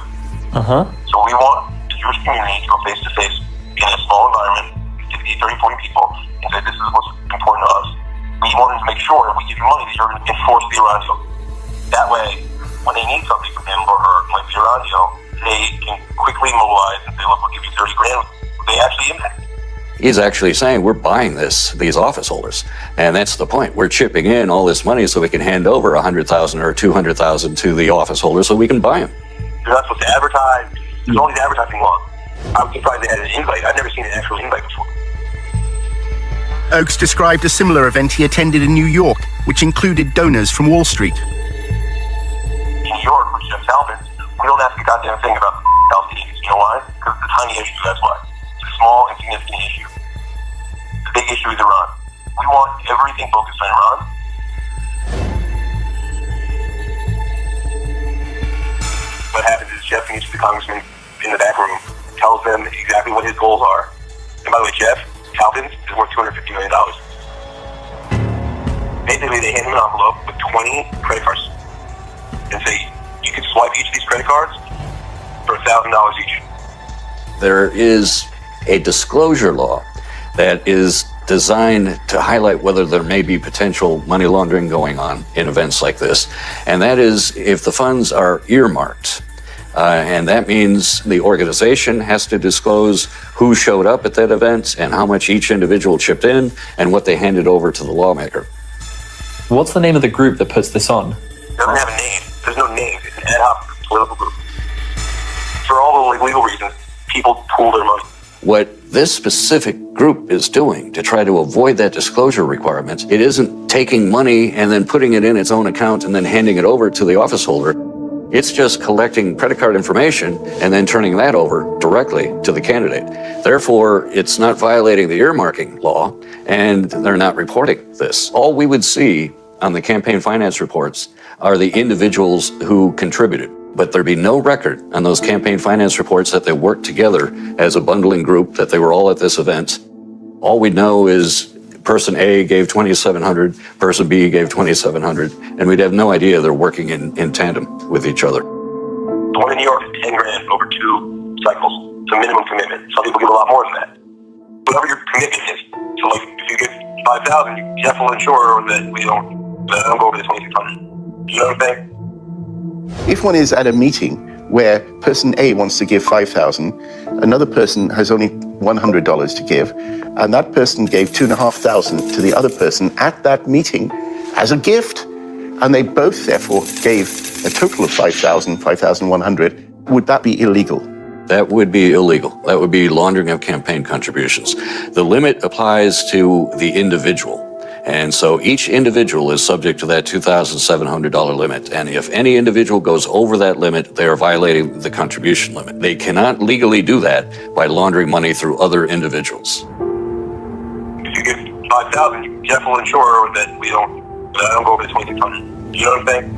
So we want the Jewish community to go face to face in a small environment, 50, 30, 40 people, and say this is what's important to us. We want them to make sure if we give you money that you're going to enforce the Iran deal. That way, when they need something from him or her, like the Iran deal, they can quickly mobilize and say, look, we'll give you $30,000. They actually impact. He's actually saying we're buying these office holders. And that's the point. We're chipping in all this money so we can hand over $100,000 or $200,000 to the office holders so we can buy them. You're not supposed to advertise. There's all these advertising laws. I was surprised they had an invite. I've never seen an actual invite before. Oakes described a similar event he attended in New York, which included donors from Wall Street. In New York, with Jeff Talbot, we don't ask a goddamn thing about Palestinians. You know why? Because it's a tiny issue, that's why. It's a small, insignificant issue. The big issue is Iran. We want everything focused on Iran. What happens is Jeff meets the congressman in the back room, tells them exactly what his goals are. And by the way, Jeff Talbot is worth $250 million. Basically, they hand him an envelope with 20 credit cards and say, you can swipe each of these credit cards for $1,000 each. There is a disclosure law that is designed to highlight whether there may be potential money laundering going on in events like this. And that is if the funds are earmarked And that means the organization has to disclose who showed up at that event and how much each individual chipped in and what they handed over to the lawmaker. What's the name of the group that puts this on? It doesn't have a name. There's no name. It's an ad hoc political group. For all the legal reasons, people pool their money. What this specific group is doing to try to avoid that disclosure requirement, it isn't taking money and then putting it in its own account and then handing it over to the office holder. It's just collecting credit card information and then turning that over directly to the candidate. Therefore, it's not violating the earmarking law, and they're not reporting this. All we would see on the campaign finance reports are the individuals who contributed, but there'd be no record on those campaign finance reports that they worked together as a bundling group, that they were all at this event. All we'd know is person A gave $2,700, person B gave $2,700, and we'd have no idea they're working in tandem with each other. The one in New York is 10 grand over 2 cycles. It's a minimum commitment. Some people give a lot more than that. Whatever your commitment is. So like if you give 5,000, you have to ensure that we don't go over the 2,600. You know what I'm saying? If one is at a meeting where person A wants to give 5,000, another person has only $100 to give, and that person gave 2,500 to the other person at that meeting as a gift, and they both therefore gave a total of 5,000, 5,100, would that be illegal? That would be illegal. That would be laundering of campaign contributions. The limit applies to the individual. And so each individual is subject to that $2,700 limit. And if any individual goes over that limit, they are violating the contribution limit. They cannot legally do that by laundering money through other individuals. If you give 5,000, you have to ensure that we don't go over the 2,600. You know what I'm saying?